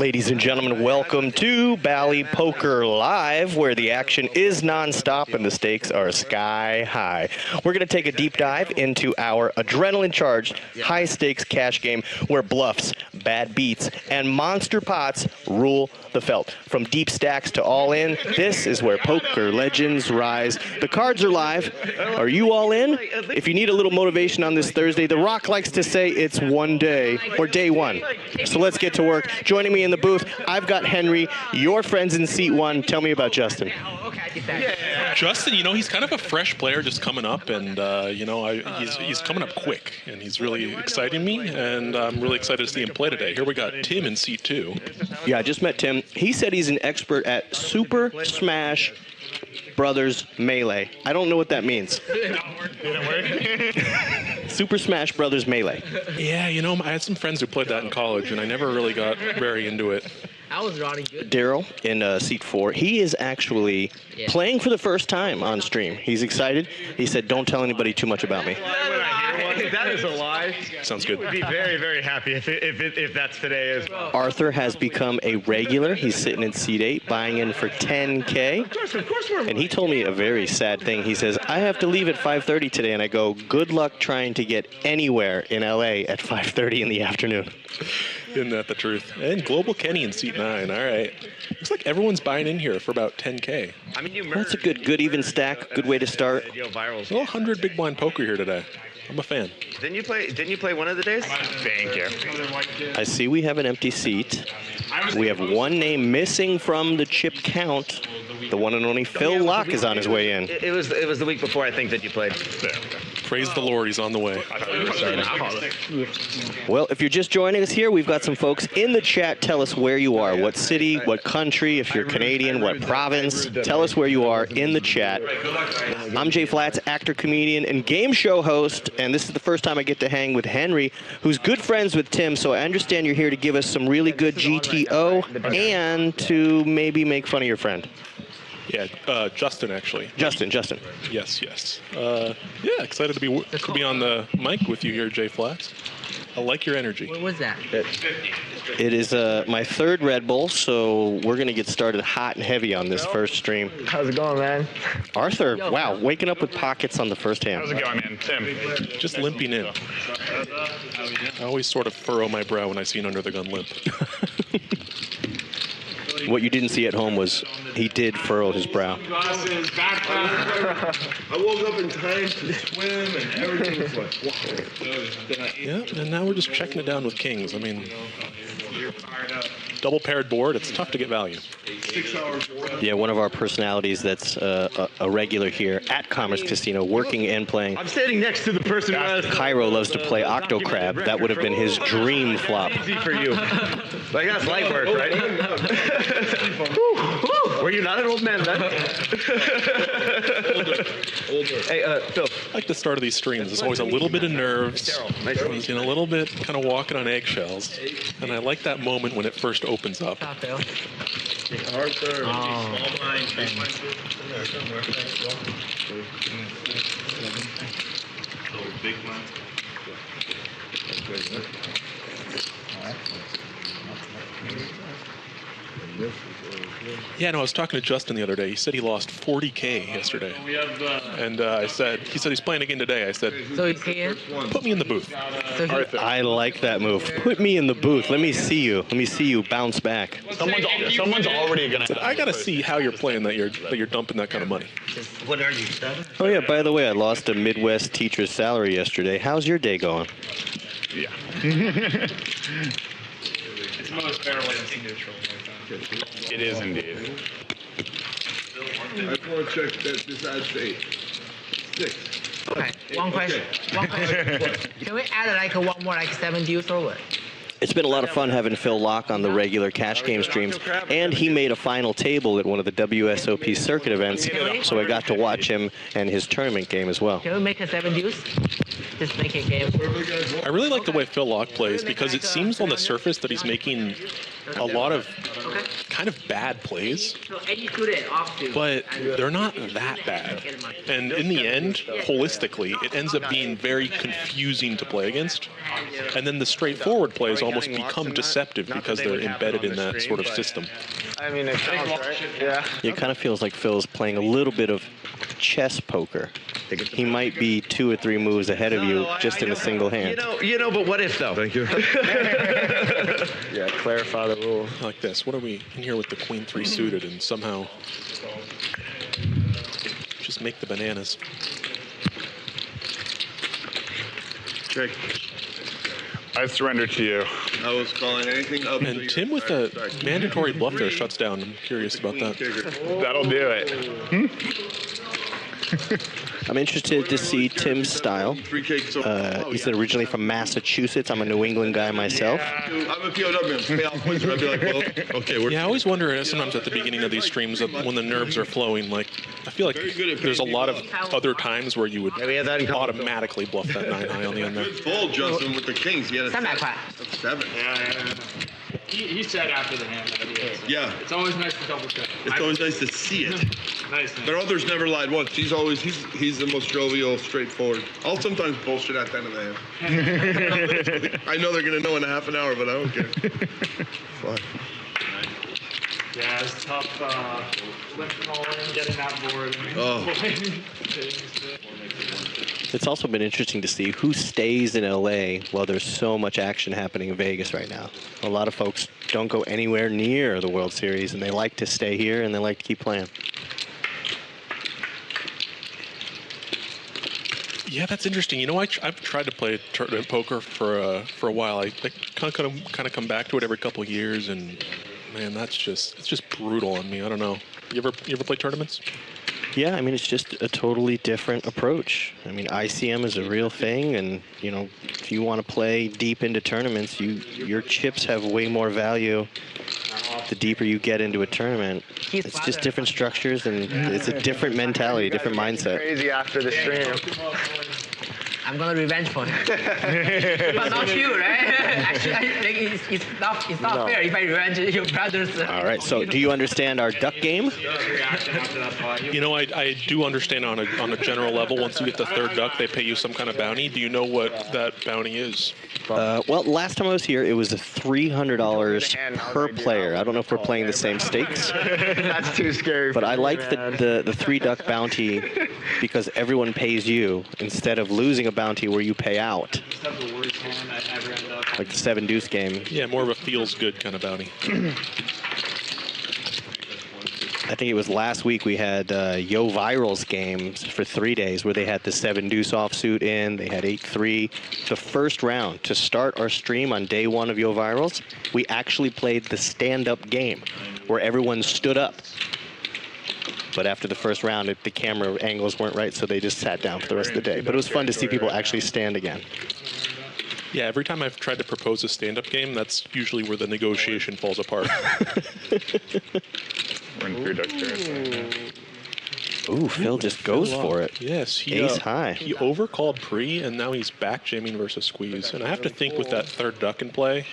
Ladies and gentlemen, welcome to Bally Poker Live, where the action is non-stop and the stakes are sky high. We're going to take a deep dive into our adrenaline-charged, high-stakes cash game where bluffs, bad beats, and monster pots rule the felt. From deep stacks to all-in, this is where poker legends rise. The cards are live. Are you all in? If you need a little motivation on this Thursday, The Rock likes to say it's one day, or day one. So let's get to work. Joining me in the booth, I've got Henry, your friends in seat one. Tell me about Justin. Justin, you know, he's kind of a fresh player just coming up, and, he's coming up quick, and he's really exciting me, and I'm really excited to see him play today. Here we got Tim in seat two. Yeah, I just met Tim. He said he's an expert at Super Smash Brothers Melee. I don't know what that means. Didn't work? Super Smash Brothers Melee. Yeah, you know, I had some friends who played that in college, and I never really got very into it. I was running good. Daryl in seat four. He is actually playing for the first time on stream. He's excited. He said, "Don't tell anybody too much about me." That is a lie. Sounds good. I'd be very, very happy if that's today as well. Arthur has become a regular. He's sitting in seat 8, buying in for 10K. Of course we're And he told me a very sad thing. He says, "I have to leave at 5:30 today." And I go, "Good luck trying to get anywhere in LA at 5:30 in the afternoon." Isn't that the truth? And Global Kenny in seat 9. All right. Looks like everyone's buying in here for about 10K. I mean, That's a good even stack. Good way to start. Virals. Well, 100 big blind poker here today. I'm a fan. Didn't you play one of the days? Thank you. I see we have an empty seat. We have one name missing from the chip count. The one and only Phil Locke is on his way in. It was the week before, I think, that you played. Praise the Lord, he's on the way. Well, if you're just joining us here, we've got some folks in the chat. Tell us where you are, what city, what country, if you're Canadian, what province. Tell us where you are in the chat. I'm Jay Flats, actor, comedian, and game show host, and this is the first time I get to hang with Henry, who's good friends with Tim, so I understand you're here to give us some really good GTO and to maybe make fun of your friend. Yeah, Justin, actually. Justin. Yes. Yeah, excited to be on the mic with you here, Jay Flats. I like your energy. What was that? It is my third Red Bull, so we're going to get started hot and heavy on this first stream. How's it going, man? Arthur, wow, waking up with pockets on the first hand. How's it going, man? Tim. Just limping in. I always sort of furrow my brow when I see an under-the-gun limp. What you didn't see at home was he did furrow his brow. I woke up in time to swim and everything was like, wow. Yeah, and now we're just checking it down with kings. I mean, double paired board, it's tough to get value. 6 hours. Yeah, one of our personalities that's a regular here at Commerce Casino, working and playing. I'm standing next to the person who has Cairo loves to play Octo Crab. That would have been his dream flop. easy for you. Like, that's light work, right? Were you not an old man then? Hey, Phil. I like the start of these streams. There's always a little bit of nerves. He's in a little bit kind of walking on eggshells. And I like that moment when it first opens up. Stop, Phil. Arthur. Big one. Yeah, no, I was talking to Justin the other day. He said he lost 40K yesterday. And he said he's playing again today. I said, So he's here? put me in the booth. So he, I like that move. Put me in the booth. Let me see you. Let me see you bounce back. Someone's already gonna. I got to see how you're playing that you're dumping that kind of money. What are you, 7? Oh, yeah, by the way, I lost a Midwest teacher's salary yesterday. How's your day going? Yeah. It's most fair way to see neutral. It is indeed. I just want to check that this ad state. 6. okay, one question. Can we add like one more, like 7 deals or what? It's been a lot of fun having Phil Locke on the regular cash game streams, and he made a final table at one of the WSOP circuit events, so I got to watch him and his tournament game as well. Can we make a 7 deals? Just make it game. I really like the way Phil Locke plays because it seems on the surface that he's making a lot of kind of bad plays, but they're not that bad. And in the end, holistically, it ends up being very confusing to play against. And then the straightforward plays almost become deceptive because they're embedded in that sort of system. I mean, it counts, right? Yeah. It kind of feels like Phil's playing a little bit of chess poker. He might be 2 or 3 moves ahead of you just in a single hand. You know, but what if though? Thank you. Yeah, clarify the rule. Like this. What are we in here with the queen 3 suited and somehow just make the bananas? Check. I surrender to you. I was calling anything up. And Tim with a mandatory bluff there shuts down. I'm curious about that. That'll do it. I'm interested to see Tim's style. He's originally from Massachusetts. I'm a New England guy myself. I'm a POW. Pay off points, and I'd be like, well, okay, we're. Yeah, I always wonder sometimes at the beginning of these streams when the nerves are flowing. Like, I feel like there's a lot of other times where you would automatically bluff that 9 high on the end there. Good fold, Justin, with the kings. He had a 300块 7. He said after the hand that it is. Yeah. It's always nice to double check. It's always nice to see it. Nice. Their others never lied once. He's the most jovial, straightforward. I'll sometimes bullshit at the end of the hand. I know they're gonna know in a half an hour, but I don't care. Fine. Yeah, it's tough lifting all in, getting that board. Oh. It's also been interesting to see who stays in LA while there's so much action happening in Vegas right now. A lot of folks don't go anywhere near the World Series, and they like to stay here, and they like to keep playing. Yeah, that's interesting. You know, I've tried to play tournament poker for a while. I kind of come back to it every couple of years, and man, it's just brutal on me. I don't know. You ever play tournaments? Yeah, I mean, it's just a totally different approach. I mean, ICM is a real thing, and, you know, if you want to play deep into tournaments, your chips have way more value the deeper you get into a tournament. It's just different structures, and it's a different mentality, different mindset. Crazy after the stream. I'm gonna revenge for him. But not you, right? Actually, I think it's not fair if I revenge your brothers. All right, so do you understand our duck game? You know, I do understand on a general level. Once you get the 3rd duck, they pay you some kind of bounty. Do you know what that bounty is? Well, last time I was here, it was $300 per player. I don't know if we're playing the same stakes. That's too scary. But I like the 3 duck bounty because everyone pays you instead of losing a bounty where you pay out. Like the 7 deuce game. Yeah, more of a feels good kind of bounty. I think it was last week we had Yo Viral's games for 3 days where they had the 7 deuce offsuit in, they had 8-3. The first round to start our stream on day 1 of Yo Viral's, we actually played the stand-up game where everyone stood up. But after the first round, the camera angles weren't right, so they just sat down for the rest of the day. But it was fun to see people actually stand again. Yeah, every time I've tried to propose a stand-up game, that's usually where the negotiation falls apart. We're in 3 duck territory. Ooh, Phil just goes for it. Yes, Ace high. He overcalled pre, and now he's back jamming versus squeeze. And I have to think with that 3rd duck in play,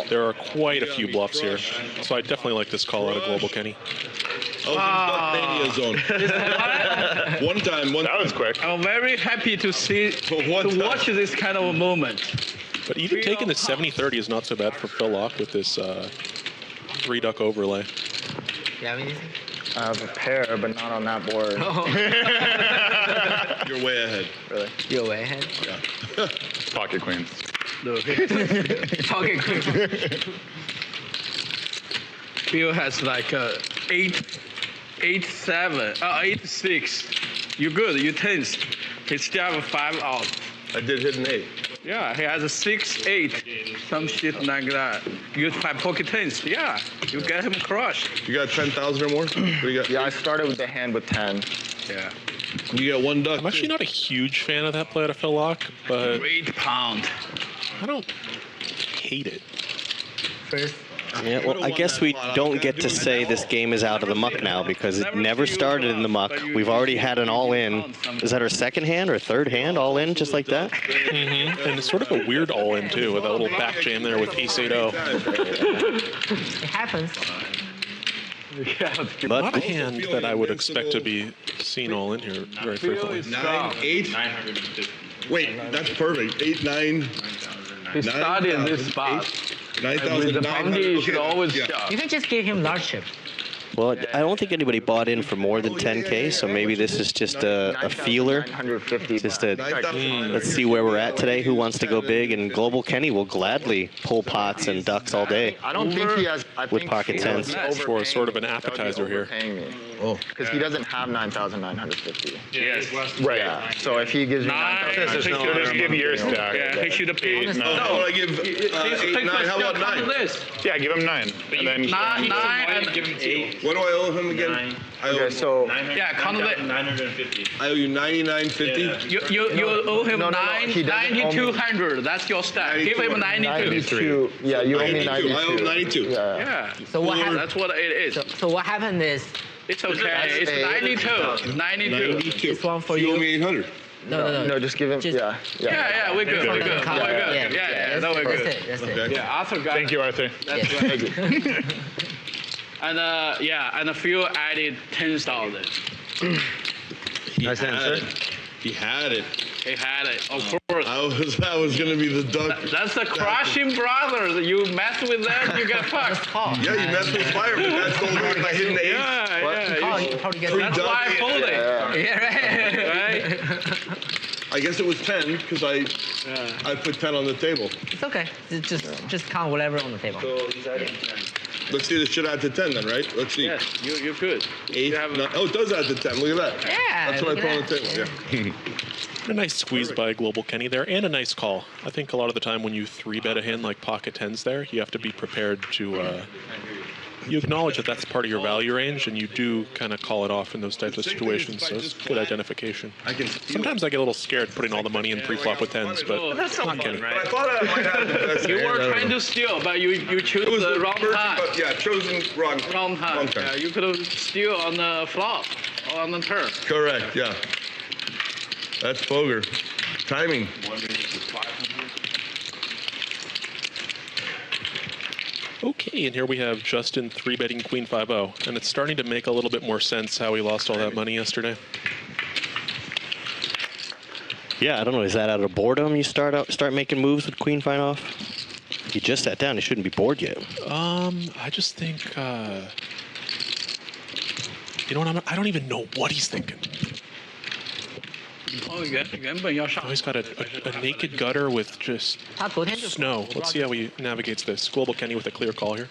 there are quite a few bluffs here. So I definitely like this call out of Global Kenny. I was in Duck Mania zone. One time. That was quick. I'm very happy to watch this kind of moment. But even taking the 70-30 is not so bad for Phil Locke with this 3 duck overlay. You have anything? I have a pair, but not on that board. You're way ahead. Really? You're way ahead. Yeah. Pocket queens. Talking quick. Bill has like 8-7, 8-6. You're good. You tense. He still have 5 out. I did hit an 8. Yeah, he has a 6-8, some shit like that. Use 5 pocket tens. Yeah, you get him crushed. You got 10,000 or more? What do you got? Yeah, I started with the hand with 10. Yeah. You got 1 duck. I'm actually not a huge fan of that play out of Phil Locke, but Great pound. I don't hate it. First Yeah, well, I guess we don't get to say this game is out of the muck now because it never started in the muck. We've already had an all-in. Is that our second hand or third hand all-in, just like that? Mm-hmm. And it's sort of a weird all-in, too, with that little back jam there with ace-8-0. It happens. Not a hand that I would expect to be seen all in here very frequently. 9, 8. Wait, that's perfect. 8, 9. He started in this spot. 9,000. The bounty, you should always shove. You can just give him large chip. Well, I don't think anybody bought in for more than 10K, so maybe this is just a feeler. Just a, let's see where we're at today. Who wants to go big? And Global Kenny will gladly pull pots and ducks all day. I don't think he has. With pocket tens. For sort of an appetizer here. Oh. Because he doesn't have 9,950. Yes. Right. Yeah. So if he gives you 9,000. Just give your stack. Yeah, he should have paid. No, I give 8, 9. How about 9? Yeah, give him 9. And then 9 and give him 8. What do I owe him again? Okay, so Yeah, count it. 950. I owe you 99.50. You owe him No, he doesn't owe me. 9,200. That's your stack. Give him 92. 92. Yeah, you owe me 92. I owe 92. Yeah. Yeah. So what happened? That's what it is. So what happened is It's okay. It's 92. 92. 92. this one for You owe you. me 800. No. Just give him. Just- Yeah. Yeah, we're good. We're good. Yeah, We're good. Yeah, that we're good. That's it. Okay. Yeah, Arthur got thank you, Arthur. That's Yes. right. And and a few added 10,000. Nice answer. He had it. He had it, of course. That was going to be the duck. That's the crushing brothers. You mess with them, you get fucked. Yeah, you messed with fire, but that's the only reason I hit an 8. Yeah. You probably get That's why I folded. Yeah. Right? I guess it was 10 because I put 10 on the table. It's okay. Just count whatever on the table. Let's see this shit add to 10 then, right? Let's see. Yes, you're good. 8, You have 9. Oh, it does add to 10. Look at that. Yeah. That's what I look put on at the table. Yeah. A nice squeeze by Global Kenny there, and a nice call. I think a lot of the time when you 3-bet a hand like pocket tens there, you have to be prepared to... you acknowledge that that's part of your value range, and you do kind of call it off in those types of situations, so it's good identification. Sometimes I get a little scared putting all the money in pre-flop with tens, but That's so not fun, Kenny. right? I thought I might have the best You hand. were I don't trying know. to steal, but you chose It was the wrong perfect, time. but yeah, chosen wrong. Wrong time. Wrong time. Yeah, you could have steal on the flop or on the turn. Correct, yeah. That's poker. Timing. Okay, and here we have Justin 3-betting Queen 5-0, and it's starting to make a little bit more sense how he lost all that money yesterday. Yeah, I don't know. Is that out of boredom you start making moves with Queen 5 off? You just sat down. You shouldn't be bored yet. I just think, you know what? I don't even know what he's thinking. Oh, 原本要上 Oh, he's got a naked gutter with just 他昨天就 snow. Let's see how he navigates this. Global Kenny with a clear call here.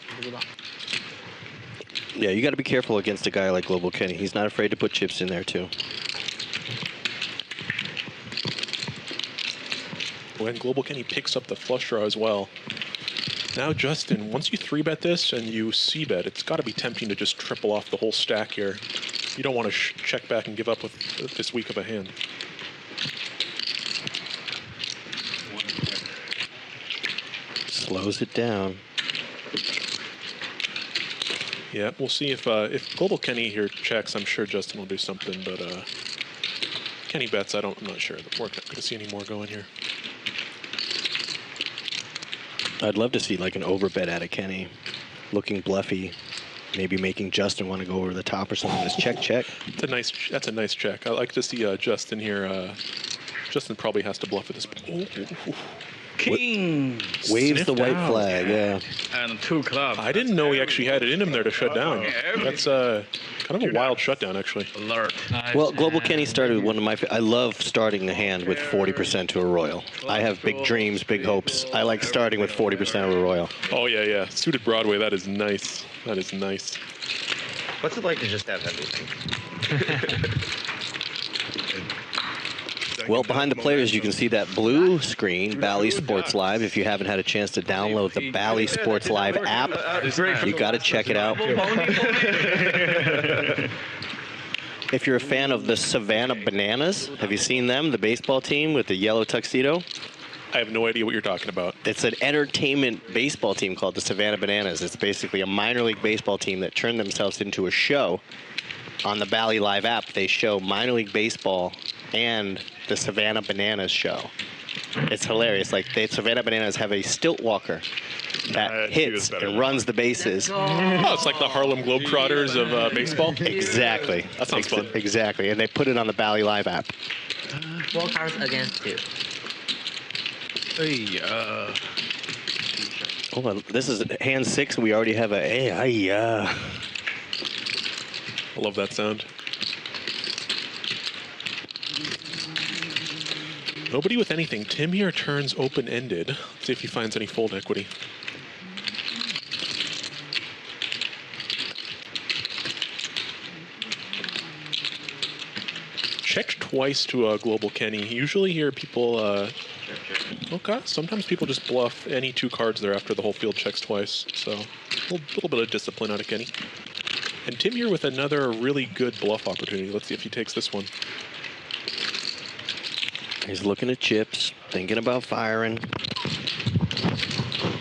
Yeah, you got to be careful against a guy like Global Kenny. He's not afraid to put chips in there too. When Global Kenny picks up the flush draw as well. Now, Justin, once you 3-bet this and you c-bet, it's got to be tempting to just triple off the whole stack here. You don't want to check back and give up with this weak of a hand. Slows it down. Yeah, we'll see if Global Kenny here checks. I'm sure Justin will do something, but Kenny bets. I'm not sure. We're not going to see any more going here. I'd love to see like an overbet out of Kenny, looking bluffy, maybe making Justin want to go over the top or something. Just check. That's a nice check. I like to see Justin here. Justin probably has to bluff at this point. King Waves the Sniffed white out. flag, yeah. and 2 clubs. I didn't know he actually had it in him there to shut down. That's kind of a wild shutdown, actually. Alert. Well, Global Kenny started with one of my. I love starting the hand with 40% to a royal. I have big dreams, big hopes. I like starting with 40% of a royal. Oh yeah. Suited Broadway. That is nice. That is nice. What's it like to just have everything? Well, behind the players, you can see that blue screen, Bally Sports Live. If you haven't had a chance to download the Bally Sports Live app, you got to check it out. If you're a fan of the Savannah Bananas, have you seen them, the baseball team with the yellow tuxedo? I have no idea what you're talking about. It's an entertainment baseball team called the Savannah Bananas. It's basically a minor league baseball team that turned themselves into a show. On the Bally Live app, they show minor league baseball and the Savannah Bananas show. It's hilarious. Like, the Savannah Bananas have a stilt walker that hits and runs the bases. Oh, it's like the Harlem Globetrotters of baseball? Exactly. That sounds fun. Exactly. And they put it on the Bally Live app. 4 cards against 2. Oh, well, this is hand 6. We already have a. I love that sound. Nobody with anything. Tim here turns open-ended. See if he finds any fold equity. Checked twice to Global Kenny. Usually here people, okay, sometimes people just bluff any 2 cards there after the whole field checks twice. So a little bit of discipline out of Kenny. And Tim here with another really good bluff opportunity. Let's see if he takes this one. He's looking at chips, thinking about firing.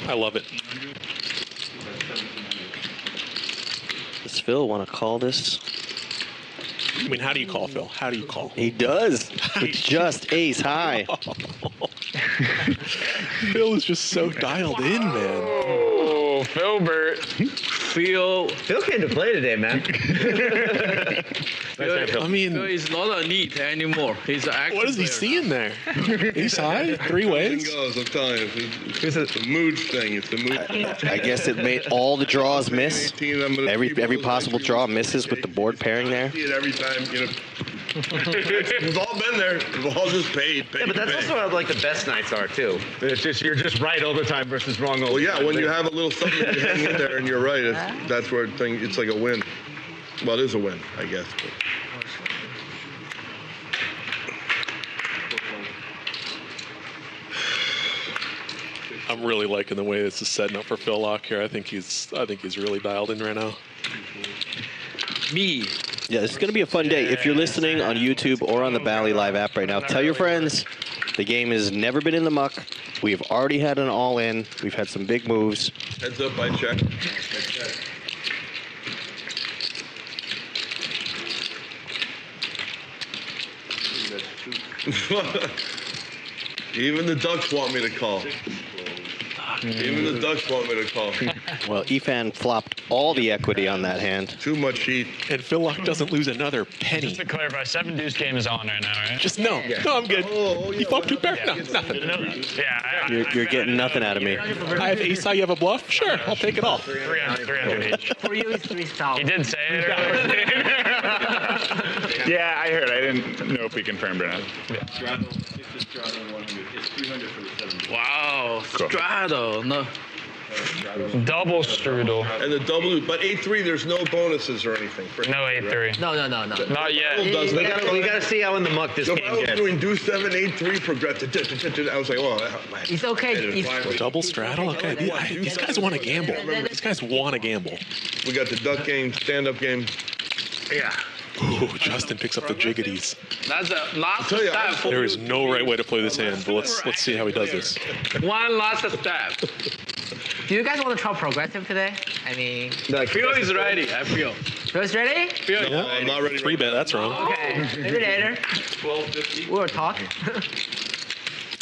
I love it. Does Phil want to call this? I mean, how do you call, Phil? How do you call? He does. It's just ace high. Phil is just so dialed in, man. Oh, Philbert. Phil came to play today, man. I mean, Phil is not a neat anymore. He's an active what is he player seeing there? Ace high? 3 ways? Goes, I'm telling you, it's a mood thing. It's a mood. I guess it made all the draws miss. 18, I'm gonna keep Every those possible like draw misses with the board pairing there. See it every time, you know. We've all been there. We've all just paid. Yeah, but that's also how like the best nights are too. It's just you're just right all the time versus wrong all Well, the yeah, time. when you have a little something you hang in there and you're right, that's where it's like a win. Well, it is a win, I guess. But. I'm really liking the way this is setting up for Phil Lock here. I think he's really dialed in right now. Me. Yeah, it's going to be a fun day. If you're listening on YouTube or on the Bally Live app right now, tell your friends. The game has never been in the muck. We've already had an all-in. We've had some big moves. Heads up, I check. Even the Ducks want me to call. Even the Ducks want me to call. Well, Efan flopped all the equity on that hand. Too much heat. And Phil Lock doesn't lose another penny. Just to clarify, 7 deuce game is on right now, right? Just no, I'm good. You flopped 2 pair? No, nothing. Yeah. You're getting nothing out of me. I have ace high, you have a bluff? Sure, I'll take it all. 300 each. For you, it's 3,000. He did say it earlier. Yeah, I heard. I didn't know if we confirmed or not. Wow. Straddle. No. Double strudel. And the double, but 8-3, there's no bonuses or anything. No 8-3. No. Not yet. We gotta see how in the muck this So game if I was gets. doing deuce 7, 8-3 progressive. I was like, oh, man. It's okay. It's, Double straddle? Okay, these guys want to gamble. These guys want to gamble. We got the duck game, stand-up game. Yeah. Ooh, Justin picks up the jiggities. That's a last tell you, step. There is no right way to play this hand, but let's see how he does this. One last step. do you guys want to try progressive today? I mean, Phil is ready. I feel. Phil's ready? Phil. Yeah, I'm not ready. 3-bet, that's wrong. Okay, maybe later. We were talking.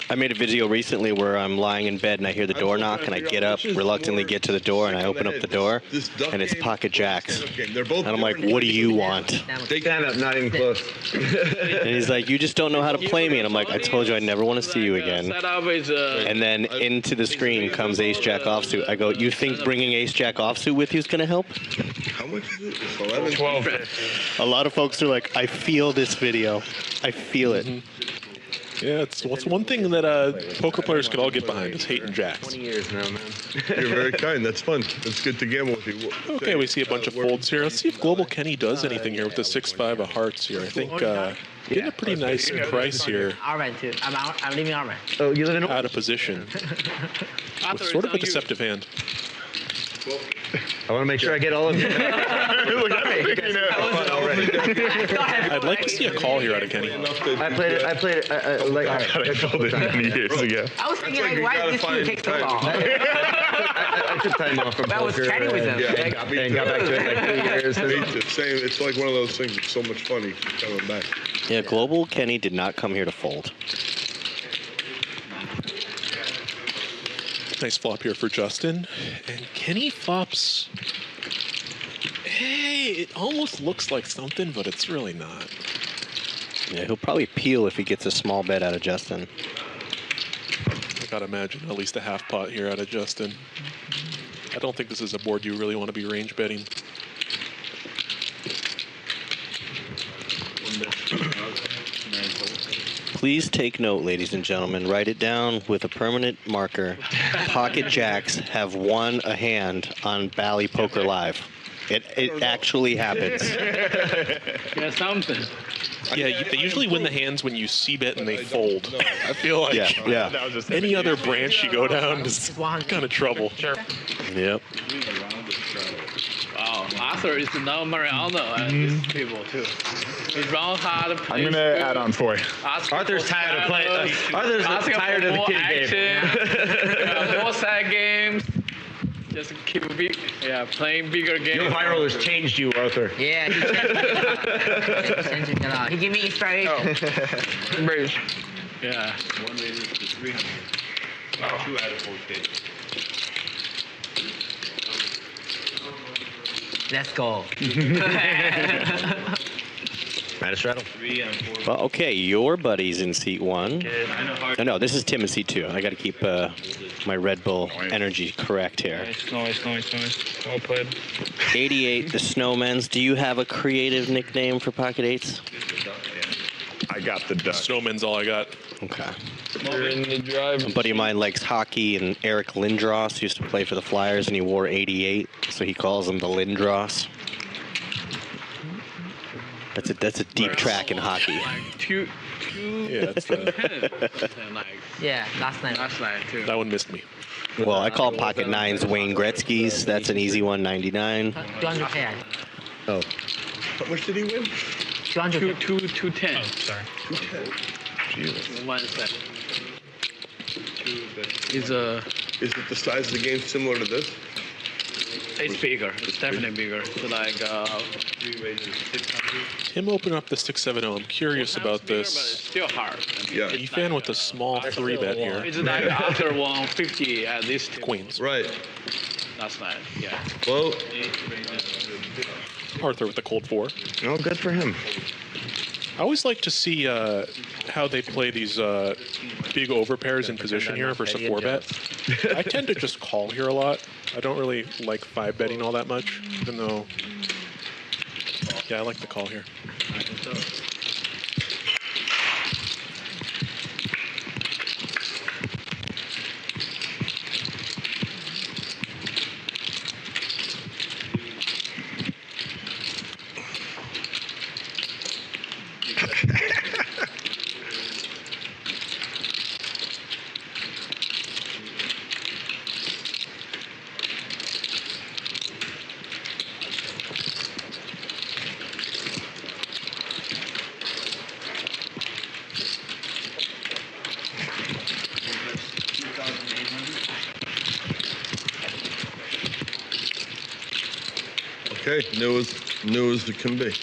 I made a video recently where I'm lying in bed and I hear the door knock and I get up, reluctantly get to the door, and I open up the door and it's pocket jacks. And I'm like, what do you want? They stand up, not even close. And he's like, you just don't know how to play me. And I'm like, I told you I never want to see you again. Setup is And then into the screen comes ace jack offsuit. I go, you think bringing ace jack offsuit with you is going to help? How much is it? It's 11. 12. A lot of folks are like, I feel this video. I feel it. Yeah, it's one thing that poker players could all get behind is hating jacks. 20 years now, man. You're very kind. That's fun. It's good to gamble with you. Okay, we see a bunch of folds here. Let's see if Global Kenny does anything here with the 6-5 of hearts here. I think getting a pretty nice price here. Alright, too. I'm leaving alright. Oh, you live in Out of position. With sort of a deceptive hand. I want to make sure I get all of you. I'd like to see a call here out of Kenny. I played it like I called it many years ago. I was thinking, like, why did this dude take so long? I took time off from I was poker chatting with him. and got back to it like 3 years. Same. It's like one of those things. It's so much fun. You keep coming back. Yeah, Global Kenny did not come here to fold. Nice flop here for Justin. And Kenny flops. Hey, it almost looks like something, but it's really not. Yeah, he'll probably peel if he gets a small bet out of Justin. I gotta imagine at least a half pot here out of Justin. I don't think this is a board you really want to be range betting. Please take note, ladies and gentlemen. Write it down with a permanent marker. Pocket jacks have won a hand on Bally Poker Live. It actually happens. Yeah, something. Yeah, they usually win the hands when you c-bet and they fold. I feel like Yeah. any other branch you go down is kind of trouble. Sure. Yep. Wow, Arthur is now Mariano and these people too. He run hard. I'm going to add on 4. Arthur's tired of playing. Arthur's tired of the kid game. More side games. Just keep playing bigger games. Your viral has changed you, Arthur. Yeah, he changed it a lot. He gave me inspiration. Bridge. Yeah. One rated to 300. 2 out of 4K. Let's go. Might have straddled. 3 and 4. Well, okay, your buddy's in seat 1. Oh, no, this is Tim in seat 2. I got to keep my Red Bull energy correct here. Nice. Well played. 88, the Snowmans. Do you have a creative nickname for Pocket 8s? I got the duck. Snowman's all I got. Okay. You're in the drive. A buddy of mine likes hockey, and Eric Lindros used to play for the Flyers, and he wore 88, so he calls him the Lindros. That's a deep track in hockey. Like two Yeah, that's like Yeah, last night. too. that one missed me. Well, I call Pocket 9s Wayne Gretzky's. That's an easy one, 99. 200K. Oh. How much did he win? 200K. 210. Sorry. 210. 1 set. Is a. Is it the size of the game similar to this? It's bigger. It's definitely bigger. It's like 3 rated 600. Tim opened up the 6-7-0. I'm curious about bigger, but it's this. still hard. Yeah. Efan with a small 3-bet here. It's like after 150 at this Queens. Right. last night. Yeah. Well, Arthur with the cold 4. Oh, good for him. I always like to see how they play these big overpairs in position here versus a 4-bet. I tend to just call here a lot. I don't really like 5-betting all that much, even though, yeah, I like the call here. okay, new as it can be.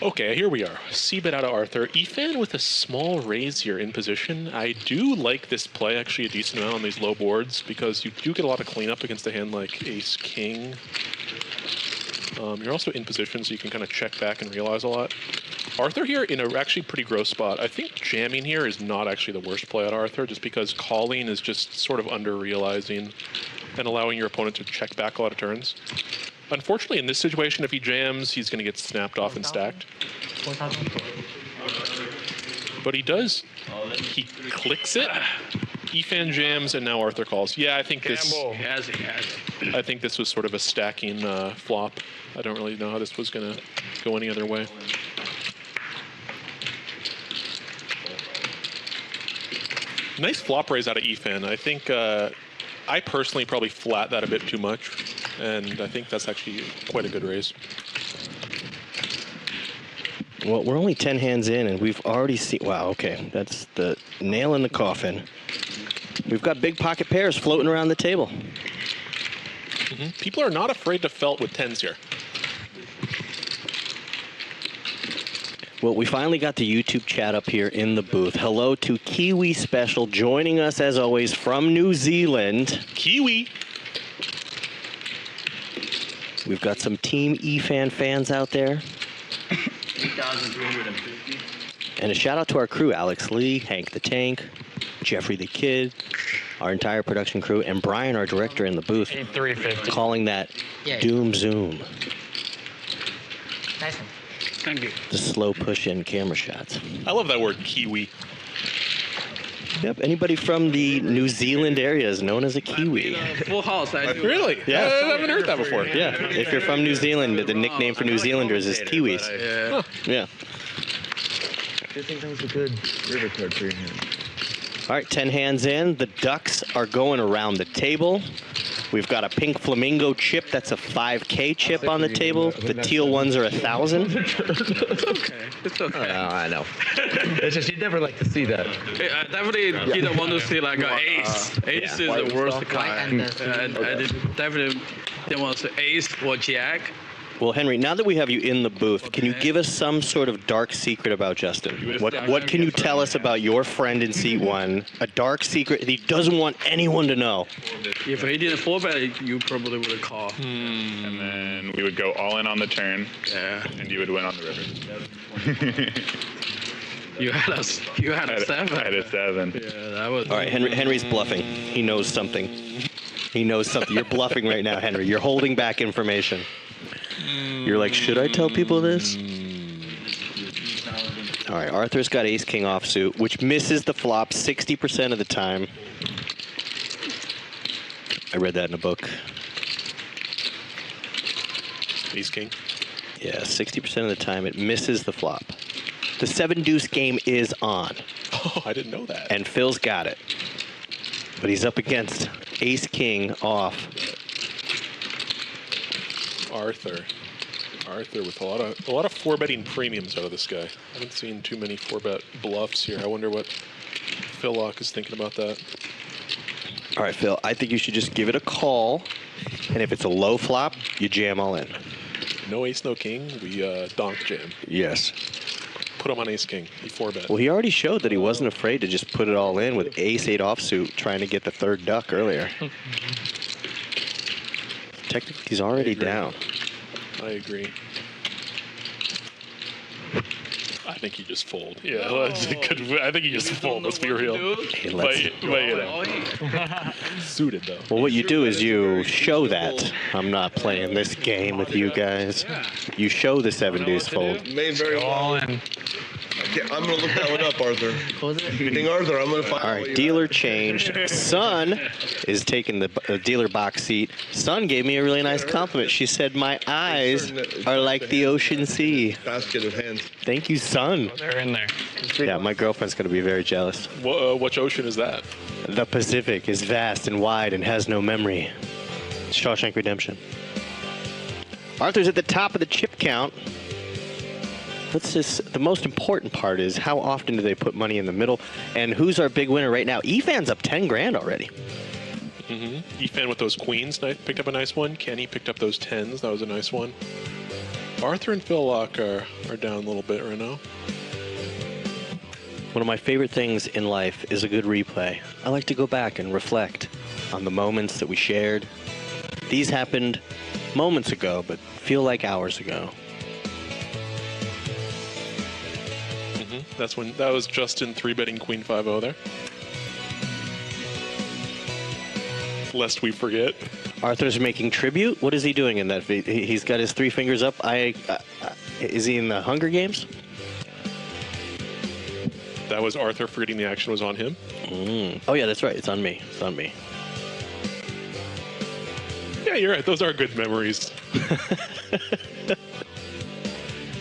Okay, here we are. C-bet out of Arthur. Efan with a small raise here in position. I do like this play actually a decent amount on these low boards because you do get a lot of cleanup against a hand like Ace-King. You're also in position so you can kind of check back and realize a lot. Arthur here in a actually pretty gross spot. I think jamming here is not actually the worst play out of Arthur just because calling is just sort of under-realizing and allowing your opponent to check back a lot of turns. Unfortunately, in this situation, if he jams, he's going to get snapped off and stacked. 4,000. But he does. He clicks it. Efan jams, and now Arthur calls. Yeah, I think this. Yes, yes. I think this was sort of a stacking flop. I don't really know how this was going to go any other way. Nice flop raise out of Efan. I think I personally probably flat that a bit too much, and I think that's actually quite a good raise. Well, we're only 10 hands in, and we've already seen... Wow, okay. That's the nail in the coffin. We've got big pocket pairs floating around the table. People are not afraid to felt with 10s here. Well, we finally got the YouTube chat up here in the booth. Hello to Kiwi Special, joining us, as always, from New Zealand. Kiwi! We've got some Team Efan fans out there. 2,350. And a shout out to our crew, Alex Lee, Hank the Tank, Jeffrey the Kid, our entire production crew, and Brian, our director in the booth, 350. calling that Doom Zoom. Nice one. Thank you. The slow push-in camera shots. I love that word, Kiwi. Yep, anybody from the New Zealand area is known as a Kiwi. Full house, I do. Really? Yeah. I haven't heard that before. Yeah, if you're from New Zealand, the nickname for New Zealanders is Kiwis. Yeah. Yeah. I think that was a good river card for your hand. All right, 10 hands in. The ducks are going around the table. We've got a pink flamingo chip. That's a 5K chip on the table. The teal ones are 1,000. It's okay. It's okay. I know. It's just you never like to see that. I definitely didn't want to see like an ace. Ace is the worst card. and I definitely didn't want to see ace or jack. Well, Henry, now that we have you in the booth, can you give us some sort of dark secret about Justin? What can you tell us about your friend in seat one? A dark secret that he doesn't want anyone to know. If he didn't 4-bet, you probably would have called. And then we would go all in on the turn, Yeah. and you would win on the river. You had a 7. I had a 7. Yeah, that was. All right, Henry's bluffing. He knows something. He knows something. You're bluffing right now, Henry. You're holding back information. You're like, should I tell people this? All right, Arthur's got ace-king offsuit, which misses the flop 60% of the time. I read that in a book. Ace-king. Yeah, 60% of the time it misses the flop. The 7-deuce game is on, Oh, I didn't know that. and Phil's got it. But he's up against ace-king off. Arthur with a lot of 4-betting premiums out of this guy. I haven't seen too many 4-bet bluffs here. I wonder what Phil Locke is thinking about that. All right, Phil, I think you should just give it a call, and if it's a low flop, you jam all in. No ace, no king. We donk jam. Yes. Put him on ace king. He 4-bet. Well, he already showed that he wasn't afraid to just put it all in with ace-8 offsuit, trying to get the third duck earlier. Technically, he's already down. I agree. I think he just fold. Yeah, I think he just fold. Let's be real. Hey, let's- Suited though. Well, what you do is you show that I'm not playing this game with you guys. You show the 7-deuce fold. May very well. I'm gonna look that one up, Arthur. King Arthur, I'm gonna find. All right, dealer changed. Son is taking the dealer box seat. Son gave me a really nice compliment. She said, "My eyes are like the ocean sea." Basket of hands. Thank you, son. They're in there. Yeah, my girlfriend's gonna be very jealous. Which ocean is that? The Pacific is vast and wide and has no memory. Shawshank Redemption. Arthur's at the top of the chip count. The most important part is how often do they put money in the middle, and who's our big winner right now? Efan's up 10 grand already. Efan with those queens picked up a nice one. Kenny picked up those 10s. That was a nice one. Arthur and Phil Locke are down a little bit right now. One of my favorite things in life is a good replay. I like to go back and reflect on the moments that we shared. These happened moments ago, but feel like hours ago. That was Justin 3-betting Queen 5-0 there. Lest we forget. Arthur's making tribute. What is he doing in that? He's got his 3 fingers up. Is he in the Hunger Games? That was Arthur forgetting the action was on him. Oh yeah, that's right. It's on me. It's on me. Yeah, you're right. Those are good memories.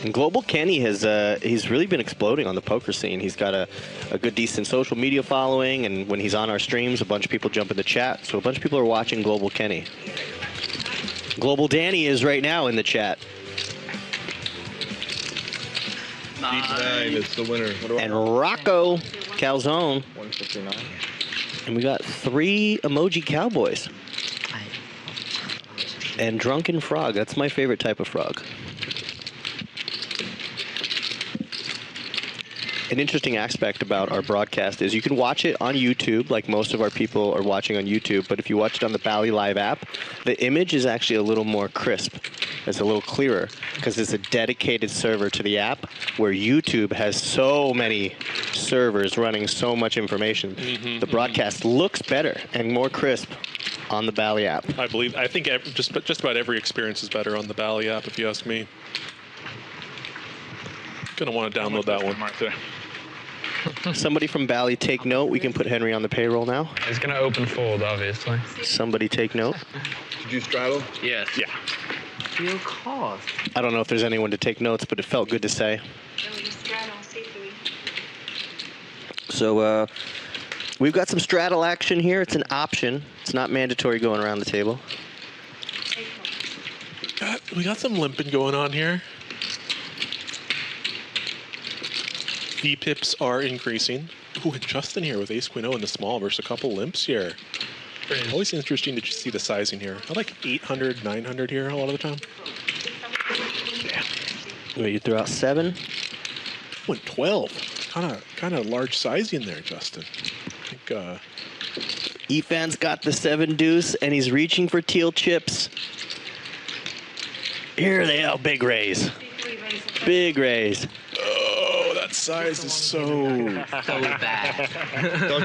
And Global Kenny has he's really been exploding on the poker scene. He's got a good, decent social media following, and when he's on our streams, a bunch of people jump in the chat. So a bunch of people are watching Global Kenny. Global Danny is right now in the chat. Deep 9 is the winner. And Rocco Calzone. 159. And we got 3 emoji cowboys. And Drunken Frog. That's my favorite type of frog. An interesting aspect about our broadcast is you can watch it on YouTube, like most of our people are watching on YouTube, but if you watch it on the Bally Live app, the image is actually a little more crisp. It's a little clearer because it's a dedicated server to the app, where YouTube has so many servers running so much information. The broadcast looks better and more crisp on the Bally app. I think just about every experience is better on the Bally app, if you ask me. Gonna want to download that one. Martha. Somebody from Bally take note. We can put Henry on the payroll now. It's gonna open fold, obviously. Somebody take note. Did you straddle? Yes. Yeah. Real cost. I don't know if there's anyone to take notes, but it felt good to say. So we've got some straddle action here. It's an option. It's not mandatory going around the table. We got some limping going on here. The pips are increasing. Ooh, and Justin here with ace queen O in the small versus a couple limps here. Always interesting to see the sizing here. I like 800, 900 here a lot of the time. Well, you threw out 7. Went 12. Kind of large sizing there, Justin. I think Efan's got the 7 deuce, and he's reaching for teal chips. Here they are, big raise. Big raise. Oh, that size is so bad.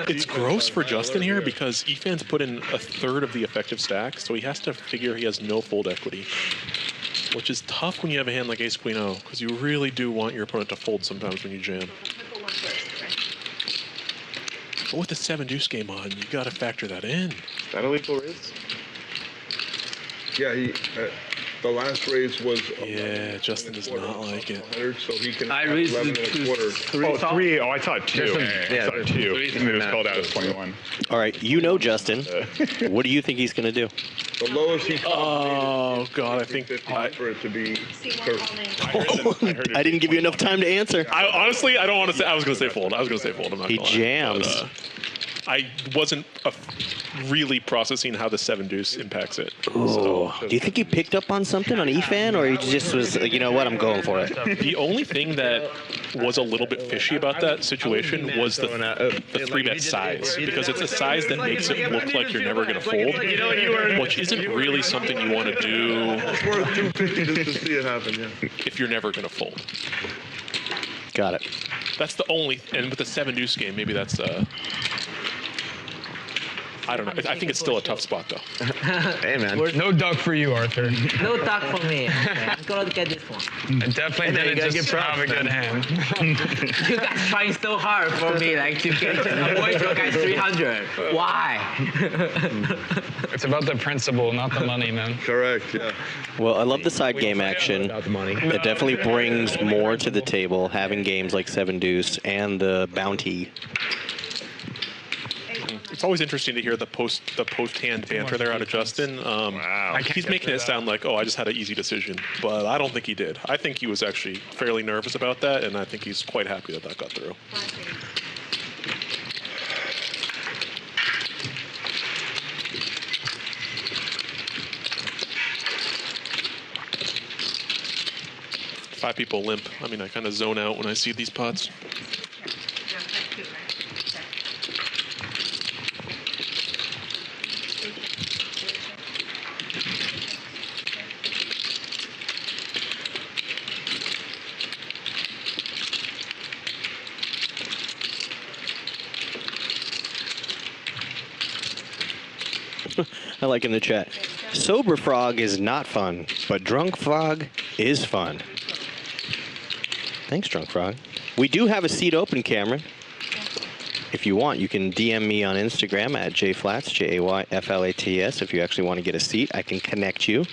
It's gross for Justin here because Efan's put in a third of the effective stack, so he has to figure he has no fold equity, which is tough when you have a hand like ace queen O, because you really do want your opponent to fold sometimes when you jam. But with the 7 deuce game on, you got to factor that in. Is that a lethal raise? Yeah, the last raise was. Yeah, Justin does not like it. So he can. I raised 11 it and a to quarter. 3. Oh, 3. Oh, I thought 2. Yeah, I thought 2. And it was called out as 21. All right, you know Justin. What do you think he's going to do? The lowest he can. Oh, God, I think... for it to be. I didn't give you enough time to answer. Honestly, I don't want to say... I was going to say fold. I'm not He gonna lie. jams. But, I wasn't really processing how the 7 deuce impacts it. Oh, do you think he picked up on something on Efan, or he just was like, you know what, I'm going for it? The only thing that was a little bit fishy about that situation was the 3-bet size, because it's a size that makes it look like you're never going to fold, which isn't really something you want to do. It's worth 250 just to see it happen. Yeah. If you're never going to fold. Got it. That's the only, and with the 7 deuce game, maybe that's I don't know. I think it's still a tough spot, though. Hey, man. No duck for you, Arthur. No duck for me. Okay, I'm gonna get this one. I definitely didn't just have a good hand. You guys trying so hard for me, like to get avoid your guys 300. Why? It's about the principle, not the money, man. Correct. Yeah. Well, I love the side game action. It definitely brings more to the table, having games like 7 deuce and the bounty. It's always interesting to hear the post hand banter there out of Justin. Wow. He's making it sound like, oh, I just had an easy decision, but I don't think he did. I think he was actually fairly nervous about that, and I think he's quite happy that that got through. Five people limp. I mean, I kind of zone out when I see these pots. I like in the chat. Sober frog is not fun, but drunk frog is fun. Thanks, drunk frog. We do have a seat open, Cameron. If you want, you can DM me on Instagram at jflats, JAYFLATS. If you actually want to get a seat, I can connect you.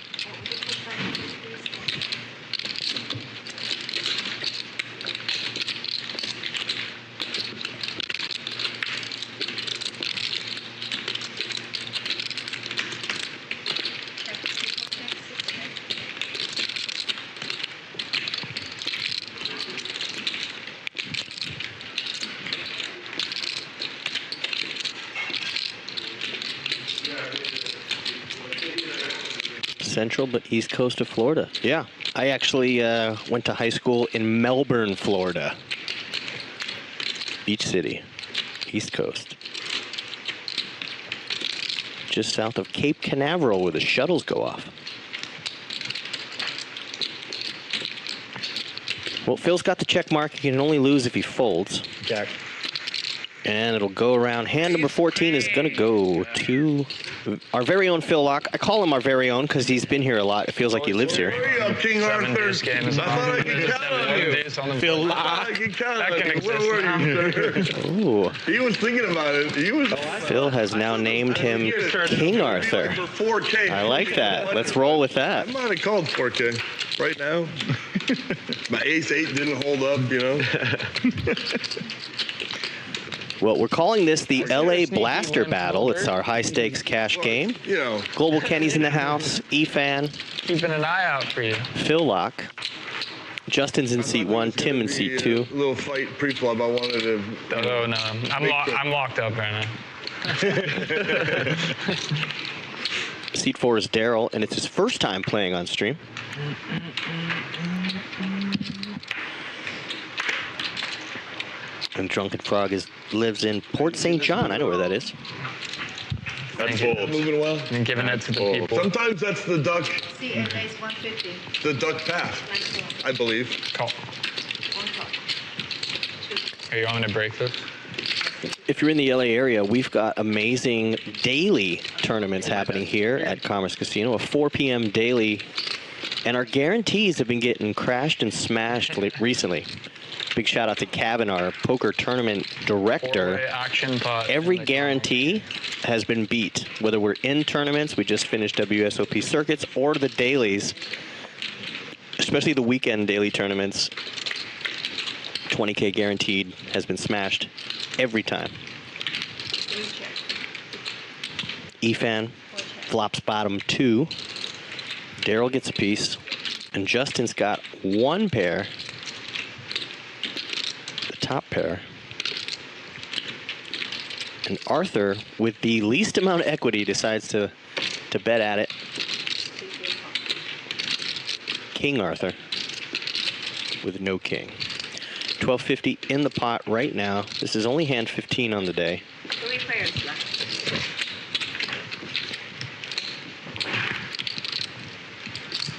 Central but east coast of Florida. Yeah, I actually went to high school in Melbourne, Florida. Beach City, east coast. Just south of Cape Canaveral where the shuttles go off. Well, Phil's got the check mark. He can only lose if he folds. Jack. And it'll go around. Hand number 14 is going to go to our very own Phil Locke. I call him our very own because he's been here a lot. It feels like he lives here. Hurry up, King Arthur. I thought I could count on you. Phil I Locke. could count on you. Where were you, sir? Ooh. He was thinking about it. He was. Phil has now named him King Arthur. For 4K. I like that. Let's roll with that. I might have called 4K right now. My ace-8 didn't hold up, you know. Well, we're calling this the LA Blaster Battle. It's our high-stakes cash game. You know. Global Kenny's in the house. Efan. Keeping an eye out for you. Phil Locke. Justin's in seat 1. Tim in seat 2. Little fight pre-flop. I wanted to. Oh no, I'm locked up right now. Seat 4 is Daryl, and it's his first time playing on stream. And Drunken Frog lives in Port St. John. I know where that is. That's bold. Moving well. And giving it to the people. Sometimes that's the duck. CMA's 150. The duck path, I believe. Call. Are you want me to break this? If you're in the LA area, we've got amazing daily tournaments happening here at Commerce Casino, a 4 p.m. daily. And our guarantees have been getting crashed and smashed recently. Big shout out to Kevin, our poker tournament director. Every guarantee has been beat, whether we're in tournaments, we just finished WSOP circuits, or the dailies, especially the weekend daily tournaments. 20K guaranteed has been smashed every time. Efan flops bottom 2. Daryl gets a piece, and Justin's got 1 pair. Top pair. And Arthur, with the least amount of equity, decides to bet at it. King Arthur with no king. 1250 in the pot right now. This is only hand 15 on the day. 3 pairs left.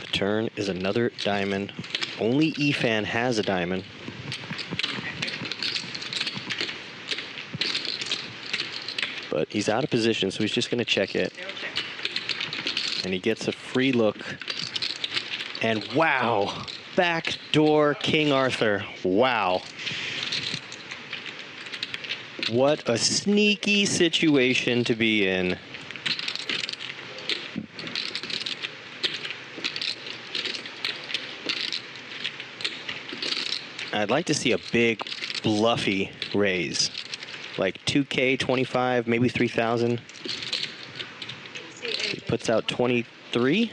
The turn is another diamond. Only Efan has a diamond. But he's out of position, so he's just going to check it. And he gets a free look. And wow, backdoor King Arthur. Wow. What a sneaky situation to be in. I'd like to see a big, bluffy raise. Like 2K, 25, maybe 3,000. He puts out 23.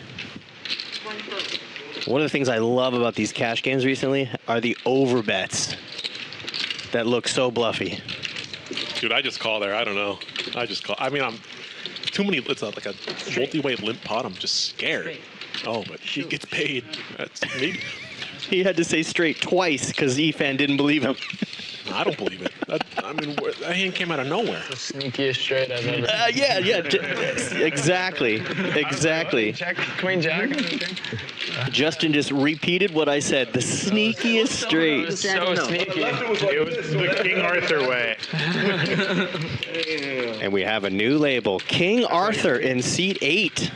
One of the things I love about these cash games recently are the overbets that look so bluffy. Dude, I just call there. I don't know. I just call. I mean, I'm too many. It's like a multi-way limp pot. I'm just scared. Oh, but he gets paid. That's me. He had to say straight twice because Efan didn't believe him. I don't believe it. I mean, that hand came out of nowhere. The sneakiest straight I've ever. Exactly. Jack, Queen Jack. Justin just repeated what I said. The sneakiest straight. So sneaky. It was the King Arthur way. And we have a new label, King Arthur in seat 8.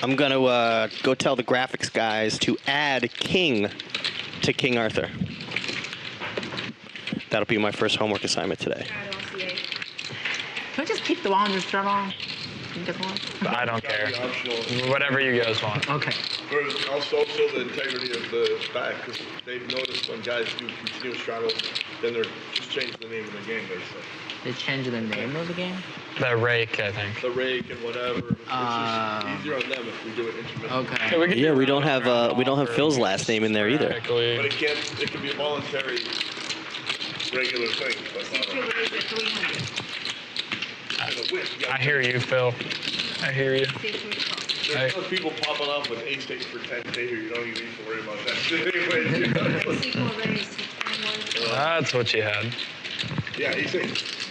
I'm going to go tell the graphics guys to add King to King Arthur. That'll be my first homework assignment today. I don't see it. Can we just keep the one just turn on? I don't care. Optional. Whatever you guys want. Okay. But also the integrity of the back, because they've noticed when guys do continuous straddles, then they're just changing the name of the game, basically. They changed the name of the game? The rake, I think. The rake and whatever. It's just easier on them if we do it intermittently. Okay. Yeah, we don't have Phil's last name in there either. But it can be a voluntary, regular thing. But C2 raise at 300. I hear you, Phil. I hear you. C2 There's no people popping up with ace-takes for 10K here. You don't even need to worry about that shit anyway. C4 raise 21. That's what you had. Yeah, ace-takes.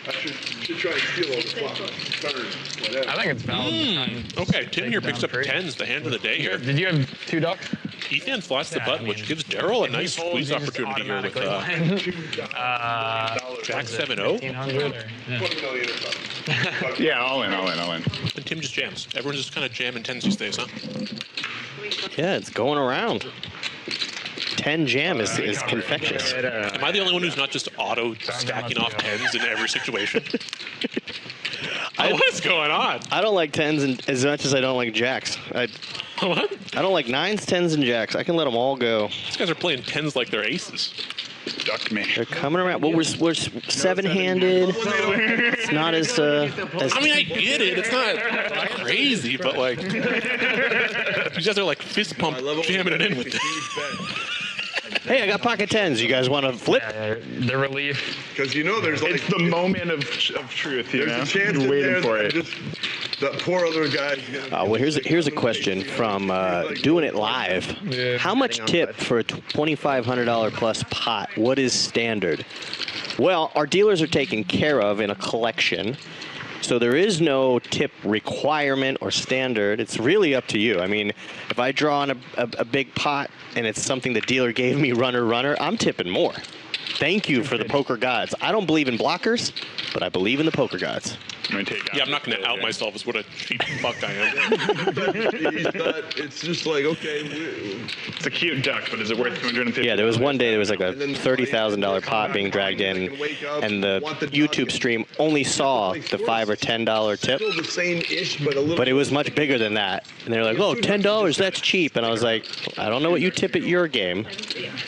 I should try and steal all the flop. Third, whatever. I think it's valid. Okay, Tim here picks up tens, the hand of the day here. Did you have 2 ducks? Efan flats the button, which gives Daryl a nice squeeze opportunity here with Jack 7-0. 1500 or, yeah. 1 million or something. Yeah, all in. And Tim just jams. Everyone's just kind of jamming tens these days, huh? Yeah, it's going around. 10 jam is confectious. Am I the only one who's not just auto stacking off tens in every situation? What is going on? I don't like 10s as much as I don't like jacks. What? I don't like 9s, 10s, and jacks. I can let them all go. These guys are playing tens like they're aces. Duck me. They're coming around. Well, we're seven-handed. It's not as I mean, I get it. It's not crazy, but like, you guys are like fist pump jamming it in with this. Hey, I got pocket 10s. You guys want to flip? The relief. Because you know there's like... It's the moment of truth, you know? There's a chance You're waiting for it. Just, that poor other guy. Well, here's a question from Doing It Live. How much tip for a $2,500 plus pot? What is standard? Well, our dealers are taken care of in a collection. So there is no tip requirement or standard. It's really up to you. I mean, if I draw on a big pot and it's something the dealer gave me, runner, I'm tipping more. Thank you for the poker gods. I don't believe in blockers, but I believe in the poker gods. Yeah, I'm not going to out myself as what a cheap fuck I am. It's just like, okay. It's a cute duck, but is it worth $250? Yeah, there was one day there was like a $30,000 pot being dragged in, and the YouTube stream only saw the $5 or $10 tip. Still the same-ish, but a little. But it was much bigger than that. And they're like, oh, $10, that's cheap. And I was like, I don't know what you tip at your game,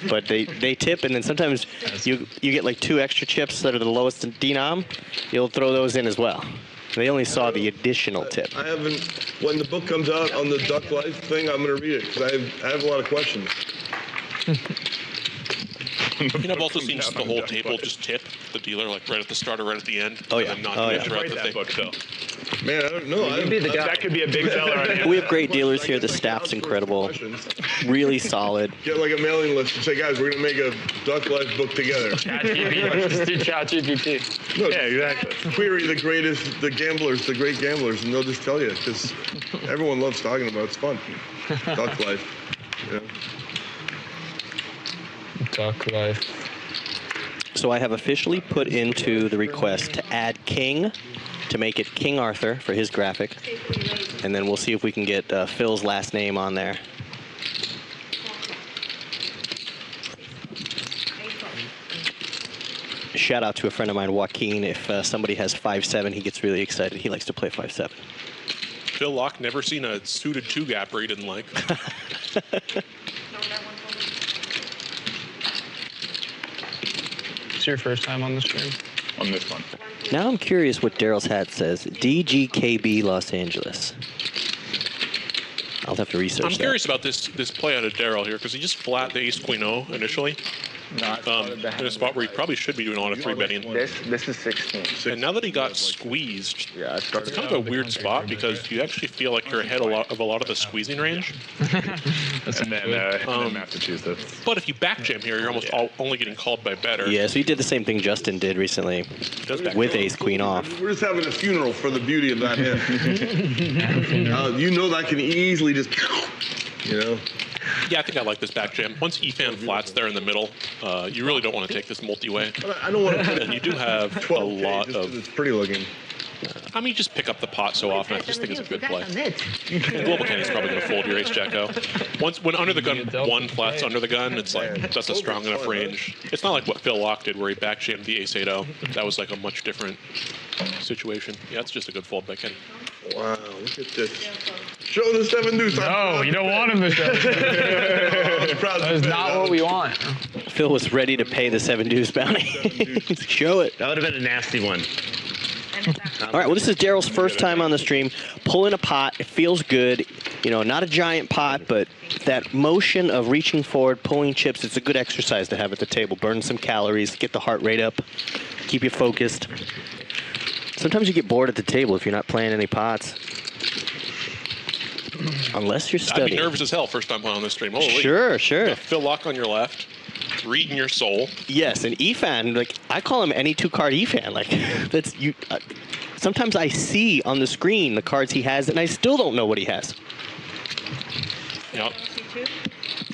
but they tip, and then sometimes you get like 2 extra chips that are the lowest in denom. You'll throw those in as well. They only saw the additional tip. I haven't. When the book comes out on the Duck Life thing, I'm going to read it because I have a lot of questions. You know, I've also seen just the whole table just tip the dealer, like right at the start or right at the end. Oh, yeah. And not Oh, yeah. throughout the thing. book, Phil. Man, I don't know. That could be a big seller on it. We have great dealers here. The staff's incredible. Really solid. Get like a mailing list and say, guys, we're going to make a Duck Life book together. Just do ChatGPT. No, Yeah, exactly. query the great gamblers, and they'll just tell you because everyone loves talking about it. It's fun. Duck Life. Yeah. Duck life. So I have officially put into the request to add King, to make it King Arthur for his graphic. And then we'll see if we can get Phil's last name on there. Shout out to a friend of mine, Joaquin. If somebody has 5-7, he gets really excited. He likes to play 5-7. Phil Locke, never seen a suited 2-gapper he didn't like. It's your first time on the stream? On this one. Now I'm curious what Daryl's hat says. DGKB Los Angeles. I'll have to research I'm that. curious about this play out of Daryl here because he just flat the ace queen O initially. In a spot where he probably should be doing a lot of 3-betting. This is 16. And now that he got squeezed, Yeah, it's kind of a weird spot because you actually feel like you're ahead of a lot of the squeezing range. And then Massachusetts. But if you back jam here, you're almost only getting called by better. Yeah, so he did the same thing Justin did recently with ace queen off. We're just having a funeral for the beauty of that hand. You know that can easily just, you know. Yeah, I think I like this back jam. Once Efan flats there in the middle, you really don't want to take this multi-way. I don't want to. And you do have a lot of... It's pretty looking. I mean, you just pick up the pot so often. I just think it's a good play. And Global Kenny's probably going to fold your ace-jack-o. When under the gun, one flat's under the gun, it's like, that's a strong enough range. It's not like what Phil Lock did where he backjammed the ace-8-0. That was like a much different situation. Yeah, it's just a good fold by Kenny. Wow, look at this. Show the 7 deuce. No, you don't want him to show. That is not what we want. Phil was ready to pay the 7 deuce bounty. Show it. That would have been a nasty one. All right, well, this is Daryl's first time on the stream. Pulling a pot, it feels good. You know, not a giant pot, but that motion of reaching forward, pulling chips, it's a good exercise to have at the table. Burn some calories, get the heart rate up, keep you focused. Sometimes you get bored at the table if you're not playing any pots. Unless you're studying. I'd be nervous as hell first time playing on this stream. Holy. Sure. Phil Lock on your left, reading your soul. Yes, and Efan, like, I call him any 2-card Efan. Like, that's you. Sometimes I see on the screen the cards he has, and I still don't know what he has. Yep.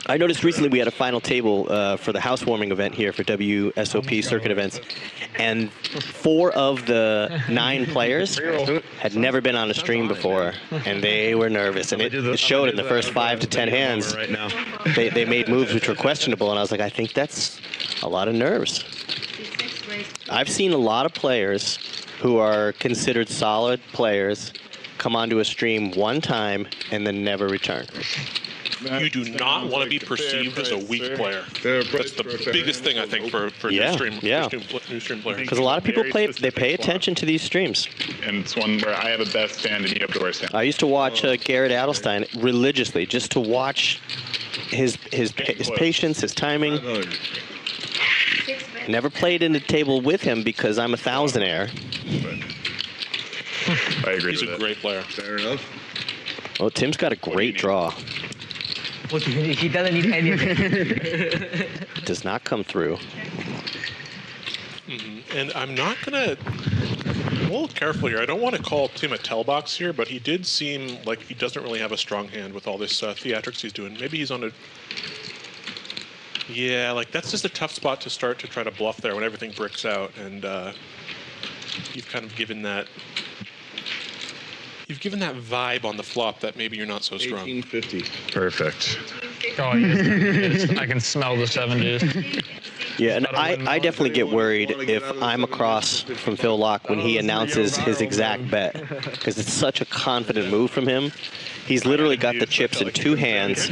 I noticed recently we had a final table for the housewarming event here for WSOP circuit events, and 4 of the 9 players had never been on a stream before, and they were nervous, and it showed in the first 5 to 10 hands. Right now. They made moves which were questionable, and I was like, I think that's a lot of nerves. I've seen a lot of players who are considered solid players come onto a stream one time and then never return. You do not want to be perceived as a weak player. That's the biggest thing, I think, for new stream players. Because a lot of people pay attention to these streams. And it's one where I have a best hand and you have the worst hand. I used to watch Garrett Adelstein religiously just to watch his patience, his timing. Never played in the table with him because I'm a thousandaire. I agree. He's a great player. Fair enough. Well, Tim's got a great draw. Look, he doesn't need anything. Does not come through. And I'm not going to... I'm a little careful here. I don't want to call Tim a tellbox here, but he did seem like he doesn't really have a strong hand with all this theatrics he's doing. Maybe he's on a... Yeah, like that's just a tough spot to start to try to bluff there when everything bricks out, and you've kind of given that... You've given that vibe on the flop that maybe you're not so strong. 1850. Perfect. Oh, yes. I can smell the 7 deuce. Yeah, and I definitely get worried if I'm across from Phil Lock when he announces his exact bet, because it's such a confident move from him. He's literally got the chips in 2 hands,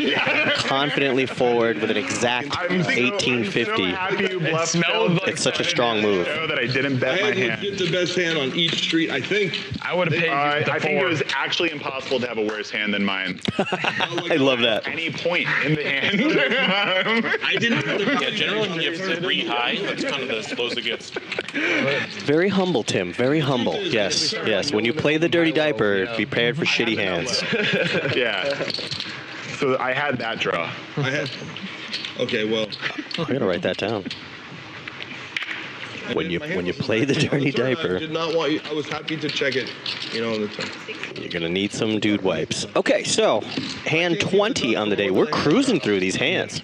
confidently forward with an exact 1850. It's such a strong move. That I didn't bet my hand. Get the best hand on each street, I think. I would have paid you the I think it 4. was actually impossible to have a worse hand than mine. I love that. At any point in the hand. I didn't. Yeah, generally when you have 3 high, that's kind of as close as it gets. Very humble, Tim. Very humble. Yes, yes. When you play the dirty diaper, be prepared for shitty hands. Yeah. So I had that draw. Okay, well. I gotta write that down. When you play the dirty diaper, I did not want you. I was happy to check it, on the time. You're gonna need some dude wipes. Okay, so hand 20 on the day. We're cruising through these hands.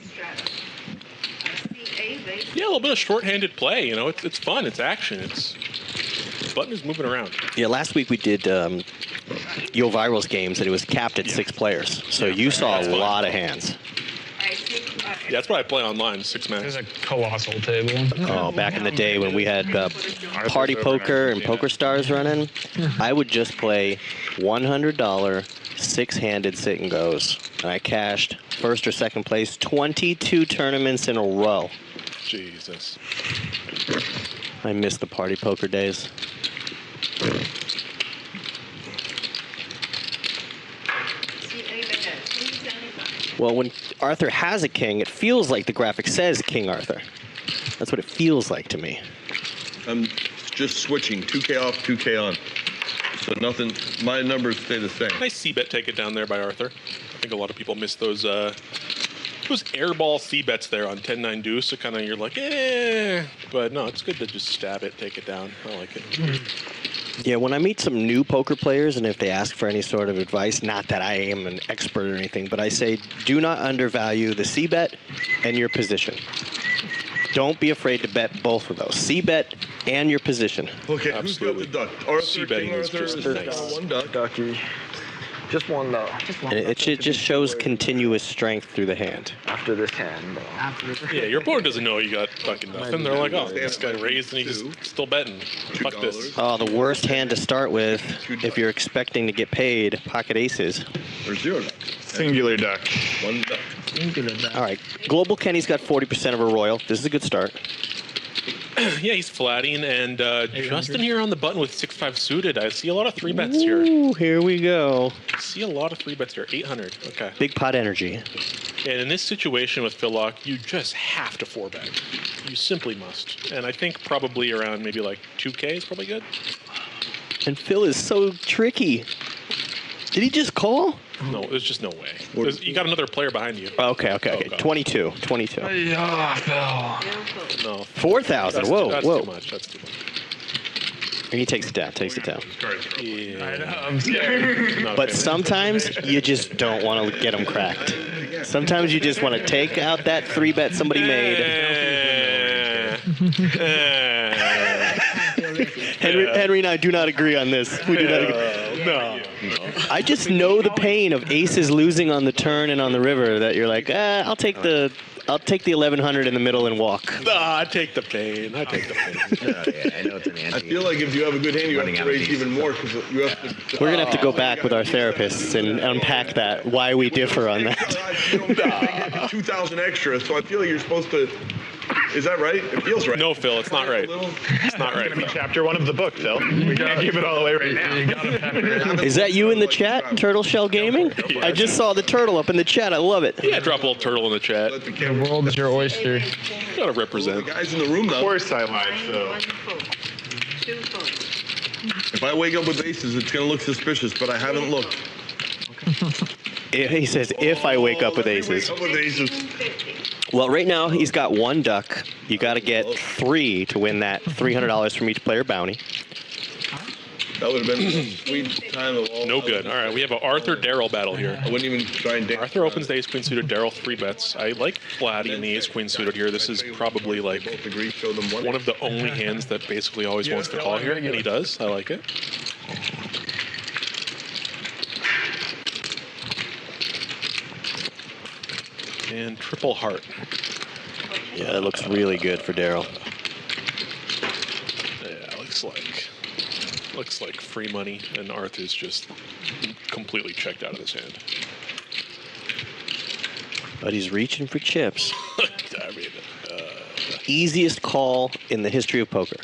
Yeah, a little bit of short-handed play. It's fun. It's action. The button is moving around. Yeah, last week we did Yo Viral's games, and it was capped at 6 players. So you saw a lot of hands. Yeah, that's what I play online, 6 man. It's a colossal table. Oh, back in the day when we had Party Poker and Poker Stars running, I would just play $100 6-handed sit and goes, and I cashed first or second place 22 tournaments in a row. Jesus. I miss the Party Poker days. Well, when Arthur has a king, it feels like the graphic says King Arthur. That's what it feels like to me. I'm just switching 2K off, 2K on. So nothing, my numbers stay the same. Nice C-bet take it down there by Arthur. I think a lot of people miss those airball C-bets there on 10-9 deuce. So kind of you're like, but no, it's good to just stab it, take it down. I like it. Yeah, when I meet some new poker players and if they ask for any sort of advice, not that I am an expert or anything, but I say do not undervalue the C-bet and your position. Don't be afraid to bet both of those. C-bet and your position. Okay, Absolutely. who's got the duck? Arthur, C-betting King is Arthur, just has nice. got one duck. Ducky. Just one though. And it just shows continuous strength through the hand. After this hand, though. Yeah, your opponent doesn't know you got fucking nothing. They're like, oh, this guy raised and he's still betting. Fuck this. Oh, the worst hand to start with if you're expecting to get paid, pocket aces. Or zero duck. Singular duck. One duck. All right, Global Kenny's got 40% of a royal. This is a good start. Yeah, he's flatting, and Justin here on the button with 6-5 suited. I see a lot of 3-bets here. Ooh, here we go. I see a lot of 3-bets here. 800. Okay. Big pot energy. And in this situation with Phil Lock, you just have to 4-bet. You simply must. And I think probably around maybe like 2K is probably good. And Phil is so tricky. Did he just call? No, there's just no way. You got another player behind you. Okay. God. 22. Yeah, Phil. No. 4,000. Whoa. That's too much. That's too much. And he takes it down. Yeah. I know, I'm scared. No, But okay. sometimes you just don't want to get them cracked. Sometimes you just want to take out that 3-bet somebody made. Henry and I do not agree on this. We do not agree. No. I just know the pain of aces losing on the turn and on the river. That you're like, I'll take the 1100 in the middle and walk. I take the pain. I take the pain. I know it's an I feel like if you have a good hand, you have to raise even more because you have to. We're gonna have to go back with our therapists and unpack that. Why we differ on that. You don't get 2,000 extra, so I feel like you're supposed to. Is that right? It feels right. No, Phil, it's not right. It's not right. It's gonna be chapter 1 of the book, Phil. We can't give it all away right now. Is that you in the chat, Turtle Shell Gaming? I just saw the turtle up in the chat. I love it. Yeah, drop a little turtle in the chat. The world is your oyster. You gotta represent. The guys in the room, Of though. course I lied, Phil. 1 fold. 2 folds. If I wake up with aces, it's gonna look suspicious, but I haven't looked. He says, if I wake up with aces. Wake up with aces. 250. Well, right now he's got 1 duck. You got to get 3 to win that $300 from each player bounty. That would have been the sweet time of all. No good. All right, we have an Arthur-Darrell battle here. I wouldn't even try and dance. Arthur opens the ace-queen suited, Darrell 3-bets. I like flatting the ace-queen suited here. This is probably like Both agree, show them one of the only hands that basically always wants to call here, and he does. I like it. And triple heart. Yeah, that looks really good for Darrell. Yeah, looks like free money, and Arthur's just completely checked out of this hand. But he's reaching for chips. I mean, Easiest call in the history of poker.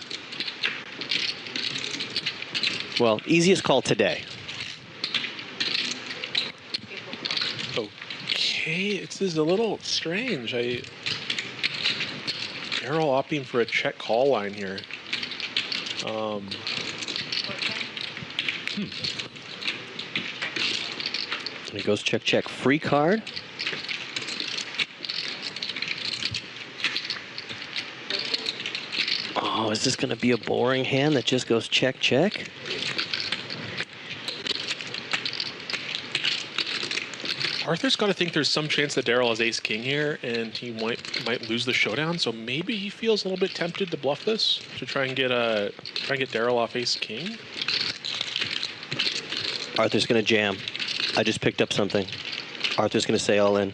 Well, easiest call today. okay, this is a little strange. Darrell opting for a check call line here. He goes check, check. Free card. Oh, is this going to be a boring hand that just goes check, check? Arthur's got to think there's some chance that Darrell has ace-king here, and he might lose the showdown. So maybe he feels a little bit tempted to bluff this to try and get Darrell off ace-king. Arthur's going to jam. I just picked up something. Arthur's going to say all in.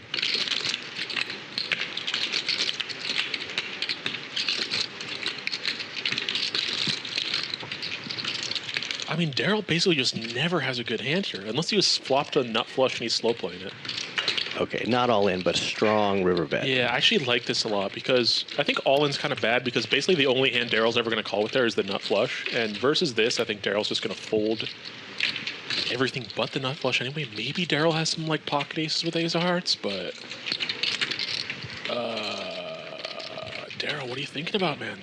I mean, Darrell basically just never has a good hand here, unless he was flopped a nut flush and he's slow playing it. Okay, not all in, but a strong river bet. Yeah, I actually like this a lot because I think all-in's kind of bad because basically the only hand Darrell's ever going to call with there is the nut flush. And versus this, I think Darrell's just going to fold everything but the nut flush anyway. Maybe Darrell has some like pocket aces with ace of hearts, but Darrell, what are you thinking about, man?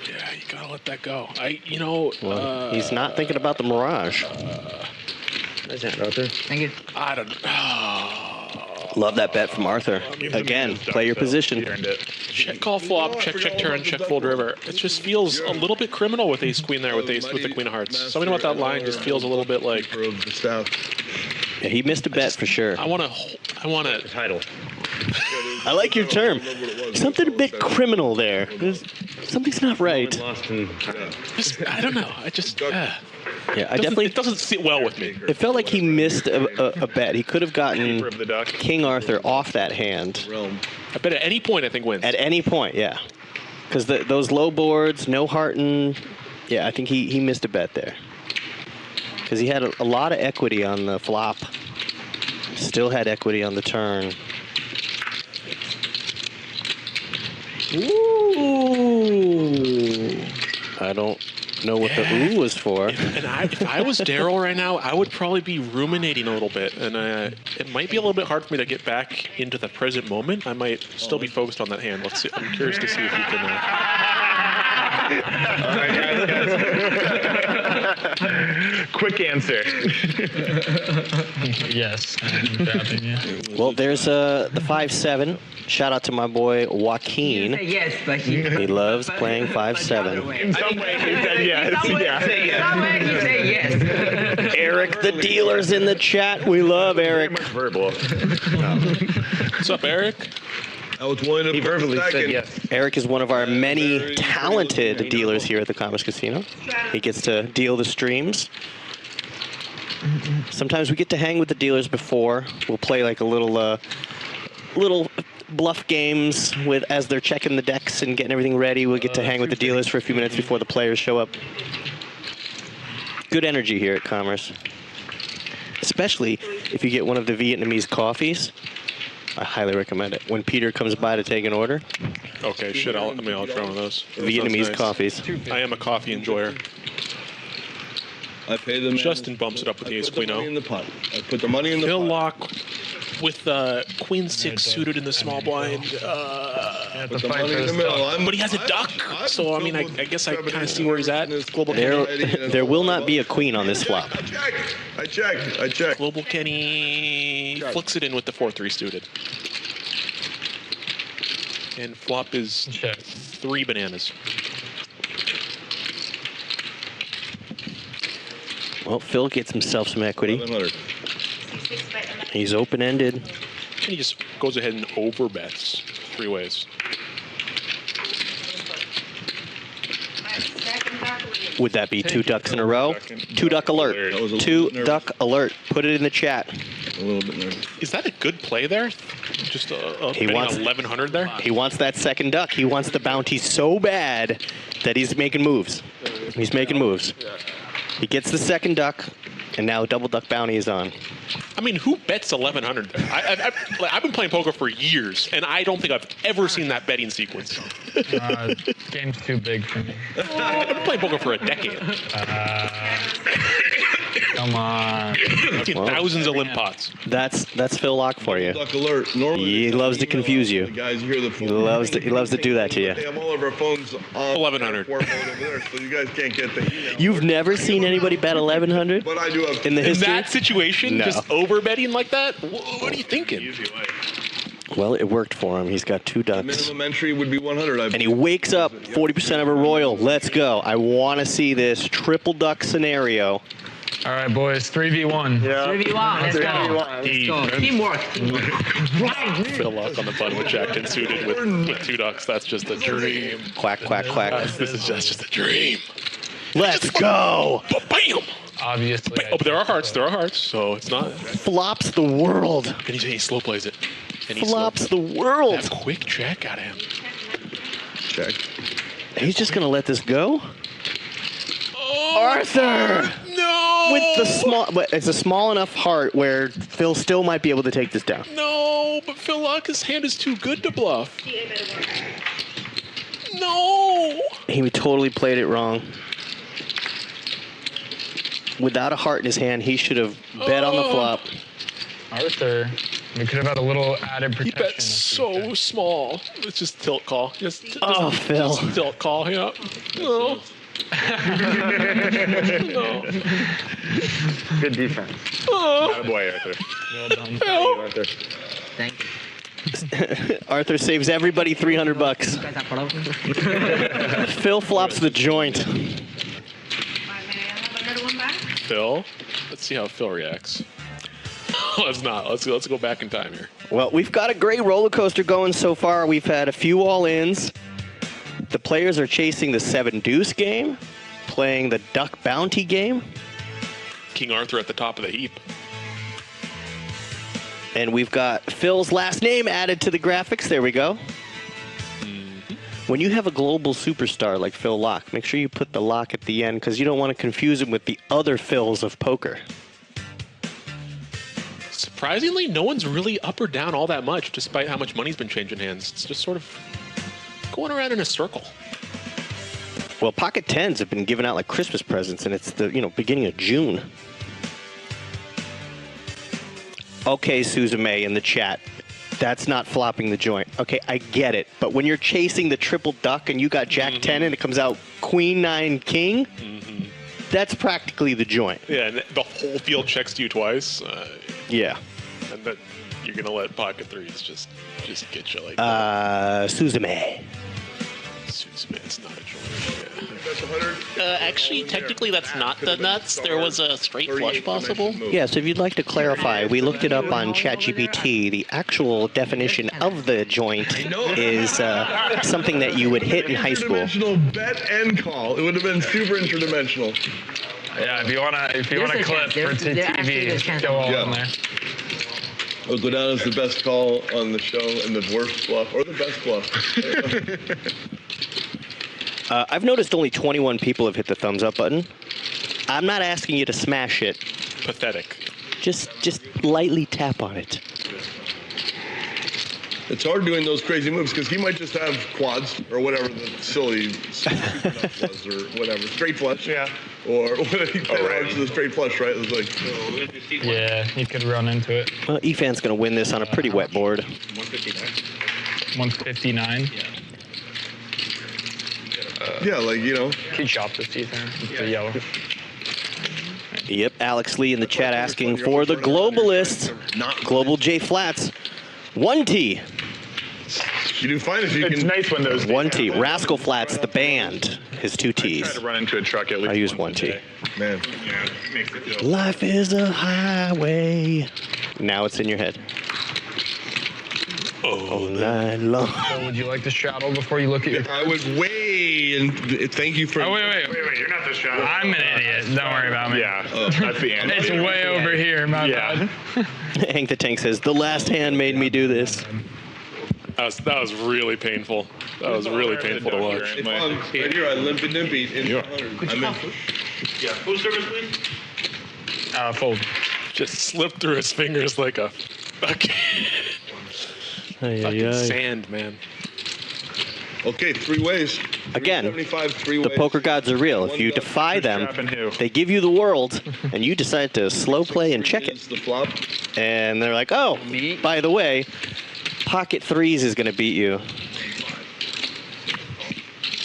Yeah, you gotta let that go. Well, he's not thinking about the mirage. Nice hand, Arthur. Thank you. I don't know. Love that bet from Arthur. Again, play your position. Check call flop, check turn, check fold river. It just feels a little bit criminal with ace queen there with the queen of hearts. Something about that line just feels a little bit like. Yeah, he missed a bet for sure. I want to title. I like your term. Something a bit criminal there. Something's not right. I don't know. I just. Yeah, it doesn't sit well with me. It felt like he missed a bet. He could have gotten King Arthur off that hand. I bet at any point I think wins. At any point, yeah. Because those low boards, no heartin', yeah, I think he missed a bet there. Because he had a lot of equity on the flop. Still had equity on the turn. Ooh. I don't know what the ooh was for. If I was Daryl right now, I would probably be ruminating a little bit, and it might be a little bit hard for me to get back into the present moment. I might still be focused on that hand. Let's see. I'm curious to see if you can. Quick answer. Yes. Well, there's the 5-7. Shout out to my boy Joaquin. Yes, but he loves playing 5-7. In some way, he said yes. Eric, the dealer's in the chat. We love Eric. Verbal. What's up, Eric? I was willing to verbally said yes. Eric is one of our many talented dealers here at the Commerce Casino. He gets to deal the streams. Sometimes we get to hang with the dealers before. We'll play like a little bluff games as they're checking the decks and getting everything ready. We'll get to hang with the dealers for a few minutes before the players show up. Good energy here at Commerce. Especially if you get one of the Vietnamese coffees. I highly recommend it. When Peter comes by to take an order. Okay, shit, I'll try one of those. Vietnamese coffees. I am a coffee enjoyer. I pay them. Justin bumps it up with the ace queen money in the pot. I put the money in the Phil pot. Lock with queen 6 suited in the small blind. Put the money in the middle. But he has a duck, so I mean, I guess I kind of see where he's at. Global There will not be a queen on this flop. I checked. Global Kenny flicks it in with the 4-3 suited. And flop is 3 bananas. Well, Phil gets himself some equity. He's open-ended. And he just goes ahead and overbets 3 ways. Would that be 2 ducks in a row? 2 duck alert. 2 duck alert. Put it in the chat. A little bit nervous. Is that a good play there? Just He wants 1,100 there? He wants that second duck. He wants the bounty so bad that he's making moves. He's making moves. He gets the second duck, and now double duck bounty is on. I mean, who bets 1,100 there? I've been playing poker for years, and I don't think I've ever seen that betting sequence. Game's too big for me. I've been playing poker for a decade. Come on. I've seen thousands of limp pots. That's Phil Lock for you. Duck alert. Normally, He loves to confuse you. the guys hear the phone. He loves to do that to you. They have all of our phones on 1,100. airport mode over there, so you guys can't get the email. You've never seen anybody bet 1,100 But I do have in the In history? that situation, No. just over betting like that? What are you thinking? Well, it worked for him. He's got 2 ducks. minimum entry would be 100. And he wakes up 40% of a royal. Let's go. I want to see this triple duck scenario. All right, boys. 3v1. Yeah. 3v1, let's go. Let's go. Teamwork. Phil Lock on the button with Jack 10 suited with 2 ducks. That's just a dream. Quack, quack, quack. This is just a dream. Let's go. Bam! Obviously. Oh, but there are hearts. There are hearts, so it's not. Flops the world. And he slow plays it. And he Flops the world. That quick check out of him. Check. He's just going to let this go? Oh, Arthur! No! With the small, but it's a small enough heart where Phil still might be able to take this down. No, but Phil Lock's hand is too good to bluff. No! He totally played it wrong. Without a heart in his hand, he should have bet on the flop. Arthur, we could have had a little added He protection. bet so small. It's just tilt call. Just Phil. Just tilt call, yeah. No. No. Good defense. Oh. Boy, Arthur. Well done. Phil. Arthur. Thank you. Arthur saves everybody $300. You guys are pro. Phil flops the joint. Phil. Let's see how Phil reacts. let's not. Let's go back in time here. Well, we've got a great roller coaster going so far. We've had a few all-ins. The players are chasing the 7-deuce game, playing the duck bounty game. King Arthur at the top of the heap. And we've got Phil's last name added to the graphics. There we go. When you have a global superstar like Phil Locke, make sure you put the lock at the end because you don't want to confuse him with the other Phils of poker. Surprisingly, no one's really up or down all that much, despite how much money's been changing hands. It's just sort of going around in a circle. Well, pocket tens have been given out like Christmas presents, and it's the beginning of June. Okay, Suzume in the chat. That's not flopping the joint. Okay, I get it. But when you're chasing the triple duck and you got Jack 10 and it comes out Queen 9 King, that's practically the joint. Yeah, and the whole field checks to you twice. Yeah. And then you're going to let pocket threes just get you like Suzume. Suzume, it's not a joint. Actually, technically, that's not the nuts. There was a straight flush possible. Yeah, so if you'd like to clarify, we looked it up on ChatGPT. The actual definition of the joint is something that you would hit in high school. Interdimensional bet and call. It would have been super interdimensional. Yeah, if you wanna clip for TV, go all in there. It'll go down as the best call on the show and the worst bluff, or the best bluff. I've noticed only 21 people have hit the thumbs up button. I'm not asking you to smash it. Pathetic. Just lightly tap on it. It's hard doing those crazy moves because he might just have quads or whatever the silly was or whatever. Straight flush. Yeah. Or what he to the straight flush, right? It was like, yeah, he could run into it. Well, Efan's going to win this on a pretty wet board. 159. Yeah, like, He chopped his teeth in the yellow. Yep, Alex Lee in the chat asking for the globalists. Global J Flats. 1T. You do fine if you It's can. nice when those 1T. Rascal Flats, the band. His 2 T's. try to run into a truck at least. I use once 1T. a day. Man. Life is a highway. Now it's in your head. All night long. So would you like to straddle before you look at your... I would weigh and thank you for. Oh, wait. You're not the shot. I'm an idiot. Don't worry about me. Yeah, that's the answer. It's way over here, my bad. Hank the Tank says, the last hand made me do this. That was really painful. That was really painful to watch. It's on right here on Limpy Nimpy in the 100. I'm in. Yeah, full service, please. Fold. Just slipped through his fingers like a fucking sand, man. Okay, 3 ways. Again, 375, 3 ways. the poker gods are real. If you defy them, they give you the world, and you decide to slow play and check it. The flop. And they're like, oh, by the way, pocket threes is going to beat you.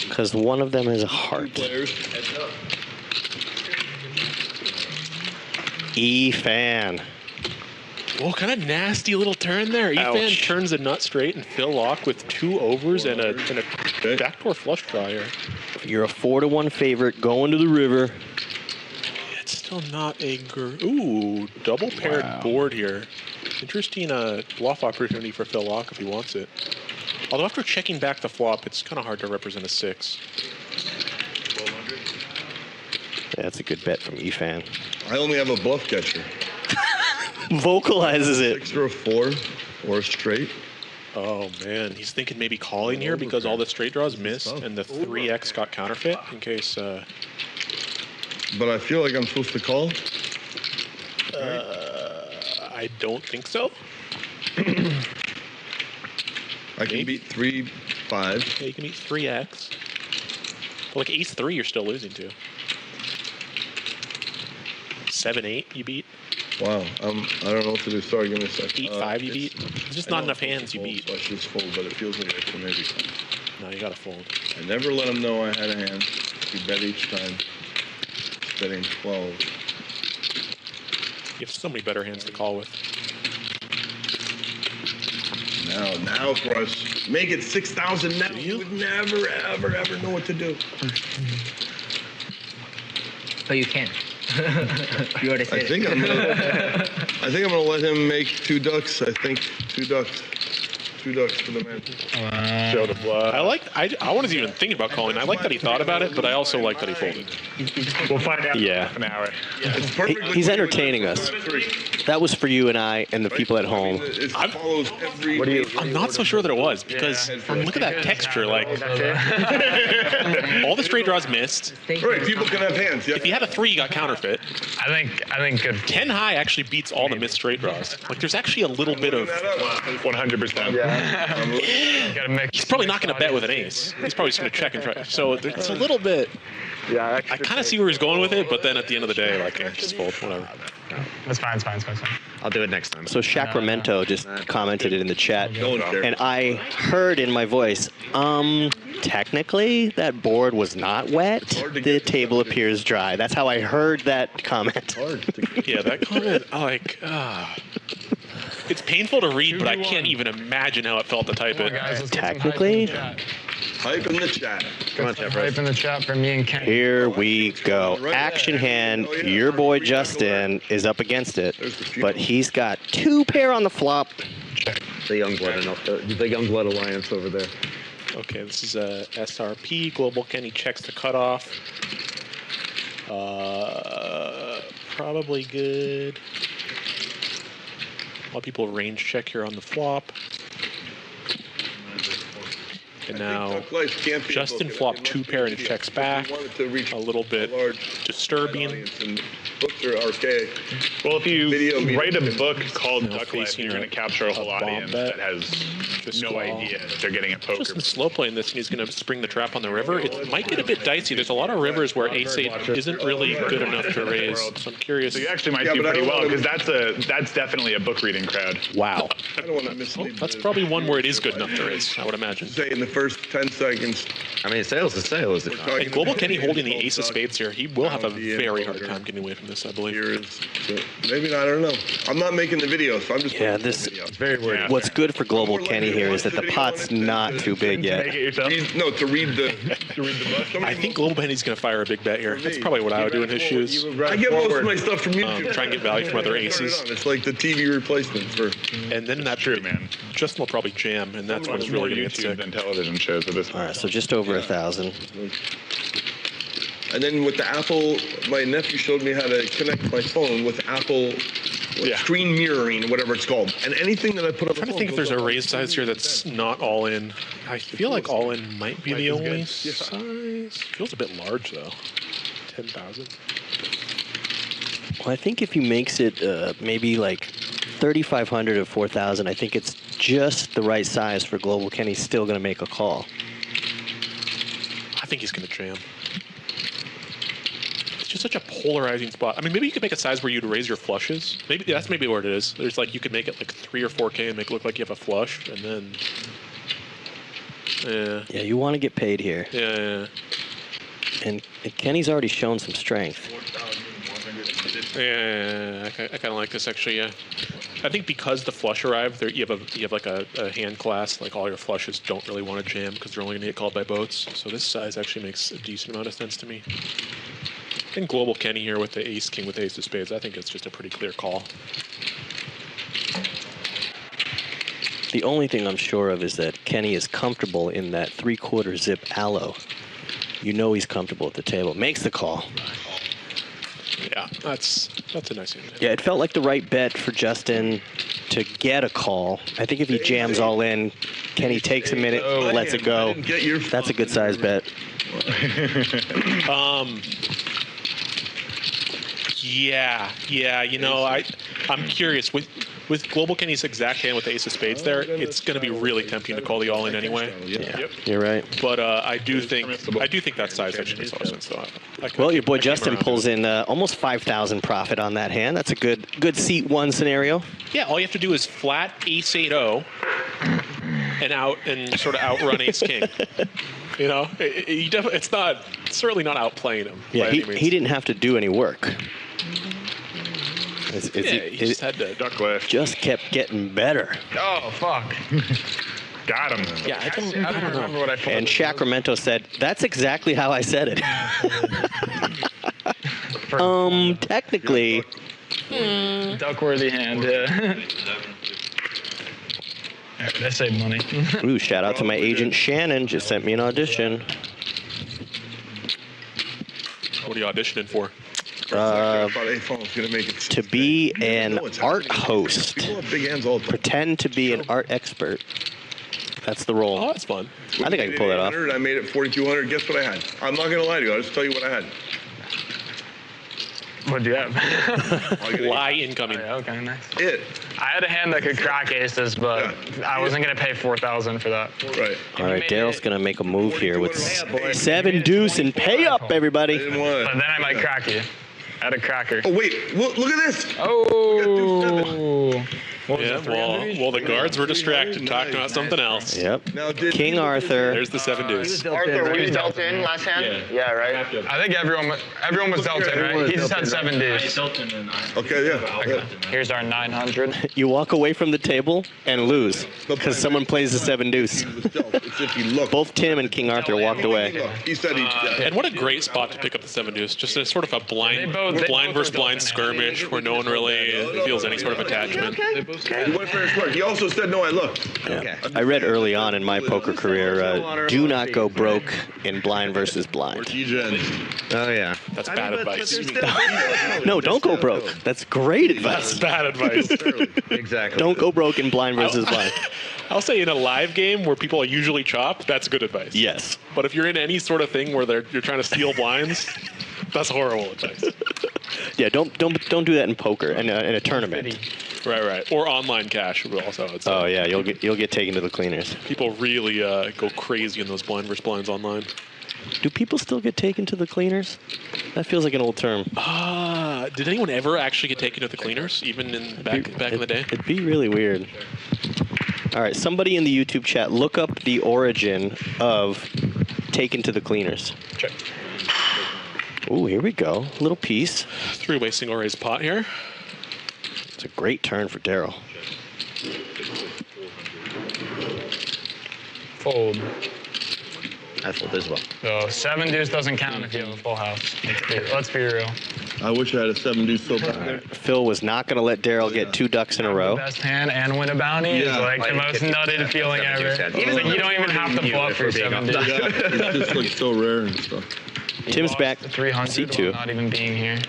Because one of them is a heart. Efan. Oh, kind of nasty little turn there. Efan turns a nut straight and Phil Locke with 2 overs and a backdoor flush draw here. You're a 4-1 favorite going to the river. It's still not a ooh, double paired board here. Interesting bluff opportunity for Phil Locke if he wants it. Although after checking back the flop, it's kind of hard to represent a 6. 1200. Yeah, that's a good bet from Efan. I only have a bluff catcher. Vocalizes it. 6 or a 4 or a straight. Oh man, he's thinking maybe calling here because all the straight draws missed and the 3x got counterfeit in case. But I feel like I'm supposed to call. I don't think so. I can beat 3-5. Yeah, you can beat 3x. But like ace 3, you're still losing to. 7-8, you beat. Wow, I don't know what to do. Sorry, give me a second. 8-5, you beat. There's just not enough hands you beat. So I should just fold, but it feels like I should maybe call. No, you gotta fold. I never let him know I had a hand. He bet each time. Betting 12. You have so many better hands to call with. Now for us. Make it 6,000 now. You would never, ever know what to do. But you can. You already I said think it. I'm gonna let him make 2 ducks. I think 2 ducks. 2 ducks for the man. Show the blood. I wasn't even thinking about calling. I like that he thought about it, but I also like that he folded. We'll find out Yeah. in an hour. It's perfectly He's fine. entertaining us. That was for you and I and the people at home. It follows every. I'm not so sure that it was because look at that texture. Like all the straight draws missed. Right, people can have hands. Yeah. If you had a 3, you got counterfeit. I think good. 10 high actually beats all the missed straight draws. Like there's actually a little bit of. 100%. Gotta mix. He's probably not going to bet with an ace. He's probably just going to check and try. So it's a little bit. Yeah, I kind of see where he's going with it, but then at the end of the day, like, just fold, whatever. That's fine. It's fine. I'll do it next time. So Sacramento just commented it in the chat, and I heard in my voice, technically that board was not wet. The table appears dry. That's how I heard that comment. Yeah, that comment, it's painful to read, but I can't even imagine how it felt to type it. Guys, let's get some Technically, Hype in the chat. Come on, Jeff. hype in the chat for me and Ken. here we go. Action hand. Your boy Justin is up against it, but he's got 2 pair on the flop. The Youngblood Alliance over there. Okay, this is a SRP. Global Kenny checks the cutoff. Probably good. A lot of people range check here on the flop. And now Justin flopped 2 pair and checks back. A little bit disturbing. Books are archaic. Well, if you write a book called Now Duck Life, facing you're going to capture a whole a bomb audience bet. that has Just no call. idea that they're getting a poker. Justin's slow playing this, and he's going to spring the trap on the river. It might get a bit dicey. There's a lot of rivers where ace-8 isn't really good enough to raise. So I'm curious. So you actually might Yeah, do but I pretty don't well wanna- because that's definitely a book reading crowd. Wow. I don't want to mislead. That's probably one where it is good enough to raise, I would imagine. Say in the first 10 seconds. I mean, sales is sales. It's And Global Kenny holding the ace of spades here, he will have a very hard time getting away from this, I believe. Maybe not. I don't know. I'm not making the video, so I'm just. Yeah, putting this. the video. very weird. What's good for Global Kenny here is that the pot's not too big Make yet. it yourself. No, to read the book. I think Global Kenny's going to fire a big bet here. That's probably what I would do in his shoes. I get most of my stuff from YouTube. Try and get value from other aces. It's like the TV replacement for. And then that True, man. Justin will probably jam, and that's when it's More really going to get YouTube sick. than television shows at this All point. right, so just over 1,000. And then with the Apple, my nephew showed me how to connect my phone with Apple screen mirroring, whatever it's called. And anything that I put on I'm trying to think if there's a raise size here that's not all in. I feel like all in might be the only size. Feels a bit large though. 10,000. Well, I think if he makes it maybe like 3,500 or 4,000, I think it's just the right size for Global Kenny's still going to make a call. I think he's going to jam. It's just such a polarizing spot. I mean, maybe you could make a size where you'd raise your flushes. Maybe that's maybe where it is. There's like you could make it like 3 or 4K and make it look like you have a flush, and then Yeah, you want to get paid here. yeah. And Kenny's already shown some strength. Yeah, I kind of like this actually. Yeah, I think because the flush arrived, there you have like a hand class. Like all your flushes don't really want to jam because they're only going to get called by boats. So this size actually makes a decent amount of sense to me. I think Global Kenny here with the ace king with the ace of spades. I think it's just a pretty clear call. The only thing I'm sure of is that Kenny is comfortable in that 3/4 zip allo. You know he's comfortable at the table. Makes the call. Yeah, that's a nice hand. Yeah, it felt like the right bet for Justin to get a call. I think if he jams all in, Kenny takes a minute, lets it go. That's a good size bet. Yeah. You know, I'm curious with Global Kenny's exact hand with the ace of spades there. It's going to be really tempting to call the all in anyway. Yeah, you're right. But I do think that size actually makes a lot of sense though. Well, your boy Justin pulls in almost 5,000 profit on that hand. That's a good seat one scenario. Yeah, all you have to do is flat ace 8-0 and sort of outrun ace king. You know, it's certainly not outplaying him. Yeah, he didn't have to do any work. He just had to duck lift. Just kept getting better. Oh, fuck. Got him. Yeah, I don't remember what I folded. And Sacramento said, that's exactly how I said it. Technically. Duckworthy hand, yeah. They save money. Ooh, shout out to my agent Shannon. Just sent me an audition. What are you auditioning for? To be an art host. Pretend to be an art expert. That's the role. Oh, that's fun. I think I can pull that off. I made it 4,200. Guess what I had? I'm not going to lie to you. I'll just tell you what I had. What do you have? Lie incoming. Oh, yeah, okay, nice. It. I had a hand that could crack aces, but I wasn't going to pay 4,000 for that. Right. All right, Daryl's going to make a move here with 7 deuce and pay up, everybody. But then I might crack you. At a cracker. Oh, wait. Look at this. Oh. Yeah, well, the guards were distracted talking about something else. Yep. King Arthur. There's the 7 deuce. Arthur, were you dealt in last hand? Yeah, right? I think everyone was dealt in, right? He just had 7 deuce. Okay, yeah. Here's our 900. You walk away from the table and lose because someone plays the 7 deuce. Both Tim and King Arthur walked away. He said he. And what a great spot to pick up the 7 deuce. Just a sort of a blind versus blind skirmish where no one really feels any sort of attachment. He went for his work. He also said, no, I looked. Yeah. I read early on in my poker career, do not go broke in blind versus blind. Oh, yeah. That's bad advice. No, don't go broke. That's great advice. That's bad advice. Exactly. Don't go broke in blind versus blind. I'll say in a live game where people usually chop, that's good advice. Yes. But if you're in any sort of thing where you're trying to steal blinds, that's horrible advice. Yeah, don't do that in poker and in a tournament. Right. Or online cash also. Oh yeah, you'll get taken to the cleaners. People really go crazy in those blind versus blinds online. Do people still get taken to the cleaners? That feels like an old term. Did anyone ever actually get taken to the cleaners, even back in the day? It'd be really weird. All right, somebody in the YouTube chat, look up the origin of taken to the cleaners. Check. Ooh, here we go. Little piece. 3-way single raise pot here. It's a great turn for Daryl. Fold. I fold as well. So 7 deuce doesn't count if you have a full house. Let's be real. I wish I had a 7 deuce so bad. Right. Phil was not going to let Daryl get 2 ducks in a row. Best hand and win a bounty is like the most nutted feeling ever. Like you don't even have to flop for 7 deuce. It's just like so rare and stuff. Tim's back. 300 C2. Not even being here.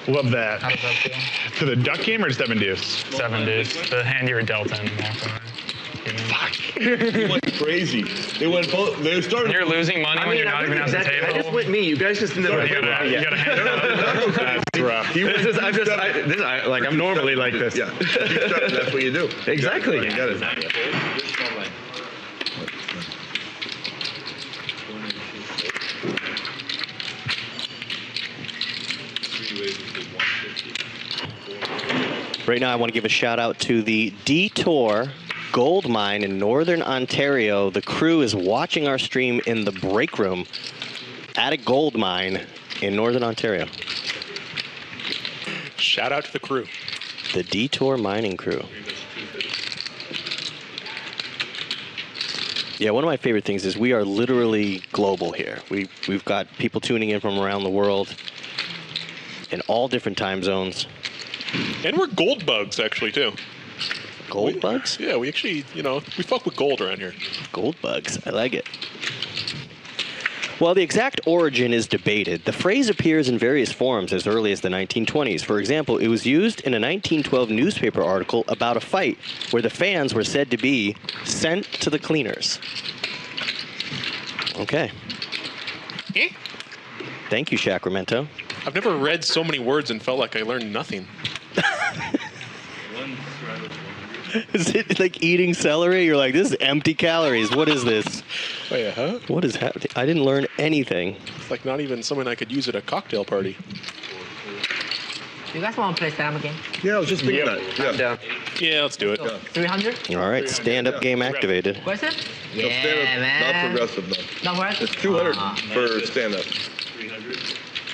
Love that. How does that feel? To the duck game or 7 deuce? 7 deuce. The hand you were dealt in. Fuck. He went crazy. They went both. They started. When you're losing money when you're not even at the table. I just went me. You guys just never. You gotta hand it out. That's rough. I'm normally like this. Yeah. That's what you do. Exactly. You got it. Right now, I want to give a shout out to the Detour Gold Mine in Northern Ontario. The crew is watching our stream in the break room at a gold mine in Northern Ontario. Shout out to the crew. The Detour Mining crew. Yeah, one of my favorite things is we are literally global here. We've got people tuning in from around the world in all different time zones. And we're gold bugs, actually, too. Gold bugs? Yeah, we actually, we fuck with gold around here. Gold bugs. I like it. While the exact origin is debated, the phrase appears in various forms as early as the 1920s. For example, it was used in a 1912 newspaper article about a fight where the fans were said to be sent to the cleaners. Okay. Thank you, Sacramento. I've never read so many words and felt like I learned nothing. Is it like eating celery? You're like, this is empty calories. What is this? Wait, huh? What is happening? I didn't learn anything. It's like not even something I could use at a cocktail party. You guys want to play stand-up game? Yeah, I was just thinking that. Yeah. Yeah, let's do it. 300? All right, stand-up game activated. What's it? No, Yeah, man. not progressive, though. Not progressive? It's 200 for stand-up.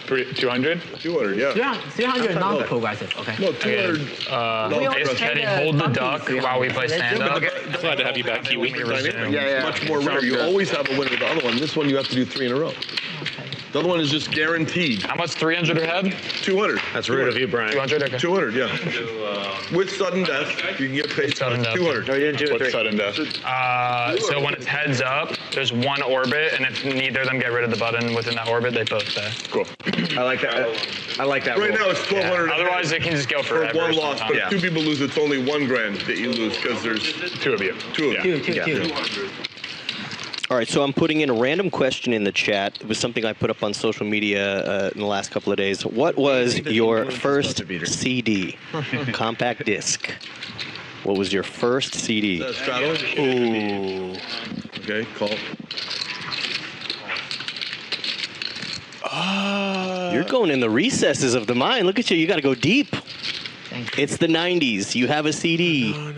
200? 200, yeah. 300 not progressive, okay. No, 200. Can he hold the duck while we play stand-up? Glad to have you back, Kiwi. Yeah. Much more rare. You always have a winner with the other one. This one you have to do 3 in a row. Okay. The other one is just guaranteed. How much? 300 a head? 200. That's rude of you, Brian. 200. Okay. 200, yeah. With sudden death, you can get paid Sudden death. 200. No, you didn't do it. What's sudden death? So when it's heads up, there's one orbit, and if neither of them get rid of the button within that orbit, they both die. Cool. I like that. I like that. Right rule. now it's 1,200. Otherwise, they can just go for forever. one loss, but if two people lose, it's only 1 grand that you lose because there's Two of you. two of you. Two. All right, so I'm putting in a random question in the chat. It was something I put up on social media in the last couple of days. What was your first CD? Compact disc. What was your first CD? Straddle? Ooh. Okay, call. You're going in the recesses of the mind. Look at you. You got to go deep. It's the 90s. You have a CD. No.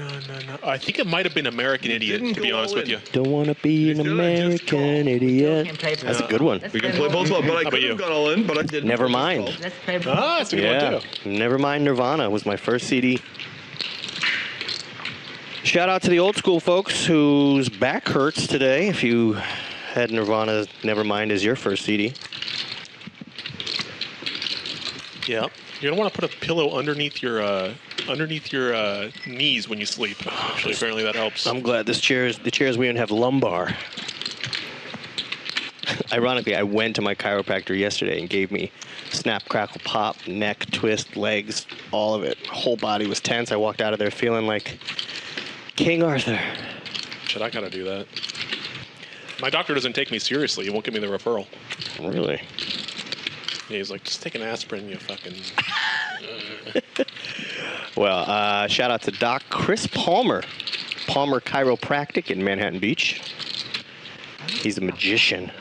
I think it might have been American Idiot, to be honest with you. Don't want to be an American idiot. That's a good one. We can play both of them, but I could have gone all in, but I didn't. Never mind. Let's play both. Ah, that's a good one, too. Never mind Nirvana was my first CD. Shout out to the old school folks whose back hurts today. If you had Nirvana Nevermind as your first CD. Yeah. You're gonna want to put a pillow underneath your knees when you sleep. Actually, apparently that helps. I'm glad the chairs we don't have lumbar. Ironically, I went to my chiropractor yesterday and gave me snap, crackle, pop, neck, twist, legs, all of it. Whole body was tense. I walked out of there feeling like King Arthur. Shit, I gotta do that. My doctor doesn't take me seriously. He won't give me the referral. Really? Yeah, he's like, just take an aspirin, you fucking... Well, shout out to Doc Chris Palmer. Palmer Chiropractic in Manhattan Beach. He's a magician.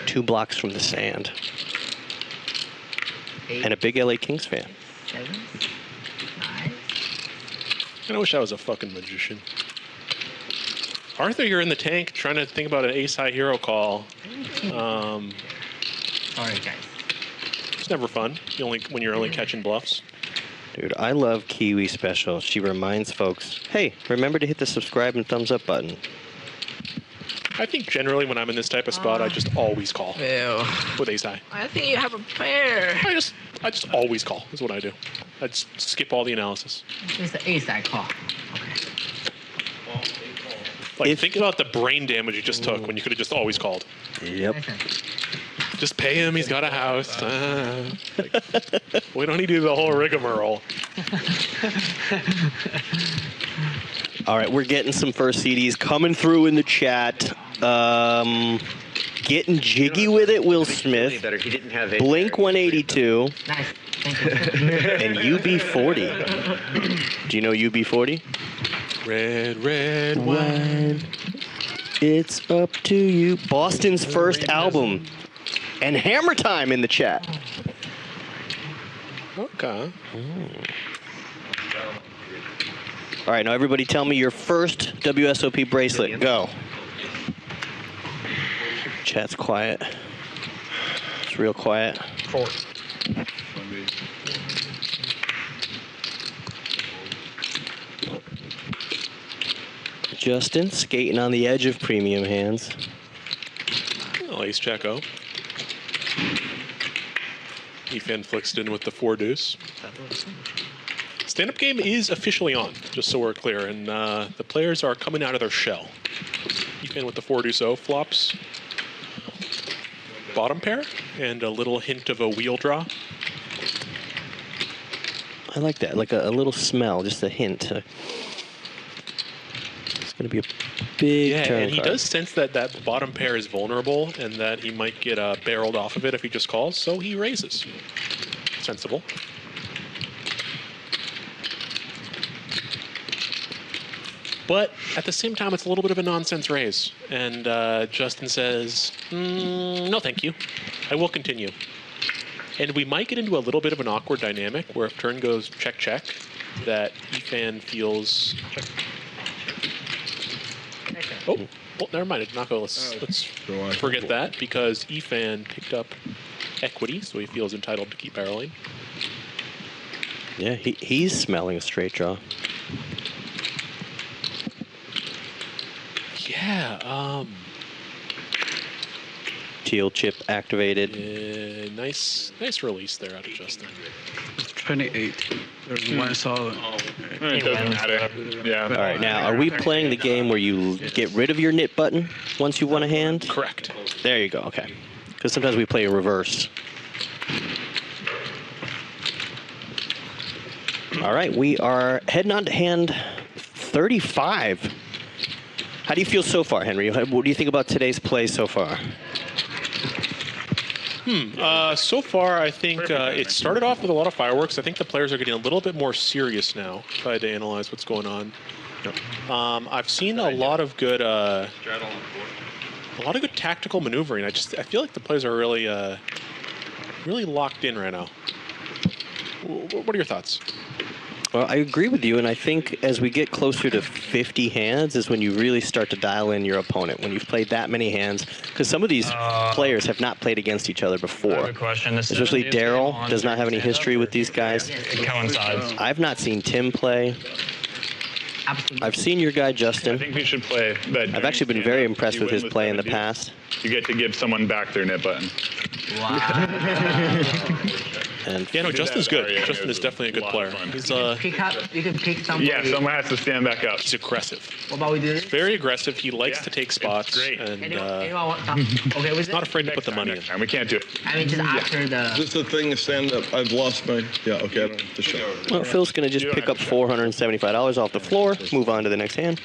2 blocks from the sand. And a big LA Kings fan. 7, 9. I wish I was a fucking magician. Arthur, you're in the tank trying to think about an ace high hero call. Sorry, guys. It's never fun. When you're only catching bluffs. Dude, I love Kiwi Special. She reminds folks, hey, remember to hit the subscribe and thumbs up button. I think generally when I'm in this type of spot, I just always call. Ew. With ace high. I think you have a pair. I just always call is what I do. I just skip all the analysis. It's the ace I call. Like, think about the brain damage you just took when you could have just always called. Yep. Just pay him. He's got a house. We don't need to do the whole rigmarole. All right, we're getting some first CDs coming through in the chat. Getting jiggy with it, Will Smith. He didn't have Blink 182. Nice. Thank you. And UB40. Do you know UB40? Red wine. It's up to you. Boston's first album. And Hammer Time in the chat. Okay. All right, now everybody tell me your first WSOP bracelet. Go. Chat's quiet. It's real quiet. 4. Justin skating on the edge of premium hands. Oh, ace Checo. Efan flicks in with the 4 deuce. Stand-up game is officially on, just so we're clear, and the players are coming out of their shell. Efan with the 4 deuce O flops. Bottom pair, and a little hint of a wheel draw. I like that, like a little smell, just a hint. It's going to be a big turn and he card. does sense that that bottom pair is vulnerable and that he might get barreled off of it if he just calls, so he raises. Sensible. But at the same time, it's a little bit of a nonsense raise. And Justin says, no, thank you. I will continue. And we might get into a little bit of an awkward dynamic where if turn goes check, check, that Efan feels... Oh, well, never mind. It did not go. Let's forget that because Efan picked up equity, so he feels entitled to keep barreling. Yeah, he's smelling a straight draw. Yeah, Teal chip activated. Nice release there out of Justin. 28. There's one solid. It doesn't matter. Yeah. All right, now, are we playing the game where you get rid of your knit button once you won a hand? Correct. There you go, okay. Because sometimes we play a reverse. All right, we are heading on to hand 35. How do you feel so far, Henry? What do you think about today's play so far? So far, I think it started off with a lot of fireworks. I think the players are getting a little bit more serious now, if I had to analyze what's going on. I've seen a lot of good tactical maneuvering. I feel like the players are really locked in right now. What are your thoughts? Well, I agree with you, and I think as we get closer to 50 hands is when you really start to dial in your opponent, when you've played that many hands, because some of these players have not played against each other before. Especially Daryl does not have any history with these guys. It coincides. I've not seen Tim play. I've seen your guy, Justin. I think we should play that. I've actually been very impressed with his play in the past. You get to give someone back their knit button. Wow. And yeah, no, Justin's good. Justin is definitely a good player. He's Pick up, you can pick somebody. Yeah, someone has to stand back up. He's aggressive. What about we do this? Very aggressive. He likes to take spots. Great. And Anyone want okay, with not afraid to put the money in. And we can't do it. I mean, just after the. Is this a thing to stand up? I've lost my. Yeah, okay, I don't have to show. Well, Phil's going to just pick up $475 off the floor, move on to the next hand.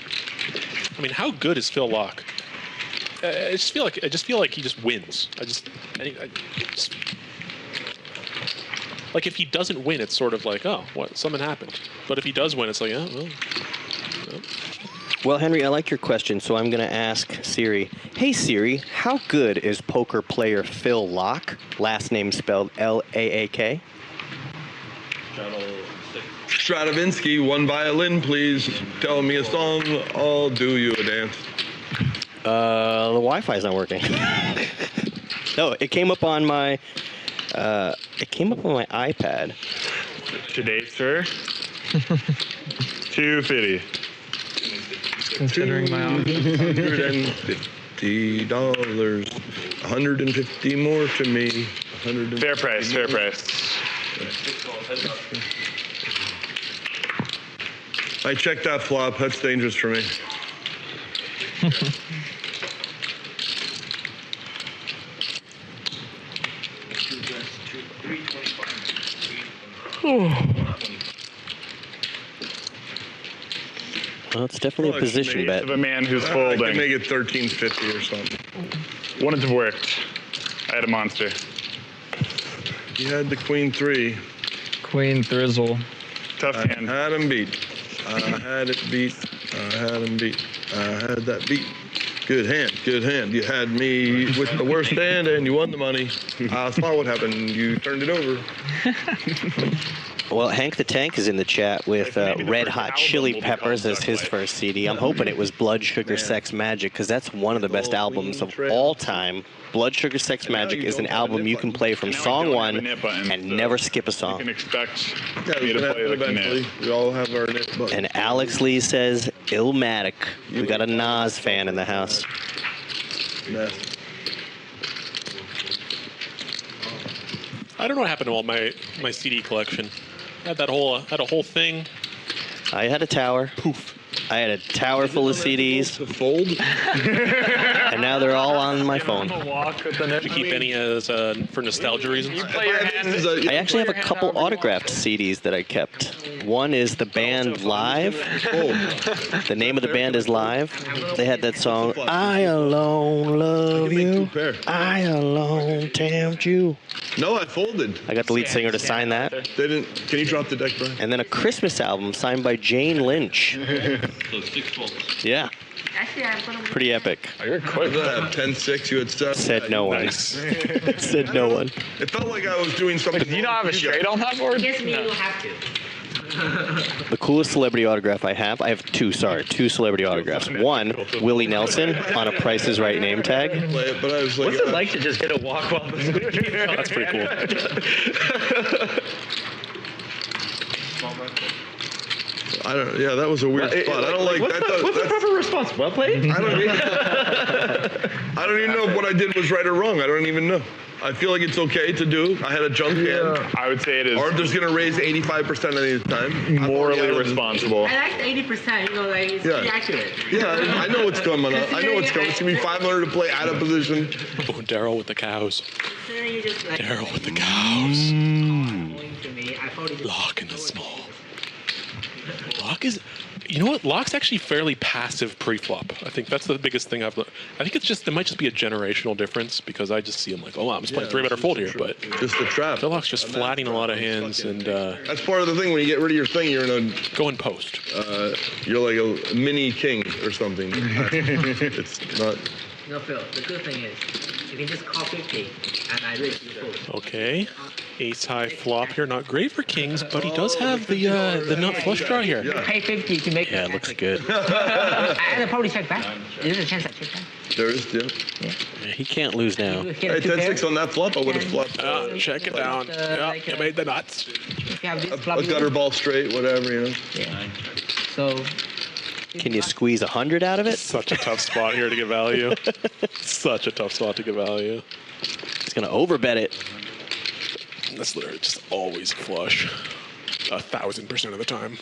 I mean, how good is Phil Locke? I just feel like he just wins. Like if he doesn't win, it's sort of like, oh, what? Something happened. But if he does win, it's like, yeah, well. Well, Henry, I like your question, so I'm going to ask Siri. Hey, Siri, how good is poker player Phil Locke? Last name spelled L-A-A-K. Stravinsky, one violin, please. Tell me a song. I'll do you a dance. The Wi-Fi's not working. No, it came up on my. It came up on my iPad. Today, sir. 250. Considering my own. $150. 150 more to me. Fair price. Fair price. I checked that flop. That's dangerous for me. Well, it's definitely a position bet. Of a man who's I folding. could make it 1350 or something. Wouldn't have worked. I had a monster. He had the queen 3. Queen Thrizzle. Tough I hand. had him beat. I had it beat. I had him beat. I had that beat. Good hand, good hand. You had me with the worst hand and you won the money. I saw what happened. You turned it over. Well, Hank the Tank is in the chat with Red Hot Chili Peppers as his first CD. I'm hoping it was Blood Sugar Sex Magic, because that's one of the best albums of all time. Blood Sugar Sex Magic is an album you can play from song one and never skip a You song. can expect Yeah, me to play like a eventually. net. We all have our knit button. And Alex Lee says, Illmatic. We got a Nas fan in the house. Mess. I don't know what happened to all my CD collection. I had a whole thing. I had a tower. Poof. I had a tower full of CDs. To fold? And now they're all on my phone. Did you keep any as for nostalgia reasons? I actually have a couple autographed CDs that I kept. One is the band Live. The name of the band is Live. They had that song, I alone love you. I alone tempt you. No, I folded. I got the lead singer to sign that. They didn't. Can you drop the deck, Brian? And then a Christmas album signed by Jane Lynch. So 6 folds. Yeah, Actually, I'm gonna. pretty epic. You're quick. 10-6, you had 7. Said no one. Said no one. It felt like I was doing something. Do you not have a straight on that board? Yes, me, you have to. The coolest celebrity autograph I have two celebrity autographs. One, Willie Nelson on a Price is Right name tag. But I was like, What's it like to just get a walk while the Oh, that's pretty cool. I don't. Yeah, that was a weird spot. I don't like that. What's the proper response? Well played. I don't even know if what I did was right or wrong. I don't even know. I feel like it's okay to do. I had a junk hand. I would say it is. Arthur's going to raise 85% of the time. Morally responsible. I like the 80%, you know, like it's pretty accurate. Yeah, I know what's coming up. I know what's coming. It's going to be 500 to play out of position. Oh, Daryl with the cows. Daryl with the cows. Lock in the small. Lock is, you know what? Lock's actually fairly passive pre-flop. I think that's the biggest thing I've learned. I think it might just be a generational difference because I just see him like, oh, wow, I'm just playing 3-better fold here, but just the trap. The Lock's just flatting a lot of hands, and that's part of the thing. When you get rid of your thing, you're in a go and post. You're like a mini king or something. It's not. No, Phil. The good thing is you can just call 50, and I raise you fold. Okay. Ace high flop here, not great for kings, but he does have the nut flush draw here. You pay 50 to make. Yeah, it looks good. I'll probably check back. There's a chance I check back. There is, yeah. He can't lose now. Hey, 10-6 on that flop, I would have flopped. Check it down. Yeah, you made the nuts. A gutter ball straight, whatever, you know. Yeah. So. Can you squeeze 100 out of it? Such a tough spot here to get value. Such a tough spot to get value. He's going to overbet it. That's literally just always flush. 1,000% of the time.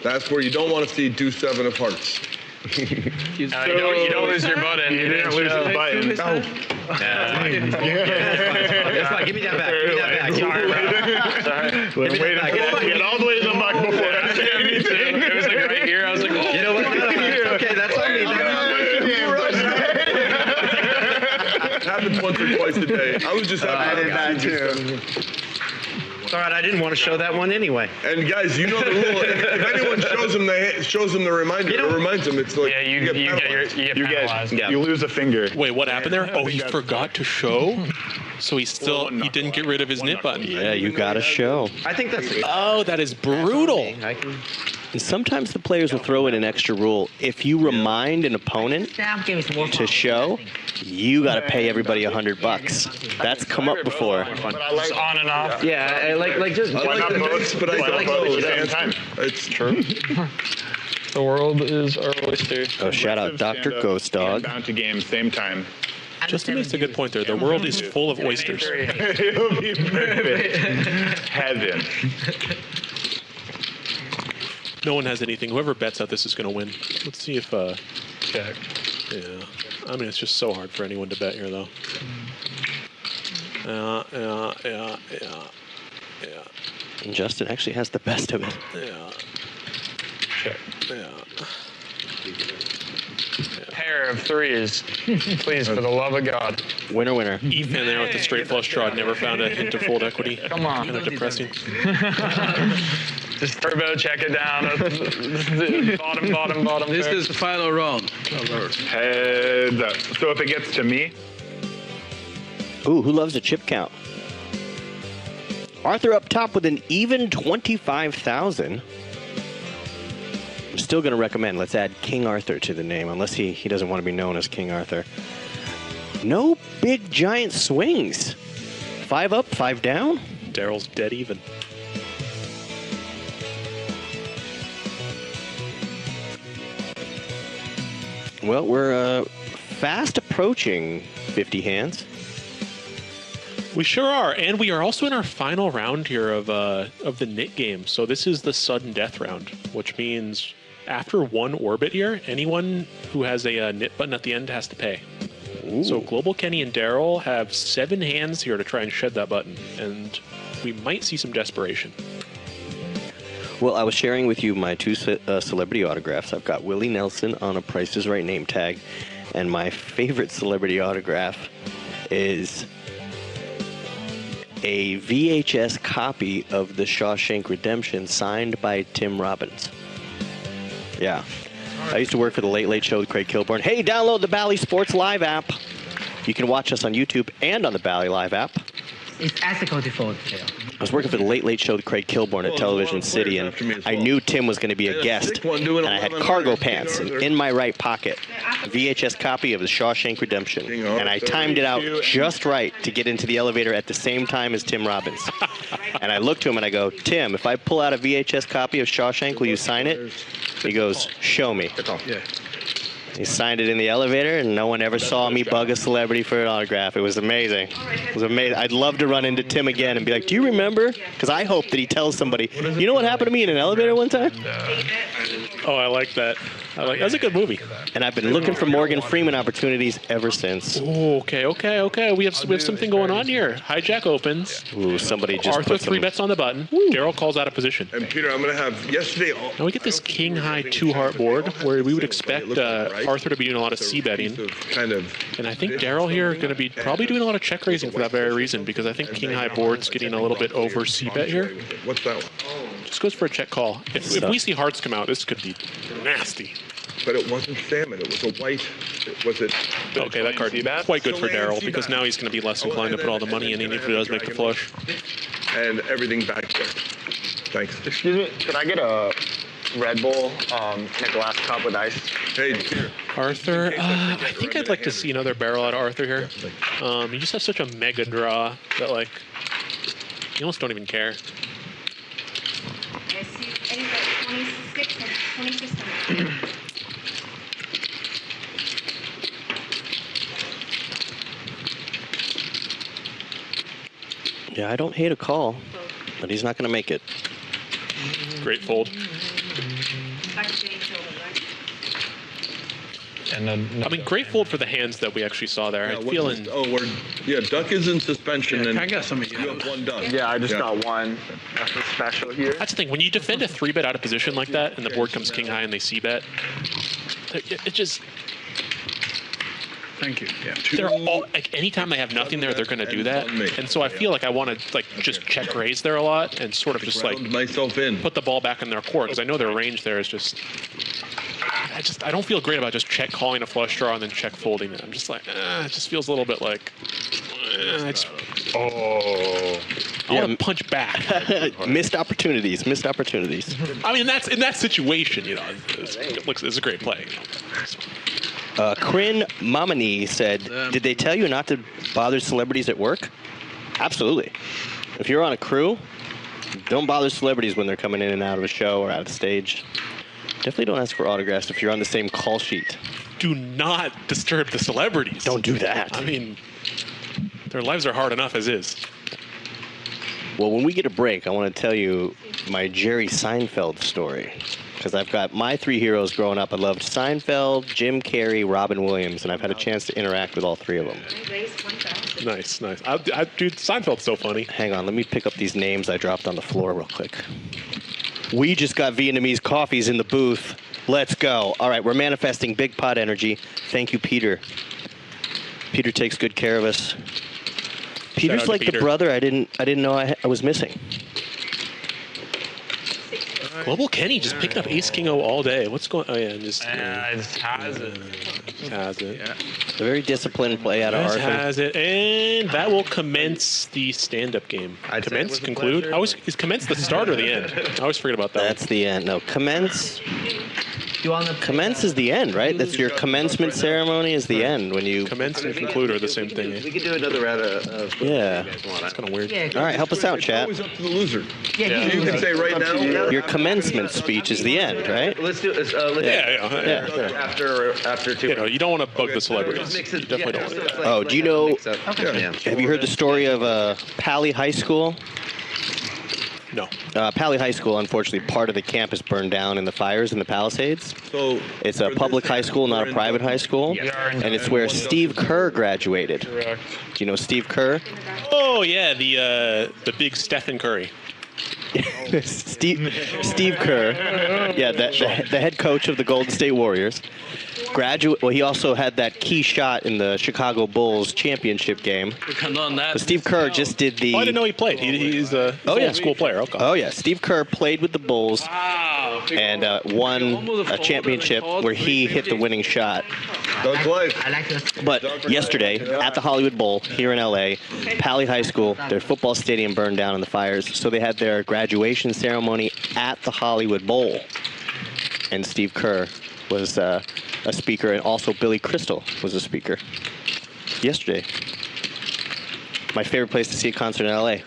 That's where you don't want to see deuce 7 of hearts. You don't lose your button. You didn't lose the button. That's fine. Give me that back. Give me that back. Sorry. Wait get all the way to the muck before I say anything. It was like right here. I was like, oh. You know what? Okay, that's on me. It happens once or twice a day. I was just happy. I did that too. It's all right. I didn't want to show that one anyway. And guys, you know the rule. If anyone shows them the reminder, it reminds them. It's like you get penalized. You lose a finger. Wait, what happened there? Oh, he forgot to show? So he didn't get rid of his nit button. Yeah, you got to show. I think that's. Oh, that is brutal. And sometimes the players will throw in an extra rule. If you remind an opponent to show, you got to pay everybody $100. That's come up before. But I like on and off. Yeah, like just. I like the mix, but I like both at the same time. It's true. The world is our oyster. Oh, shout out Dr. Ghost Dog. Bounty game, same time. Justin makes a good point there. The world is full of oysters. It'll be perfect. Heaven. No one has anything. Whoever bets out this is going to win. Let's see if... Check. Yeah. I mean, it's just so hard for anyone to bet here, though. Yeah. And Justin actually has the best of it. Yeah. Check. Yeah. Pair of threes. Please, for the love of God. Winner, winner. Efan there with the straight flush draw. Never found a hint of fold equity. Come on. Kind of depressing. Just turbo check it down. Bottom. This is the final round. Heads up. So if it gets to me. Ooh, who loves a chip count? Arthur up top with an even 25,000. I'm still going to recommend, let's add King Arthur to the name, unless he doesn't want to be known as King Arthur. No big giant swings. 5 up, 5 down. Daryl's dead even. Well, we're fast approaching 50 hands. We sure are, and we are also in our final round here of the nit game. So this is the sudden death round, which means after one orbit here, anyone who has a nit button at the end has to pay. Ooh. So Global Kenny and Daryl have 7 hands here to try and shed that button, and we might see some desperation. Well, I was sharing with you my 2 celebrity autographs. I've got Willie Nelson on a Price is Right name tag, and my favorite celebrity autograph is a VHS copy of The Shawshank Redemption signed by Tim Robbins. Yeah. I used to work for the Late Late Show with Craig Kilborn. Hey, download the Bally Sports Live app. You can watch us on YouTube and on the Bally Live app. It's ethical default. I was working for the Late Late Show with Craig Kilborn at Television City, and I knew Tim was going to be a guest, and I had cargo pants in my right pocket, a VHS copy of The Shawshank Redemption, and I timed it out just right to get into the elevator at the same time as Tim Robbins. And I looked to him and I go, Tim, if I pull out a VHS copy of Shawshank, will you sign it? He goes, show me. He signed it in the elevator, and no one ever saw me bug a celebrity for an autograph. It was amazing. It was amazing. I'd love to run into Tim again and be like, do you remember? Because I hope that he tells somebody, you know what happened to me in an elevator one time? Oh, I like that. That's a good movie. And I've been looking for Morgan Freeman opportunities ever since. Ooh, okay. We have something going on here. Hijack opens. Ooh, somebody just Arthur put some... 3-bets on the button. Daryl calls out of position. And Peter, I'm going to have yesterday... Now we get this king high 2-heart board where we would expect Arthur to be doing a lot of c-betting. And I think Daryl here going to be probably doing a lot of check raising for that very reason, because I think king high board's getting a little bit over c-bet here. What's that one? Just goes for a check call. If we see hearts come out, this could be nasty. But it wasn't salmon. It was a white. Was it? Okay, that card quite good for Daryl, because now he's going to be less inclined to put all the money in, even if he does make the flush. And everything back there. Thanks. Excuse me, could I get a Red Bull in a glass cup with ice? Hey, Peter. Arthur, I think I'd like to see another barrel out of Arthur here. You just have such a mega draw that, like, you almost don't even care. I see Eddie's at 26 and 26. Yeah, I don't hate a call, but he's not going to make it. Great fold. And then, I mean, great fold for the hands that we actually saw there. I'm feeling. Duck is in suspension, and I got some of you have one duck. Yeah, I just got one. That's a special here. That's the thing. When you defend a 3-bet out of position like that, and the board comes king high and they c-bet, it just. Thank you. Yeah. They're all like anytime they have nothing there, they're going to do that, and so I feel like I want to like just check raise there a lot and sort of just like myself in, put the ball back in their court, because I know their range there is just. I don't feel great about just check calling a flush draw and then check folding it. I'm just like, it just feels a little bit like. I want to punch back. Missed opportunities. I mean, in that situation, you know, it's a great play. You know. Corinne Mamani said, did they tell you not to bother celebrities at work? Absolutely. If you're on a crew, don't bother celebrities when they're coming in and out of a show or out of the stage. Definitely don't ask for autographs if you're on the same call sheet. Do not disturb the celebrities. Don't do that. I mean, their lives are hard enough as is. Well, when we get a break, I want to tell you my Jerry Seinfeld story. Because I've got my 3 heroes growing up. I loved Seinfeld, Jim Carrey, Robin Williams, and I've had a chance to interact with all 3 of them. Nice. Dude, Seinfeld's so funny. Hang on, let me pick up these names I dropped on the floor real quick. We just got Vietnamese coffees in the booth. Let's go. All right, we're manifesting big pot energy. Thank you, Peter. Peter takes good care of us. Peter's like the brother I didn't know I was missing. Global Kenny just picking up Ace King O all day. What's going? Oh yeah, just has it. Just has it. Yeah. A very disciplined play out of Arthur. Has it, and that will commence the stand-up game. Commence, conclude. Is commence the start or the end? I always forget about that. That's the end. No, commence. Commence is the end, right? That's your commencement ceremony is the end when you commence and conclude are the same thing. We could do another round of yeah. That's kind of weird. Yeah, all right, help us out, chat. It's always up to the loser. Yeah. You can say right now. Your commencement speech is the end, right? Let's do it. After 2. You know, you don't want to bug the celebrities. You definitely don't want to. Oh, do you know? Have you heard the story of Bally High School? No. Bally High School, unfortunately, part of the campus burned down in the fires in the Palisades. So it's a public high school, not a private high school. And it's where Steve Kerr graduated. Correct. Do you know Steve Kerr? Oh, yeah, the big Stephen Curry. Steve Kerr, yeah, the head coach of the Golden State Warriors. Well, he also had that key shot in the Chicago Bulls championship game. But Steve Kerr just did the... Oh, I didn't know he played. He's a old school player. Okay. Oh, yeah. Steve Kerr played with the Bulls and won a championship where he hit the winning shot. Dunk life. I like to. But yesterday, at the Hollywood Bowl here in LA, Bally High School, their football stadium burned down in the fires, so they had their graduation ceremony at the Hollywood Bowl. And Steve Kerr was a speaker, and also Billy Crystal was a speaker yesterday. My favorite place to see a concert in LA,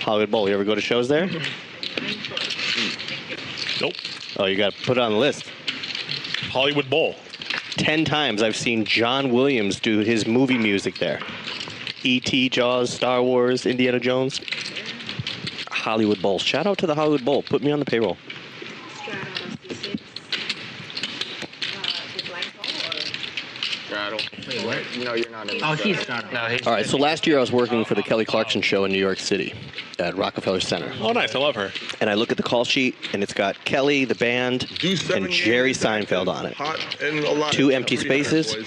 Hollywood Bowl. You ever go to shows there? Nope. Oh, you got to put it on the list. Hollywood Bowl. 10 times I've seen John Williams do his movie music there. E.T., Jaws, Star Wars, Indiana Jones. Hollywood Bowl. Shout out to the Hollywood Bowl. Put me on the payroll. Straddle. Wait, what? No, you're not in. Oh, he's straddle. No, he's. All right, so last year I was working for the Kelly Clarkson Show in New York City at Rockefeller Center. Oh, nice. I love her. And I look at the call sheet, and it's got Kelly, the band, and Jerry Seinfeld on it. Hot and alive. 2 empty spaces,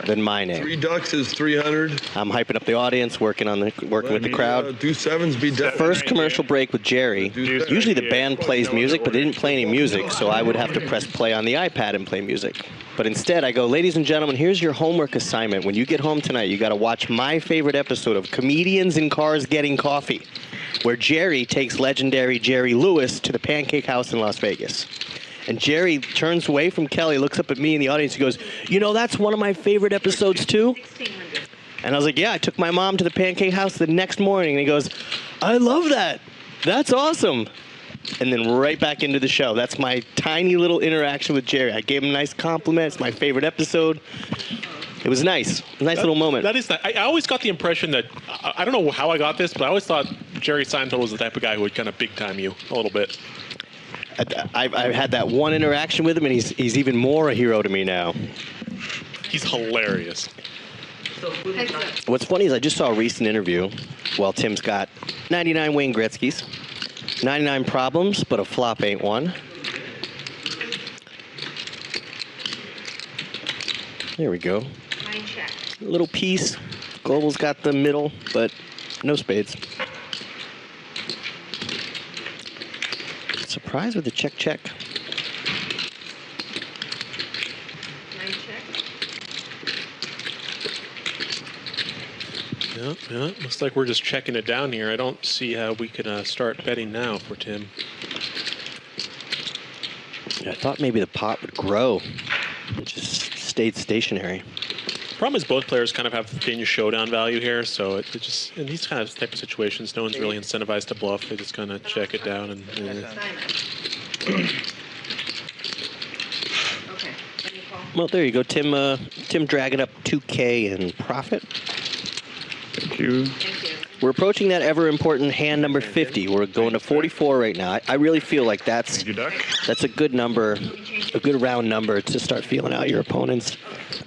then my name. 3 ducks is 300. I'm hyping up the audience, working with the crowd. Do sevens be dead. First commercial break with Jerry. Usually the band plays music, but they didn't play any music, so I would have to press play on the iPad and play music. But instead, I go, ladies and gentlemen, here's your homework assignment. When you get home tonight, you got to watch my favorite episode of Comedians in Cars Getting Coffee, where Jerry takes legendary Jerry Lewis to the Pancake House in Las Vegas. And Jerry turns away from Kelly, looks up at me in the audience, he goes, you know, that's one of my favorite episodes too? And I was like, yeah, I took my mom to the Pancake House the next morning. And he goes, I love that. That's awesome. And then right back into the show. That's my tiny little interaction with Jerry. I gave him a nice compliment. It's my favorite episode. It was nice. A nice little moment. That is nice. I always got the impression that, I don't know how I got this, but I always thought Jerry Seinfeld was the type of guy who would kind of big time you a little bit. I've had that one interaction with him, and he's even more a hero to me now. He's hilarious. What's funny is I just saw a recent interview. Well, Tim's got 99 Wayne Gretzky's, 99 problems, but a flop ain't one. There we go. A little piece. Global's got the middle, but no spades. Surprise with the check. Yeah. Looks like we're just checking it down here. I don't see how we can start betting now for Tim. I thought maybe the pot would grow. It just stayed stationary. Problem is both players kind of have Danish showdown value here, so it just in these kind of type of situations, no one's really incentivized to bluff. They just kind of check it down and. Well, there you go, Tim. Tim dragging up 2K in profit. Thank you. We're approaching that ever important hand number 50. We're going to 44 right now. I really feel like that's a good number, a good round number to start feeling out your opponents.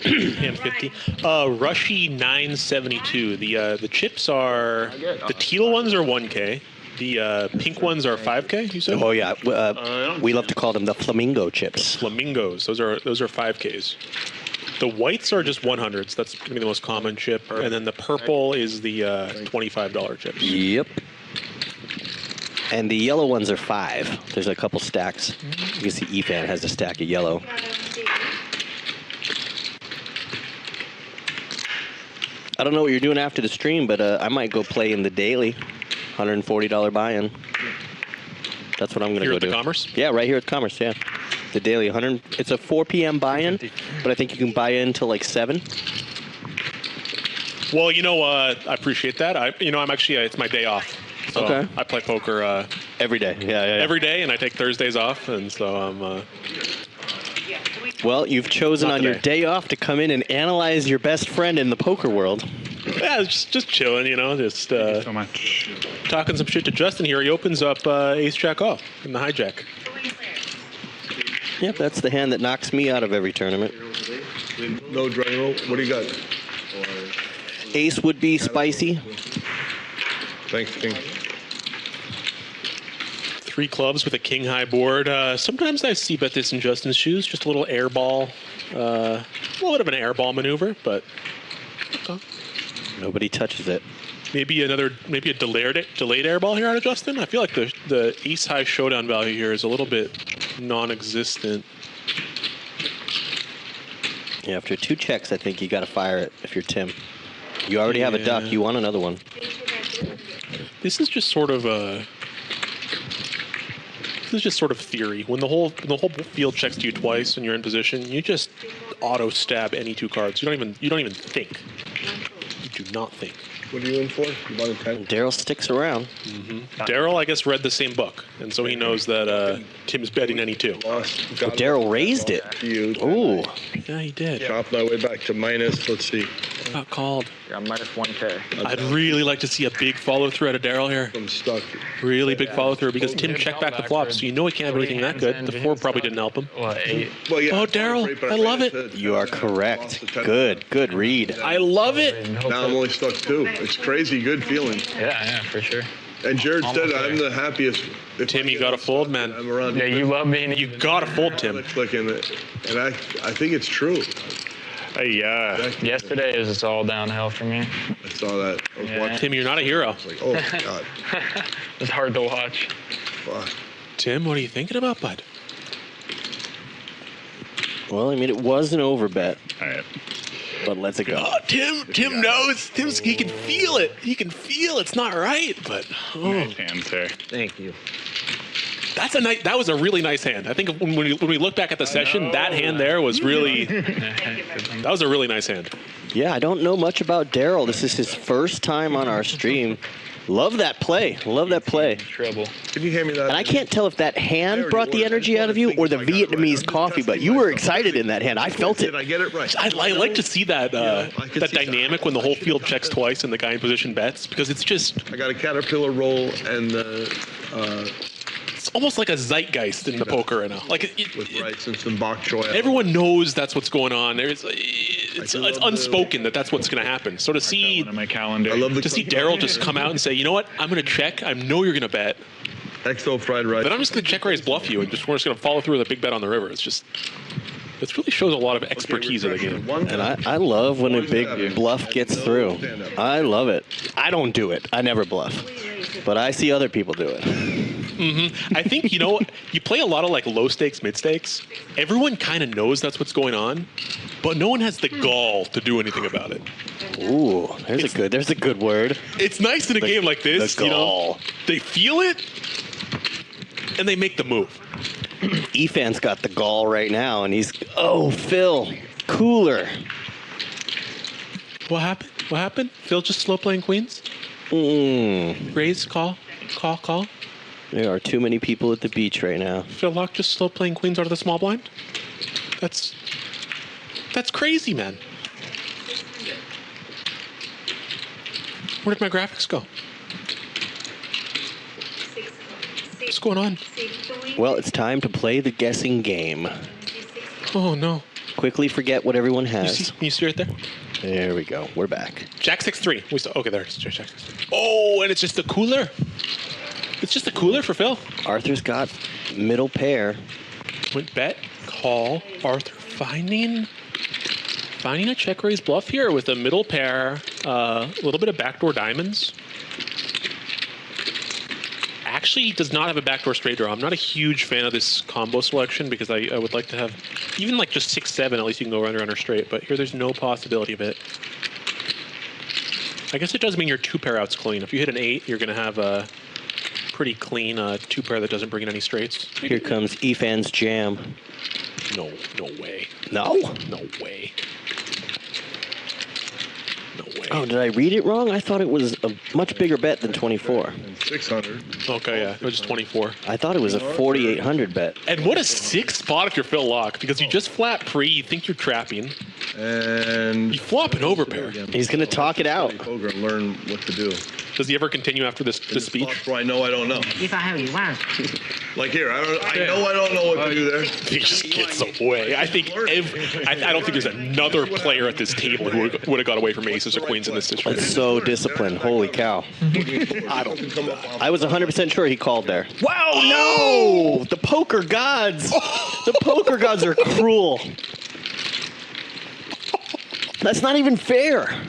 Hand 50. Rushy 972. The chips are the teal ones are 1K. The pink ones are 5K. You said? Oh yeah. We love to call them the flamingo chips. Flamingos. Those are 5Ks. The whites are just 100s. That's going to be the most common chip. And then the purple is the $25 chips. Yep. And the yellow ones are 5. There's a couple stacks. You can see Efan has a stack of yellow. I don't know what you're doing after the stream, but I might go play in the daily. $140 buy-in. That's what I'm going to go do. Here at the Commerce? Yeah, right here at Commerce, yeah. The daily 100. It's a 4 p.m. buy-in, but I think you can buy in till like 7. Well, I appreciate that. I'm actually, it's my day off. So okay. I play poker every day. Yeah. Every day, and I take Thursdays off, and so I'm. Well, you've chosen on your day off to come in and analyze your best friend in the poker world. Yeah, just chilling, just Thank you so much. Talking some shit to Justin here. He opens up ace jack off in the hijack. Yep, that's the hand that knocks me out of every tournament. No dragon roll. What do you got? Ace would be spicy. Thanks, King. 3 clubs with a king high board. Sometimes I see bet this in Justin's shoes. Just a little air ball, a little bit of an air ball maneuver, but okay. Nobody touches it. Maybe a delayed air ball here out of Justin. I feel like the ace high showdown value here is a little bit non-existent. Yeah, after 2 checks, I think you got to fire it if you're Tim. You already have a duck. You want another one. This is just sort of a. This is just sort of theory. When the whole field checks to you twice and you're in position, you just auto stab any 2 cards. You don't even think. You do not think. What are you in for? You bought a 10? Daryl sticks around. Daryl, I guess, read the same book, and so he knows that Tim's betting any 2. Daryl raised it. Ooh. Yeah, he did. Chop my way back to minus. Let's see. Got called. Yeah, minus 1K. I'd really like to see a big follow through out of Daryl here. I'm stuck. Really big follow through because Tim checked back the flop, so you know he can't have anything that good. The 4 probably didn't help him. Well, yeah, Oh, Daryl, I love it. You are correct. Good read. I love it. Now I'm only stuck 2. It's crazy good feeling. Yeah, for sure. And Jared said I'm the happiest. Tim, you got to fold, man. I'm around. Yeah, you love being. You got to fold, Tim. Clicking it, and I think it's true. Yesterday is just all downhill for me. I saw that. I was watching. Tim, you're not a hero. I was like, oh my god. It's hard to watch. Fuck. Tim, what are you thinking about, bud? Well, I mean, it was an overbet. All right. But let's it go. Oh, Tim knows. He can feel it. He can feel it's not right, but Nice hand, sir. Thank you. that was a really nice hand. I think when we look back at the session, that hand there was really that was a really nice hand. Yeah, I don't know much about Daryl. This is his first time on our stream. Love that play. Love that play. Trouble. Can you hand me that? And I can't tell if that hand brought the energy out of you or the Vietnamese coffee, but you were excited in that hand. I felt it. Did I get it right? I like to see that that dynamic when the whole field checks twice and the guy in position bets, because it's just. I got a caterpillar roll and it's almost like a zeitgeist in the poker right now. Like with rice and some bok choy. Everyone knows that's what's going on. It's unspoken that's what's going to happen. So to see My calendar. I love the to see Daryl just come out and say, you know what, I'm going to check. I know you're going to bet. XO fried rice. But I'm just going to check raise bluff you, and we're just going to follow through with a big bet on the river. It really shows a lot of expertise of the game. And I love when a big bluff gets through. I love it. I don't do it. I never bluff. But I see other people do it. I think, you play a lot of like low stakes, mid stakes. Everyone kind of knows that's what's going on, but no one has the gall to do anything about it. Ooh, there's a good word. It's nice in a game like this, the gall. They feel it and they make the move. Efan's got the gall right now, and Phil, cooler. What happened? Phil just slow playing queens? Raise, call. There are too many people at the beach right now. Phil Lock just slow playing queens out of the small blind? That's crazy, man. Where did my graphics go? What's going on? Well, it's time to play the guessing game. Oh, no. Quickly forget what everyone has. You see right there? There we go. We're back. Jack 6-3. Okay, there it is. Jack 6-3. Oh, and it's just a cooler. It's just a cooler for Phil. Arthur's got middle pair. Went bet, call, Arthur finding a check raise bluff here with a middle pair, a little bit of backdoor diamonds. Actually, he does not have a backdoor straight draw. I'm not a huge fan of this combo selection because I would like to have even like just 6-7. At least you can go runner straight. But here, there's no possibility of it. I guess it does mean your 2-pair out's clean. If you hit an 8, you're going to have a pretty clean 2-pair that doesn't bring in any straights. Here comes Efan's jam. No way. No? No way. No way. Oh, did I read it wrong? I thought it was a much bigger bet than 24. 600. Okay, yeah, it was just 24. I thought it was a 4,800 bet. And what a sick spot if you're Phil Lock, because you just flat pre, you think you're trapping. And you flop an overpair. He's going to talk it out. Poker and learn what to do. Does he ever continue after this speech? Where I know I don't know. If I have you want. Like here, I know I don't know what to do there. He just gets away. I think I don't think there's another player at this table who would have got away from aces or queens in this situation. That's so disciplined. Holy cow. I was 100% sure he called there. Wow, no! The poker gods. The poker gods are cruel. That's not even fair.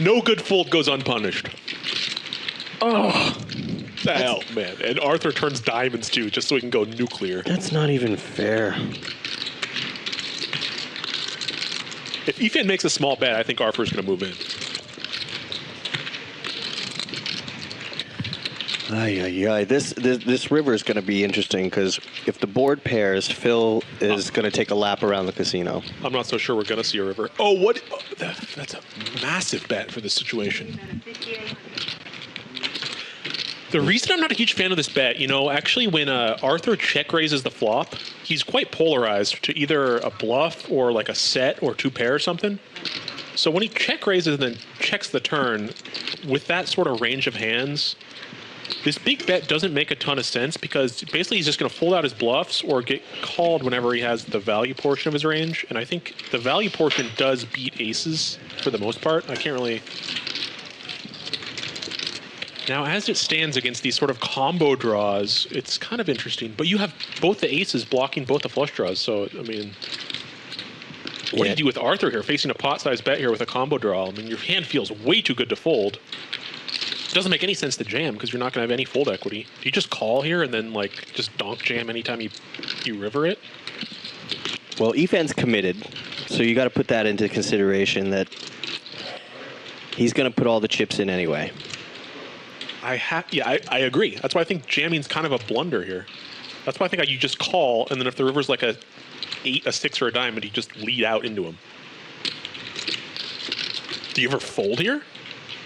No good fold goes unpunished. Oh. The hell, man. And Arthur turns diamonds, too, just so he can go nuclear. That's not even fair. If Efan makes a small bet, I think Arthur's going to move in. This river is going to be interesting because if the board pairs, Phil is going to take a lap around the casino. I'm not so sure we're going to see a river. Oh, what? Oh, that's a massive bet for this situation. The reason I'm not a huge fan of this bet, actually when Arthur check raises the flop, he's quite polarized to either a bluff or like a set or two pair or something. So when he check raises and then checks the turn, with that sort of range of hands, this big bet doesn't make a ton of sense because basically he's just going to fold out his bluffs or get called whenever he has the value portion of his range. And I think the value portion does beat aces for the most part. I can't really... Now, as it stands against these sort of combo draws, it's kind of interesting. But you have both the aces blocking both the flush draws. So, I mean, what do you do with Arthur here, facing a pot-sized bet here with a combo draw? I mean, your hand feels way too good to fold. It doesn't make any sense to jam because you're not going to have any fold equity. Do you just call here and then, like, just donk jam anytime you river it? Well, Efan's committed, so you got to put that into consideration that he's going to put all the chips in anyway. I agree. That's why I think jamming's kind of a blunder here. That's why I think you just call, and then if the river's like a 8, a 6, or a diamond, you just lead out into him. Do you ever fold here?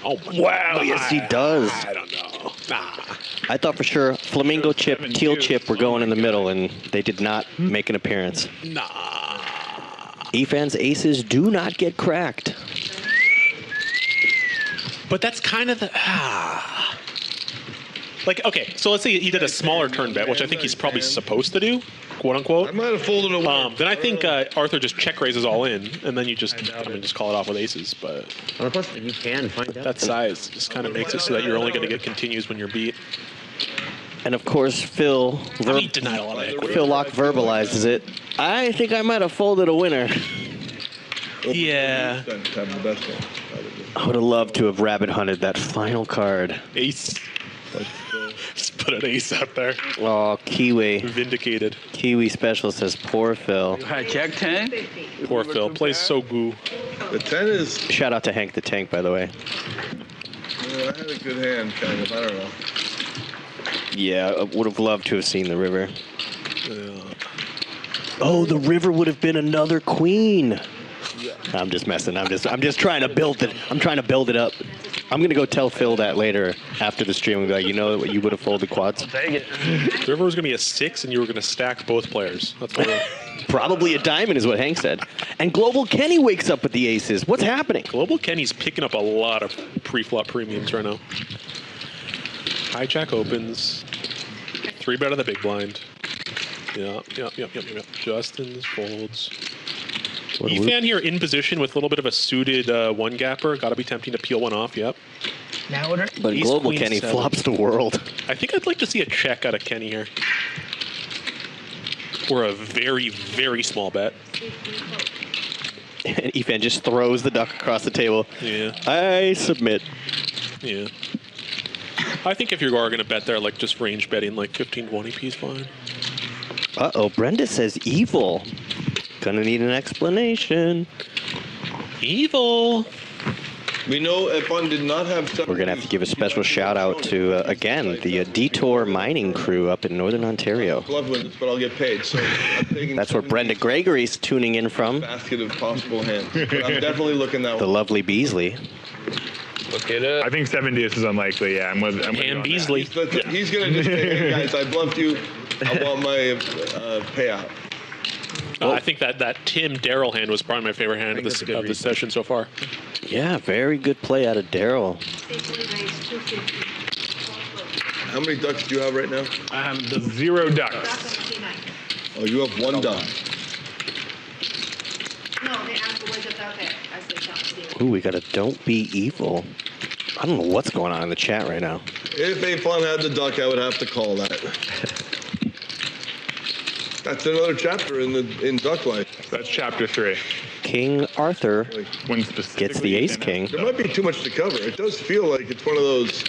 Oh my wow! God. Yes, he does. I don't know. Nah. I thought for sure flamingo chip, teal chip were going in the middle, and they did not make an appearance. Nah. Efan's aces do not get cracked. But that's kind of the... Like, okay, so let's say he did a smaller turn bet, which I think he's probably supposed to do, quote unquote. I might have folded a Then I think Arthur just check raises all in, and then you just, just call it off with aces. But you can find out. That size just kind of makes it so that you're only going to get continues when you're beat. And of course, Phil denied a lot of equity. Phil Locke verbalizes it. I think I might have folded a winner. Yeah. I would have loved to have rabbit hunted that final card. Ace. Just put an ace out there. Oh, Kiwi. Vindicated. Kiwi Special says, poor Phil. Jack 10? Poor Phil. Plays so goo. The 10 is... Shout out to Hank the Tank, by the way. I had a good hand, kind of. I don't know. Yeah, I would have loved to have seen the river. Yeah. Oh, the river would have been another queen. I'm just messing. I'm just trying to build it. I'm trying to build it up. I'm gonna go tell Phil that later after the stream and be like, you know what, you would have folded quads. Dang it. The river was gonna be a 6, and you were gonna stack both players. That's what. Probably a diamond is what Hank said. And Global Kenny wakes up with the aces. What's happening? Global Kenny's picking up a lot of pre-flop premiums right now. Hijack opens. 3-bet on the big blind. Yep. Justin's folds. Efan here in position with a little bit of a suited one-gapper. Got to be tempting to peel one off, yep. Now order? But Ace, Global Queen, Kenny 7. flops the world. I think I'd like to see a check out of Kenny here. Or a very, very small bet. And Efan just throws the duck across the table. Yeah. I submit. Yeah. I think if you are going to bet there, like just range betting, like 15-20 P's fine. Uh-oh, Brenda says evil. Gonna need an explanation. Evil. We know Efan did not have... We're gonna have to give a special shout out to, again, the Detour Mining crew up in Northern Ontario. Glove wins, but I'll get paid, so I'm taking... That's where Brenda Gregory's tuning in from. Basket of possible hands. But I'm definitely looking that The one. lovely Beasley. Look it up. I think 70 is unlikely, yeah. I'm with And Beasley. He's gonna just say, hey guys, I bluffed you. I want my payout. I think that Tim Darrell hand was probably my favorite hand of this session so far. Yeah, very good play out of Daryl. How many ducks do you have right now? I have 0 ducks. Oh, you have 1 duck. No, they asked where's the duck at. I said, don't see. Ooh, we got a Don't Be Evil. I don't know what's going on in the chat right now. If Efan had the duck, I would have to call that. That's another chapter in Duck Life. That's chapter 3. King Arthur gets the Ace King. There might be too much to cover. It does feel like it's one of those...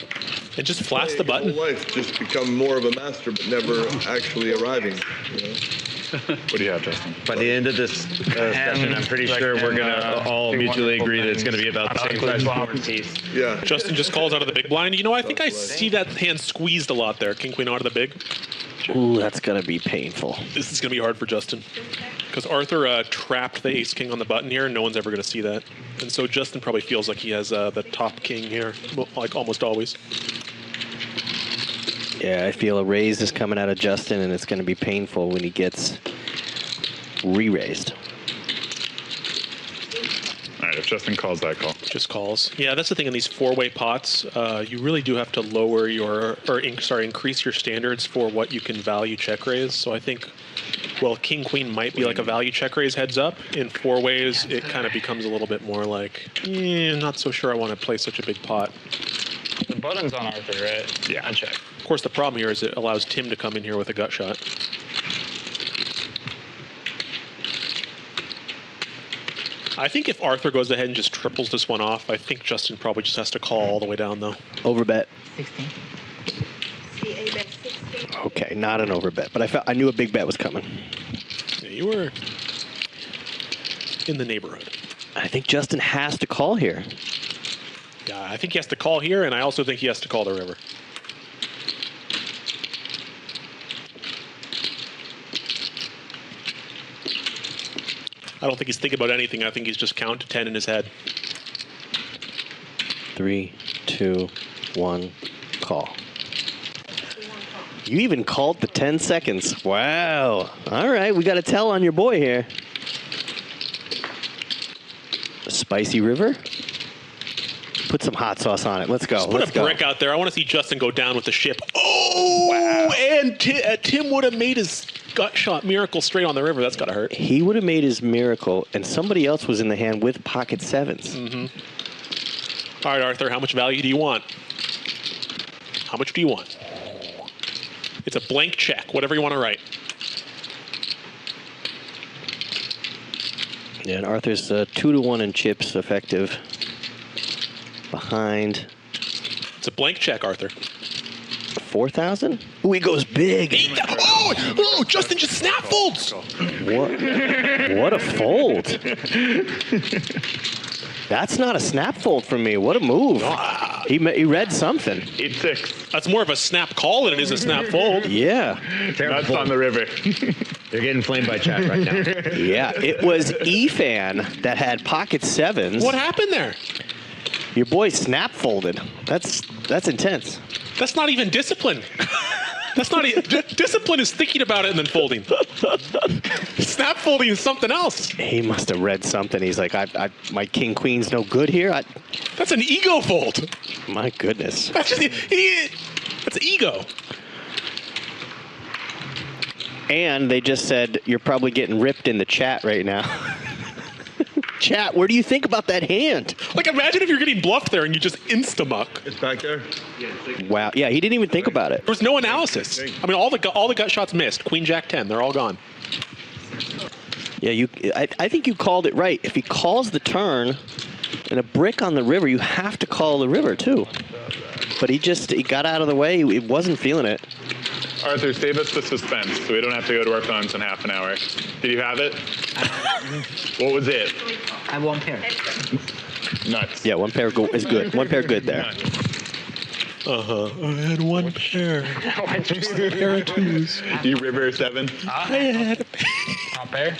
And just flats the button. Whole life just become more of a master, but never actually arriving. You know? What do you have, Justin? By the end of this session, I'm pretty sure we're gonna all mutually agree that it's gonna be about the same size board piece. Yeah. Justin just calls out of the big blind. You know, I think I see that hand squeezed a lot there. King queen out of the big. Ooh, that's gonna be painful. This is gonna be hard for Justin because Arthur trapped the ace king on the button here, and no one's ever gonna see that. And so Justin probably feels like he has the top king here, like almost always. Yeah, I feel a raise is coming out of Justin, and it's going to be painful when he gets re-raised. All right, if Justin calls that call. Just calls. Yeah, that's the thing in these four-way pots. You really do have to lower your, increase your standards for what you can value check raise. So I think, well, king queen might be like a value check raise heads up. In four ways, it kind of becomes a little bit more like, not so sure I want to play such a big pot. The button's on Arthur, right? Yeah. I check. Of course, the problem here is it allows Tim to come in here with a gut shot. I think if Arthur goes ahead and just triples this one off, I think Justin probably just has to call all the way down, though. Overbet. 16. Okay, not an overbet, but I knew a big bet was coming. Yeah, you were in the neighborhood. I think Justin has to call here. Yeah, I think he has to call here, and I also think he has to call the river. I don't think he's thinking about anything. I think he's just counting to 10 in his head. 3, 2, 1, call. You even called the 10 seconds. Wow. All right, we got a tell on your boy here. A spicy river? Put some hot sauce on it. Let's go. Just put a brick out there. I want to see Justin go down with the ship. Oh, wow. And Tim would have made his gut shot miracle straight on the river. That's got to hurt. He would have made his miracle, and somebody else was in the hand with pocket sevens. Mm-hmm. All right, Arthur, how much value do you want? How much do you want? It's a blank check, whatever you want to write. Yeah, and Arthur's 2-to-1 in chips effective. Behind. It's a blank check, Arthur. 4,000? Ooh, he goes big. Oh, Justin just snap folds. What a fold. That's not a snap fold from me. What a move. He read something. 8-6. That's more of a snap call than it is a snap fold. Yeah. That's on the river. They're getting flamed by chat right now. Yeah, it was Efan that had pocket sevens. What happened there? Your boy snap folded. That's intense. That's not even discipline. That's not discipline is thinking about it and then folding. Snap folding is something else. He must have read something. He's like, my king queen's no good here. That's an ego fold. My goodness. That's ego. And they just said you're probably getting ripped in the chat right now. Chat, what do you think about that hand? Like, imagine if you're getting bluffed there and you just insta-muck. It's back there. Wow. Yeah, he didn't even think about it. There was no analysis. I mean, all the gut shots missed. Queen, Jack, 10. They're all gone. Yeah, I think you called it right. If he calls the turn and a brick on the river, you have to call the river too. But he got out of the way. He wasn't feeling it. Arthur, save us the suspense so we don't have to go to our phones in half an hour. Did you have it? What was it? I have one pair. Nuts. Yeah, one pair is good. One pair good there. I had one pair. Just a pair of twos. You river 7? I had a pair. Not pair?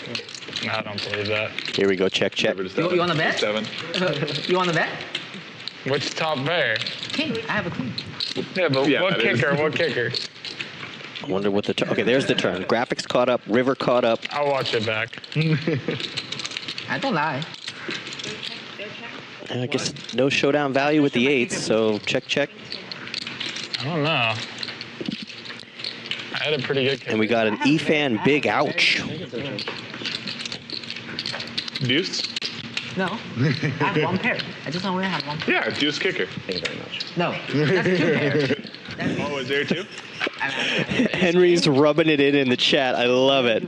No, I don't believe that. Here we go. Check. You want to bet? 7. You want to bet? Which top pair? King. I have a queen. Yeah, but what kicker? What kicker? I wonder what the turn. Okay, there's the turn. Graphics caught up. River caught up. I'll watch it back. I don't lie. I guess no showdown value with the 8s, so check. I don't know. I had a pretty good kicker. And we got an Efan big ouch. Deuce? No. I have one pair. I just only have one pair. Yeah, deuce kicker. Thank you very much. No. That's 2 pairs. Oh, is there 2? Henry's rubbing it in the chat. I love it.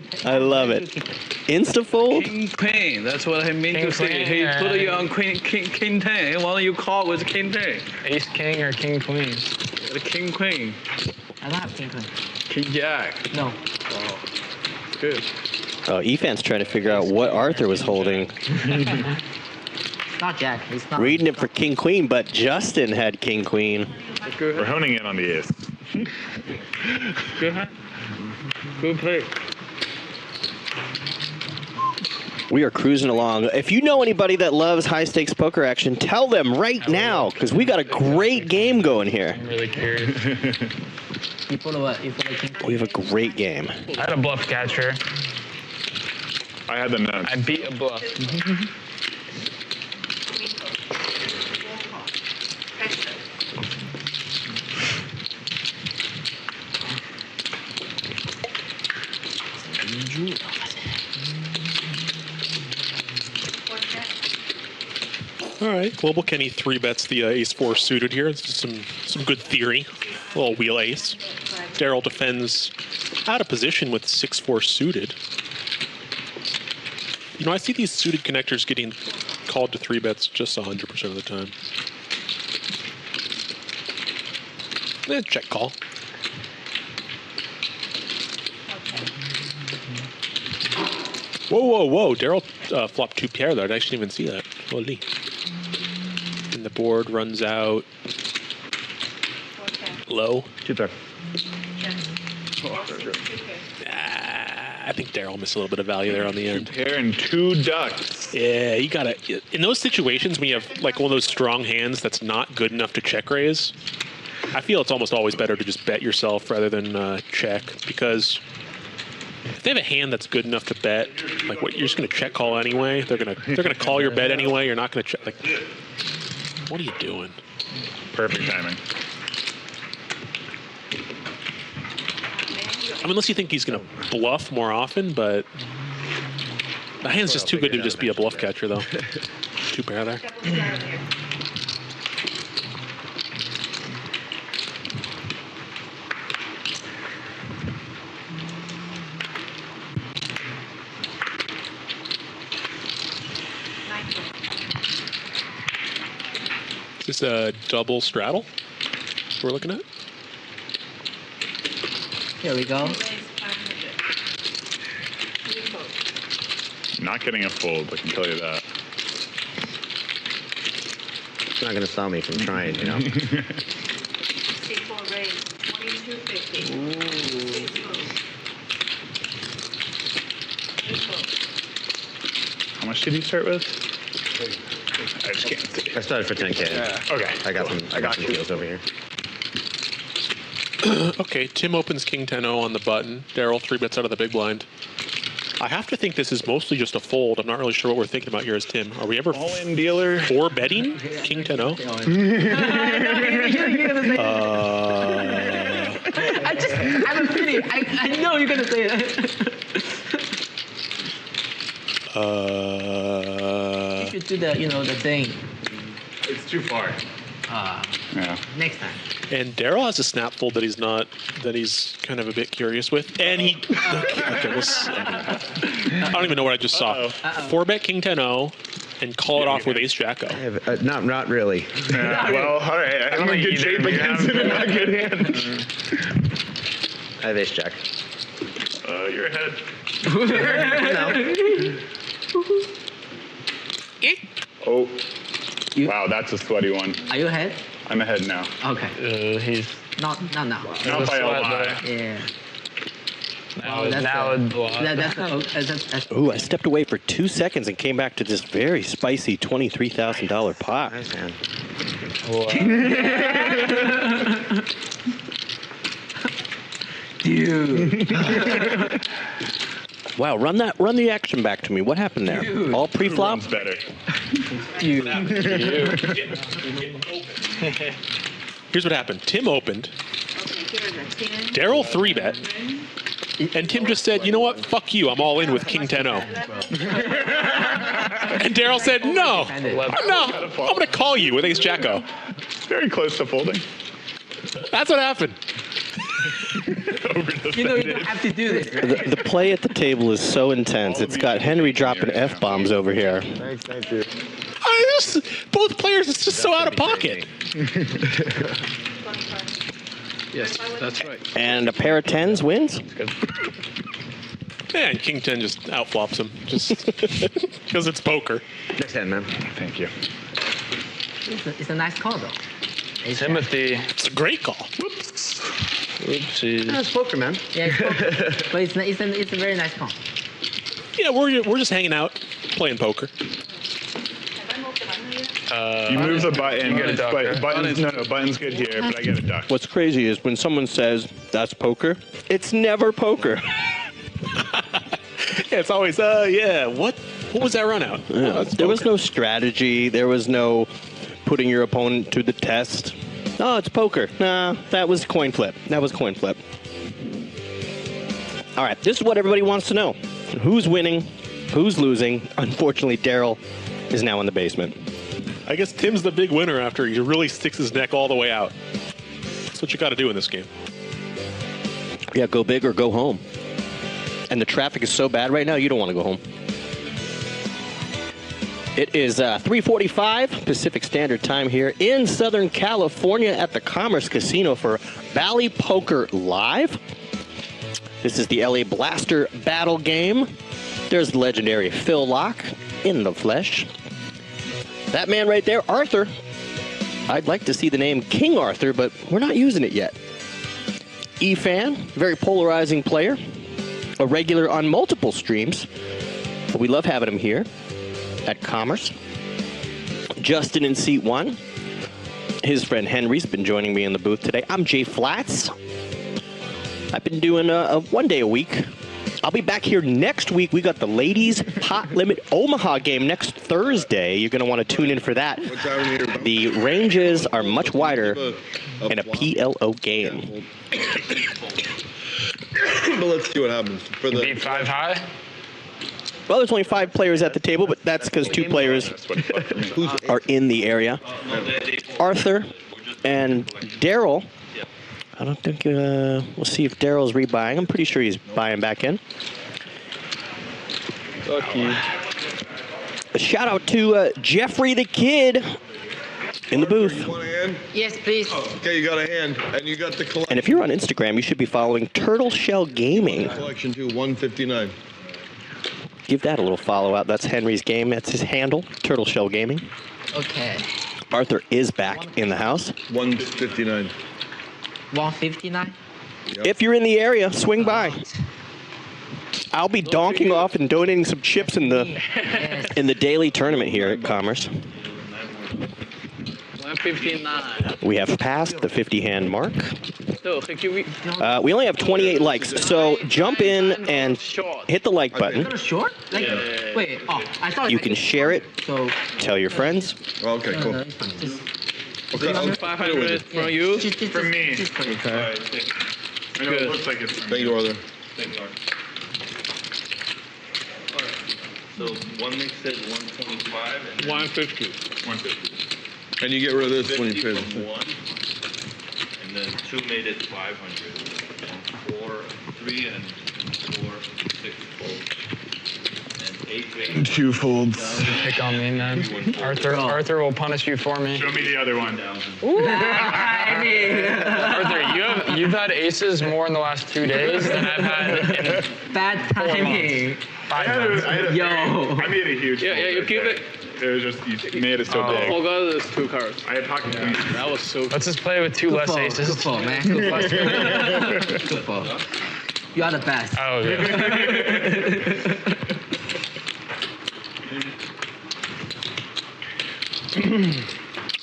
Insta-fold? King queen. That's what I mean to say. He put you on king 10. Why don't you call with king 10? Ace king or king queen? The king queen. I don't have king queen. King jack. No. Oh, good. Oh, Efan's trying to figure out what Arthur was holding. It's not jack. It's not. Reading it for king queen, but Justin had king queen. We're honing in on the ace. Good hand. Good play. We are cruising along. If you know anybody that loves high-stakes poker action, tell them right now, because we got a great game going here. I'm really curious. You follow what? You follow king queen? We have a great game. I had a bluff catcher. I had the notes. I beat a bluff. All right, Global Kenny 3-bets the ace-4 suited here. It's just some good theory. A little wheel ace. Daryl defends out of position with 6-4 suited. You know, I see these suited connectors getting called to 3-bets just 100% of the time. Check call. Whoa, whoa, whoa. Daryl flopped 2 pair there. I didn't even see that. Holy. And the board runs out low. 2 pair. I think Daryl missed a little bit of value there on the end. 2 pair and 2 ducks. Yeah, you gotta. In those situations when you have like one of those strong hands that's not good enough to check raise, I feel it's almost always better to just bet yourself rather than check, because if they have a hand that's good enough to bet, like what you're just gonna check call anyway. They're gonna call your bet anyway. You're not gonna check. Like, what are you doing? Perfect timing. I mean, unless you think he's gonna bluff more often, but the hand's just too good to just be a bluff catcher, though. 2 pair there. Is this a double straddle we're looking at? Here we go. Not getting a fold, I can tell you that. It's not going to stop me from trying, you know? C4 raise, 2250. How much did you start with? I just can't see. I started for 10K. Yeah. Okay. I got some deals over here. Okay, Tim opens King 10-0 on the button. Daryl 3-bets out of the big blind. I have to think this is mostly just a fold. I'm not really sure what we're thinking about here as Tim. Are we ever all-in dealer 4-betting King 10-0? I have a feeling. I know you're gonna say that. You should do the the thing. It's too far. Yeah. Next time. And Daryl has a snap fold that he's kind of a bit curious with. And he, okay, I don't even know what I just saw. 4-bet King 10-0 and call it off with Ace Jack-O. Not really. Yeah, well, all right. I'm in good shape against it in not good hand. I have Ace Jack. You're ahead. Oh. Wow, that's a sweaty one. Are you ahead? I'm ahead now. Okay. He's not now. Not by a lot. Yeah. That's Ooh, I stepped away for 2 seconds and came back to this very spicy $23,000 pot. Nice hand. Dude. Wow, run the action back to me. What happened there? Dude. All pre-flop? Runs better. Here's what happened. Tim opened. Daryl 3-bet. And Tim just said, you know what? Fuck you. I'm all in with King 10-0. And Daryl said, no. I'm going to call you with Ace Jack-O. Very close to folding. That's what happened. You don't have to do this. Right? The play at the table is so intense. It's got Henry dropping F-bombs over here. Thank you. Both players, it's just so out of pocket. Yes, that's right. And a pair of 10s wins. Yeah, and King 10 just outflops him, just because it's poker. Next hand, man. Thank you. It's a nice call, though. Timothy. It's a great call. Whoops. Oopsies. That's poker, man. Yeah, it's poker. But it's a very nice call. Yeah, we're just hanging out, playing poker. You move the button, but button's good here, but I get a duck. What's crazy is when someone says that's poker, it's never poker. Yeah, it's always yeah. What was that run out? Yeah, there was no strategy. There was no putting your opponent to the test. Oh, it's poker. Nah, that was coin flip. That was coin flip. All right, this is what everybody wants to know. Who's winning? Who's losing? Unfortunately, Daryl is now in the basement. I guess Tim's the big winner after he really sticks his neck all the way out. That's what you got to do in this game. Yeah, go big or go home. And the traffic is so bad right now, you don't want to go home. It is 3:45 Pacific Standard Time here in Southern California at the Commerce Casino for Bally Poker Live. This is the LA Blaster Battle game. There's the legendary Phil Locke in the flesh. That man right there, Arthur. I'd like to see the name King Arthur, but we're not using it yet. Efan, very polarizing player. A regular on multiple streams. But we love having him here at Commerce. Justin in seat 1. His friend Henry's been joining me in the booth today. I'm Jay Flats. I've been doing a 1 day a week. I'll be back here next week. We got the Ladies Pot Limit Omaha game next Thursday. You're going to want to tune in for that. The ranges are much wider in a PLO game. But let's see what happens. For the Beat 5 high? Well, there's only 5 players at the table, but that's because 2 players are in the area. Arthur and Daryl. I don't think, we'll see if Daryl's rebuying. I'm pretty sure he's buying back in. Lucky. A shout out to Jeffrey the Kid in the booth. You want a hand? Yes, please. Okay, you got a hand, and you got the collection. And if you're on Instagram, you should be following Turtle Shell Gaming. Collection to 159. Give that a little follow out. That's Henry's game. That's his handle, Turtle Shell Gaming. Okay. Arthur is back in the house. 159. 159? Yep. If you're in the area, swing by. I'll be donking off and donating some chips in the daily tournament here at Commerce. 159. We have passed the 50-hand mark. So, We only have 28 likes, so jump in and hit the like button. Short? Like, wait, I thought You can share it, So, tell your friends. Okay, cool. Okay, I'll 500 from you? From me. Okay. I know it looks like it's from Thank you, Arthur. Thank you, Arthur. So one makes it 125 and 150. 150. And you get rid of this when you pay. one, and then 2 made it 500, and 4, 3 and 4, 6 folds, and 8 made 2 folds. Pick on me, man. Arthur will punish you for me. Show me the other one. Arthur, you've had aces more in the last 2 days than I've had in bad timing. 5 months. I made a huge Yeah, you keep it. It was just, you made it so big. I forgot there's 2 cards. I had pocket queens. That was so Let's just play with 2 less aces. Good for, man. Good for. You are the best. Oh, yeah.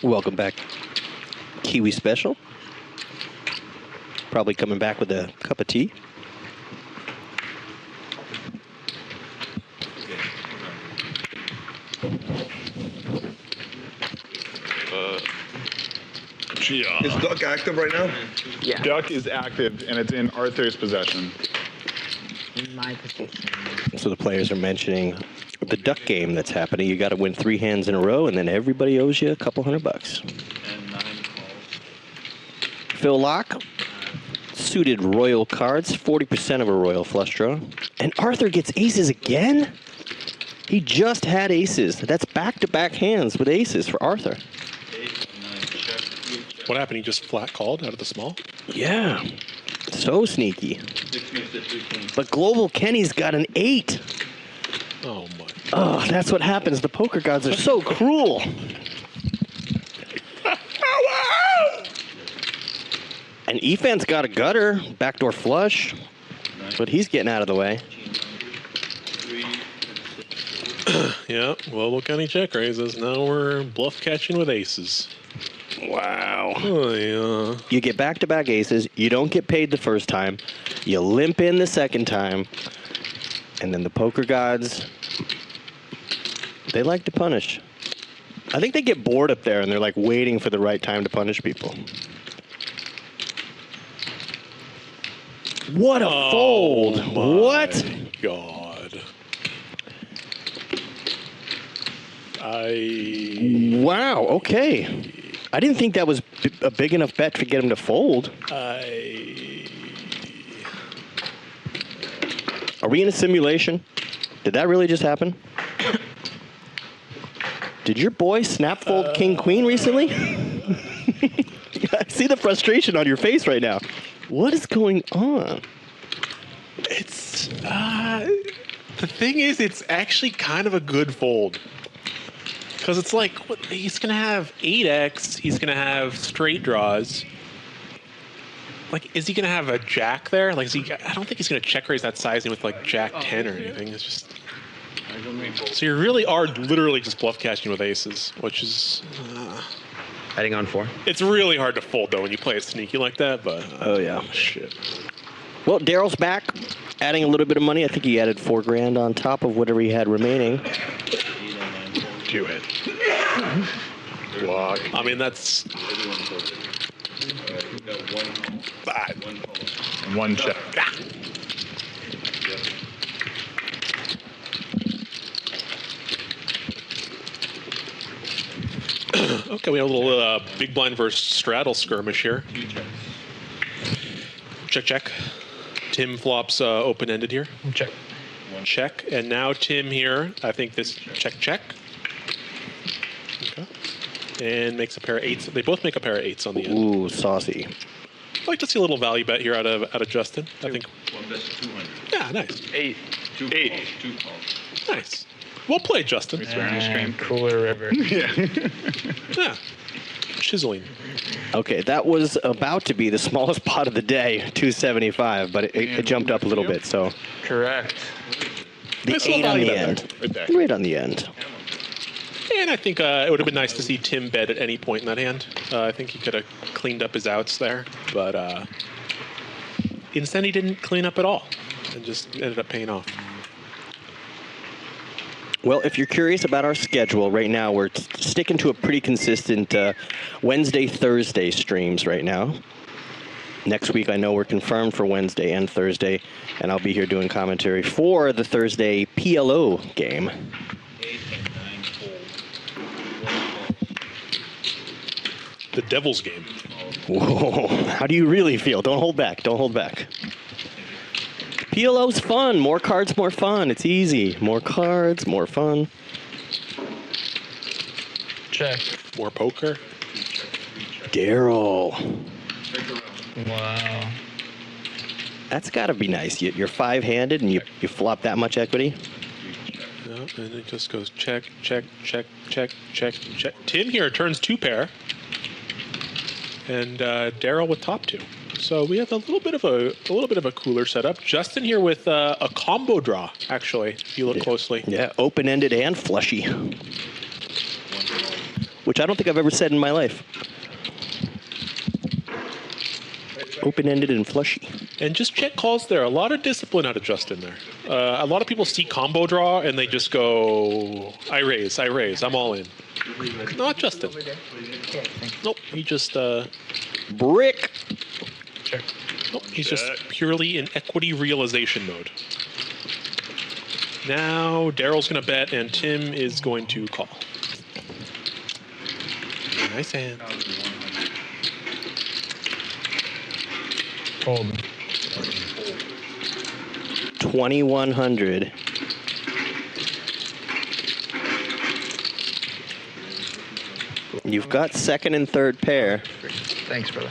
Welcome back. Kiwi Special. Probably coming back with a cup of tea. Is Duck active right now? Yeah. Duck is active, and it's in Arthur's possession. In my position. So the players are mentioning the duck game that's happening. You got to win 3 hands in a row, and then everybody owes you a couple $100. and 9 calls. Phil Locke, suited royal cards, 40% of a royal flush draw. And Arthur gets aces again? He just had aces. That's back-to-back hands with aces for Arthur. 8 and 9 check. What happened? He just flat called out of the small? Yeah. So sneaky. 6 makes it 3 kings. But Global Kenny's got an 8. Oh, my. Oh, that's what happens. The poker gods are so cruel. And Efan's got a gutter, backdoor flush, but he's getting out of the way. Yeah, Global Kenny check raises. Now we're bluff catching with aces. Wow. Oh, yeah. You get back-to-back aces. You don't get paid the first time. You limp in the second time. And then the poker gods, they like to punish. I think they get bored up there and they're like waiting for the right time to punish people. What a fold. What? God. Wow, okay. I didn't think that was a big enough bet to get him to fold. Are we in a simulation? Did that really just happen? Did your boy snap fold King Queen recently? I see the frustration on your face right now. What is going on? It's the thing is, it's actually kind of a good fold because it's like he's gonna have 8x, he's gonna have straight draws. Like, is he gonna have a jack there? Like, I don't think he's gonna check raise that sizing with like jack 10 or anything. It's just so you really are literally just bluff catching with aces, which is. Heading on 4. It's really hard to fold though when you play it sneaky like that. But oh yeah, shit. Well, Daryl's back, adding a little bit of money. I think he added $4 grand on top of whatever he had remaining. Do it. Block. I mean, that's. One check. Okay, we have a little big blind versus straddle skirmish here. Check, check. Tim flops open-ended here. Check. Check. And now Tim here, I think this check, check. Okay. And makes a pair of 8s. They both make a pair of 8s on the end. Ooh, saucy. I'd like to see a little value bet here out of Justin. I think. One bet's 200. Yeah, nice. 8. 2 8. calls. 2 calls. Nice. Well played, Justin. Cooler river. Yeah. Chiseling. Okay, that was about to be the smallest pot of the day, 275, but it jumped up a little bit, so. Correct. The Nice 8 little on the value end. bet there. Right on the end. And I think it would have been nice to see Tim bet at any point in that hand. I think he could have cleaned up his outs there, but instead he didn't clean up at all and just ended up paying off. Well, if you're curious about our schedule, right now we're sticking to a pretty consistent Wednesday, Thursday streams right now. Next week, I know we're confirmed for Wednesday and Thursday, and I'll be here doing commentary for the Thursday PLO game. 8 and 9 fold. The Devil's game. Whoa, how do you really feel? Don't hold back, don't hold back. PLO's fun. More cards, more fun. It's easy. More cards, more fun. Check. More poker. Daryl. Wow. That's got to be nice. You're five-handed and you flop that much equity. Yeah, and it just goes check, check, check, check, check, check. Tim here turns 2 pair. And Daryl with top 2. So we have a little bit of a cooler setup. Justin here with a combo draw, actually, if you look closely. Yeah, open-ended and flushy. Which I don't think I've ever said in my life. Open-ended and flushy. And just check calls there. A lot of discipline out of Justin there. A lot of people see combo draw and they just go, I raise, I'm all in. Not Justin. Nope, he just... Brick! Check. Nope, he's just purely in equity realization mode. Now Daryl's going to bet and Tim is going to call. Nice hand. Fold. 2,100. You've got second and third pair. Thanks, brother.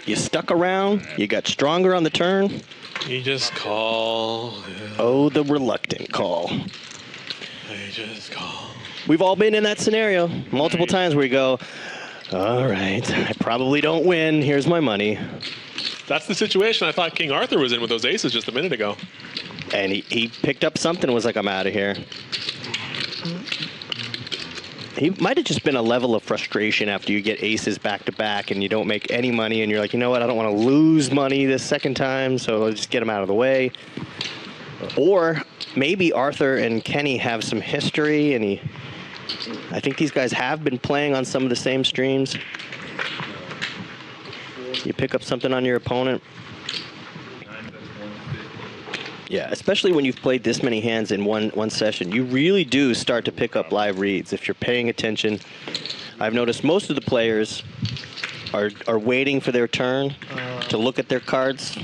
You stuck around. You got stronger on the turn. You just call. Oh, the reluctant call. You just call. We've all been in that scenario multiple times where you go, all right, I probably don't win. Here's my money. That's the situation I thought King Arthur was in with those aces just a minute ago. And he picked up something and was like, I'm out of here. He might have just been a level of frustration after you get aces back to back and you don't make any money and you're like, you know what, I don't want to lose money this second time, so I'll just get him out of the way. Or maybe Arthur and Kenny have some history and I think these guys have been playing on some of the same streams. You pick up something on your opponent. Yeah, especially when you've played this many hands in one session, you really do start to pick up live reads if you're paying attention. I've noticed most of the players are waiting for their turn to look at their cards,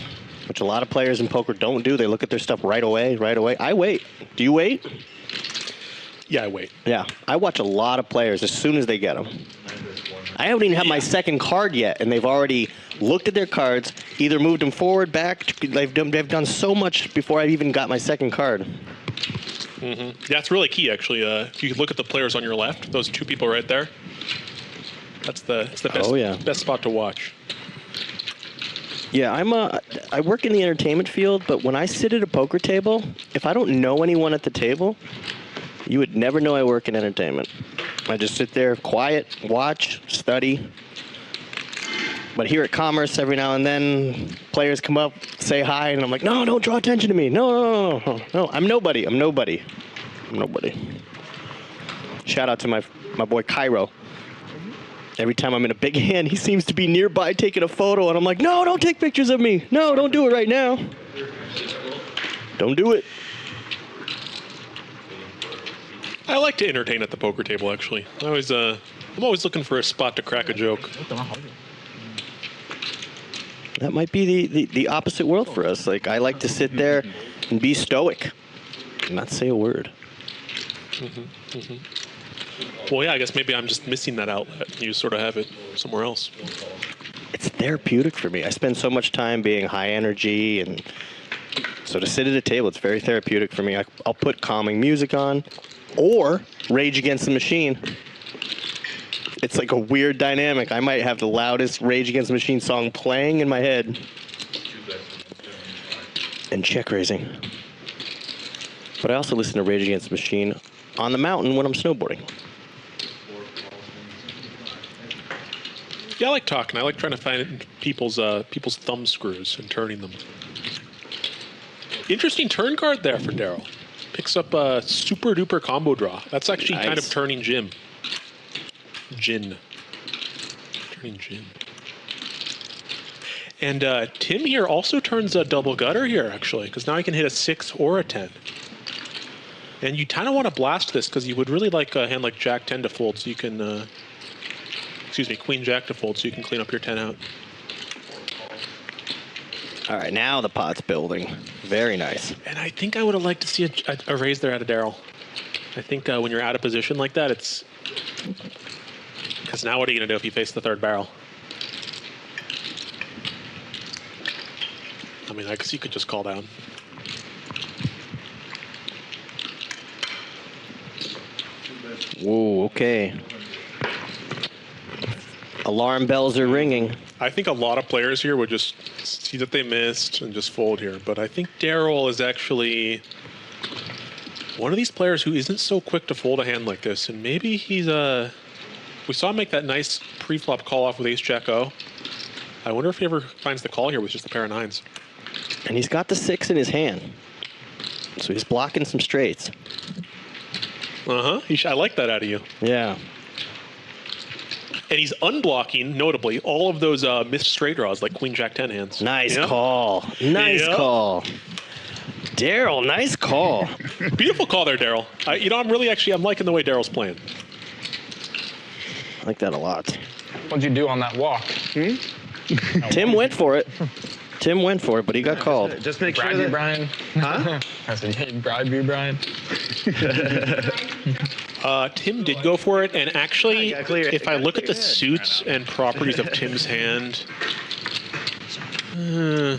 which a lot of players in poker don't do. They look at their stuff right away. I wait. Do you wait? Yeah, I wait. Yeah, I watch a lot of players as soon as they get them. I haven't even had my second card yet, and they've already looked at their cards, either moved them forward, back. They've done so much before I even got my second card. Mm-hmm. That's really key, actually. If you look at the players on your left, those two people right there, it's the best, best spot to watch. Yeah, I work in the entertainment field, but when I sit at a poker table, if I don't know anyone at the table, you would never know I work in entertainment. I just sit there, quiet, watch, study. But here at Commerce, every now and then, players come up, say hi, and I'm like, no, don't draw attention to me. No. I'm nobody. Shout out to my boy Cairo. Every time I'm in a big hand, he seems to be nearby taking a photo, and I'm like, no, don't take pictures of me. No, don't do it right now. Don't do it. I like to entertain at the poker table, actually. I'm always looking for a spot to crack a joke. That might be the opposite world for us. Like, I like to sit there and be stoic and not say a word. Mm-hmm, mm-hmm. Well, yeah, I guess maybe I'm just missing that outlet. You sort of have it somewhere else. It's therapeutic for me. I spend so much time being high energy, and so to sit at a table, it's very therapeutic for me. I'll put calming music on or Rage Against the Machine. It's like a weird dynamic. I might have the loudest Rage Against the Machine song playing in my head. And check raising. But I also listen to Rage Against the Machine on the mountain when I'm snowboarding. Yeah, I like talking. I like trying to find people's thumb screws and turning them. Interesting turn card there for Daryl. Picks up a super duper combo draw. That's actually kind of turning Turning Gin. And Tim here also turns a double gutter here, actually, because now he can hit a 6 or a 10. And you kind of want to blast this because you would really like a hand like Jack 10 to fold, so you can, Queen Jack to fold, so you can clean up your 10 out. All right, now the pot's building. Very nice. And I think I would have liked to see a raise there out of Daryl. I think when you're out of position like that, it's... Because now what are you going to do if you face the third barrel? I mean, I guess you could just call down. Whoa, okay. Alarm bells are ringing. I think a lot of players here would just see that they missed and just fold here. But I think Daryl is actually one of these players who isn't so quick to fold a hand like this. And maybe he's we saw him make that nice pre-flop call off with Ace-Jack-O. I wonder if he ever finds the call here with just a pair of 9s. And he's got the 6 in his hand. So he's blocking some straights. Uh-huh. I like that out of you. Yeah. And he's unblocking, notably, all of those missed straight draws, like Queen Jack 10 hands. Nice call. Nice call. Daryl, nice call. Beautiful call there, Daryl. I'm liking the way Daryl's playing. I like that a lot. What'd you do on that walk? Tim went for it. Tim went for it, but he got called. Just make sure Bribe you, Brian. Huh? I said, hey, bribe you, Brian. Tim did go for it, and actually, if I look at the suits and properties of Tim's hand, You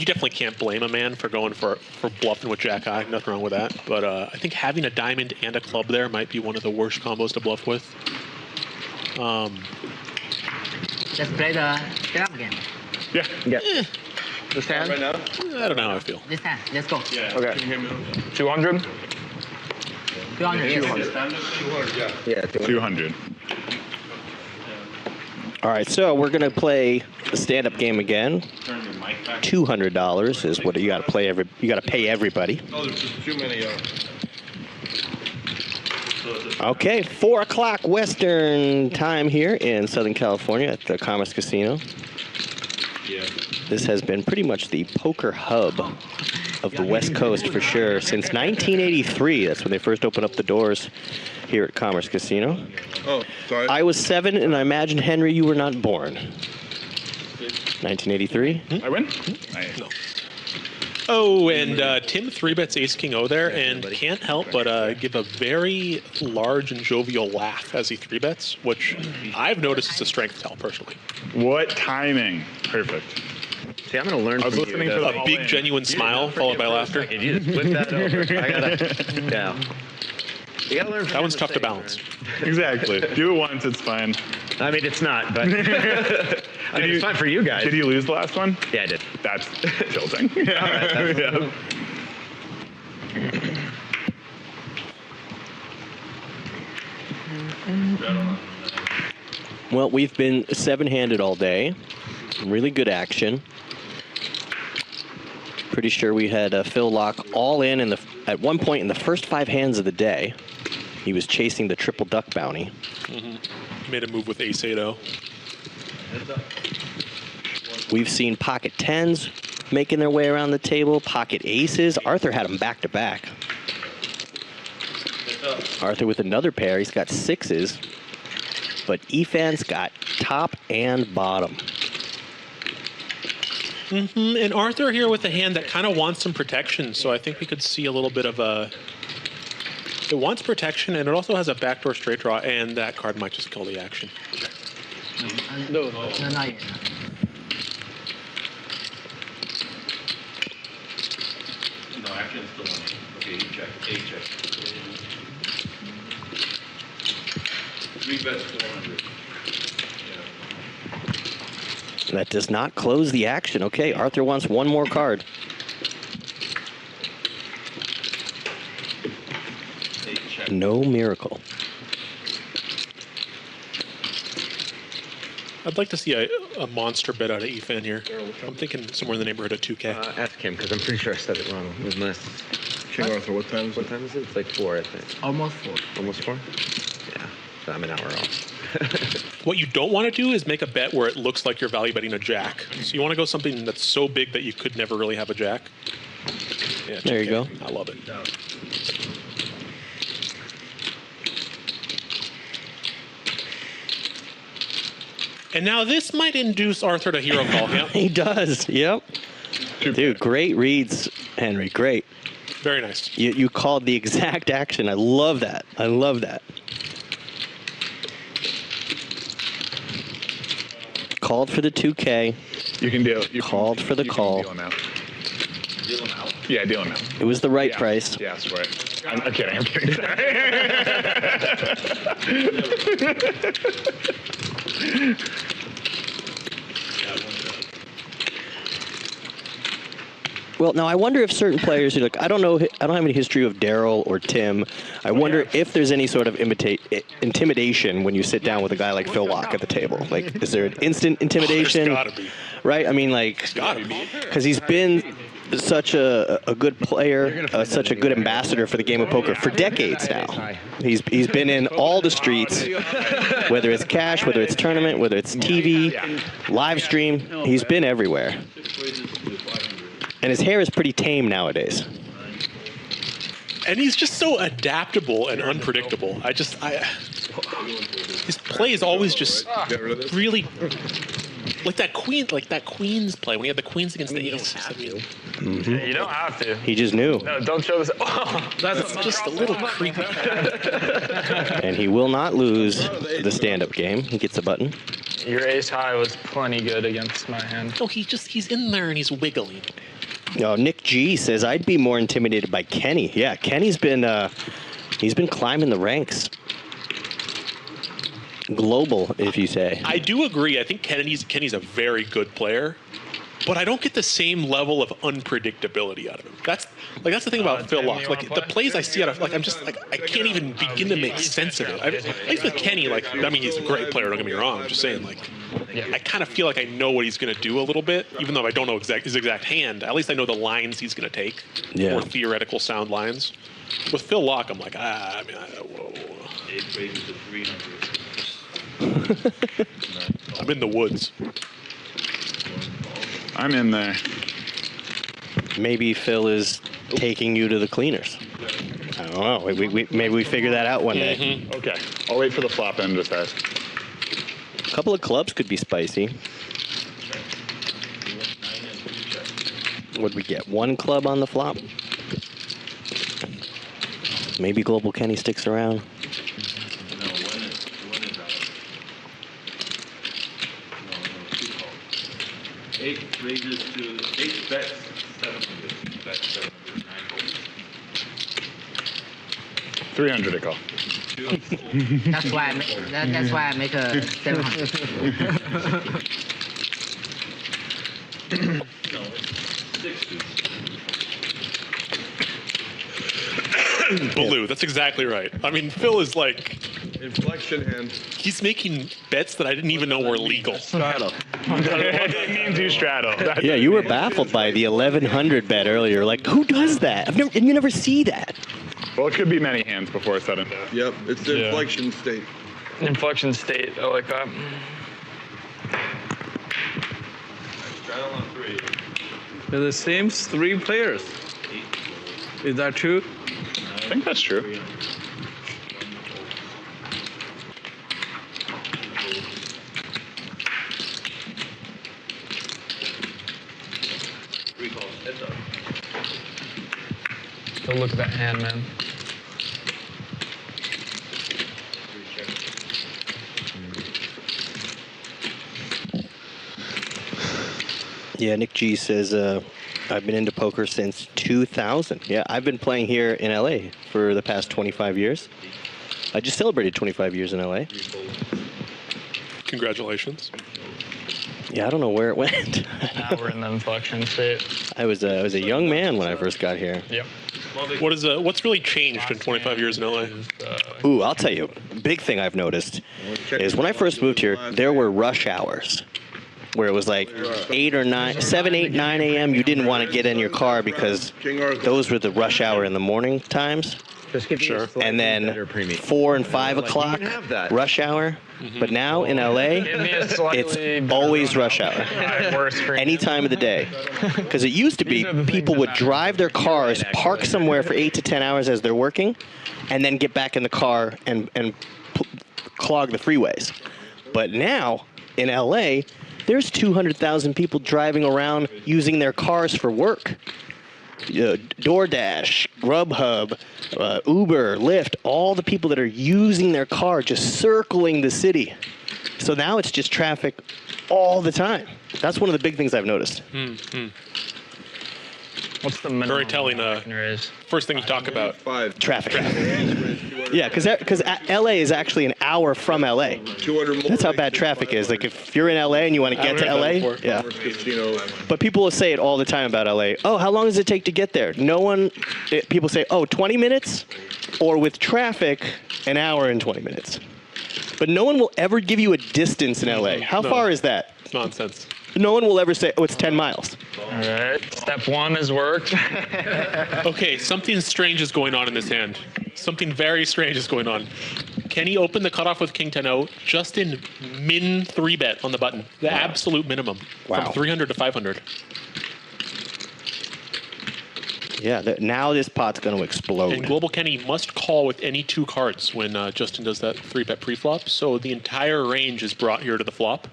definitely can't blame a man for going for bluffing with Jack High. Nothing wrong with that. But I think having a diamond and a club there might be one of the worst combos to bluff with. Just play the stand-up game. Yeah. Yeah. This hand? Right now? I don't know how I feel. This hand. Let's go. Yeah. Okay. 200? 200. Yes. 200, yeah. Yeah, 200. All right, so we're gonna play the stand-up game again. $200 is what you got to play. You got to pay everybody. Oh, there's just too many. Okay, 4 o'clock Western time here in Southern California at the Commerce Casino. This has been pretty much the poker hub of the West Coast for sure since 1983. That's when they first opened up the doors here at Commerce Casino. Oh, sorry. I was 7, and I imagine, Henry, you were not born. 1983? I win? No. Oh, and Tim 3-bets Ace King O there, and can't help but give a very large and jovial laugh as he 3-bets, which I've noticed is a strength tell personally. What timing? Perfect. See, I'm going to learn I was from listening you. for the A big, genuine smile followed by laughter. If you just flip that over, I gotta, yeah. You gotta learn from That one's your tough to mistakes, balance. Exactly. Do it once, it's fine. man. I mean, it's not, but I mean, it's fine for you guys. Did you lose the last one? Yeah, I did. That's tilting. All right, Well, we've been 7-handed all day. Really good action. Pretty sure we had Phil lock all in at one point in the first 5 hands of the day. He was chasing the triple duck bounty. Made a move with Ace 8-0. We've seen pocket 10s making their way around the table, pocket aces. Arthur had them back to back. Arthur with another pair. He's got 6s. But Efan's got top and bottom. And Arthur here with a hand that kind of wants some protection, so I think we could see a little bit of a... It wants protection, and it also has a backdoor straight draw, and that card might just kill the action. No, not yet. No, action's still on. Okay, he checked. A check. 3-bets 400. That does not close the action. Okay, Arthur wants one more card. No miracle. I'd like to see a monster bet out of Efan here. I'm thinking somewhere in the neighborhood of 2K. ask him, because I'm pretty sure I said it wrong. It was nice. King Arthur, what time is it? What time is it? It's like 4, I think. Almost 4. Almost 4? Yeah. So I'm an hour off. What you don't want to do is make a bet where it looks like you're value betting a jack. So you want to go something that's so big that you could never really have a jack. Yeah, There you go. I love it. And now this might induce Arthur to hero call him. He does, yep. Dude, great reads, Henry, great. Very nice. You called the exact action. I love that. I love that. Called for the 2K. You can deal. Called for the call. Deal him out. Yeah, deal him out. It was the right price. Yeah, that's right. I'm kidding. I'm kidding. Well, now I wonder if certain players are like, I don't have any history of Daryl or Tim. I wonder if there's any sort of intimidation when you sit down with a guy like Phil Lock at the table. Like, is there an instant intimidation? There's gotta be. Right? I mean, like, Gotta be. because he's been such a good player, such a good ambassador for the game of poker for decades now. He's been in all the streets, whether it's cash, whether it's tournament, whether it's TV, live stream. He's been everywhere. And his hair is pretty tame nowadays. And he's just so adaptable and unpredictable. His play is always just really like that Queen's play when he had the Queens against the Aces. You don't have to. He just knew. No, don't show this. Oh, that's just a little creepy. And he will not lose the stand-up game. He gets a button. Your ace high was plenty good against my hand. No, he's in there and he's wiggling. No, Nick G says I'd be more intimidated by Kenny. Yeah, Kenny's been he's been climbing the ranks. Global, if you say. I do agree. I think Kenny's a very good player, but I don't get the same level of unpredictability out of him. That's the thing about Phil Lock. Like the plays I see out of, I'm just like I can't even begin to make sense of it. At least with Kenny, he's a great player. Don't get me wrong. I'm just saying, I kind of feel like I know what he's going to do a little bit, even though I don't know his exact hand. At least I know the lines he's going to take. Yeah. More theoretical sound lines. With Phil Lock, I'm like, whoa. 8 raises to 300. I'm in the woods. I'm in there. Maybe Phil is taking you to the cleaners. I don't know. Maybe we figure that out one day. Okay. I'll wait for the flop and just ask. A couple of clubs could be spicy. What'd we get? 1 club on the flop? Maybe Global Kenny sticks around. No, one is out. No, 2 calls. 8 raises to 8 bets, 700. Bets 700, 9 calls. 300 to call. That's why I make a 700. No, it's 6 deuce. Baloo, that's exactly right. I mean, Phil is like... Inflection hand. He's making bets that I didn't even know were legal. Straddle. It means you straddle. Yeah, you were baffled by the 1100 bet earlier. Like, who does that? You never see that. Well, it could be many hands before it's said and done. Yep, it's the inflection state. Inflection state, I like that. Straddle on 3. They're the same 3 players. Is that true? I think that's true. Go look at that hand, man. Yeah, Nick G says, I've been into poker since 2000. Yeah, I've been playing here in LA for the past 25 years. I just celebrated 25 years in LA. Congratulations. Yeah, I don't know where it went. Now we're in the inflection state. I was a young man when I first got here. Yep. What's really changed in 25 years in LA? Ooh, I'll tell you, big thing I've noticed is when I first moved here, there were rush hours where it was like 7, 8, 9 a.m. You didn't want to get in your car because those were the rush hour in the morning times. Sure. And then 4 and 5 o'clock rush hour. But now in LA, it's always rush hour. Any time of the day. Because it used to be people would drive their cars, park somewhere for 8 to 10 hours as they're working, and then get back in the car and clog the freeways. But now in LA, there's 200,000 people driving around using their cars for work. DoorDash, Grubhub, Uber, Lyft, all the people that are using their car just circling the city. So now it's just traffic all the time. That's one of the big things I've noticed. What's the minimum? Very telling. First thing you talk about. Traffic. Yeah, because LA is actually an hour from LA. That's how bad traffic is. Like if you're in LA and you want to get to LA, yeah. But people will say it all the time about LA. Oh, how long does it take to get there? People say, oh, 20 minutes, or with traffic, an hour and 20 minutes. But no one will ever give you a distance in LA. How far is that? It's nonsense. No one will ever say, oh, it's 10 miles. All right. Step 1 has worked. Okay, something strange is going on in this hand. Something very strange is going on. Kenny opened the cutoff with King 10-0, just in min 3-bet on the button. The absolute minimum. Wow. From 300 to 500. Yeah, now this pot's going to explode. And Global Kenny must call with any 2 cards when Justin does that 3-bet pre-flop. So the entire range is brought here to the flop.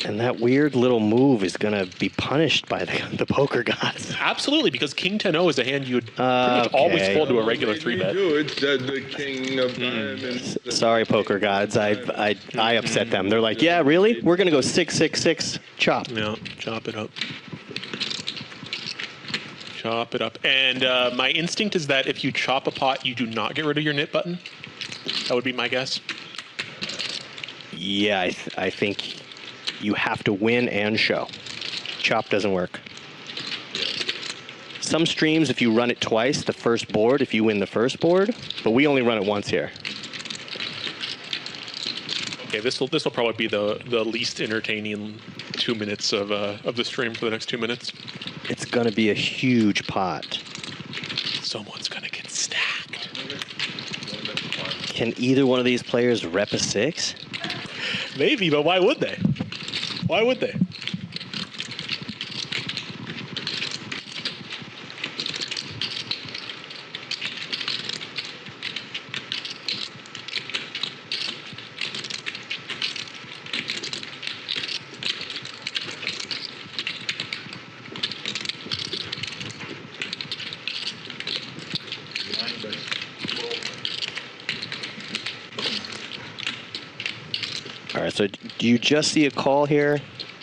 And that weird little move is going to be punished by the poker gods. Absolutely, because King 10-0 is a hand you would pretty much always fold to a regular 3-bet. Good, said the king of diamonds. Sorry, poker gods. I upset them. They're like, yeah, really? We're going to go 6-6-6 chop. Yeah, chop it up. Chop it up. And my instinct is that if you chop a pot, you do not get rid of your knit button. That would be my guess. Yeah, I think you have to win and show. Chop doesn't work. Some streams, if you run it twice, the first board, if you win the first board, but we only run it once here. Okay, this will probably be the least entertaining 2 minutes of the stream for the next 2 minutes. It's gonna be a huge pot. Someone's gonna get stacked. Can either one of these players rep a 6? Maybe, but why would they? Why would they? All right, so do you just see a call here?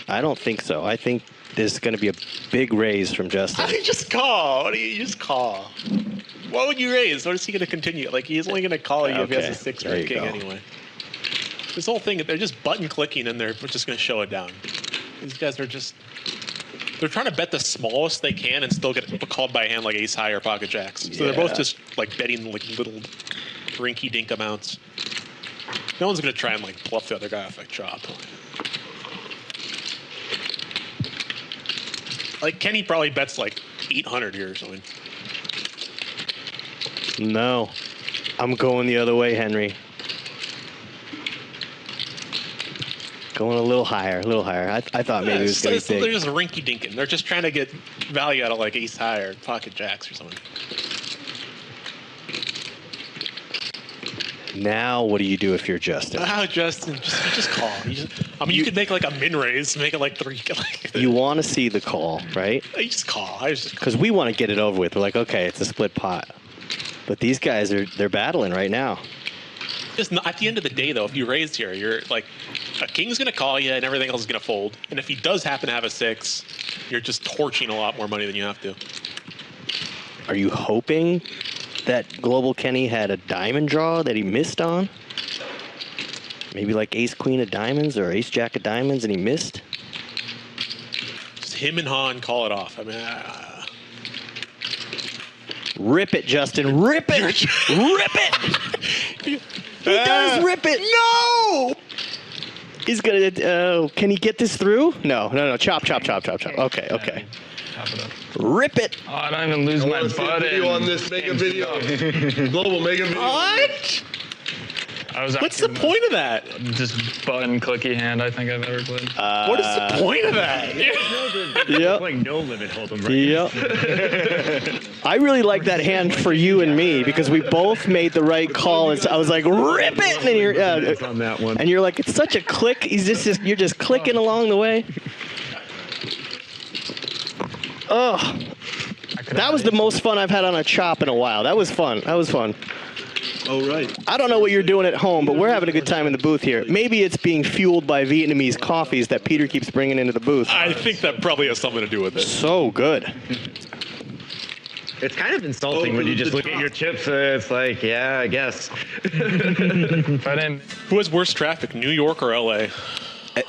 I don't think so. I think there's going to be a big raise from Justin. How do you just call? What do you just call? What would you raise? What is he going to continue? Like, he's only going to call you if he has a 6 or a king anyway. This whole thing, they're just button clicking and they're just going to show it down. These guys are just... They're trying to bet the smallest they can and still get called by a hand like ace high or pocket jacks. So they're both just like betting like little rinky dink amounts. No one's going to try and like bluff the other guy off like chop. Like Kenny probably bets like 800 here or something. No, I'm going the other way, Henry. Going a little higher, a little higher. I thought maybe it was going to be big. They're just rinky dinking. They're just trying to get value out of like ace high or pocket jacks or something. Now, what do you do if you're Justin? Oh, Justin, just call. You could make like a min raise, make it like 3. You want to see the call, right? You just call. Because we want to get it over with. We're like, okay, it's a split pot. But these guys they're battling right now. Just not, at the end of the day, though, if you raise here, you're like a king's gonna call you, and everything else is gonna fold. And if he does happen to have a 6, you're just torching a lot more money than you have to. Are you hoping that Global Kenny had a diamond draw that he missed on? Maybe like ace queen of diamonds or ace jack of diamonds, and he missed. Just him and Han call it off. I mean. Rip it, Justin. Rip it. Rip it. He does rip it. No. He's gonna. Can he get this through? No. Chop. Okay. Chop it up. Rip it. Oh, I don't even lose my button. Video on this. Make a video. Global, make a video. What? What's the point of that? Just button clicky hand I think I've ever played. What is the point of that? Yep. Like no limit hold'em, right? Yep. I really like that hand for you and me because we both made the right call. And so I was like, rip it, and you're on that one. And you're like, it's such a click. You're just clicking along the way. Oh, that was the most fun I've had on a chop in a while. That was fun. Oh, right. I don't know what you're doing at home, but we're having a good time in the booth here. Maybe it's being fueled by Vietnamese coffees that Peter keeps bringing into the booth. I think that probably has something to do with it. So good. It's kind of insulting when you just look at your chips. It's like, yeah, I guess. Who has worse traffic, New York or LA?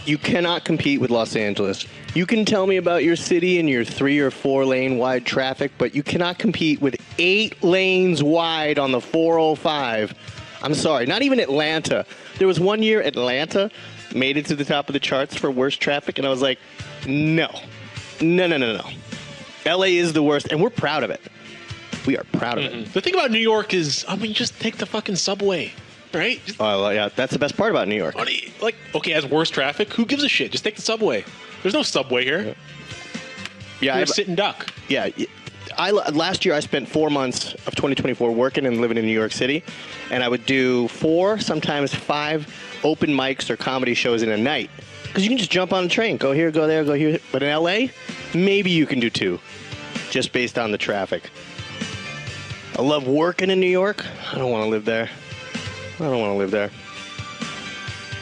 You cannot compete with Los Angeles. You can tell me about your city and your 3 or 4 lane wide traffic, but you cannot compete with 8 lanes wide on the 405. I'm sorry, not even Atlanta. There was one year Atlanta made it to the top of the charts for worst traffic, and I was like, no. LA is the worst, and we're proud of it. We are proud of it. The thing about New York is, just take the fucking subway. Right? Yeah, that's the best part about New York. Like, okay, has worse traffic? Who gives a shit? Just take the subway. There's no subway here. Yeah, You're sit and duck. Yeah, last year I spent 4 months of 2024 working and living in New York City, and I would do 4, sometimes 5 open mics or comedy shows in a night Because you can just jump on a train, go here, go there, go here. But in LA, maybe you can do 2, just based on the traffic. I love working in New York. I don't want to live there. I don't want to live there.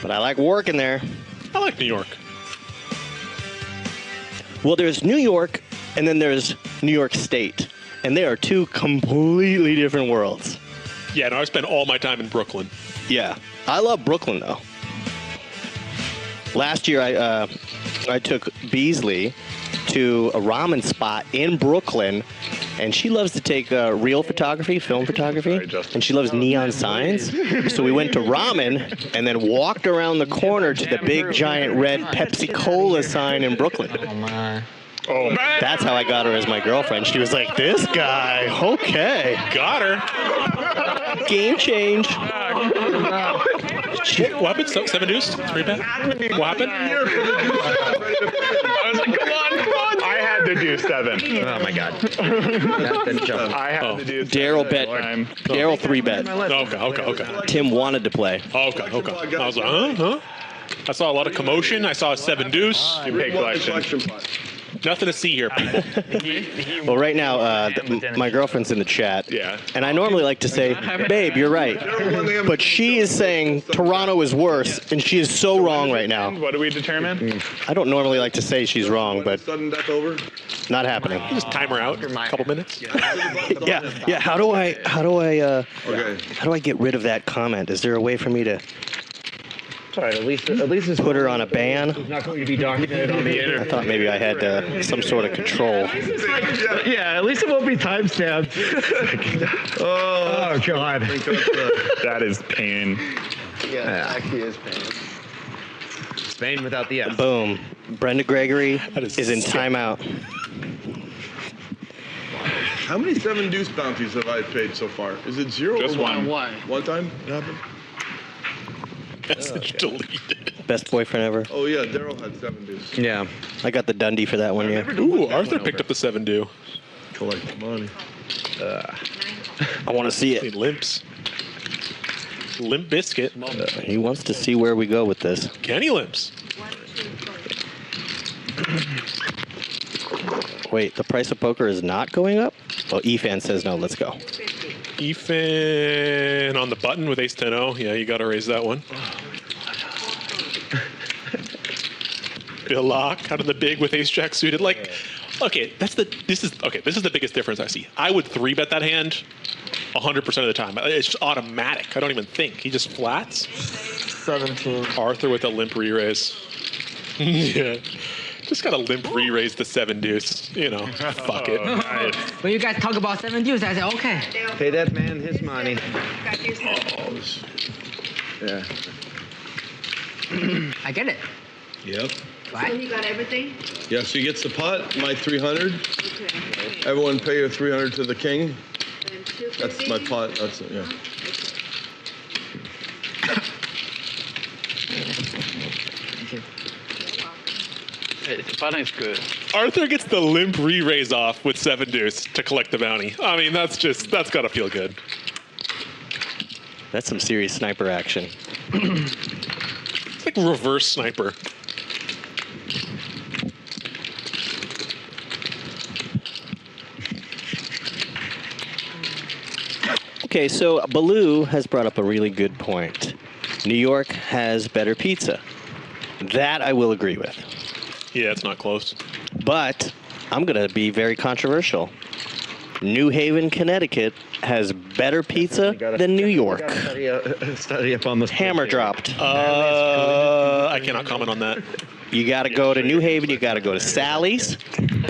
But I like working there. I like New York. Well, there's New York, and then there's New York State. And they are 2 completely different worlds. Yeah, no, I spend all my time in Brooklyn. Yeah. I love Brooklyn, though. Last year, I took Beasley to a ramen spot in Brooklyn, and she loves to take real photography, film photography, and she loves neon signs. So we went to ramen and then walked around the corner to the big, giant red Pepsi Cola sign in Brooklyn. Oh, my. Oh, man. That's how I got her as my girlfriend. She was like, this guy, okay. Got her. Game change. What happened? 7 deuce? 3-bet? What happened? I was like, come on. I had to do 7. Oh my God. I had to do 7. Daryl bet. Daryl 3-bet. Okay. Tim wanted to play. Okay. I was like, huh? I saw a lot of commotion. I saw a 7 deuce. You pay collection. Nothing to see here, people. Well, right now, my girlfriend's in the chat. Yeah. And I normally like to say, babe, you're right. But she is saying Toronto is worse, and she is so wrong right now. What do we determine? I don't normally like to say she's wrong, but Sudden death over? not happening. Just time her out. A couple minutes. Yeah. How do I get rid of that comment? Is there a way for me to Sorry, at least it's put her on a ban? It's not going to be documented on the internet. I thought maybe I had some sort of control. Yeah, at least it won't be timestamped. Oh God. That is pain. Yeah, it actually is pain. Spain without the S. Boom. Brenda Gregory is in timeout. How many 7 deuce bounties have I paid so far? Is it 0 Just or 1? one. One time it happened? Message deleted. Best boyfriend ever. Oh yeah, Daryl had 7 deuce. Yeah. I got the Dundee for that one, yeah. Ooh, Arthur picked up the 7 due. Collect the money. I want to see it. Limps. Limp biscuit. He wants to see where we go with this. Kenny limps. Wait, the price of poker is not going up? Oh, Efan says no. Let's go. Efan on the button with ace 10-0. Yeah, you got to raise that one. Bill Lock out of the big with ace jack suited. Like, okay, this is the biggest difference I see. I would 3-bet that hand 100% of the time. It's just automatic. I don't even think. He just flats. 17. Arthur with a limp re-raise. Yeah. Just got to limp re-raise the 7 deuce. You know, fuck it. When you guys talk about 7 deuce, I say, okay. Pay that man his money. Yeah. I get it. Yep. So you got everything? Yeah, so he gets the pot, my 300. Okay. Everyone pay your 300 to the king. And 250? That's my pot. That's it, yeah. The button is good. Arthur gets the limp re-raise off with 7 deuce to collect the bounty. I mean, that's got to feel good. That's some serious sniper action. It's like reverse sniper. Okay, so Baloo has brought up a really good point. New York has better pizza. That I will agree with. Yeah, it's not close. But I'm going to be very controversial. New Haven, Connecticut has better pizza than New York. Study up on this. Hammer dropped. I cannot comment on that. You got to go to New Haven. You got to go to Sally's,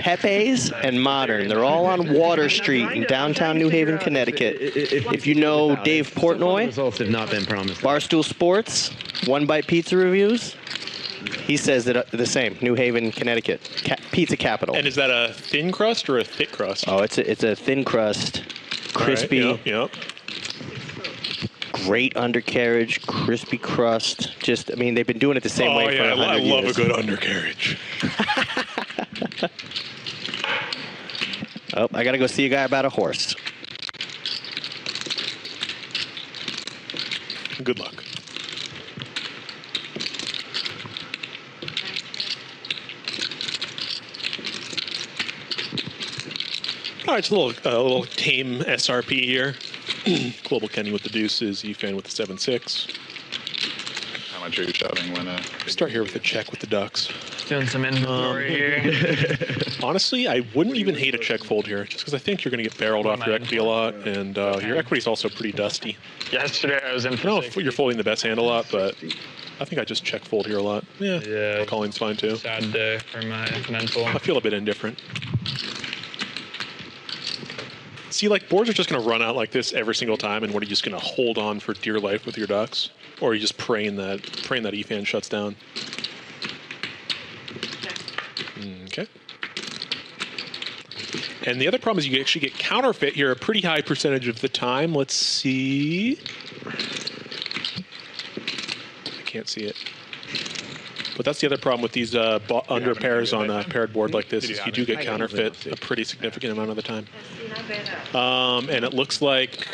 Pepe's, and Modern. They're all on Water Street in downtown New Haven, Connecticut. If you know Dave Portnoy, Results have not been promised. Barstool Sports, One Bite Pizza Reviews, he says that the same. New Haven, Connecticut, pizza capital. And is that a thin crust or a thick crust? Oh, it's a thin crust, crispy. Right, yep. Great undercarriage, crispy crust. Just, I mean, they've been doing it the same way for 100 years. I love a good undercarriage. Oh, I got to go see a guy about a horse. Good luck. All right, it's a little tame SRP here. Global Kenny with the deuces, Efan with the 7-6. How much are you shoving when Start here with a check with the ducks. Doing some inventory here. Honestly, I wouldn't even hate a check fold here, just because I think you're going to get barreled off your equity a lot, and your equity's also pretty dusty. Yesterday I was in. No, you're folding the best hand a lot, but I think I just check fold here a lot. Yeah, calling's fine too. Sad day for my mental. I feel a bit indifferent. See, like, boards are just going to run out like this every single time, and what are you just going to hold on for dear life with your ducks? Or are you just praying that Efan shuts down? Okay. And the other problem is you actually get counterfeit here a pretty high percentage of the time. Let's see. I can't see it. But that's the other problem with these under pairs on a paired board like this is you do get counterfeit a pretty significant amount of the time. And it looks like...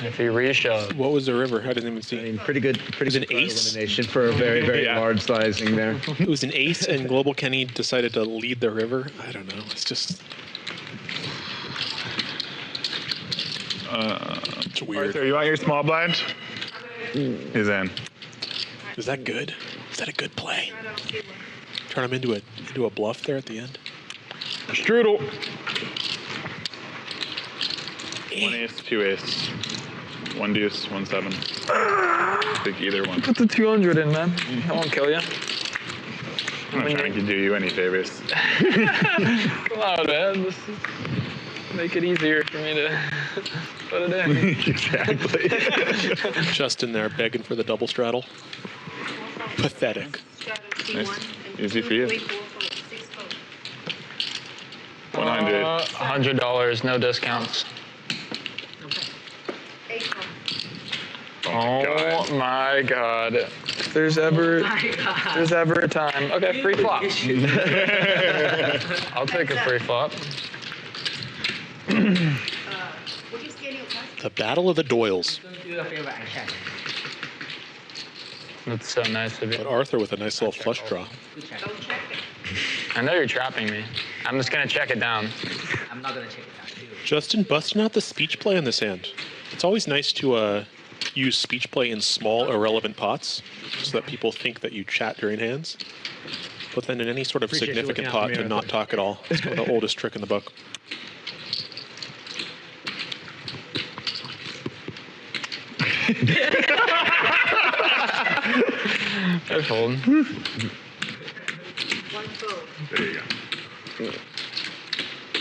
If he reshove. What was the river? I didn't even see. I mean, pretty good an ace elimination for a very, very large sizing there. It was an ace, and Global Kenny decided to lead the river. I don't know. It's just... it's weird. Arthur, you want your small blind? He's in. Is that good? Is that a good play? Turn him into a bluff there at the end. Strudel. 1 ace, 2 ace. 1 deuce, 1 7. Pick either one. Put the 200 in, man. I won't kill you. I'm not trying to do you any favors. Come on, man. This is make it easier for me to put it in. Exactly. Justin there begging for the double straddle. Pathetic. Nice. Easy for you. $100. $100, no discounts. Oh my god. If there's ever a time. Okay, free flop. I'll take a free flop. The Battle of the Doyles. That's so nice of you. But Arthur with a nice little flush draw. I know you're trapping me. I'm just gonna check it down. I'm not gonna check it down too. Justin busting out the speech play on this hand. It's always nice to use speech play in small, irrelevant pots so that people think that you chat during hands. But then in any sort of significant pot to not talk at all. It's kind of the oldest trick in the book. I fold. There you go.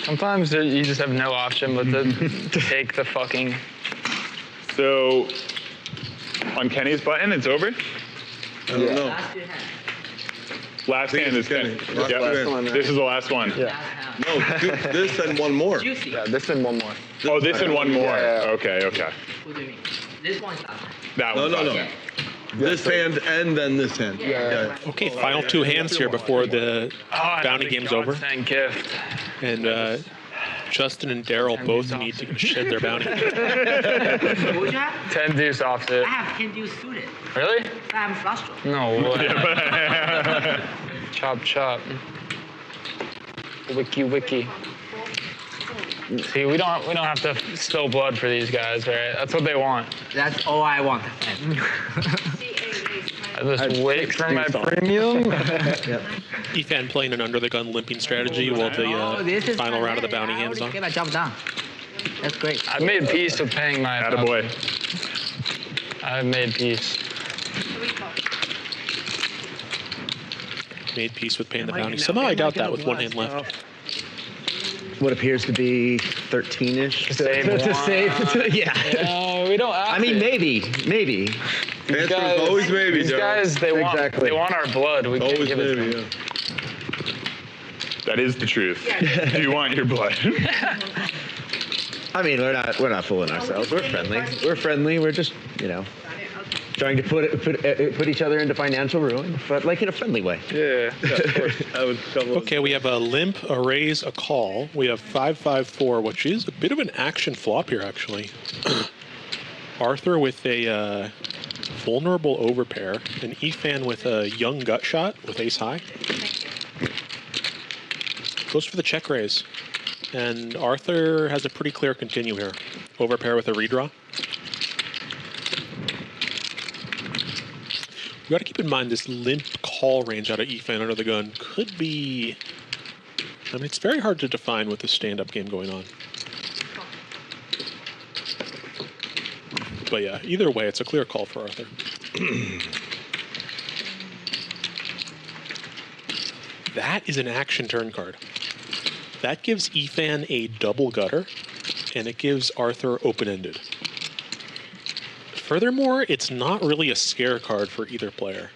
Sometimes you just have no option but to take the fucking... So, on Kenny's button, it's over? I don't know. Last hand is Kenny. Last hand. This is the last one. Yeah. No, this and one more. Yeah, this and one more. Oh, this and one more. Yeah. Okay. What do you mean? This one's last hand. That No, one's no, last no. hand. This hand and then this hand. Yeah. Okay, final 2 hands here before the bounty game's over. Gift. And Justin and Daryl both need to shed their bounty. What would you have? 10 deuce off it. I have 10 deuce suited. Really? I'm flush draw. No way. Chop, chop. Wiki. See, we don't have to spill blood for these guys, right? That's what they want. That's all I want. I just wait for my premium. Efan playing an under the gun limping strategy while the final round of the bounty hands on. Get my job done. That's great. I've made peace with paying my. Attaboy. I've made peace. Made peace with paying the bounty. Somehow I doubt that with 1 hand left. What appears to be 13-ish to save. Yeah. No, we don't have I mean, maybe. Answer is always maybe, These guys, they want our blood. We can't Always give it to maybe, them. yeah. That is the truth. Do you want your blood? I mean, we're not fooling ourselves. We're friendly. We're just, trying to put each other into financial ruin, but like in a friendly way. Yeah. Of course. Okay, we have a limp, a raise, a call. We have 5-5-4, which is a bit of an action flop here, actually. Arthur with a vulnerable overpair, and Efan with a young gut shot with ace high. Goes for the check raise. And Arthur has a pretty clear continue here. Overpair with a redraw. You got to keep in mind this limp call range out of Efan under the gun could be... I mean, it's very hard to define with this stand-up game going on. But yeah, either way, it's a clear call for Arthur. That is an action turn card. That gives Efan a double gutter, and it gives Arthur open-ended. Furthermore, it's not really a scare card for either player.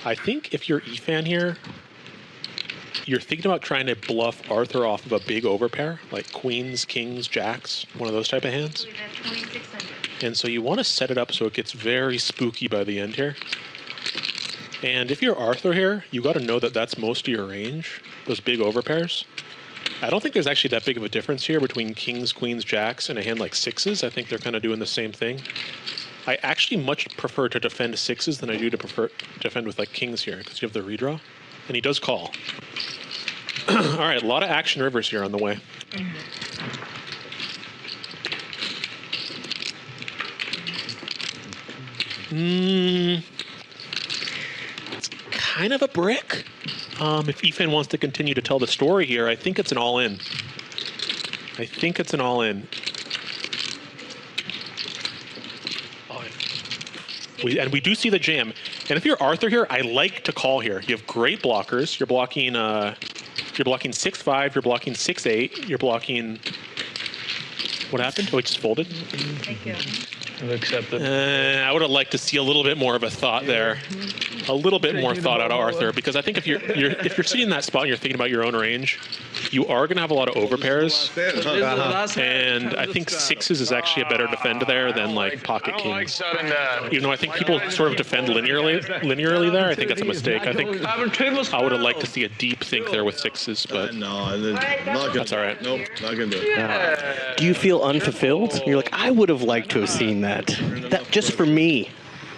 I think if you're Efan here, you're thinking about trying to bluff Arthur off of a big overpair, like queens, kings, jacks, one of those type of hands. And so you want to set it up so it gets very spooky by the end here. And if you're Arthur here, you got to know that that's most of your range, those big overpairs. I don't think there's actually that big of a difference here between kings, queens, jacks, and a hand like sixes. I think they're kind of doing the same thing. I actually much prefer to defend sixes than I do to defend with like kings here, because you have the redraw. And he does call. All right, a lot of action rivers here on the way. It's kind of a brick. If Efan wants to continue to tell the story here, I think it's an all-in. I think it's an all-in. And we do see the jam. And if you're Arthur here, I like to call here. You have great blockers. You're blocking 6-5. You're blocking 6-8. You're blocking. What happened? Oh, it just folded. Thank you. I've accepted. I would have liked to see a little bit more of a thought there. A little bit more thought out of Arthur, because I think if you're sitting in that spot and you're thinking about your own range, you are going to have a lot of overpairs. And I think sixes is actually a better defend there than like pocket kings. Even though I think people sort of defend linearly there, I think that's a mistake. I think I would have liked to see a deep think there with sixes, but that's all right. Nope, not gonna do it. Do you feel unfulfilled? You're like, I would have liked to have seen that. That just for me.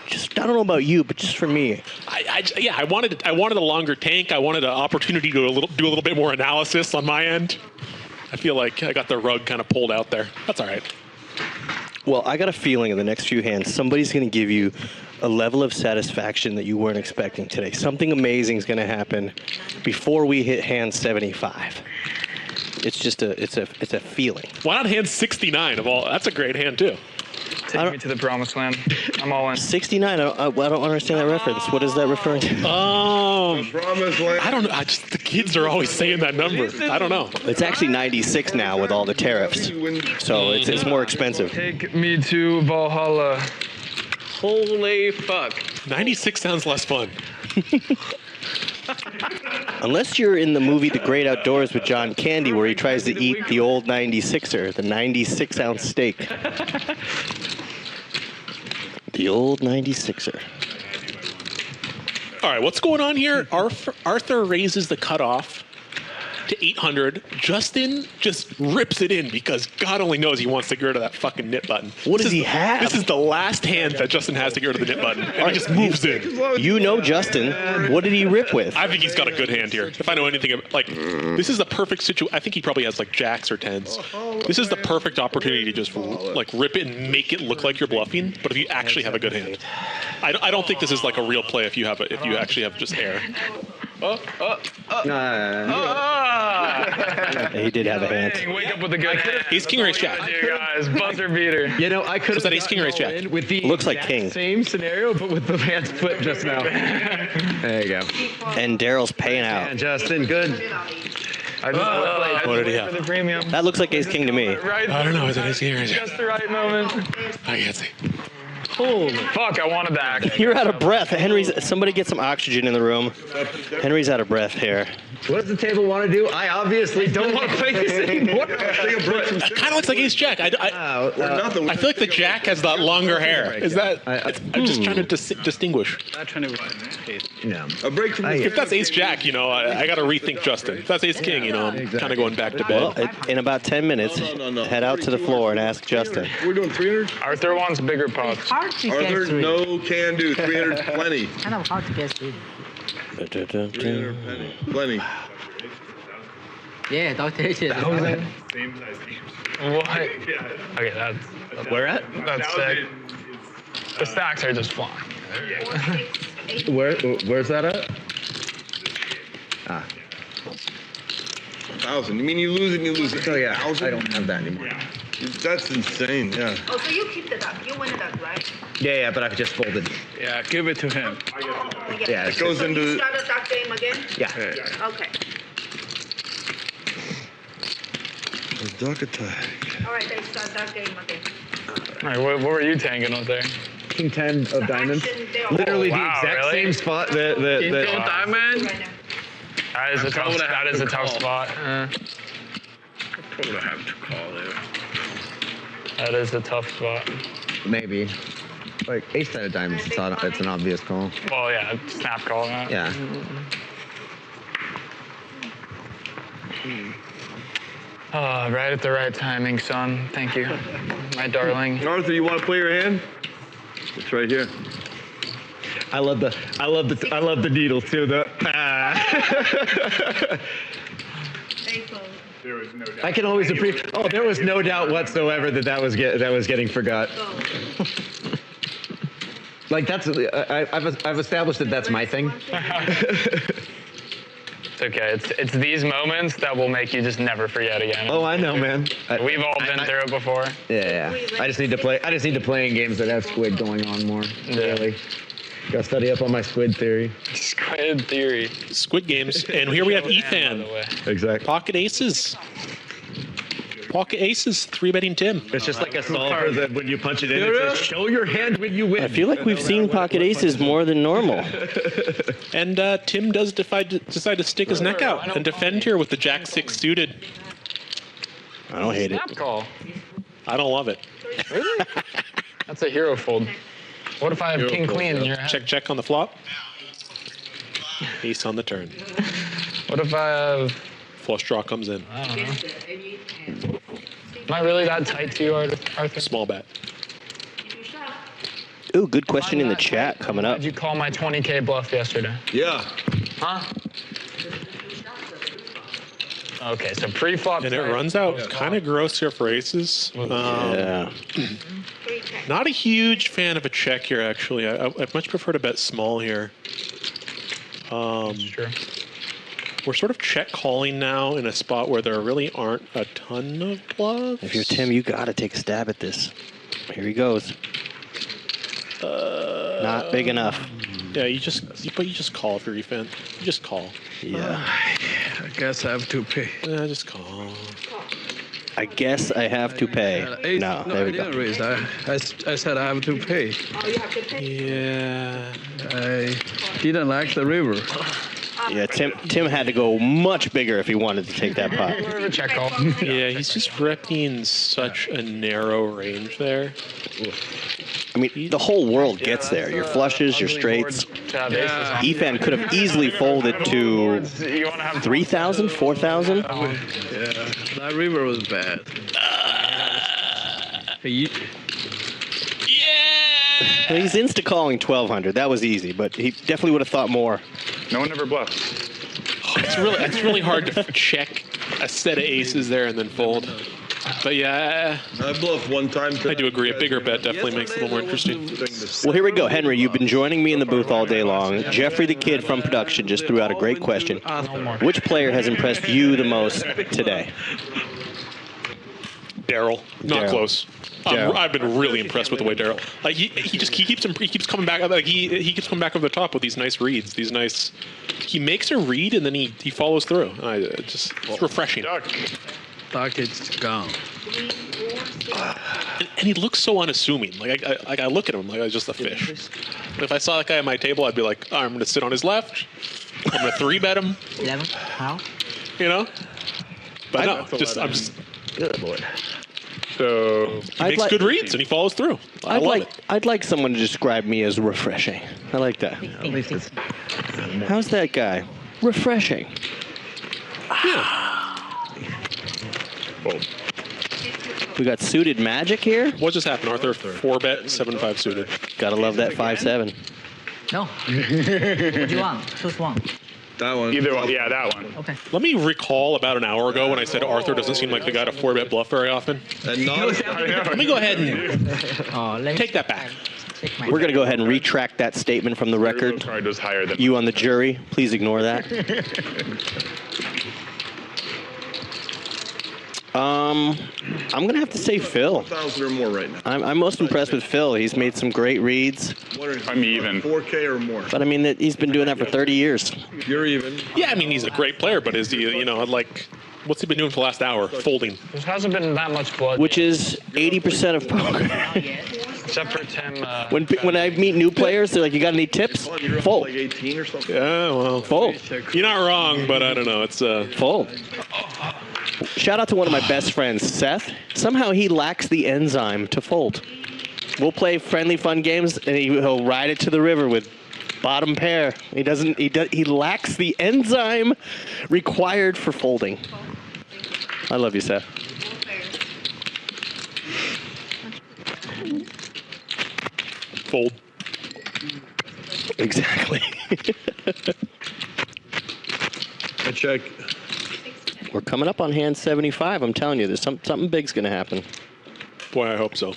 Just I don't know about you, but just for me. I wanted a longer tank. I wanted an opportunity to do a little bit more analysis on my end. I feel like I got the rug kind of pulled out there. That's all right. Well, I got a feeling in the next few hands, somebody's going to give you a level of satisfaction that you weren't expecting today. Something amazing is going to happen before we hit hand 75. It's just it's a feeling. Why not hand 69 of all? That's a great hand too. Take me to the promised land. I'm all in. 69. I don't understand that reference. What is that referring to? Promised land. I don't know. The kids are always saying that number. I don't know. It's actually 96 now with all the tariffs, so it's more expensive. Take me to Valhalla. Holy fuck. 96 sounds less fun. Unless you're in the movie The Great Outdoors with John Candy, where he tries to eat the old 96er, the 96-ounce steak. The old 96er. All right, what's going on here? Arthur raises the cutoff to 800. Justin just rips it in because God only knows he wants to get rid of that fucking knit button. What does he have? This is the last hand that Justin has to get rid of the knit button. And he just moves in. You know Justin. What did he rip with? I think he's got a good hand here. If I know anything, like, this is the perfect situation. I think he probably has like jacks or tens. This is the perfect opportunity to just like rip it and make it look like you're bluffing. But if you actually have a good hand, I don't think this is like a real play if you actually have just air. He did have a hand. Wake up with a good Ace king or ace jack? Guys, buzzer beater. You know, I could have that ace king or ace jack? with the Looks like king. Same scenario, but with the hands flipped just now. There you go. And Daryl's paying out. And Justin, good. What did he have? The premium. That looks like ace king to me. Right. I don't know. Is it ace king or ace jack? Just the right moment. I can't see. Holy fuck! I wanted that. You're out of breath. Somebody get some oxygen in the room. Henry's out of breath here. What does the table want to do? I obviously don't want to play this anymore. It kind of looks like ace jack. I feel like the jack has that longer hair. Is that? I'm just trying to distinguish. Not trying to run. No. A break from If that's ace jack, you know, I got to rethink Justin. If that's ace king, you know, I'm kind of going back to bed. Well, in about 10 minutes, head out to the floor and ask Justin. We're doing 300? Arthur wants bigger pots. Hard to get Arthur, through. no can do. 300 plenty. Kind of hard to get through. 300 plenty. Yeah, Dr. H is. What? Okay, that's Where at? That's sick. The stacks are just flying. Where's that at? Ah. 1,000. You mean you lose it and you lose it? Oh yeah, 1,000? I don't have that anymore. That's insane, yeah. Oh, so you keep the duck. You win the duck, right? Yeah, but I've just folded. Yeah, give it to him. Yeah, It goes So you into... start the duck game again? Yeah. Okay. A duck attack. All right, then start duck game again. All right, what were you tanking out there? King 10 of diamonds. Action, they are Literally Oh, the wow, exact really? same spot that King 10 diamond? right now. That is a tough. That is a tough spot. Probably have to call there. That is a tough spot. maybe. Like ace 10 of diamonds, it's an obvious call. Well, yeah, snap call that. Yeah. Oh, right at the right timing, son. Thank you, my darling. Arthur, you want to play your hand? It's right here. I love the needle too. There was no doubt. I can always appreciate. Oh, there was no doubt whatsoever that was getting forgot. Like that's I've established that that's my thing. It's okay. It's these moments that will make you just never forget again. Oh, I know, man. We've all been through it before. Yeah. I just need to play in games that have squid going on more. Really. Gotta study up on my squid theory. Squid theory. Squid games. And here we have Efan. Exactly. Pocket aces. Pocket aces, 3-betting Tim. It's just like a solver that when you punch it in, it says, show your hand when you win. I feel like we've seen pocket aces more than normal. And Tim does decide to stick his neck out and defend here with the Jack-6 suited. I don't hate it. Snap call. I don't love it. Really? That's a hero fold. What if I have king queen in your hand? Check on the flop. Ace on the turn. What if I have... Flush draw comes in. I don't know. Am I really that tight to you, Arthur? Small bet. Ooh, good question in the chat coming up. Did you call my 20K bluff yesterday? Yeah. Huh? Okay, so pre-flop. And it runs out kind of gross here for aces. Yeah. Not a huge fan of a check here, actually. I'd much prefer to bet small here. That's true. We're sort of check calling now in a spot where there really aren't a ton of bluffs. If you're Tim, you gotta take a stab at this. Here he goes. Not big enough. Yeah, you just call if you're a fan. You just call. Yeah. I guess I have to pay. Yeah, just call. I guess I have to pay. No, there we I didn't go. raise. I said I have to pay. Oh, you have to pay? Yeah. I didn't like the river. Yeah, Tim had to go much bigger if he wanted to take that pot. Check call. Yeah, he's just repping such a narrow range there. I mean, the whole world gets there. Your flushes, your straights. Efan could have easily folded to 3,000, 4,000. Yeah, that river was bad. Well, he's insta-calling 1,200. That was easy, but he definitely would have thought more. No one ever bluffs. It's really hard to check a set of aces there and then fold. But yeah, I bluffed one time. I do agree. A bigger bet definitely makes it a little more interesting. Well, here we go. Henry, you've been joining me in the booth all day long. Jeffrey the Kid from production just threw out a great question. Which player has impressed you the most today? Daryl. Not close. I've been really impressed with the way Daryl. Like he keeps coming back. Like he keeps coming back over the top with these nice reads. He makes a read and then he follows through. It's refreshing. Duck is gone. And he looks so unassuming. Like I look at him like I was just a fish. If I saw that guy at my table, I'd be like, oh, I'm going to sit on his left. I'm going to 3-bet him. 11. How? You know. But no, I'm just. Good lord. So he makes good reads and he follows through. I love it. I'd like someone to describe me as refreshing. I like that. At least it's. How's that guy? Refreshing. We got suited magic here. What just happened, Arthur? 4-bet, 7-5 suited. Gotta love that 5-7. No. What do you want? Choose one. That one. Either one. Yeah, that one. Okay. Let me recall about an hour ago when I said Arthur doesn't seem like the guy to 4-bet bluff very often. And not, Let me go ahead and take that back. We're going to go ahead and retract that statement from the record. Card was higher than You on the jury, please ignore that. I'm going to have to say Phil. 1,000 or more right now. I'm most impressed with Phil. He's made some great reads. I'm even. 4K or more. But I mean, he's been doing that for 30 years. You're even. Yeah, I mean, he's a great player, but is he, you know, like, what's he been doing for the last hour? Folding. There hasn't been that much blood. Which is 80% of poker. Except for Tim. When I meet new players, they're like, you got any tips? Fold. Like 18 or something. Yeah, well. Fold. You're not wrong, but I don't know. It's Fold. Shout out to one of my best friends, Seth. Somehow he lacks the enzyme to fold. We'll play friendly fun games, and he'll ride it to the river with bottom pair. He lacks the enzyme required for folding. I love you, Seth. fold. Exactly. I check. We're coming up on hand 75. I'm telling you, there's something big's going to happen. Boy, I hope so.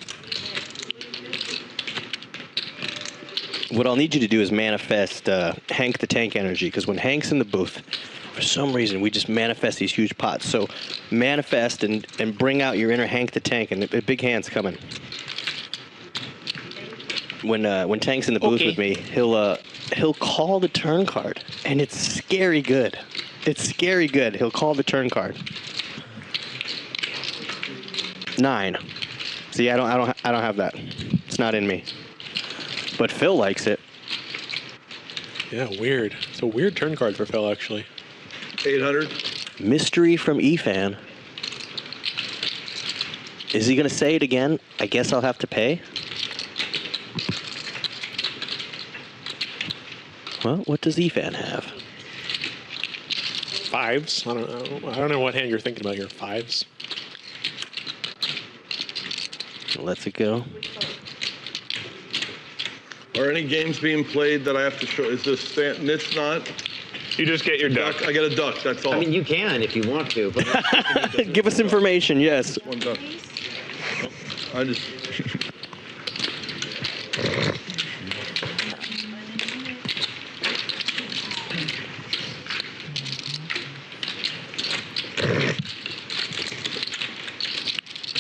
What I'll need you to do is manifest Hank the Tank energy, because when Hank's in the booth, for some reason, we just manifest these huge pots. So manifest and bring out your inner Hank the Tank, and the big hand's coming. When Tank's in the booth with me, he'll call the turn card, and it's scary good. It's scary good. He'll call the turn card. 9. See, I don't have that. It's not in me. But Phil likes it. Yeah, weird. It's a weird turn card for Phil, actually. 800. Mystery from Efan. Is he going to say it again? I guess I'll have to pay. Well, what does Efan have? 5s. I don't know what hand you're thinking about here. 5s. Let's it go. Are any games being played that I have to show? Is this it's not? You just get your duck. I got a duck. That's all. I mean, you can if you want to. But Give us information. Yes. One duck. I just.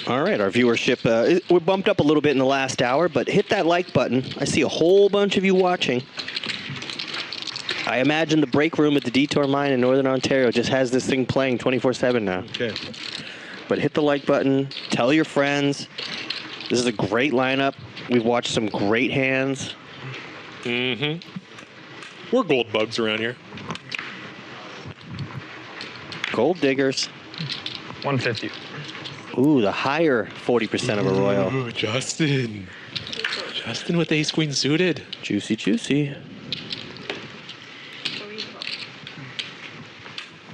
All right, our viewership, we bumped up a little bit in the last hour, but hit that like button. I see a whole bunch of you watching. I imagine the break room at the Detour Mine in Northern Ontario just has this thing playing 24/7 now. Okay. But hit the like button. Tell your friends. This is a great lineup. We've watched some great hands. Mm-hmm. We're gold bugs around here. Gold diggers. 150. Ooh, the higher 40% of a royal. Ooh, Justin. Justin with ace queen suited. Juicy, juicy.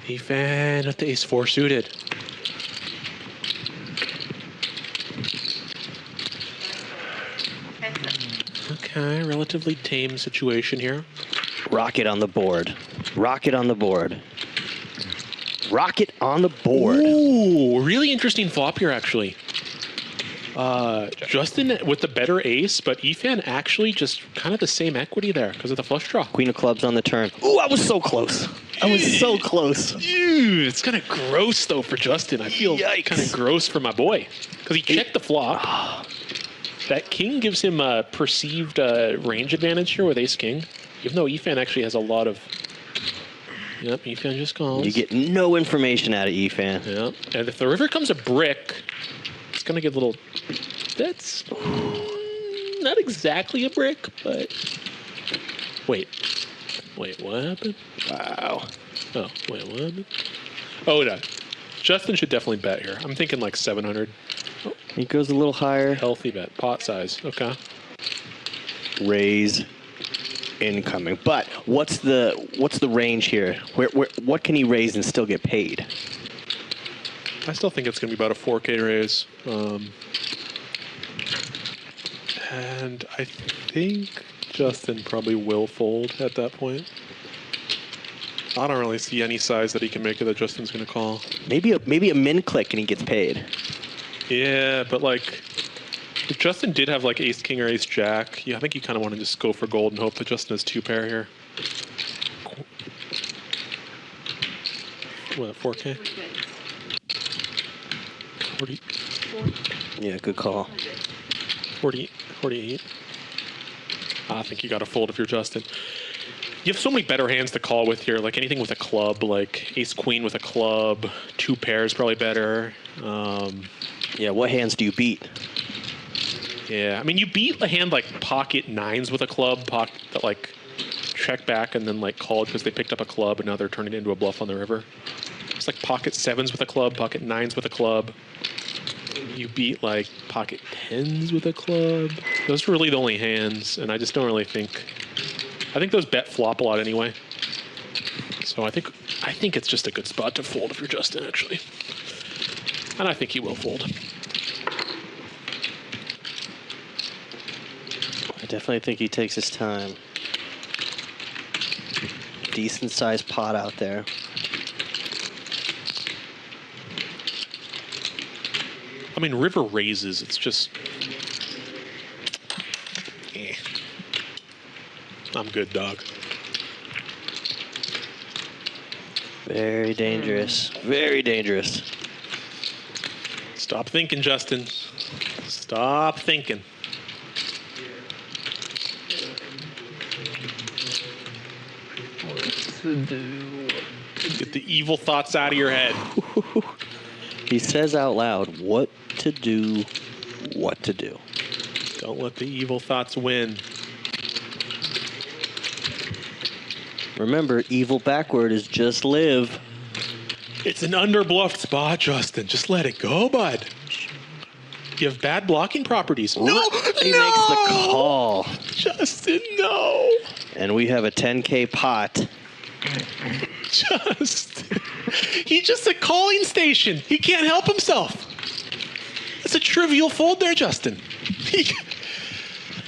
Efan with the ace 4 suited. Okay, relatively tame situation here. Rocket on the board. Rocket on the board. Rocket on the board. Ooh, really interesting flop here, actually. Justin with the better ace, but Efan actually just kind of the same equity there because of the flush draw. Queen of clubs on the turn. Ooh, I was so close. I was so close. Dude, it's kind of gross, though, for Justin. I feel kind of gross for my boy because he checked the flop. That king gives him a perceived range advantage here with ace-king, even though Efan actually has a lot of... Yep, Efan just calls. You get no information out of Efan. Yep, and if the river comes a brick, it's going to get a little... That's not exactly a brick, but... Wait, what happened? Wow. Oh, wait, what happened? Oh, no. Justin should definitely bet here. I'm thinking like 700. Oh, he goes a little higher. Healthy bet. Pot size. Okay. Raise incoming. But what's the range here? What can he raise and still get paid? I still think it's going to be about a 4K raise. And I think Justin probably will fold at that point. I don't really see any size that he can make it that Justin's going to call. Maybe a min click and he gets paid. Yeah, but like, if Justin did have like ace king or ace jack, yeah, I think you kind of want to just go for gold and hope that Justin has 2 pair here. What, 4K? 40. Yeah, good call. 48. I think you got to fold if you're Justin. You have so many better hands to call with here, like anything with a club, like ace queen with a club, 2 pairs probably better. Yeah, what hands do you beat? Yeah, I mean, you beat a hand like pocket 9s with a club, that like check back and then like called because they picked up a club and now they're turning it into a bluff on the river. It's like pocket 7s with a club, pocket 9s with a club. You beat like pocket 10s with a club. Those are really the only hands, and I just don't really think. I think those bet flop a lot anyway. So I think it's just a good spot to fold if you're Justin, actually. And I think he will fold. I definitely think he takes his time. Decent sized pot out there. I mean, river raises. It's just. I'm good, dog. Very dangerous. Very dangerous. Stop thinking, Justin. Stop thinking. Get the evil thoughts out of your head. He says out loud, what to do, what to do. Don't let the evil thoughts win. Remember, evil backward is just live. It's an underbluffed spot, Justin. Just let it go, bud. You have bad blocking properties. No! He makes the call. Justin, no! And we have a 10K pot. Justin. He's just a calling station. He can't help himself. That's a trivial fold there, Justin.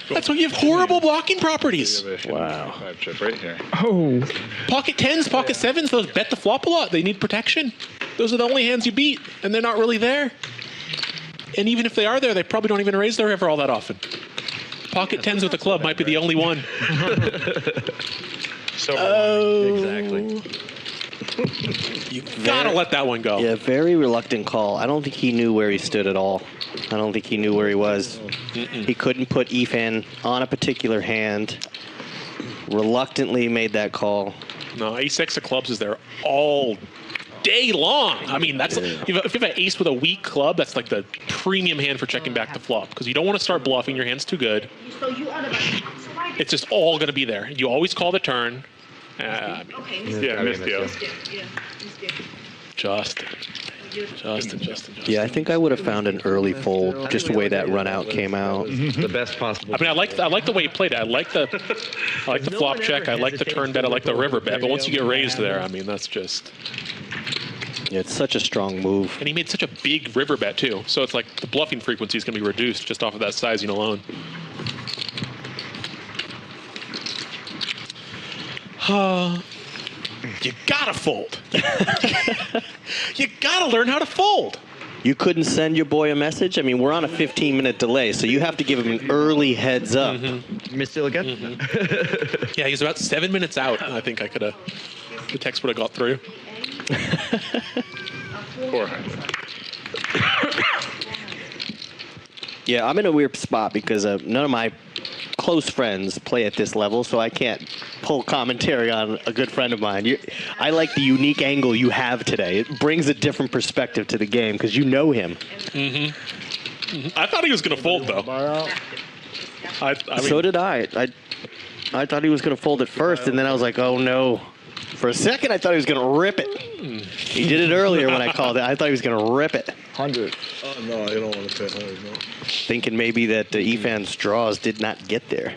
That's why you have horrible blocking properties. Wow. 5 chip right here. Oh. Pocket 10s, pocket 7s, those bet the flop a lot. They need protection. Those are the only hands you beat, and they're not really there. And even if they are there, they probably don't even raise their river all that often. Pocket 10s with a club might be the only one. Exactly. You gotta let that one go. Yeah, very reluctant call. I don't think he knew where he stood at all. I don't think he knew where he was. He couldn't put Efan on a particular hand. Reluctantly made that call. No, ace-6 of clubs is there all day long. I mean, that's if you have an ace with a weak club, that's like the premium hand for checking back the flop because you don't want to start bluffing. Your hand's too good. It's just all going to be there. You always call the turn. Yeah, missed you. Justin. Yeah, I think I would have found an early fold, just the way that run out came out. The best possible. I mean, I like the way he played it. I like the flop check. I like the turn bet. I like the river bet. But once you get raised there, I mean, that's just. Yeah, it's such a strong move. And he made such a big river bet too. So it's like the bluffing frequency is going to be reduced just off of that sizing alone. You gotta fold. You gotta learn how to fold. You couldn't send your boy a message? I mean, we're on a 15-minute delay, so you have to give him an early heads up. Missed it again? Yeah, he's about 7 minutes out. I think I could have. The text would have got through. 400. Yeah, I'm in a weird spot because none of my close friends play at this level, so I can't pull commentary on a good friend of mine. I like the unique angle you have today. It brings a different perspective to the game because you know him. I thought he was going to fold, though. I mean, so did I. I thought he was going to fold it first, and then I was like, oh, no. For a second, I thought he was going to rip it. He did it earlier when I called it. I thought he was going to rip it. 100. Oh, no, I don't want to pay 100, no. Thinking maybe that Efan's draws did not get there.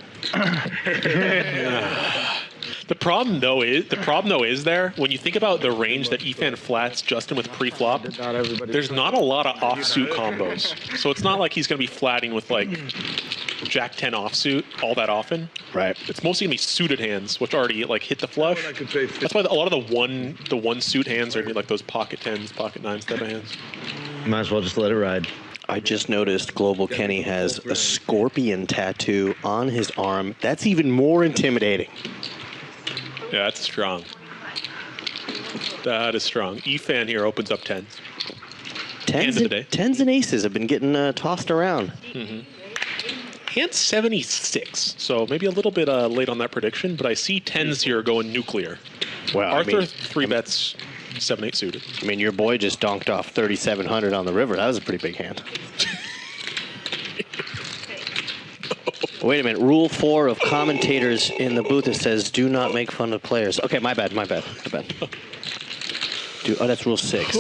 The problem though is there when you think about the range that Efan flats Justin with pre-flop. There's not a lot of offsuit combos, so it's not like he's going to be flatting with like Jack 10 offsuit all that often. Right. It's mostly gonna be suited hands, which already like hit the flush. That's why a lot of the one suit hands are gonna be like those pocket 10s, pocket 9s type of hands. Might as well just let it ride. I just noticed Global Kenny has a scorpion tattoo on his arm. That's even more intimidating. Yeah, that's strong. That is strong. Efan here opens up 10s. Tens and aces have been getting tossed around. Mm-hmm. Hand 76, so maybe a little bit late on that prediction, but I see 10s here going nuclear. Wow, Arthur 3-bets 7-8 suited. I mean, your boy just donked off 3,700 on the river. That was a pretty big hand. Wait a minute. Rule 4 of commentators in the booth, it says, do not make fun of players. Okay, my bad. Oh, that's rule 6.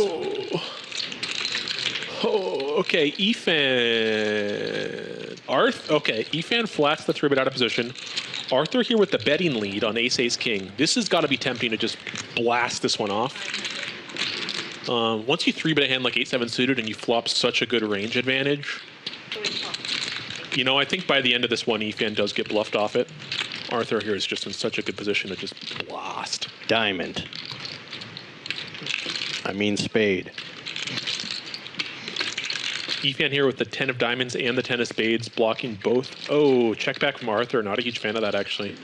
Oh, okay, Efan. Efan flats the 3-bet out of position. Arthur here with the betting lead on ace-ace-king. This has got to be tempting to just blast this one off. Once you 3-bet a hand like 8-7 suited and you flop such a good range advantage, you know, I think by the end of this one, Efan does get bluffed off it. Arthur here is just in such a good position to just blast. Diamond. I mean spade. Efan here with the 10 of diamonds and the 10 of spades, blocking both. Oh, check back from Arthur. Not a huge fan of that, actually.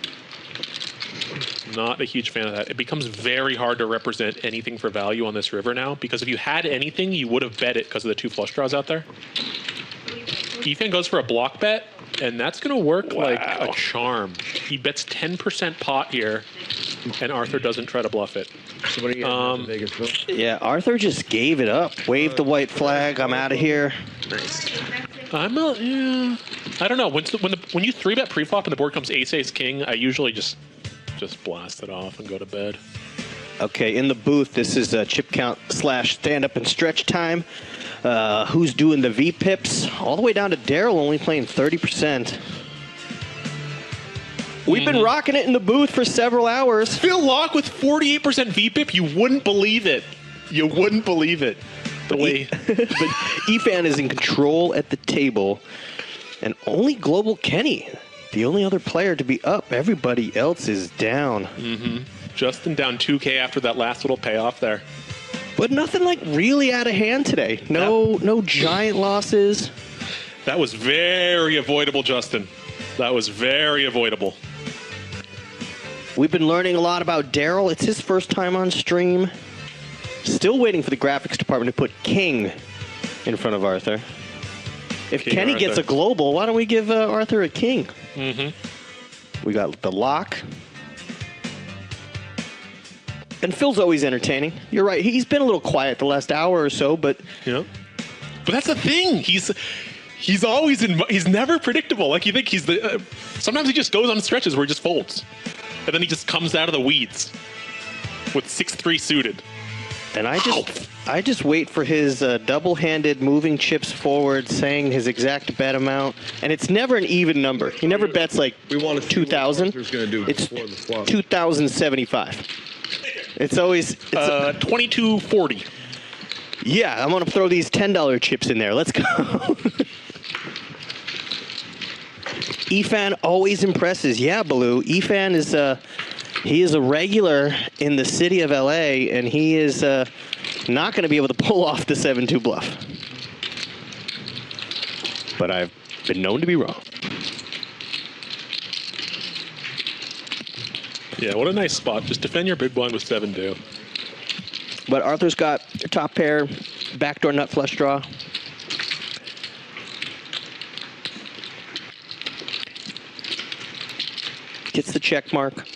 Not a huge fan of that. It becomes very hard to represent anything for value on this river now, because if you had anything, you would have bet it because of the 2 flush draws out there. Efan goes for a block bet, and that's going to work like a charm. He bets 10% pot here, and Arthur doesn't try to bluff it. So what are you getting Vegas, Phil? Yeah, Arthur just gave it up. Waved the white flag. I'm out of here. Nice. I don't know. When you 3-bet pre-flop and the board comes ace-ace-king, I usually just blast it off and go to bed. Okay, in the booth, this is chip count / stand-up and stretch time. Who's doing the V-pips? All the way down to Daryl, only playing 30%. We've been rocking it in the booth for several hours. Phil Locke with 48% VPIP, you wouldn't believe it. You wouldn't believe it. But Efan is in control at the table, and only Global Kenny, the only other player to be up. Everybody else is down. Mm-hmm. Justin down 2K after that last little payoff there. But nothing like really out of hand today. No giant losses. That was very avoidable, Justin. That was very avoidable. We've been learning a lot about Daryl. It's his first time on stream. Still waiting for the graphics department to put king in front of Arthur. If King Kenny Arthur gets a global, why don't we give Arthur a king? Mm-hmm. We got the lock. And Phil's always entertaining. You're right. He's been a little quiet the last hour or so, but... Yeah. But that's the thing. He's always he's never predictable. Like you think he's the... sometimes he just goes on stretches where he just folds. And then he just comes out of the weeds with 6-3 suited. And I just wait for his double-handed moving chips forward, saying his exact bet amount, and it's never an even number. He never bets like 2,000. It's 2,075. It's always 2240. Yeah, I'm gonna throw these $10 chips in there. Let's go. Efan always impresses. Yeah, Baloo. Efan is he is a regular in the city of LA, and he is not going to be able to pull off the 7-2 bluff. But I've been known to be wrong. Yeah, what a nice spot. Just defend your big blind with 7-2. But Arthur's got top pair, backdoor nut flush draw. Gets the check mark.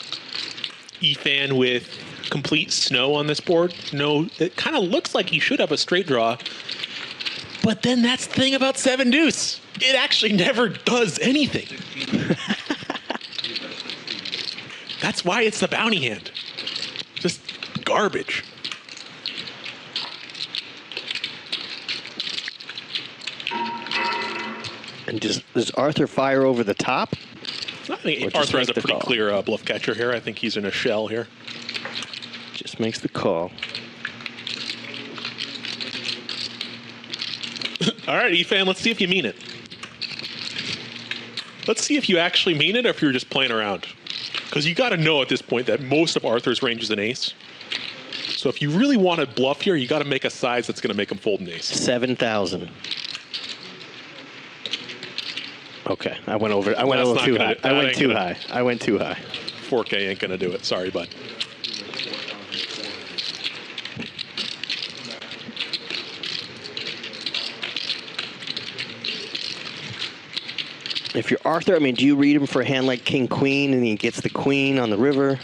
Efan with complete snow on this board. No, it kind of looks like he should have a straight draw. But then that's the thing about 7 deuce. It actually never does anything. That's why it's the bounty hand. Just garbage. And does Arthur fire over the top? I think Arthur has a pretty clear bluff catcher here. I think he's in a shell here. Just makes the call. All right, Efan, let's see if you mean it. Let's see if you actually mean it or if you're just playing around. Because you got to know at this point that most of Arthur's range is an ace. So if you really want to bluff here, you got to make a size that's going to make him fold an ace. 7,000. Okay, I went over. I went a little too high. I went too high. I went too high. 4K ain't going to do it. Sorry, bud. If you're Arthur, I mean, do you read him for a hand like King Queen and he gets the Queen on the river?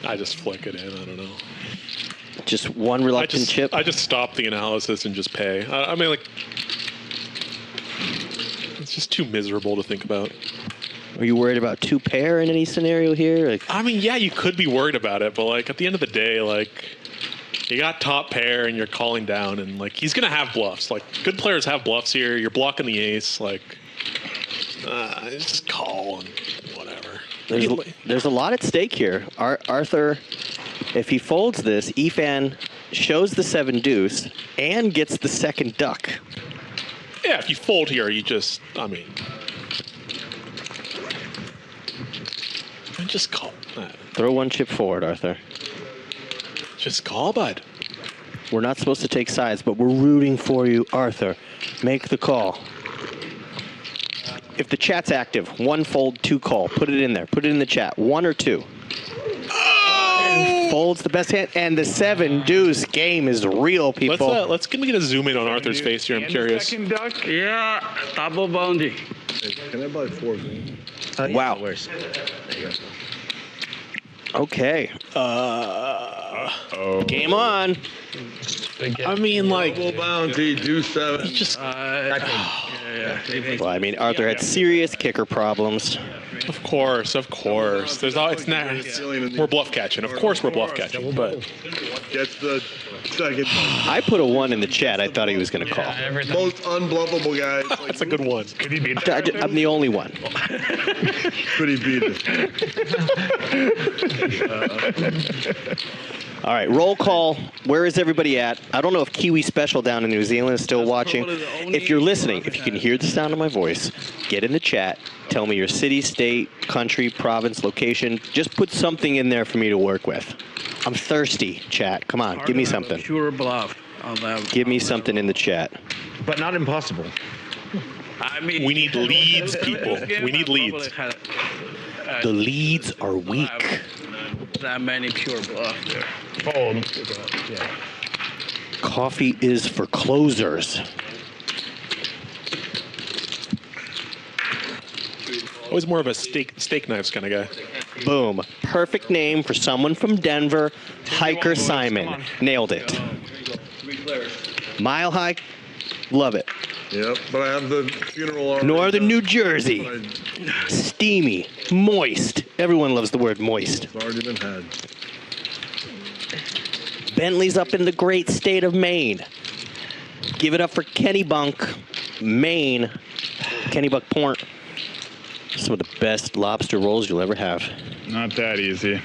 I just flick it in. I don't know. Just one reluctant chip? I just stop the analysis and just pay. I mean, like, it's just too miserable to think about. Are you worried about two pair in any scenario here? Like, I mean, yeah, you could be worried about it, but like at the end of the day, like you got top pair and you're calling down, and like he's gonna have bluffs. Like good players have bluffs here. You're blocking the ace. Like just call and whatever. There's a lot at stake here. Arthur, if he folds this, Efan shows the 7 deuce and gets the second duck. Yeah, if you fold here, you just, I mean, just call. Throw one chip forward, Arthur. Just call, bud. We're not supposed to take sides, but we're rooting for you, Arthur. Make the call. If the chat's active, 1 fold, 2 call. Put it in there. Put it in the chat. 1 or 2. Oh! Folds the best hand, and the 7 deuce game is real, people. Let's get a zoom in on Arthur's face here. I'm curious. Second duck? Yeah, double bounty. Can I buy 4? Wow. Worse. There you go. Okay. Game on. I mean, like, double bounty, deuce 7. Just. Well, I mean, Arthur had serious kicker problems. Of course. There's all. We're bluff catching. Of course, we're bluff catching. But gets the second. I put a 1 in the chat. I thought he was going to call. Most unbluffable guy. That's a good one. Could he beat that? I'm the only one. Could he beat it? All right, roll call. Where is everybody at? I don't know if Kiwi Special down in New Zealand is still watching. If you're listening, if you can hear the sound of my voice, get in the chat. Tell me your city, state, country, province, location. Just put something in there for me to work with. I'm thirsty, chat. Come on, give me something. Pure bluff. Give me something in the chat. But not impossible. I mean, we need leads, people. We need leads. The leads are weak. That many pure bluff there. Fold. Coffee is for closers. Always more of a steak knives kind of guy. Boom. Perfect name for someone from Denver. Hiker Simon. Nailed it. Mile High. Love it. Yep, but I have the funeral already. Northern New Jersey. Steamy. Moist. Everyone loves the word moist. It's already been had. Bentley's up in the great state of Maine. Give it up for Kennebunk, Maine. Kennebunk Point. Some of the best lobster rolls you'll ever have. Not that easy.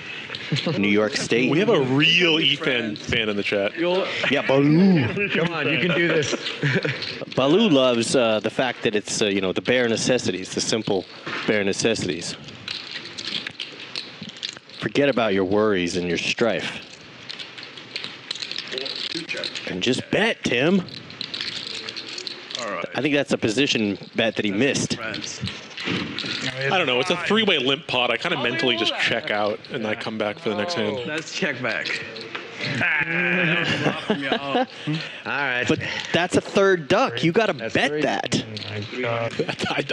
New York State. We have a real Efan fan in the chat. Yeah, Baloo. Come on, you can do this. Baloo loves the fact that it's, the bare necessities, the simple bare necessities. Forget about your worries and your strife. And just bet, Tim. All right. I think that's a position bet that he missed. I don't know. It's a 3-way limp pot. I kind of mentally just check out and I come back for the next hand. Let's check back. All right. But that's a third duck. You got to bet that.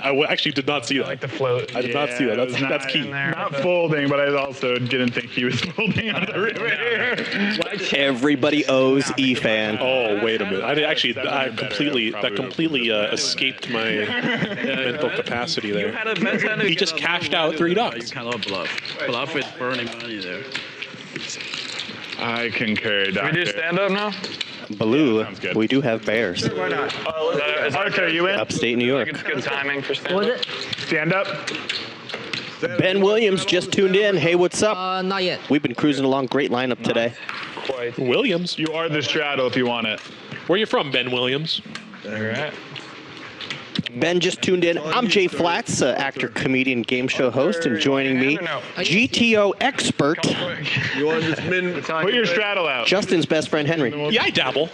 I actually did not see that. I like the float. I did not see that. That's key. Not folding, but I also didn't think he was folding on the river. Everybody owes Efan. Oh, wait a minute. That completely escaped my mental capacity there. He just cashed out 3 ducks. You cannot bluff. Bluff is burning money there. I concur, Doctor. We do stand up now? Baloo, we do have bears. Why not? Arthur, you in? Upstate New York. It's good timing for stand up. Was it? Stand up. Ben Williams just tuned in. Hey, what's up? Not yet. We've been cruising along. Great lineup today. Quite. Williams. You are the straddle if you want it. Where are you from, Ben Williams? All right. Ben just tuned in. I'm Jay Flatts, actor, comedian, game show host, and joining me, GTO expert. You want to just put your straddle out. Justin's best friend, Henry. Yeah, I dabble.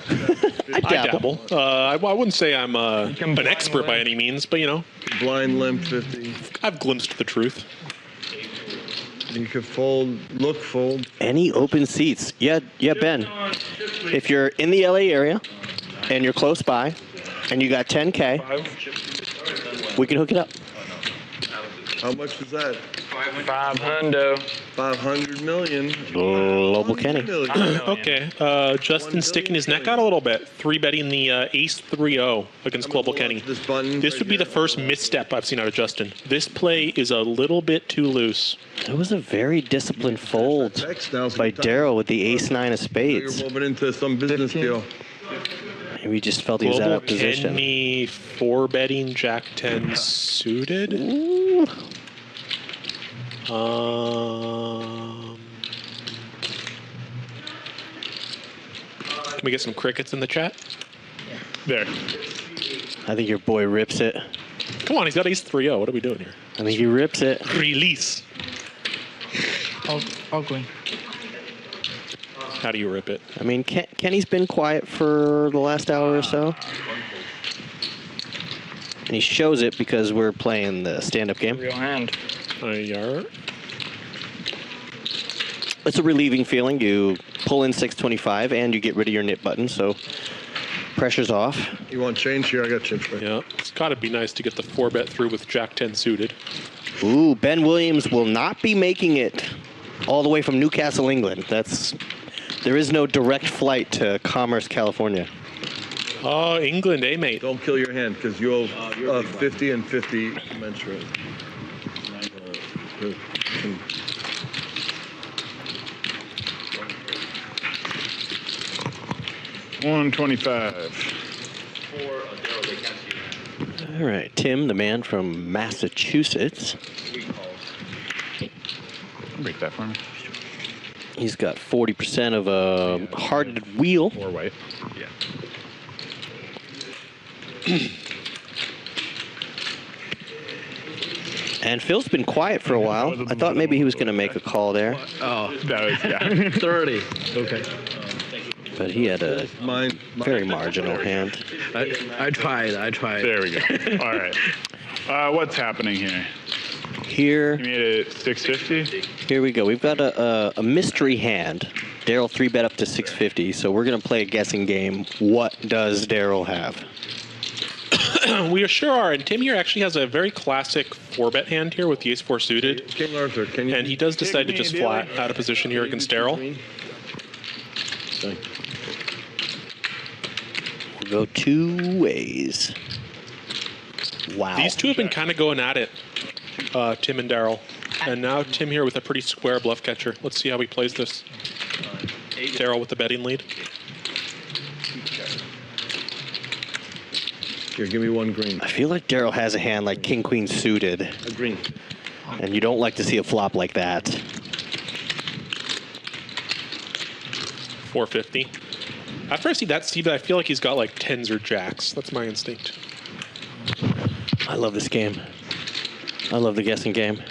I dabble. I wouldn't say I'm an expert by any means, but you know. Blind limp 50. I've glimpsed the truth. You could fold, fold. Any open seats? Yeah, Ben. If you're in the LA area and you're close by and you got 10K, we can hook it up. How much is that? 500. 500 million. Global Kenny. Okay. Justin's sticking his neck out a little bit. 3-betting the ace 3-0 against Global Kenny. This would be the first misstep I've seen out of Justin. This play is a little bit too loose. It was a very disciplined fold by Daryl with the ace-9 of spades. You're moving into some business deal. Maybe he just felt he was out of position. Kenny 4-betting Jack 10 suited. Ooh. Can we get some crickets in the chat? There. I think your boy rips it. Come on, he's got ace 3-0. What are we doing here? I think he rips it. Release. All green. How do you rip it? I mean, Kenny's been quiet for the last hour or so. And he shows it because we're playing the stand-up game. Real hand. It's a relieving feeling. You pull in 625 and you get rid of your nip button, so pressure's off. You want change here? I got change for you. Yeah, it's got to be nice to get the 4-bet through with Jack 10 suited. Ooh, Ben Williams will not be making it all the way from Newcastle, England. There is no direct flight to Commerce, California. Oh, England, eh, mate? Don't kill your hand, because you owe 50 and 50 commensurate. 125. All right, Tim, the man from Massachusetts. Break that for me. He's got 40% of a hearted wheel. Or white. Yeah. And Phil's been quiet for a while. I thought maybe he was going to make a call there. Oh, that was, yeah. 30. Okay. But he had a very marginal hand. I tried. There we go. All right. What's happening here? Here. You made it 650? Here we go. We've got a mystery hand. Daryl 3-bet up to 650, so we're going to play a guessing game. What does Daryl have? We sure are, and Tim here actually has a very classic 4-bet hand here with the ace 4 suited. King Arthur, can you... And he does decide to just flat out of position here against Daryl. We'll go two ways. Wow. These two have been kind of going at it, Tim and Daryl. And now Tim here with a pretty square bluff catcher. Let's see how he plays this. Daryl with the betting lead. Here, give me one green. I feel like Daryl has a hand like King Queen suited. A green. And you don't like to see a flop like that. 450. After I see that C-bet, I feel like he's got like 10s or jacks. That's my instinct. I love this game. I love the guessing game.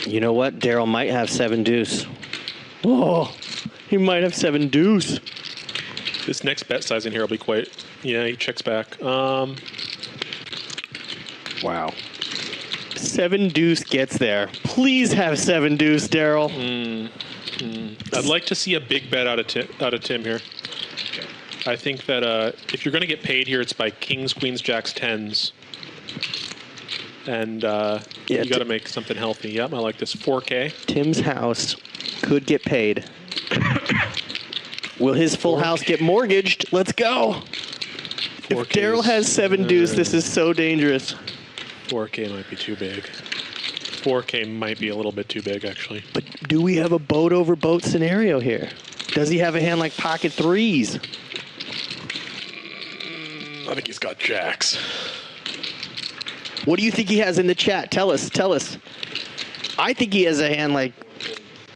You know what? Daryl might have 7 deuce. Oh, he might have 7 deuce. This next bet size in here will be quite... Yeah, he checks back. Wow. 7 deuce gets there. Please have 7 deuce, Daryl. I'd like to see a big bet out of Tim here. I think that if you're going to get paid here, it's by kings, queens, jacks, 10s. And you got to make something healthy. Yep, I like this. 4K. Tim's house could get paid. Will his full house get mortgaged? Let's go. If Daryl has 7 deuce, this is so dangerous. 4K might be too big. 4K might be a little bit too big, actually. But do we have a boat over boat scenario here? Does he have a hand like pocket 3s? I think he's got jacks. What do you think he has in the chat? Tell us. Tell us. I think he has a hand like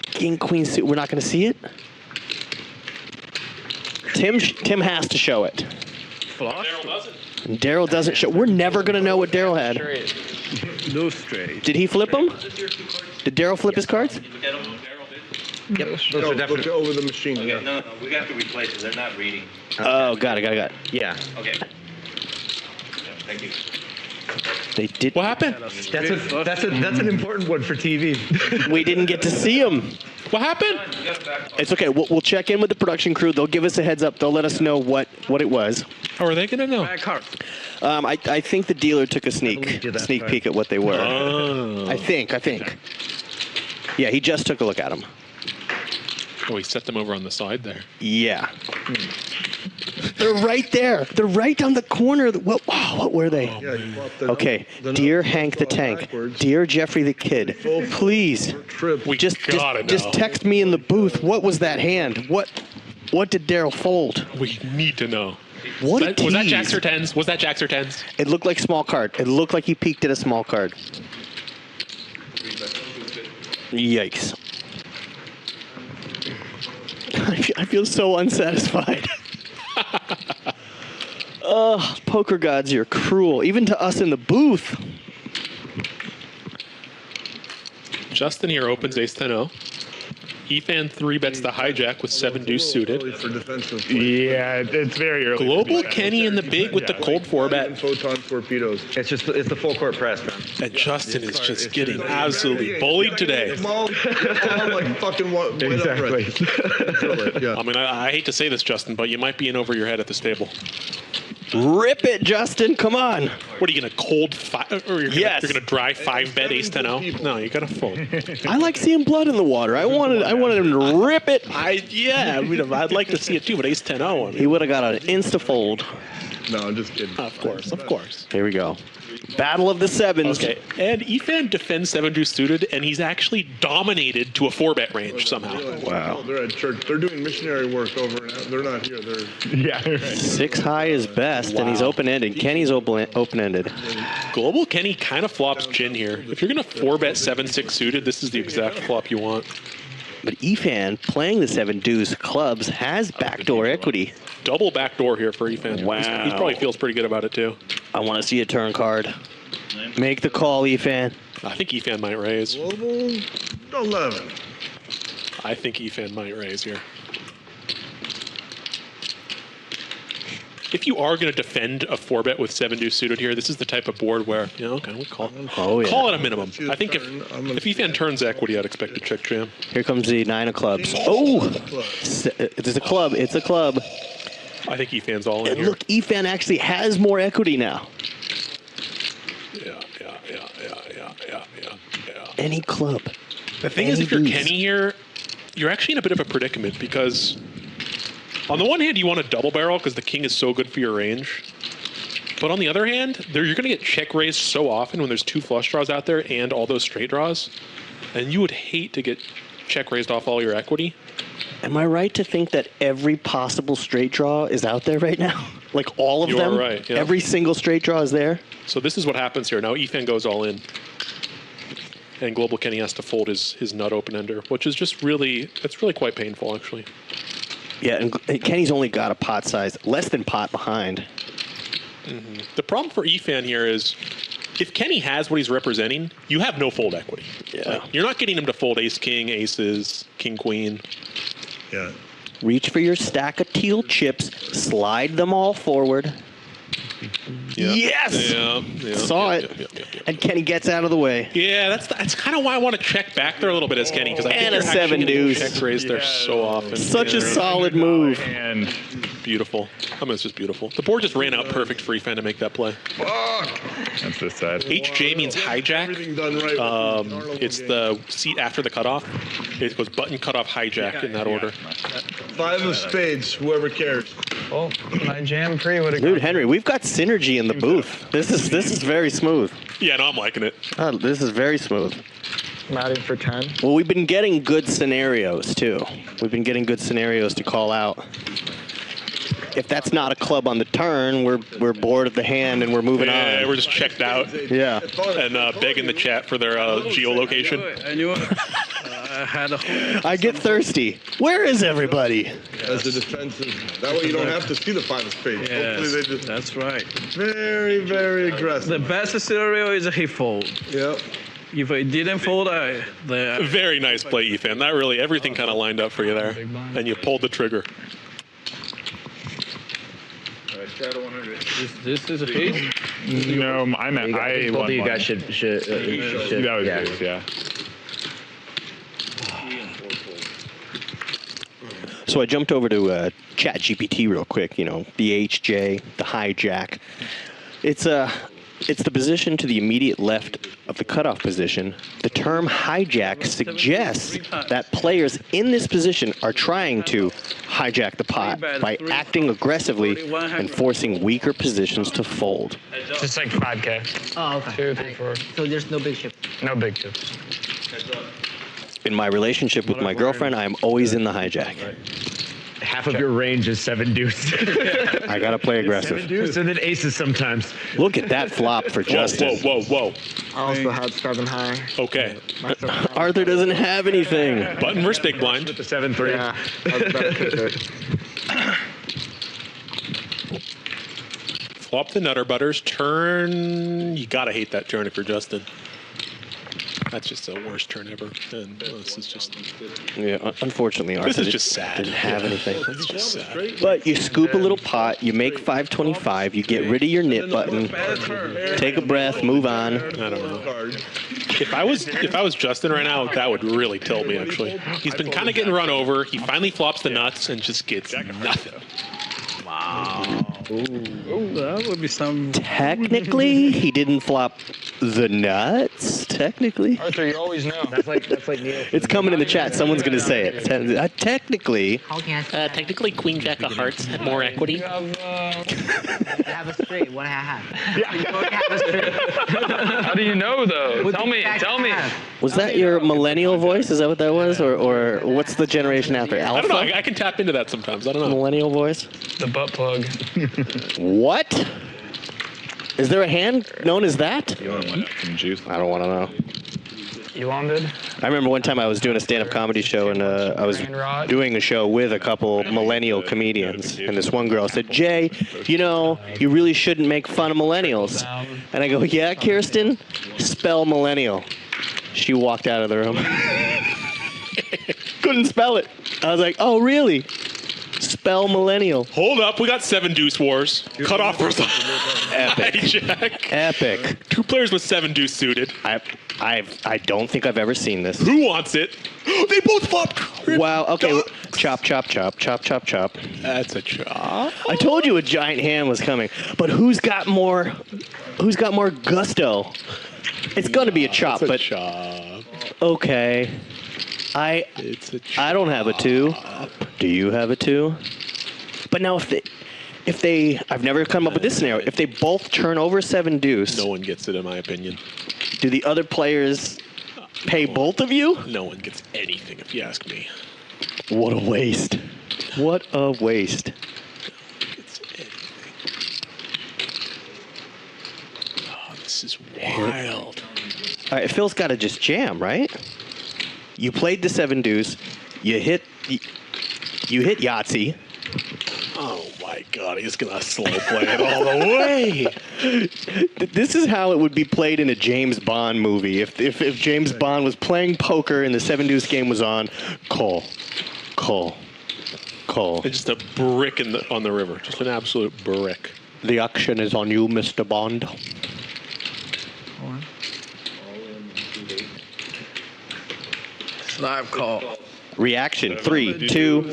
king, queen suit. We're not going to see it? Tim has to show it. flush. Daryl doesn't show. We're never going to know what Daryl had. No straight. Did he flip them? Did Daryl flip his cards? Yep. No, look over the machine. Okay, Yeah. no, we have to replace it. They're not reading. Oh, got it. Yeah. Okay. Yeah, thank you. They did. What happened? That's an important one for TV. We didn't get to see him. What happened? It's okay. We'll check in with the production crew. They'll give us a heads up. They'll let us know what it was. How are they going to know? I think the dealer took a sneak peek at what they were. Oh. I think. Yeah, he just took a look at them. Oh, he set them over on the side there. Yeah. They're right there. They're right down the corner. What were they? Yeah, you flop the Okay. the Dear numbers Hank the Tank. backwards. Dear Jeffrey the Kid. Please. We Just gotta know. text me in the booth. What was that hand? What did Daryl fold? We need to know. What Was that tease. jacks or tens? Was that jacks or tens? It looked like small card. It looked like he peeked at a small card. Yikes. I feel so unsatisfied. Poker gods, you're cruel. Even to us in the booth. Justin here opens ace 10-0. Efan 3-bets the hijack with 7 deuce suited. For defensive. Yeah, it's very early. Global Kenny in the big with the cold 4-bet. Photon torpedoes. It's the full court press, man. And Justin is just getting absolutely bullied today. Small, like fucking what? Exactly. Yeah. I mean, I hate to say this, Justin, but you might be in over your head at this table. Rip it, Justin. Come on. What are you going to cold or you're Yes. going to dry 5-bet ace 10-0? No, you got to fold. I like seeing blood in the water. I wanted him to rip it. I'd like to see it too, but ace 10-0. I mean, He would have got an insta fold. No, I'm just kidding. of course. Here we go. Battle of the sevens. Okay, and Efan defends 7 deuce suited, and he's actually dominated to a 4-bet range somehow. Wow. They're at church. They're doing missionary work over. They're not here. They're. Yeah. Right. 6 high is best, and he's open-ended. Kenny's open-ended. Global Kenny kind of flops gin here. If you're going to 4-bet 7-6 suited, this is the exact flop you want. But Efan, playing the 7 deuce clubs, has backdoor equity. Double backdoor here for Efan. Wow. He probably feels pretty good about it too. I want to see a turn card. Make the call, Efan. I think Efan might raise. Global 11. I think Efan might raise here. If you are going to defend a 4-bet with 7 deuce suited here, this is the type of board where, okay, we call it a minimum. I think if Efan turns equity, I'd expect to check jam. Here comes the 9 of clubs. Oh! It's a club. It's a club. I think Efan's all in And here. look, Efan actually has more equity now. Yeah. Any club. The thing is, if you're Kenny here, you're actually in a bit of a predicament because on the one hand, you want a double barrel because the king is so good for your range. But on the other hand, you're going to get check raised so often when there's 2 flush draws out there and all those straight draws. And you would hate to get check raised off all your equity. Am I right to think that every possible straight draw is out there right now? Like all of You them? are right, yeah. Every single straight draw is there? So this is what happens here. Now Efan goes all in. And Global Kenny has to fold his nut open-ender, which is just really quite painful, actually. Yeah, and Kenny's only got a pot size, less than pot behind. Mm-hmm. The problem for Efan here is if Kenny has what he's representing, you have no fold equity. Yeah. Like, you're not getting him to fold ace-king, aces, king-queen. Yeah. Reach for your stack of teal chips, slide them all forward. Yeah. Yes! Yeah. Saw it. And Kenny gets out of the way. Yeah, that's kind of why I want to check back there a little bit as Kenny, because I think And a you're actually 7 getting deuce. check raised there so often. Such a solid move. And Beautiful. I mean, it's just beautiful. The board just ran out perfect for Efan to make that play. that's this side. HJ means hijack. Everything done right. It's the seat after the cutoff. It goes button, cutoff, hijack in that order. 5 of spades. Whoever cares. Oh, my jam pre would have Dude, Henry, we've got synergy in the booth. This is very smooth. Yeah, no, I'm liking it. This is very smooth. Matting for 10. Well, we've been getting good scenarios, too. We've been getting good scenarios to call out. If that's not a club on the turn, we're bored of the hand and we're moving on. We're just checked out. Yeah. And begging the chat for their geolocation. I knew it. I get thirsty. Where is everybody? As a defensive, that way you don't have to see the finest page. Yes, Hopefully they just that's right. very, very aggressive. The best scenario is he fold. Yep. If he didn't fold, Very nice play, Efan. That really, everything kind of lined up for you there. And you pulled the trigger. All right, shadow 100. This is a hit. No, I meant I Both won of you one. guys should That was yeah. his, yeah. So I jumped over to ChatGPT real quick. You know, the HJ, the hijack. It's the position to the immediate left of the cutoff position. The term hijack suggests that players in this position are trying to hijack the pot by acting aggressively and forcing weaker positions to fold. Just like 5K. Oh, okay. 2, 3, 4. So there's no big shift. No big chips. In my relationship with my girlfriend, I am always in the hijack. Half of your range is 7 deuce. I gotta play aggressive. 7 deuce and then aces sometimes. Look at that flop for Justin. Whoa. I also had 7 high. Okay. Arthur doesn't have anything. Button versus big blind. With the 7-3. Yeah, that's better. Flop the Nutter Butters. Turn. You gotta hate that turn if you're Justin. That's just the worst turn ever. And this is just. Yeah, unfortunately, Arthur This is just sad. didn't have anything. It's just sad. But you scoop a little pot, you make 525, you get rid of your knit button, take a breath, move on. I don't know. If I was Justin right now, that would really tilt me. Actually, he's been kind of getting run over. He finally flops the nuts and just gets nothing. Wow. Ooh, that would be some. Technically, he didn't flop the nuts. Technically, Arthur, you always know. That's like Neil. it's coming in the chat. Someone's gonna say it. Technically, How can I say Technically, Queen Jack of Hearts had more equity. I have a straight? What I have? Yeah. I have a straight. How do you know, though? What Tell the me. fact Tell I me. have? was that your millennial voice? Is that what that was, or what's the generation after? I don't know. Alpha? I can tap into that sometimes. I don't know. Millennial voice? The butt plug. What? Is there a hand known as that? You want some juice? I don't want to know. Elon did. I remember one time I was doing a stand-up comedy show, and I was doing a show with a couple millennial comedians, and this one girl said, "Jay, you know, you really shouldn't make fun of millennials." And I go, "Yeah, Kirsten, spell millennial." She walked out of the room. Couldn't spell it. I was like, "Oh, really? Spell millennial." Hold up, we got 7 deuce wars. Cut off first. Epic. Hijack. Epic. 2 players with 7 deuce suited. I don't think I've ever seen this. Who wants it? They both flopped. Wow. Okay. Chop, chop, chop, chop, chop, chop. That's a chop. I told you a giant hand was coming, but who's got more? Who's got more gusto? It's gonna be a chop, It's a but chop. okay. I don't have a 2. Do you have a 2? But now if they I've never come up with this scenario. If they both turn over 7 deuce, No one gets it, in my opinion. do the other players pay both of you? No one gets anything, if you ask me. What a waste. What a waste. It's anything. Oh, this is wild. All right, Phil's got to just jam, right? You played the 7 deuce. You hit Yahtzee. Oh my God, he's gonna slow play it all the way. This is how it would be played in a James Bond movie. If James Bond was playing poker and the 7 deuce game was on, call. It's just a brick on the river. Just an absolute brick. The action is on you, Mr. Bond. Live call. Reaction, 3, 2.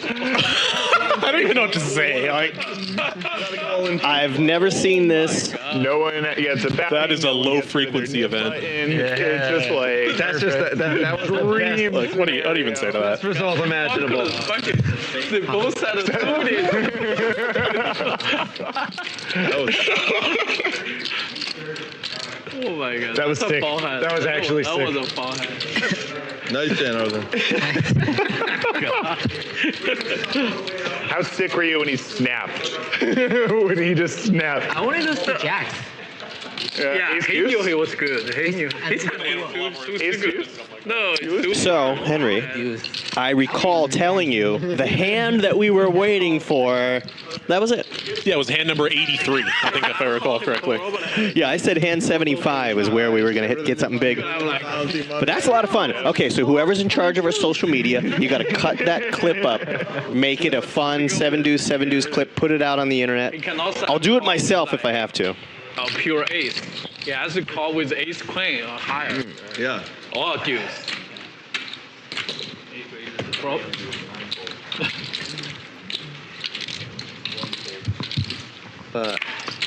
I don't even know what to say. I've never seen this. No one gets a back. That is a low frequency event. It's just like That's just that was the best. Like, what do you even say to that? Best result imaginable. They both had a Oh my God. That was That's a sick. ball hat. That was actually that sick. was a ball hat. Nice hand, Arthur. How sick were you when he snapped? When he just snapped? I only lose to Jacks. Yeah, he knew he was good. He knew. So, Henry, I recall telling you the hand that we were waiting for, that was it. Yeah, it was hand number 83, I think, if I recall correctly. Yeah, I said hand 75 is where we were going to get something big. But that's a lot of fun. Okay, so whoever's in charge of our social media, you got to cut that clip up, make it a fun 7 deuce clip, put it out on the internet. I'll do it myself if I have to. Pure ace. He has to call with ace queen or higher. Yeah. Or deuce.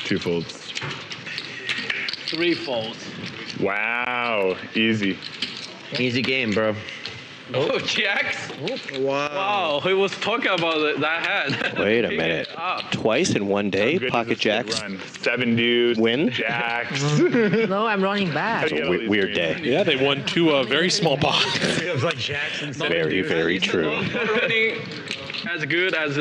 Two folds. Three folds. Wow. Easy. Easy game, bro. Oh, Jacks? Wow. Wow, he was talking about that hand. Wait a minute. Twice in one day, pocket jacks. 7 deuce. Win? Jacks. No, I'm running back. It's a weird day. Yeah, they won 2 very small pots. It was like Jackson. Very, very true. Not running as good as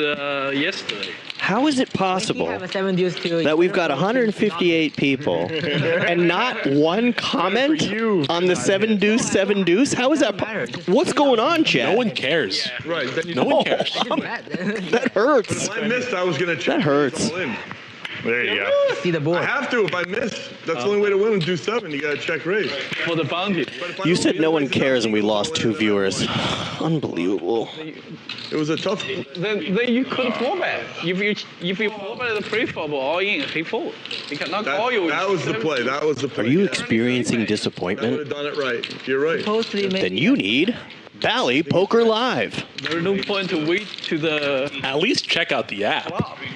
yesterday. How is it possible that we've got 158 people and not one comment on the 7 deuce? How is that? What's going on, Chad? No one cares. Right. No one cares. That hurts. If I missed, I was going to check. That hurts. There you go. See the board. I have to if I miss. That's the only way to win is do 7. You got to check raise. For the bounty. You said no one cares and we lost 2 viewers. Unbelievable. It was a tough. Then you could fall back. If you fall back the pre-flop all in, he fold. He cannot call you. That was the play. That was the play. Are you experiencing I would disappointment? have done it right. You're right. Then you need Bally Poker Live. There's no point to wait to the. At least check out the app.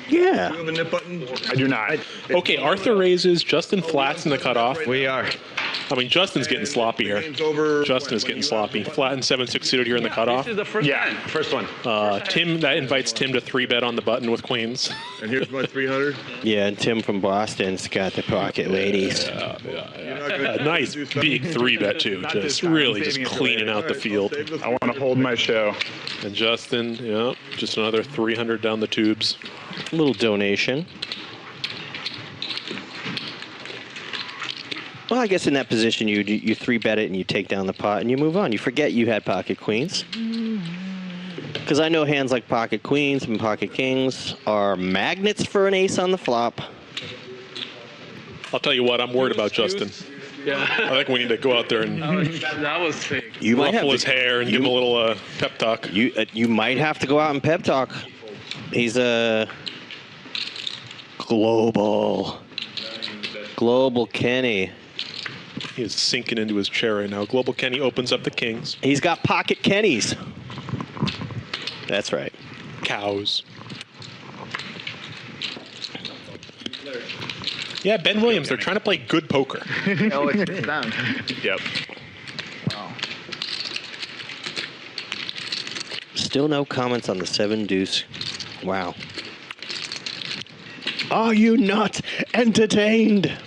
Yeah. Do you have a nip button? I do not. Okay, Arthur raises, Justin flats in the cutoff. We are. I mean, Justin's getting sloppy here. Justin is getting sloppy. Flat and 7-6 suited here in the cutoff. This is the first hand. First one. Tim, that invites Tim to 3-bet on the button with queens. And here's my 300. Yeah, and Tim from Boston's got the pocket ladies. Nice big 3-bet too. Just really just cleaning out the field. I want to hold my show. And Justin, yeah, just another 300 down the tubes. A little donation. Well, I guess in that position, you 3-bet it and you take down the pot and you move on. You forget you had pocket queens. Because I know hands like pocket queens and pocket kings are magnets for an ace on the flop. I'll tell you what, I'm worried about Justin. Yeah. I think we need to go out there and That was sick. You might ruffle have his hair and give him a little pep talk. You might have to go out and pep talk. He's a global Kenny. He is sinking into his chair right now. Global Kenny opens up the kings. He's got pocket Kennys. That's right. Cows. Yeah, Ben Williams, they're trying to play good poker. Oh, it's down. Yep. Still no comments on the 7 deuce. Wow. Are you not entertained?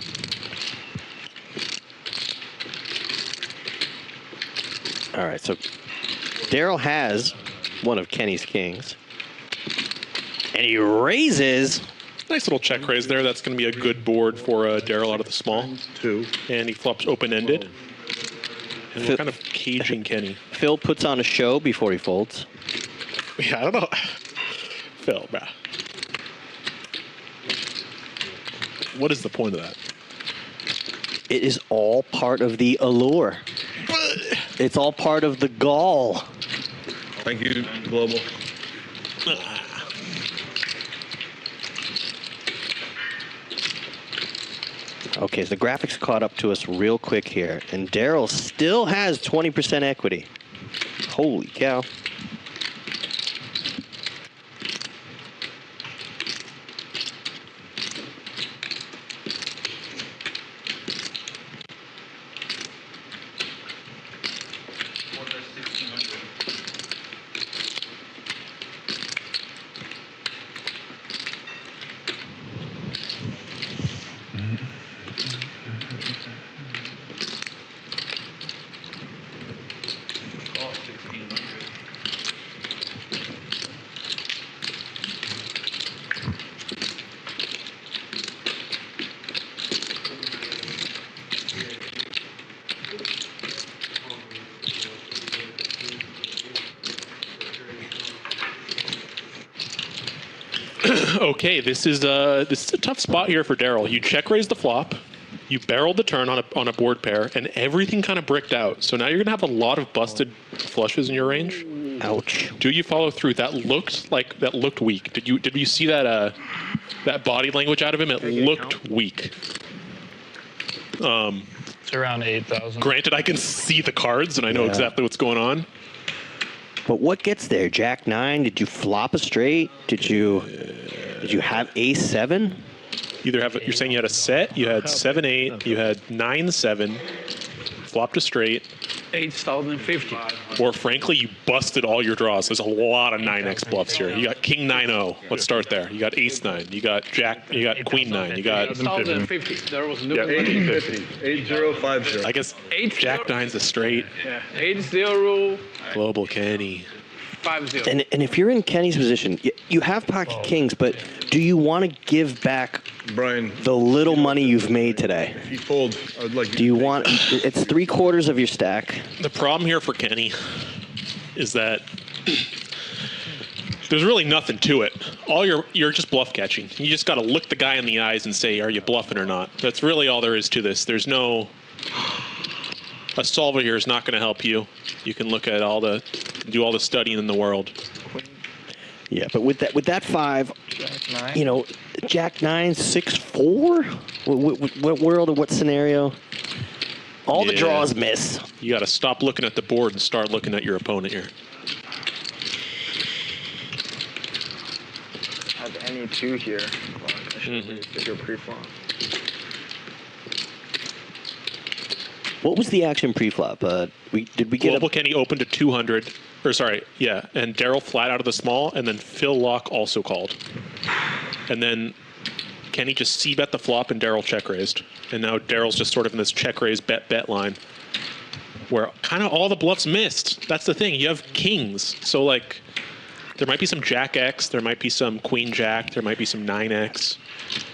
All right, so Daryl has one of Kenny's kings. And he raises. Nice little check raise there. That's going to be a good board for Daryl out of the small. 2. And he flops open-ended. And we're kind of caging Kenny. Phil puts on a show before he folds. Yeah, I don't know. Phil, bruh. What is the point of that? It is all part of the allure. It's all part of the gall. Thank you, Global. Okay, so the graphics caught up to us real quick here, and Daryl still has 20% equity. Holy cow. Okay, this is a tough spot here for Daryl. You check raise the flop, you barreled the turn on a board pair, and everything kind of bricked out. So now you're gonna have a lot of busted flushes in your range. Ouch. Do you follow through? That looked weak. Did you see that that body language out of him? It looked weak. It's around 8,000. Granted, I can see the cards and I know exactly what's going on. But what gets there? Jack 9? Did you flop a straight? Did you have ace 7? Either have you're saying you had a set, you had 7-8, you had 9-7, flopped a straight. 8,050. Or frankly, you busted all your draws. There's a lot of 9x bluffs here. You got King 9-0. Let's start there. You got Ace 9. You got Jack. You got Queen 9. You got 8,050. There was no. 8050. 8050. I guess Jack 9's a straight. Yeah. 80. Global Kenny. 50. And if you're in Kenny's position, you have pocket kings, but do you want to give back Brian the little money you've made today? If you fold, I would like. Do you want? It's 3/4 of your stack. The problem here for Kenny is that there's really nothing to it. You're just bluff catching. You just got to look the guy in the eyes and say, "Are you bluffing or not?" That's really all there is to this. There's no. A solver here is not going to help you. You can look at do all the studying in the world. Yeah, but with that 5, you know, Jack 9, 6-4. What world or what scenario? All the draws miss. You got to stop looking at the board and start looking at your opponent here. I have any 2 here. I should figure pre-flop. What was the action pre-flop? Did we get Global Kenny opened to 200, or sorry, yeah, and Daryl flat out of the small, and then Phil Lock also called. And then Kenny just c-bet the flop, and Daryl check raised. And now Daryl's just sort of in this check raise bet line, where kind of all the bluffs missed. That's the thing. You have kings, so like there might be some Jack X, there might be some Queen Jack, there might be some 9X.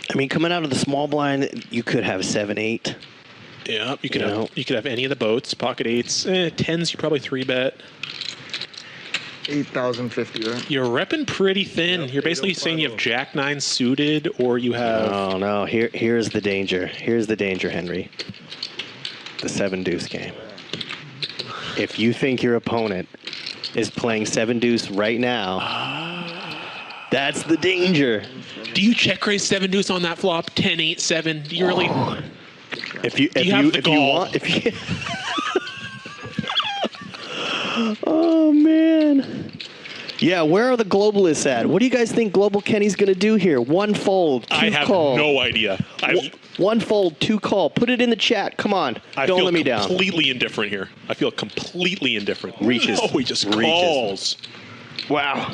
I mean, coming out of the small blind, you could have 7-8. Yeah, you could have any of the boats, pocket 8s, 10s. You probably 3-bet. 8,050, right? You're repping pretty thin. Yep, you're basically saying you have Jack 9 suited, or you have. Oh no! Here's the danger. Here's the danger, Henry. The 7-deuce game. If you think your opponent is playing 7-deuce right now, that's the danger. Do you check raise 7-deuce on that flop? 10-8, 7. Do you really? If you want. Oh man. Yeah, where are the globalists at? What do you guys think Global Kenny's going to do here? 1 fold, 2 call. I have no idea. 1 fold, 2 call. Put it in the chat. Come on. Don't let me down. I feel completely indifferent here. I feel completely indifferent. Reaches. Oh, he just Reaches. calls. Wow.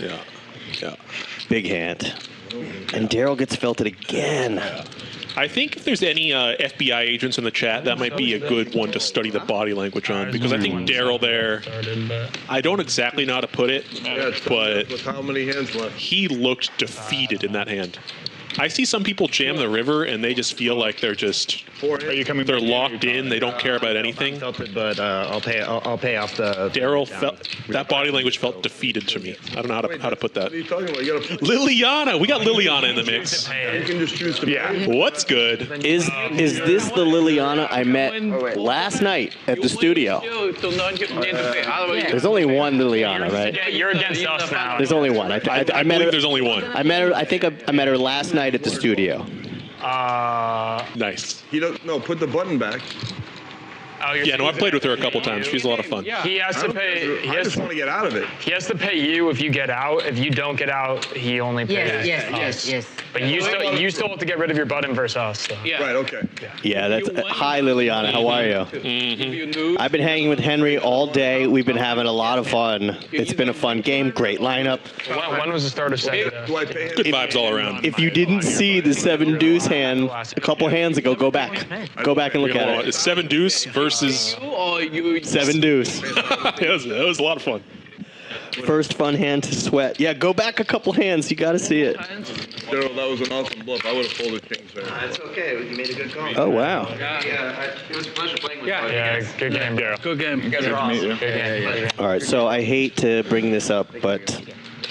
Yeah. Yeah. Big hand. And Daryl gets felted again. I think if there's any FBI agents in the chat, that might be a good one to study the body language on, because I think Daryl there, I don't exactly know how to put it, but with how many hands left? He looked defeated in that hand. I see some people jam the river and they just feel like they're just they're locked in. They don't care about anything. But I'll pay off the. Daryl felt that body language felt defeated to me. I don't know how to put that. What are you talking about? You gotta Liliana, we got Liliana in the mix. You can just choose to. Yeah. What's good? Is this the Liliana I met last night at the studio? There's only one Liliana, right? You're against us now. There's only one. I met her. There's only one. I met her. I think I met her last night at the studio. Nice. Put the button back. Yeah, no, I've played with her a couple times. She's a lot of fun. He has to pay. I just want to get out of it. He has to pay you if you get out. If you don't get out, he only pays Yes. But you still have to get rid of your button versus us. So. Yeah. Right. Okay. Yeah, that's hi Liliana. How are you? Mm-hmm. I've been hanging with Henry all day. We've been having a lot of fun. It's been a fun game. Great lineup. When was the start of Saturday? Good vibes all around. If you didn't see the 7-deuce hand a couple hands ago, go back. Go back and look at it. It's 7-deuce versus 7-deuce. It was a lot of fun. First fun hand to sweat. Yeah, go back a couple hands. You got to see it. Daryl, that was an awesome bluff. I would have folded kings there. It's okay. You made a good call. Oh, wow. It was a pleasure playing with you. Yeah, good game, Daryl. Good game. You guys are awesome. All right, so I hate to bring this up, but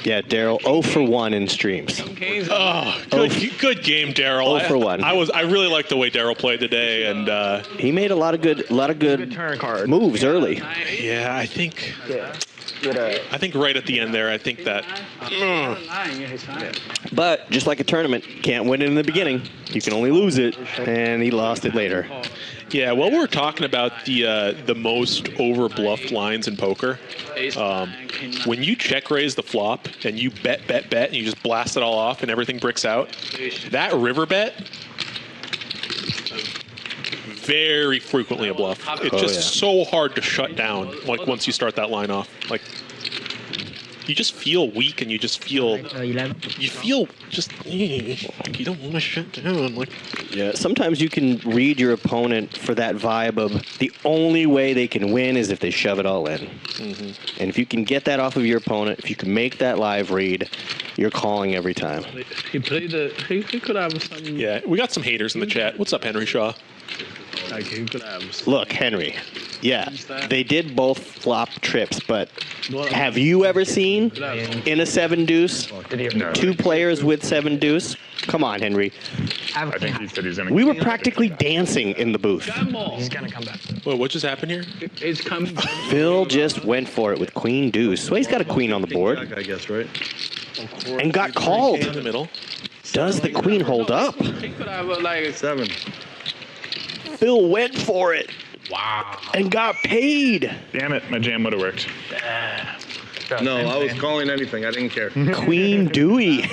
yeah, Daryl, 0 for 1 in streams. Oh, good game, Daryl. 0 for 1. I really liked the way Daryl played today, and he made a lot of good moves early. Yeah, I think right at the end there, I think that. But just like a tournament, can't win it in the beginning. You can only lose it, and he lost it later. Yeah, well, we're talking about the most over bluffed lines in poker. When you check raise the flop and you bet, and you just blast it all off and everything bricks out, that river bet, very frequently a bluff. It's just so hard to shut down. Like once you start that line off, like you just feel weak and you just feel you feel just like you don't want to shut down. Like yeah, sometimes you can read your opponent for that vibe of the only way they can win is if they shove it all in. Mm-hmm. And if you can get that off of your opponent, if you can make that live read, you're calling every time. He played he could have some. Yeah, we got some haters in the chat. What's up, Henry Shaw? Like he could have. Look, Henry. Yeah, they did both flop trips, but have you ever seen in a 7-deuce 2 players with 7-deuce? Come on, Henry. I think he said he's going to. We were practically dancing in the booth. He's going to come back. Well, what just happened here? It's coming. Phil just went for it with queen deuce. So he's got a queen on the board. I guess, right? And got called. In the middle. Does the queen hold up? He could have like 7. Phil went for it. Wow. And got paid. Damn it, my jam would have worked. No, I was calling anything. I didn't care. Queen Dewey.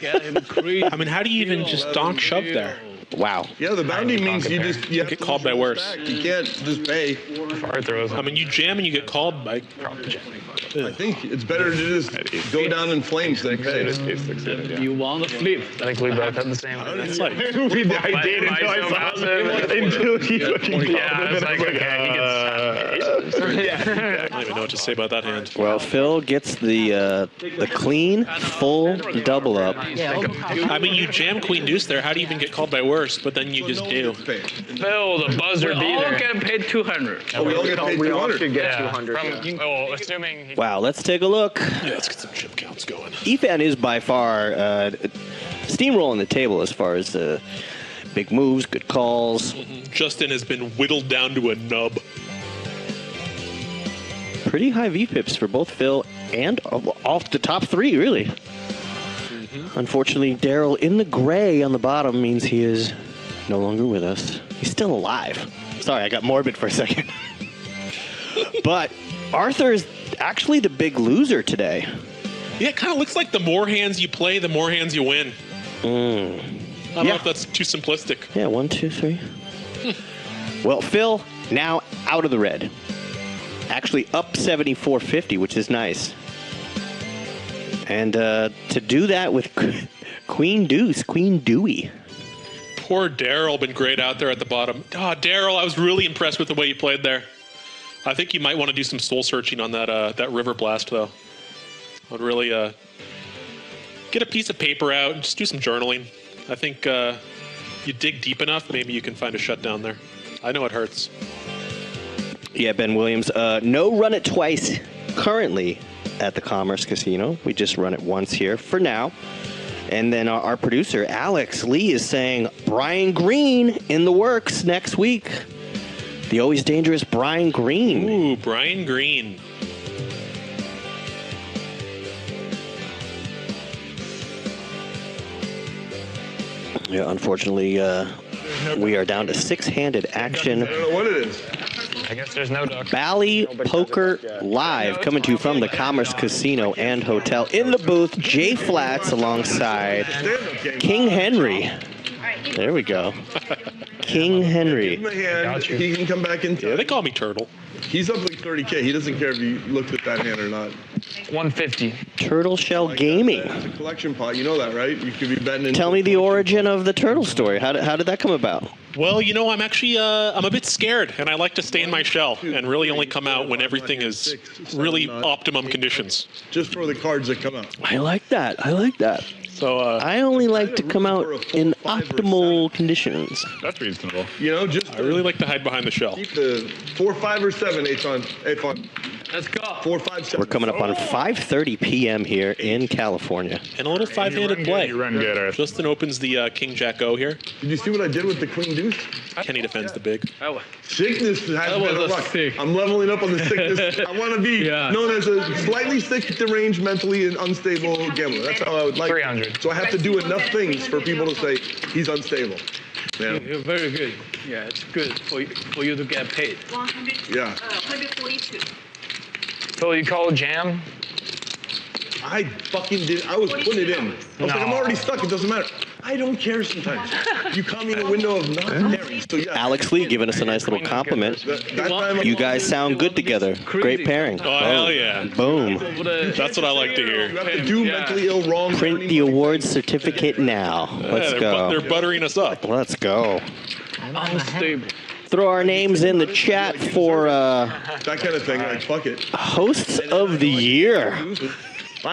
I mean, how do you even just donk shove there? Wow. Yeah, the bounty means you have get called by worse. You can't just pay. I mean, you jam and you get called by. I think it's better to just go down in flames than pay. You want to flip. I think we both had the same. It's like I did until I saw him. Until he fucking yeah, it's like, okay, he gets I don't even know what to say about that hand. Well, Phil gets the clean full double up. I mean, you jam queen deuce there. How do you even get called by worse? But then you just do. Phil, the buzzer We all get paid 200. Oh, we all get paid 200. Should get 200. Well, assuming. Wow, let's take a look. Yeah, let's get some chip counts going. Efan is by far steamrolling the table as far as big moves, good calls. Justin has been whittled down to a nub. Pretty high VPIPs for both Phil and off the top 3, really. Unfortunately, Daryl in the gray on the bottom means he is no longer with us. He's still alive. Sorry, I got morbid for a second. But Arthur is actually the big loser today. Yeah, it kind of looks like the more hands you play, the more hands you win. I don't know if that's too simplistic. Yeah, 1, 2, 3. Well, Phil now out of the red. Actually up 74.50, which is nice. And to do that with Queen Deuce, Queen Dewey. Poor Daryl, been great out there at the bottom. Oh, Daryl, I was really impressed with the way you played there. I think you might want to do some soul searching on that river blast, though. I'd really get a piece of paper out and just do some journaling. I think you dig deep enough, maybe you can find a shutdown there. I know it hurts. Yeah, Ben Williams. No run it twice currently at the Commerce Casino. We just run it once here for now. And then our producer, Alex Lee, is saying Brian Green in the works next week. The always dangerous Brian Green. Ooh, Brian Green. Yeah, unfortunately, we are down to 6-handed action. I don't know what it is. I guess there's no duck. Bally Poker Live, coming to you from the Commerce Casino and Hotel. In the booth, Jay Flats alongside King Henry. There we go. King Henry. Give him a hand. He can come back in. Yeah, they call me Turtle. He's up like 30K. He doesn't care if you looked at that hand or not. 150. Turtle Shell Gaming. It's a collection pot. You know that, right? You could be betting. Tell me the origin of the turtle story. How did that come about? Well, you know, I'm actually I'm a bit scared, and I like to stay in my shell and really only come out when everything is really optimum conditions. Just for the cards that come out. I like that. I like that. So I only like to come out in optimal conditions. That's reasonable. You know, just I really like to hide behind the shell. keep the 4, 5, or 7. Efan. Let's go. 4, 5, 7. We're coming up on 5:30 p.m. here in California. And a little five-handed play. You run good, Arthur. Justin opens the King Jack O here. Did you see what I did with the Queen Deuce? Kenny defends the big. Sickness has That been a was a rock. sick. I'm leveling up on the sickness. I want to be Yeah. known as a slightly sick, deranged, mentally and unstable gambler. That's how I would like. 300. So I have to do enough things for people to say he's unstable. Yeah. You're very good. Yeah, it's good for you to get paid. 100. Yeah. 142. Phil, you call jam? I fucking did. I was putting it in. I was like, I'm already stuck. It doesn't matter. I don't care sometimes. You caught me in a window of not caring. So yeah. Alex Lee giving us a nice little compliment. That time You guys sound good together. Great pairing. Oh, hell yeah. Boom. That's what I like to hear. you have to do mentally ill wrong. Print the awards certificate now. Let's go. They're buttering us up. Let's go. Unstable. Throw our names in the chat for That kind of thing. Like, fuck it. hosts of the year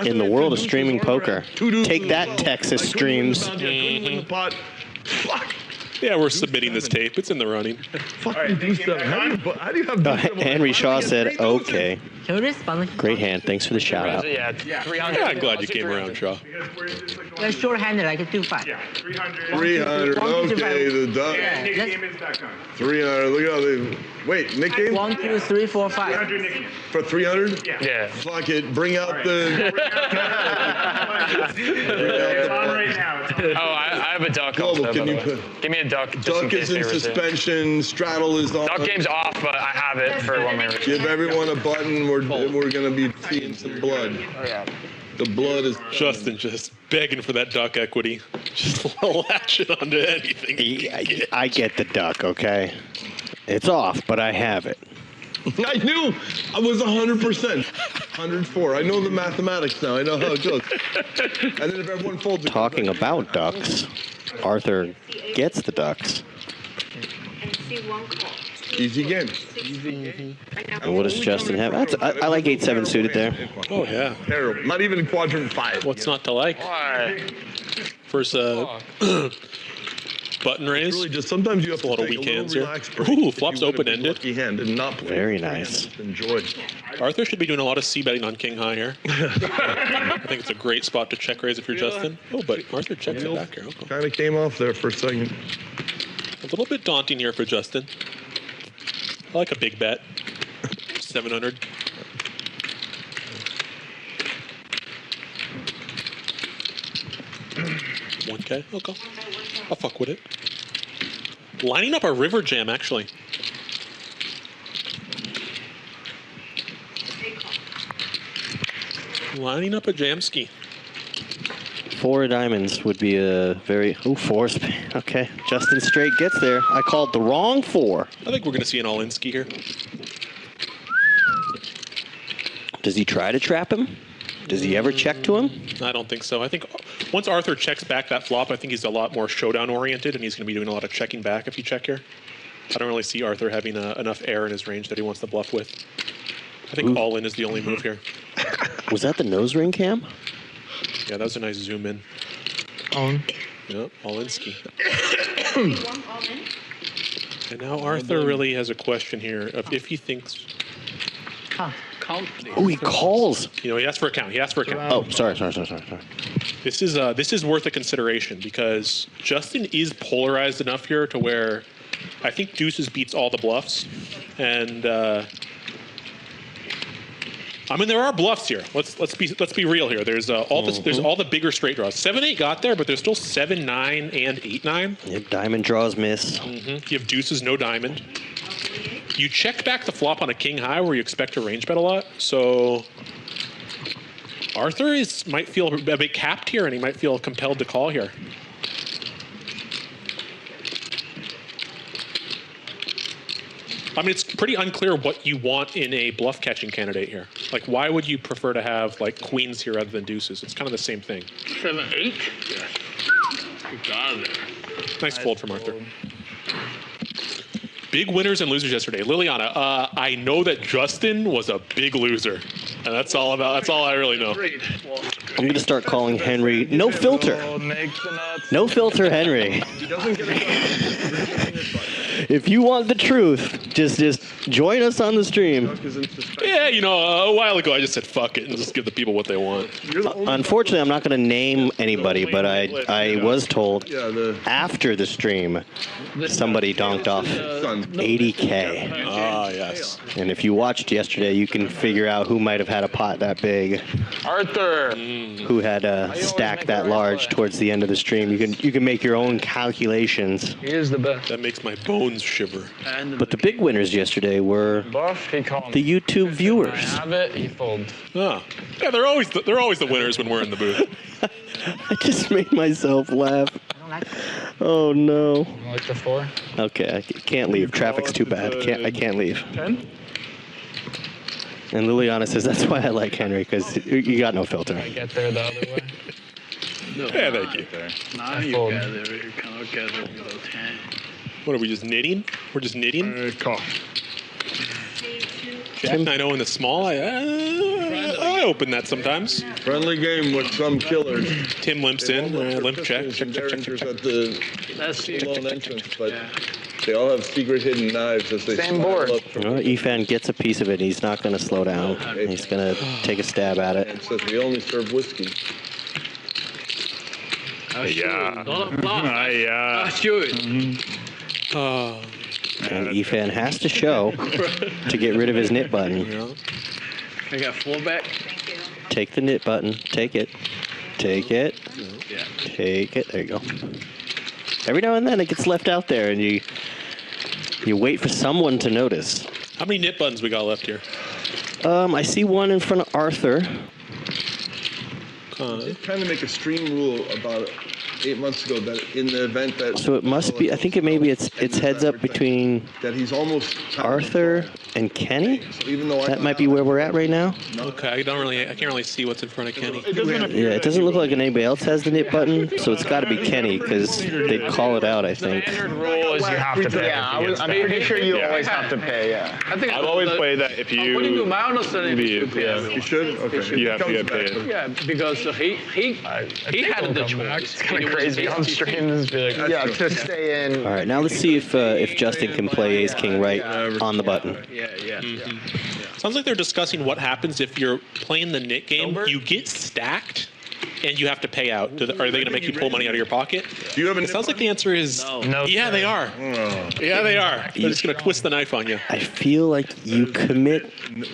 in the world of streaming poker. Take that, Texas streams. Fuck. Yeah, we're submitting this tape. It's in the running. Fucking do stuff. How do you have Henry Shaw said, okay. Curious, but Great hand. Thanks for the shout out. Yeah, 300. Yeah, I'm glad you came around, Shaw. you're short-handed, like a 2-5. Yeah, 300. 300. Okay, the duck. Yeah, Nick let's- Gaiman's.com. 300. Look at how they. Wait, Nick Game? 1, 2, 3, 4, 5. 300 Nick Gaiman. For 300? Yeah. Fuck it. Bring out the. It's on right now. It's on. Oh, I have a duck Global, also, can by you the way. put. Give me a duck. Just Duck case is in they were suspension. Straddle is on. Duck game's off, but I have it for one minute. Give everyone a button. We're gonna be seeing some blood. The blood is. Justin just begging for that duck equity. Just latch it onto anything. I get the duck, okay? It's off, but I have it. I knew I was 100%. 104. I know the mathematics now. I know how it goes. And then if everyone folds it. Talking about ducks, Arthur gets the ducks. And see one call. Easy game. And what does Justin have? I like 8-7 suited there. Oh, yeah. Terrible. Not even in quadrant 5. What's not to like? Why? First button raise. Really, just sometimes you have A to little take weak a little hands here. relaxed break Ooh, if flops you wanna be open-ended. lucky hand and not play. Very nice. Enjoy. Arthur should be doing a lot of c-betting on king high here. I think it's a great spot to check raise if you're Justin. Oh, but Arthur checks it back here. Okay. Kind of came off there for a second. A little bit daunting here for Justin. I like a big bet. 700. $1K. I'll go. I'll fuck with it. Lining up a river jam, actually. Lining up a jam ski. 4 diamonds would be a very... Ooh, 4 okay. Justin straight gets there. I called the wrong 4. I think we're going to see an all-in ski here. Does he try to trap him? Does he ever check to him? I don't think so. I think once Arthur checks back that flop, I think he's a lot more showdown-oriented, and he's going to be doing a lot of checking back if you check here. I don't really see Arthur having enough air in his range that he wants to bluff with. I think all-in is the only move here. Was that the nose ring cam? Yeah, that was a nice zoom in. On. Yep, all-in ski. One all in. And now Arthur really has a question here of if he thinks... Count. Oh, he calls. You know, he asked for a count. He asked for a count. Oh, sorry. This is worth a consideration because Justin is polarized enough here to where I think deuces beats all the bluffs, and I mean there are bluffs here. Let's be real here. There's there's all the bigger straight draws. 7-8 got there, but there's still 7-9 and 8-9. Yep, diamond draws miss. You have deuces, no diamond. You check back the flop on a king high where you expect to range bet a lot. So Arthur might feel a bit capped here, and he might feel compelled to call here. I mean, it's pretty unclear what you want in a bluff catching candidate here. Like, why would you prefer to have like queens here rather than deuces? It's kind of the same thing. 7-8. Yes. You got it. Nice fold from Arthur. Big winners and losers yesterday. Liliana, I know that Justin was a big loser, and that's all I really know. I'm gonna start calling Henry no filter. No filter, Henry. If you want the truth, just join us on the stream. Yeah, you know, a while ago I just said fuck it and just give the people what they want. Unfortunately, I'm not going to name anybody, but I was told after the stream somebody donked off 80K. Ah, yes. And if you watched yesterday, you can figure out who might have had a pot that big. Arthur. Who had a stack that large towards the end of the stream. You can make your own calculations. He is the best. That makes my bones shiver. But the big winners yesterday were the YouTube viewers. Have it, he folds. Oh. Yeah, they're always the winners when we're in the booth. I just made myself laugh. Oh no. You like the 4? Okay, I can't leave. Traffic's too bad. I can't leave. 10? And Liliana says that's why I like Henry, because you got no filter. I get there the other way. No, yeah, thank you. Now you gather. You cannot gather without 10. What are we just knitting? We're just knitting? Call. Jack 9-0 in the small. I open that sometimes. Friendly game with some killers. Tim limps in. Limp check. Check at the lone entrance, but they all have secret hidden knives as they Same board. Efan gets a piece of it. He's not going to slow down. He's going to take a stab at it. It says we only serve whiskey. Yeah. Shoot. And Efan has to show to get rid of his knit button. I got 4 back. Take the knit button. Take it. Take it. Yeah. Take it. There you go. Every now and then it gets left out there, and you wait for someone to notice. How many knit buttons we got left here? I see one in front of Arthur. They kind of make a stream rule about 8 months ago that in the event that So it must be. I think it's heads up between that he's almost Arthur and Kenny. So even though That might be where we're at right now. Okay, I can't really see what's in front of Kenny. Yeah, it doesn't look like anybody else has the knit button, so it's got to be Kenny because they'd call it out, I think. Standard rule is you have to pay. Yeah, I'm pretty sure you always have to pay. Yeah. I think I've always played that if you What do you do? My understanding leave, you should. Okay. you have to get paid. Yeah, because he had the choice. It's kind of crazy on stream. Just be like, Yeah, to stay in. All right, now let's see if Justin can play Ace King right on the button. Yeah. Sounds like they're discussing what happens if you're playing the knit game. You get stacked, and you have to pay out. Are they going to make you pull money out of your pocket? Do you have It sounds like the answer is no. Yeah, they are. Yeah, they are. They're just going to twist the knife on you. I feel like you commit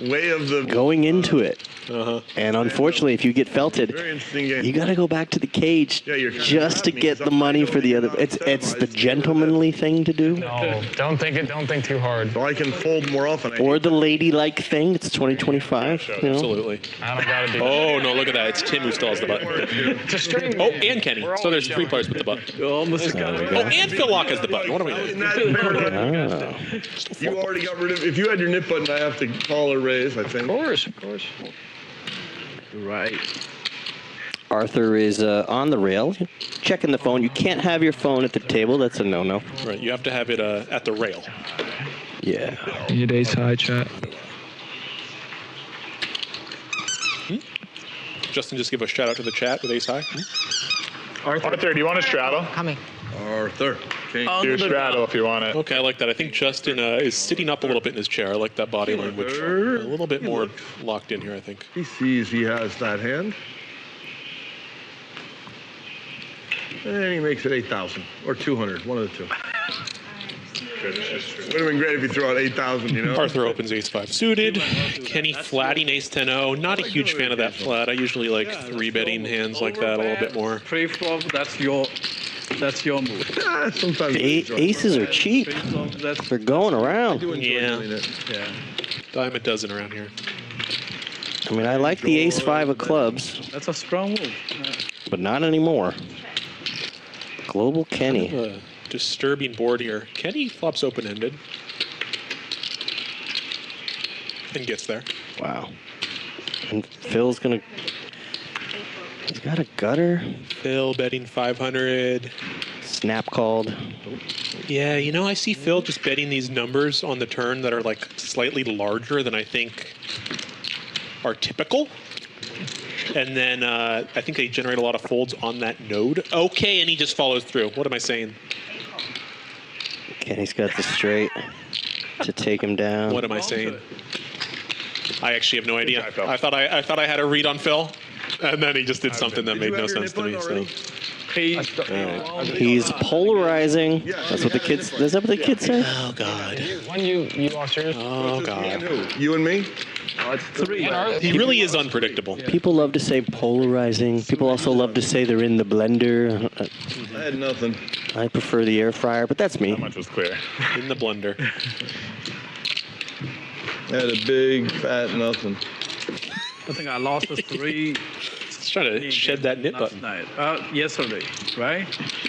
way of the going into it. And unfortunately, if you get felted, very interesting game. you got to go back to the cage you're just to get the money for the other. It's the gentlemanly thing to do, no, don't think too hard. So I can fold more often. or the ladylike thing. It's 2025. You know? Absolutely. I don't gotta do. Oh, no, look at that. It's Tim who still has the button. It's a stream. Oh, and Kenny. So there's 3 players with the button. You almost got it. Oh, and Phil Locke has the button. What are we doing? Oh. You already got rid of. If you had your knit button, I have to call or raise. I think. Of course. Right. Arthur is on the rail, checking the phone. You can't have your phone at the table. That's a no-no. Right, you have to have it at the rail. Yeah. Need ace high chat. Justin, just give a shout out to the chat with Ace High. Arthur, do you want a straddle? Coming. Arthur. Okay. Do a straddle if you want it. Okay, I like that. I think Justin is sitting up a little bit in his chair. I like that body language. A little bit more locked in here, I think. He sees he has that hand. And he makes it 8,000 or 200, one of the two. Would have been great if he threw out 8,000, you know? Arthur opens ace-5 suited. Kenny flatting ace-10-0. Not a huge fan of that flat. I usually like 3-betting hands like that a little bit more. Pre-flop, that's your move. Sometimes Aces are cheap. They're going around. Yeah. Dime a dozen around here. I mean, I like the ace-5 of clubs. That's a strong move. But not anymore. Global Kenny. Disturbing board here. Kenny flops open-ended. And gets there. Wow. And Phil's gonna. He's got a gutter. Phil betting 500. Snap called. Yeah, you know, I see Phil just betting these numbers on the turn that are like slightly larger than I think are typical. And then I think they generate a lot of folds on that node. Okay, and he just follows through. What am I saying? Kenny's got the straight to take him down. What am I saying? I actually have no idea. I thought I had a read on Phil, and then he just did something that made no sense to me. So. He's polarizing. That's what the kids. Is that what the kids say? Oh God. When you lost yours. Oh God. You and me? It's 3. He really is unpredictable. People love to say polarizing. People also love to say they're in the blender. I had nothing. I prefer the air fryer, but that's me. How much was clear? In the blender. I had a big fat nothing. I think I lost 3. Just trying to shed that nip button. Yesterday, right?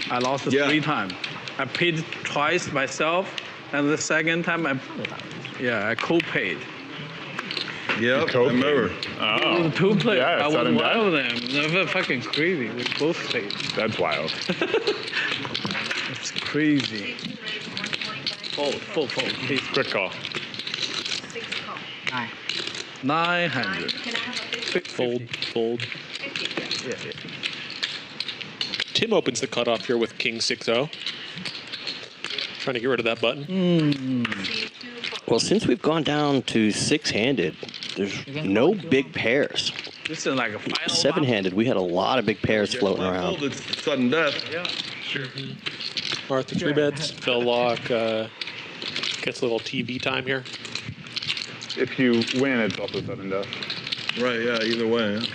I lost 3 times. I paid twice myself, and the second time I co-paid. Yep, I remember. Oh. 2 players. Yeah, I was sudden one death. of them. They were fucking crazy. We both paid. That's wild. It's crazy. Full, please. Quick call. 900. Fold. Yeah. Tim opens the cutoff here with King 6-0. Trying to get rid of that button. Well, since we've gone down to 6-handed, there's no big pairs. This is like a final 7-handed, we had a lot of big pairs floating around. It's sudden death. Yeah. Sure. Arthur 3 bets. Phil Lock gets a little TV time here. If you win, it's also sudden death. Right, yeah, either way. Yeah.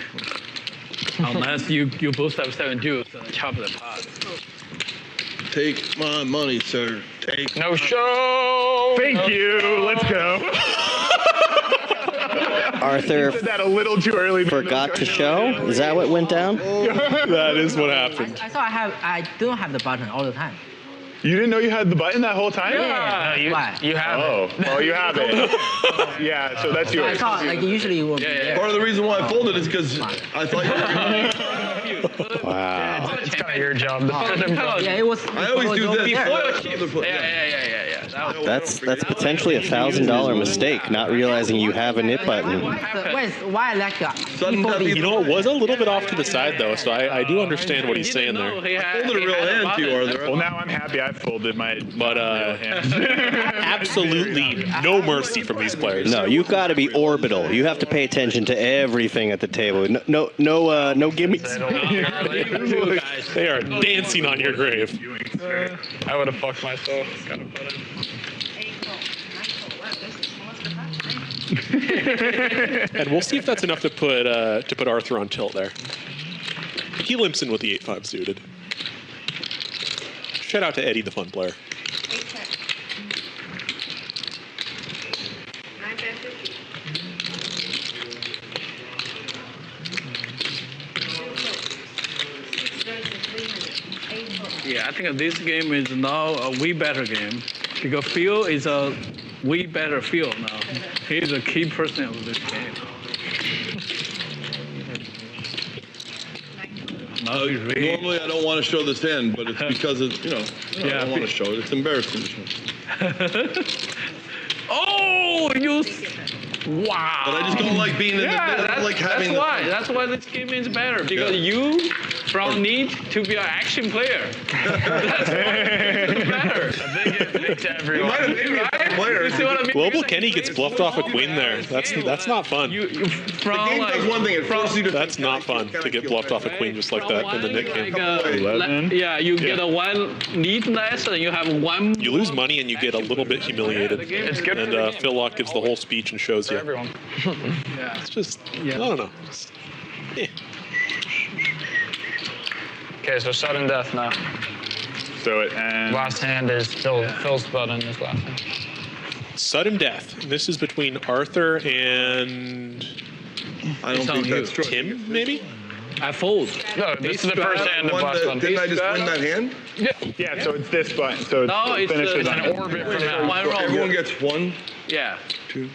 Unless you both have 7 dudes and chop the pot. Take my money, sir. Take No show. Thank you. Let's go. Arthur Said that a little too early. forgot to show? Is that what went down? That is what happened. I thought I don't have the button all the time. You didn't know you had the button that whole time? Yeah. Why? You have Oh, well, you have it. Yeah, so that's I yours. thought like usually it would be there. Part of the reason why I folded is because I thought you were going to... Wow. It's kind of your job. Yeah, it was. I always do this. Yeah. That's potentially a $1,000 mistake, not realizing you have a nip button. Why like that? You know, it was a little bit off to the side, though, so I do understand what he's saying there. I folded a real hand too, Arthur. Well, now I'm happy I folded my But absolutely no mercy from these players. No, you've got to be orbital. You have to pay attention to everything at the table. No gimmicks. They are dancing on your grave. I would have fucked myself. Got a button. And we'll see if that's enough to put Arthur on tilt there. He limps in with the 8-5 suited. Shout out to Eddie, the fun player. Yeah, I think this game is now a way better game because Phil is a way better Phil now. He's a key person of this game. Normally I don't want to show this hand, but it's because it's, I don't want to show it. It's embarrassing to show. Oh, you! Wow! But I just don't like being in the I don't like having That's why this game is better because you from need to be an action player. That's why it's better. I think it makes everyone. might have made me a better player. You see what I mean? Global Kenny gets bluffed off a queen there. That's not fun. You The from game like does one thing. It forces you to That's not fun to get bluffed off a queen just like that in the Nick game. you get a one need less and you have one. You lose money and you get a little bit humiliated. It's good And for the game. Phil Lock gives the whole speech and shows you. Everyone. It's just, I don't know. Just, Okay, so sudden death now. So it ends. Last hand is Phil's button is last hand. Sudden death. This is between Arthur and I don't think that's true. Tim, maybe? I fold. No, this is the first hand of last one. Didn't I just win that hand? Yeah, so it's this button. So No, it's finishes on an orbit from now. One roll. Everyone gets one, Yeah. two.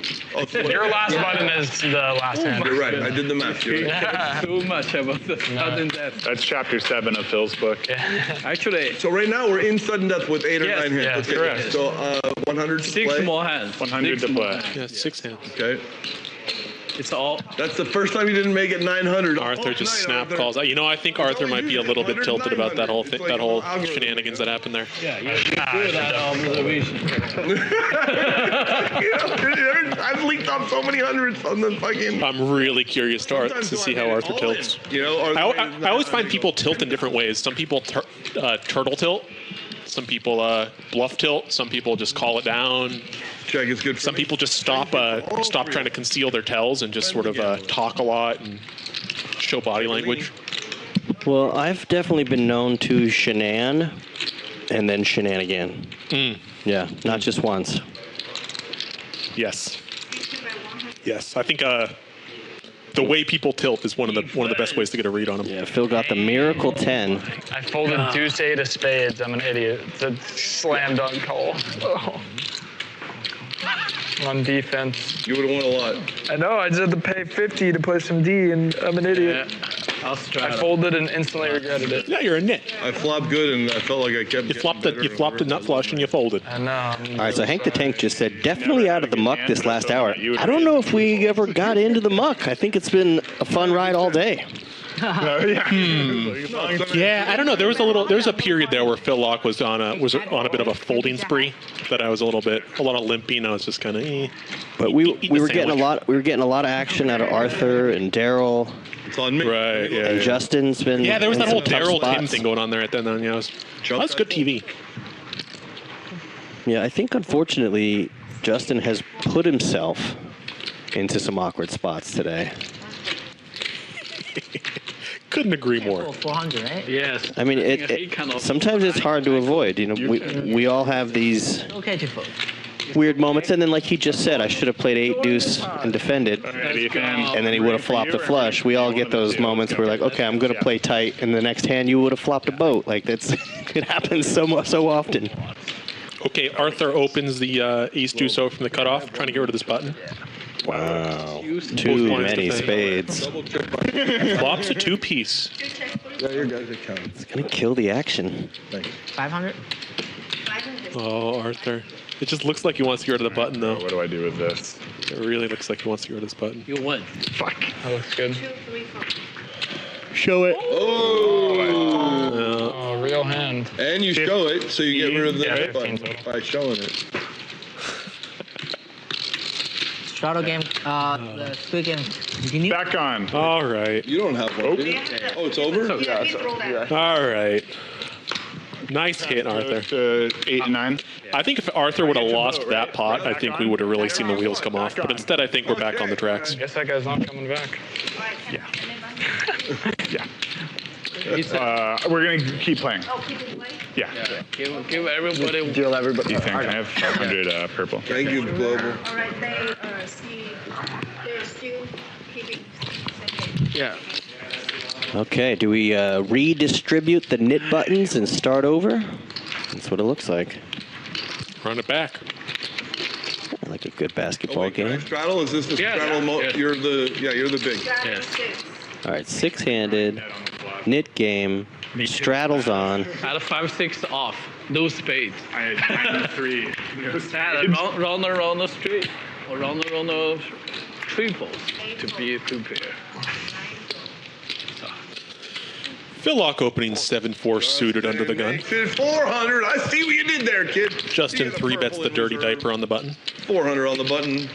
Your last button is the last hand. You're right. I did the math. You're right. Too much about the sudden death. That's chapter 7 of Phil's book. Actually, So right now we're in sudden death with 8 or Yes, 9 hands. yes, Okay. correct. So 100 to 6 play. more hands. 100 6 to more play. hands. Yeah, 6 hands. Okay. It's all. That's the first time you didn't make it 900. Arthur just Night, snap Arthur. calls. You know, I think Arthur might be a little bit tilted about that whole thing, It's like that whole algorithm. shenanigans that happened there. Yeah, you're good at observation. I've leaked off so many hundreds on the fucking. I'm really curious to see how Arthur tilts. You know, I always find people tilt in different ways. Some people turtle tilt. Some people bluff tilt. Some people just call it down. Check is good. Some people just stop trying to conceal their tells and just sort of talk a lot and show body language. Well, I've definitely been known to shenan and then shenanigan. Yeah, not just once. Yes. Yes, I think the way people tilt is one of the best ways to get a read on them. Yeah, Phil got the miracle 10. I folded deuce 8 of spades. I'm an idiot. It's a slam dunk call. Oh. On defense. You would have won a lot. I know. I just had to pay 50 to play some D, and I'm an idiot. I'll I folded and instantly regretted it. Yeah, you're a nit. I flopped good, and I felt like I kept. You flopped a nut flush and you folded. I know. All right, so Hank the Tank just said, definitely out of the muck this last hour. I don't know if we ever got into the muck. I think it's been a fun ride all day. Yeah, I don't know. There was a period there where Phil Locke was on a bit of a folding spree that I was a lot of limping. I was just kind of. But we were getting a lot of action out of Arthur and Daryl. It's on me. Right. Yeah. And Justin's been. Yeah, there was in that whole some tough Daryl Tim spots. thing going on there at the end. Yeah, that's good TV. Yeah, I think unfortunately Justin has put himself into some awkward spots today. Couldn't agree more. 400, right? Yes. I mean, sometimes it's hard to avoid. You know, we all have these Okay to fold. weird moments, and then like he just said, I should have played 8 deuce and defended, and then he would have flopped a flush. We all get those moments where like, okay, I'm going to play tight, and the next hand you would have flopped a boat. Like it happens so often. Okay, Arthur opens the ace deuce over from the cutoff, trying to get rid of this button. Wow. Too many spades. Flops a 2-piece. Yeah, your guys' account. It's going to kill the action. 500? Oh, Arthur. It just looks like he wants to get rid of the button, though. What do I do with this? It really looks like he wants to get rid of this button. You win. Fuck. That looks good. 2, 3, 4. Show it. Oh, real hand. And you show it, so you get rid of the Yeah, red button 15 by showing it. Straddle game, the squid game. Continue. Back on. All right. You don't have one, do you? Oh, it's over? Yeah, please roll that. All right. Nice hit, Arthur. 8 and 9. I think if Arthur would have lost that pot, I think we would have really seen the wheels come off. But instead, I think we're back on the tracks. I guess that guy's not coming back. Yeah. We're going to keep playing. Oh, keep it away? Yeah. Give everybody. Deal everybody. You think I have 500 purple? Thank you, Global. All right, they're still keeping same game. Yeah. Okay, do we redistribute the knit buttons and start over? That's what it looks like. Run it back. I like a good basketball Can I game. straddle? Is this the straddle mode? You're the big. Straddle 6. All right, 6-handed, knit game, straddles on. Out of 5, 6 off. No spades. I had 3. Round the street. Or round the triples to be a 2-pair. Phil Locke opening 7-4 suited under the gun. 400. I see what you did there, kid. Justin 3-bets the dirty diaper on the button. 400 on the button.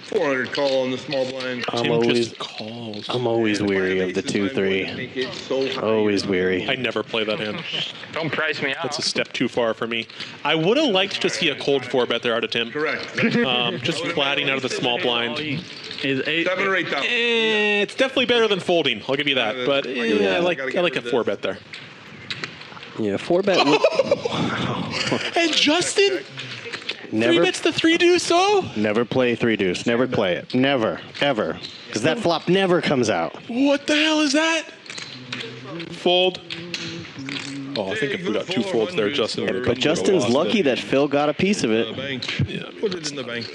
400 call on the small blind. Tim just calls. I'm always weary of the 2-3. Always weary. I never play that hand. Don't price me out. That's a step too far for me. I would have liked to see a cold 4-bet there out of Tim. Correct. Just flatting out of the small blind. Is 8. 7 or 8 down. It's definitely better than folding. I'll give you that. But I like a 4-bet there. Yeah, 4-bet. And Justin Never. It's the 3 deuce, so? Never play 3 deuce. Never play it. Never. Ever. Because that flop never comes out. What the hell is that? Fold. Oh, I think if we got 2 folds there, Justin would have But Justin's lucky that Phil got a piece of it. Yeah, put it in the bank.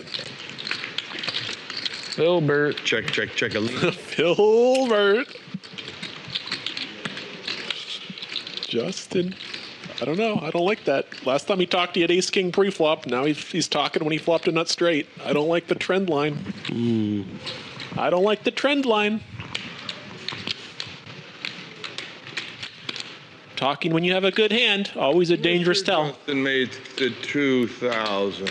Filbert. Check a lead. Filbert. Justin. I don't know. I don't like that. Last time he talked, he had ace king pre-flop. Now he's talking when he flopped a nut straight. I don't like the trend line. I don't like the trend line. Talking when you have a good hand, always a dangerous tell. Justin made the 2,000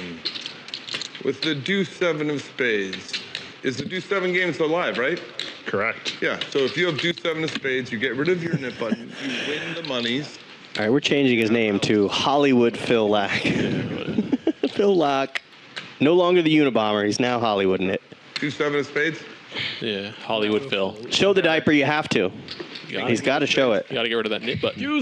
with the deuce 7 of spades. Is the deuce 7 game still live, right? Correct. Yeah. So if you have deuce 7 of spades, you get rid of your nip button. You win the monies. All right, we're changing his name to Hollywood Phil Lack. Phil Lack. No longer the Unabomber. He's now Hollywood in it. Deuce 7 of spades? Yeah, Hollywood Phil. Show the diaper. You have to. He's got to show it. You got to get rid of that nip button.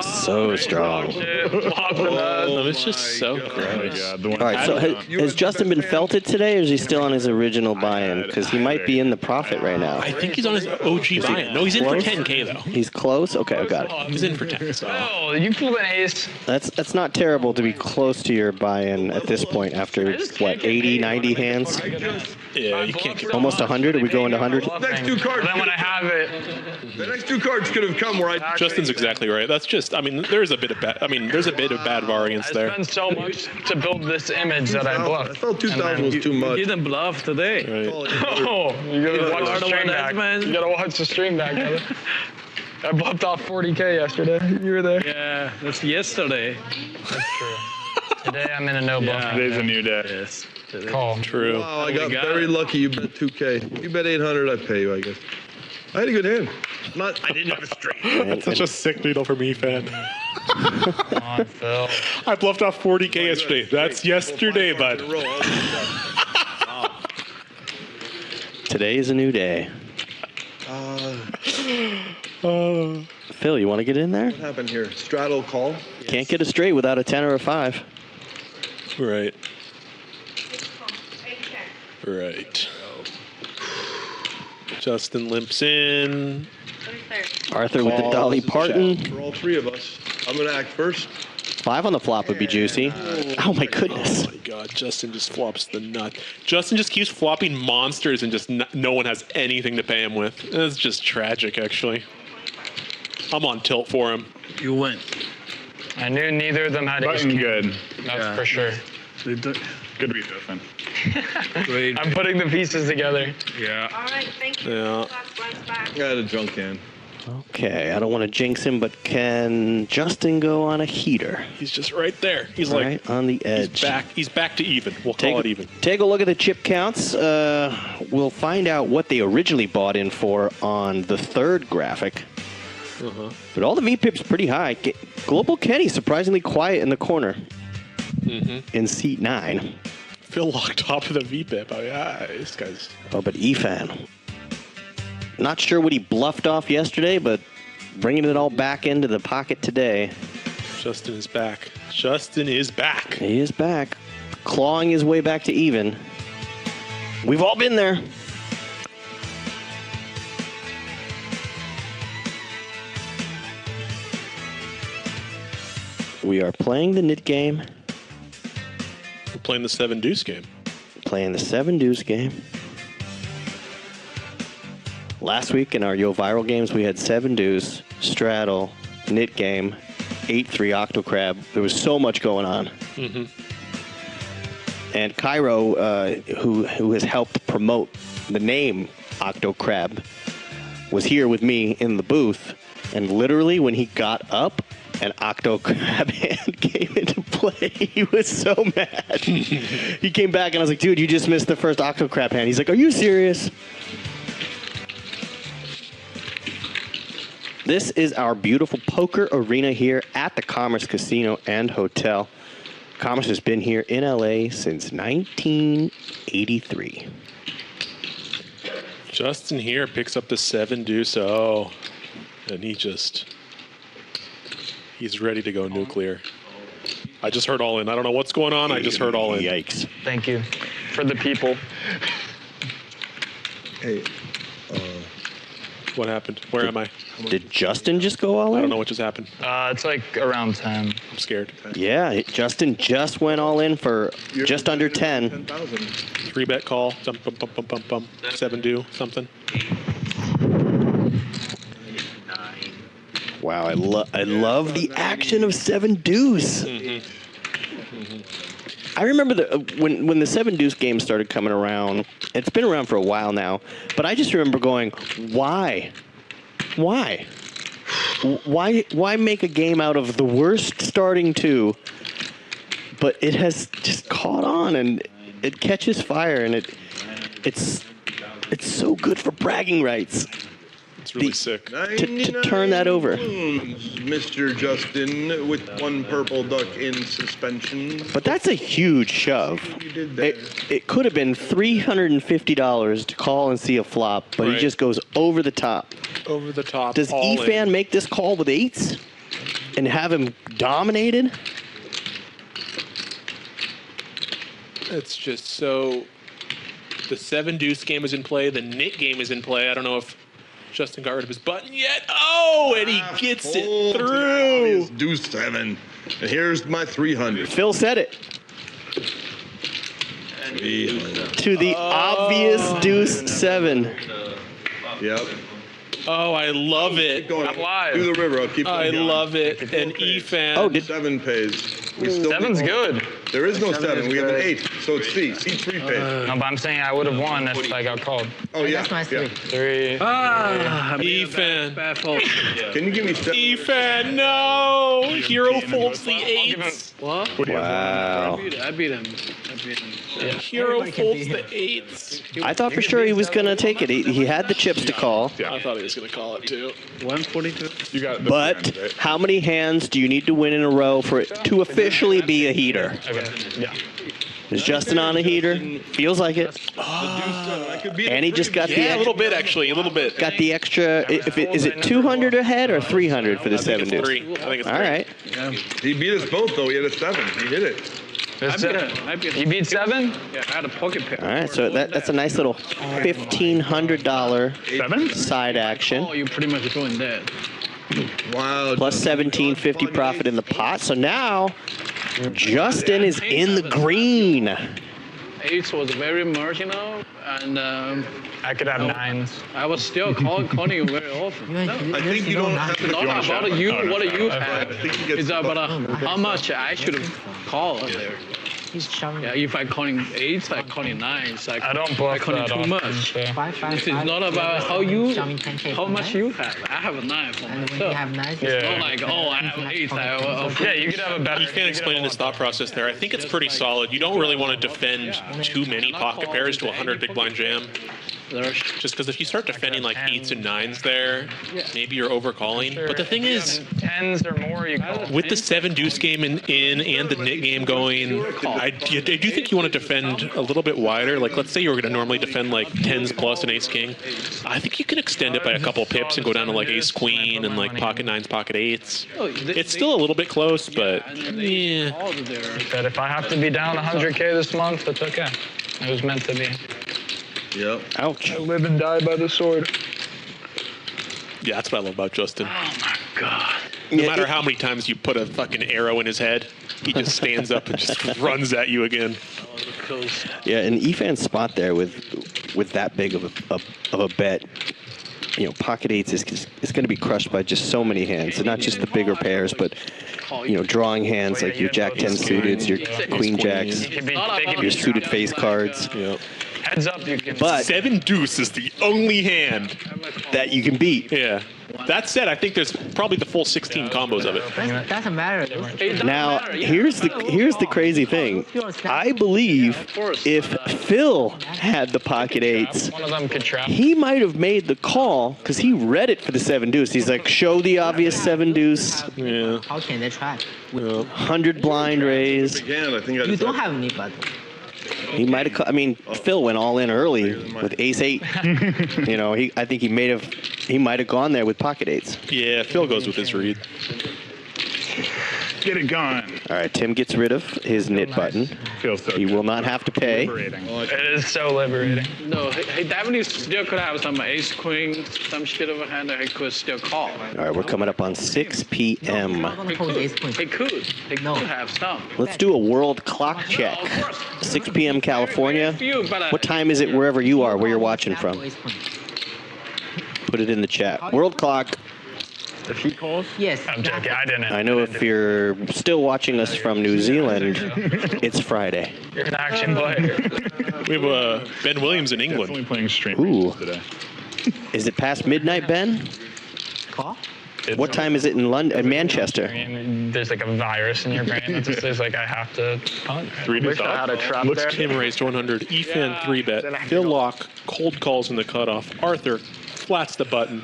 So strong. It's just so gross. All right, so has Justin been felted today, or is he still on his original buy-in? Because he might be in the profit right now. I think he's on his OG buy-in. No, he's in for 10K, though. He's close? Okay, I got it. He's in for 10. So. Oh, you pulled an ace. That's not terrible to be close to your buy-in at this point after, what, 80, 90 hands? Yeah, you can't get almost 100? Are we going to 100? Next 2 cards. Then when I have it. The next 2 cards could have come where I. Justin's exactly right. That's just, I mean, there's a bit of bad variance there. I spent so much to build this image that I bluffed. I felt 2,000 was too much. You didn't bluff today. Right. Oh, you gotta watch the stream back. You gotta watch the stream back, brother. I bluffed off 40K yesterday. You were there. Yeah, that's yesterday. That's true. Today I'm in a no bluff. Today's a new day. Yes. Call. True. Wow, I got very lucky. You bet 2K. You bet 800. I pay you, I guess. I had a good hand. I didn't have a straight. That's such a sick needle for me, fan. Come on, Phil. I bluffed off 40K yesterday. That's yesterday, bud. Today is a new day. Phil, you want to get in there? What happened here? Straddle call? Can't get a straight without a 10 or a 5. Right. Right. Justin limps in. Arthur with the Dolly Parton. For all 3 of us. I'm going to act first. 5 on the flop would be juicy. Oh my goodness. Oh my God, Justin just flops the nut. Justin just keeps flopping monsters and just no one has anything to pay him with. It's just tragic, actually. I'm on tilt for him. You win. I knew neither of them had ace king. Good. That's for sure. Good read, Efan. Great. I'm putting the pieces together. Yeah. All right, thank you. Yeah. I had a junk hand. Okay, I don't want to jinx him, but can Justin go on a heater? He's just right there. He's Right like on the edge. He's back to even. We'll call it even. Take a look at the chip counts. We'll find out what they originally bought in for on the 3rd graphic. But all the VPIP's pretty high. Global Kenny surprisingly quiet in the corner in seat 9. Phil locked top of the VPIP. Oh yeah, this guy's. Oh, but Efan. Not sure what he bluffed off yesterday, but bringing it all back into the pocket today. Justin is back. Justin is back. He is back. Clawing his way back to even. We've all been there. We are playing the nit game. We're playing the 7 deuce game. Playing the 7 deuce game. Last week in our Yo Viral games, we had 7 deuce, straddle, nit game, 8-3 octo crab. There was so much going on. And Cairo, who has helped promote the name Octo Crab, was here with me in the booth. And literally, when he got up, an Octo Crab hand came into play. He was so mad. He came back, and I was like, dude, you just missed the first Octo Crab hand. He's like, are you serious? This is our beautiful poker arena here at the Commerce Casino and Hotel. Commerce has been here in LA since 1983. Justin here picks up the 7 deuce. Oh, and he's ready to go nuclear. I just heard all in. I don't know what's going on. I just heard all in. Yikes. Thank you. For the people. Hey, what happened? Where am I? Did Justin just go all in? I don't know what just happened. It's like around 10. I'm scared. Yeah, Justin just went all in for just under 10. 3-bet call. Bump, bump, bump, bump, bump, bump. 7 do something. Wow, I love the action of 7 deuce. I remember when the 7 deuce game started coming around. It's been around for a while now, but I just remember going, why? Why make a game out of the worst starting 2? But it has just caught on and it catches fire and it's so good for bragging rights. It's really sick. To turn that over. Mr. Justin with 1 purple duck in suspension. But that's a huge shove. It could have been $350 to call and see a flop, but he just goes over the top. Over the top. Does Efan make this call with 8s and have him dominated? It's just so... The 7 deuce game is in play. The nit game is in play. I don't know if Justin got rid of his button yet. Oh, and he gets it through. Deuce 7. And here's my 300. Phil said it. 300. To the obvious deuce 7. Yep. Oh, I love it. Keep going. Do the river. I'll keep going. I love it. And Efan. Oh, 7 pays. We still 7's good. There is no 7. We have an 8. So it's C. C3 pays. No, but I'm saying I would have won if I got called. Oh, yeah. That's my 3. 3. Efan. Bad fault. Can you give me 7? Efan, no. Hero folds the 8s. What? Wow. I beat him. Yeah. Hero folds the 8s. I thought for sure he was going to take it. He had the chips to call. Yeah, I thought he was going to call it too. 142. You got But how many hands do you need to win in a row for it to officially be a heater? Yeah. Is Justin on a heater? Feels like it. And he just got a little bit actually, a little bit. Got the extra. Is it 200 ahead or 300 for the 7 deuce? 3. I think it's 3. All right. He beat us both, though. He had a 7. He hit it. I beat You beat 7? Yeah, I had a pocket pair. All right, so that's a nice little $1,500 side action. Oh, you're pretty much doing that. Wow. Plus $1,750 profit in the pot. So now Justin is in the green. 8s was very marginal, and I could have 9s. I was still calling you very often. I think you don't have to. Not about you, what you have. It's about how much I should call there. He's shoving. Yeah, if I calling 8s, I calling 9s. I don't bluff I calling that too often, much. so. 5, 5, This is not about how much you have. I have a 9 for And when you myself. have 9, It's not like, oh, I have 8s. Yeah, you could have a better. You can explain his thought process there. I think it's pretty solid. You don't really want to defend too many pocket pairs to 100 big blind jam. Just because if you start defending like 8s and 9s there, maybe you're overcalling. But the thing is, 10s or more, you call. with the 7 deuce game in and the nit game going, I do think you want to defend a little bit wider. Like, let's say you were going to normally defend like 10s plus an ace king. I think you can extend it by a couple pips and go down to like ace queen and like pocket 9s, pocket 8s. It's still a little bit close, but yeah. But if I have to be down 100K this month, it's okay. It was meant to be. Yep. Ouch. I live and die by the sword. Yeah, that's what I love about Justin. Oh my God. No matter how many times you put a fucking arrow in his head, he just stands up and just runs at you again. Yeah, and Efan's spot there with that big of a bet, you know, pocket 8s is going to be crushed by just so many hands, and not just the bigger pairs, but you know, drawing hands like your Jack 10 suiteds, your Queen Jacks, your suited face cards. Heads up, you can. But 7 deuce is the only hand that you can beat. Yeah. That said, I think there's probably the full 16 combos of it. Doesn't matter. Now, here's the crazy thing. I believe if Phil had the pocket 8s, One of them could trap. he might have made the call because he read it for the 7 deuce. He's like, show the obvious 7 deuce. Yeah. How can they try? 100 blind raise. Again, I think You don't have any button. He might have. I mean, Phil went all in early with ace 8. You know, I think he might have gone there with pocket 8s. Yeah, Phil goes with his read. Get it going. All right, Tim gets rid of his knit button. Feels so He will not have to pay. liberating. It is so liberating. No, he definitely still could have some ace queen, some shit of a hand that he could still call. All right, we're coming up on 6 p.m. He could have some. Let's do a world clock check. 6 p.m. California. What time is it wherever you are, where you're watching from? Put it in the chat. World clock. If he calls? Yes. I'm joking. I didn't. I know if you're still watching us from New Zealand, it's Friday. You're an action player. We have Ben Williams in England. Definitely playing stream Ooh. today. Is it past midnight, Ben? Call? What time is it in London, Manchester? I mean, there's like a virus in your brain that just says like I have to punt. Looks Tim raised 100. Efan 3-bet. Phil Lock cold calls in the cutoff. Arthur flats the button.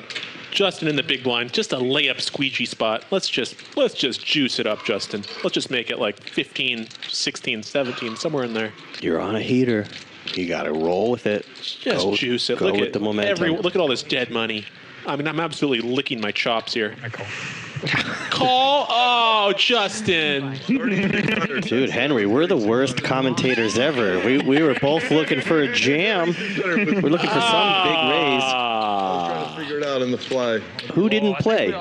Justin in the big blind, just a layup squeegee spot. Let's just juice it up, Justin. Let's just make it like 15, 16, 17, somewhere in there. You're on a heater. You got to roll with it. Just juice it. Go Look with at the momentum. look at all this dead money. I mean, I'm absolutely licking my chops here. Call. Oh, Justin. Dude, Henry, we're the worst commentators ever. We were both looking for a jam. We're looking for some big raise. Figure it out in the fly. Who didn't play?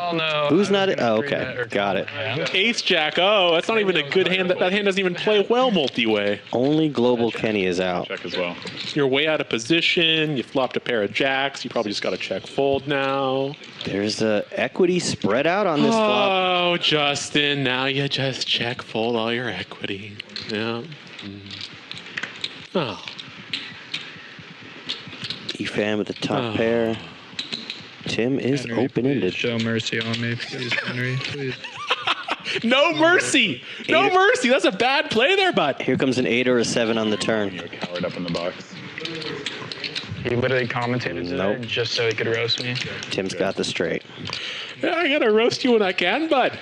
Who's not? Oh, okay. Got it. Ace Jack. Oh, that's not even a good hand. That hand doesn't even play well multi-way. Only Global Kenny is out. Check as well. You're way out of position. You flopped a pair of jacks. You probably just got to check fold now. There's equity spread out on this flop. Oh, Justin, now you just check fold all your equity. Yeah. Oh. Efan with the top pair. Tim is Henry, open-ended. Show mercy on me, please, Henry. Please. No mercy. No mercy. That's a bad play there, bud. Here comes an 8 or a 7 on the turn. Coward up in the box. He literally commentated today just so he could roast me. Tim's got the straight. Yeah, I gotta roast you when I can, bud.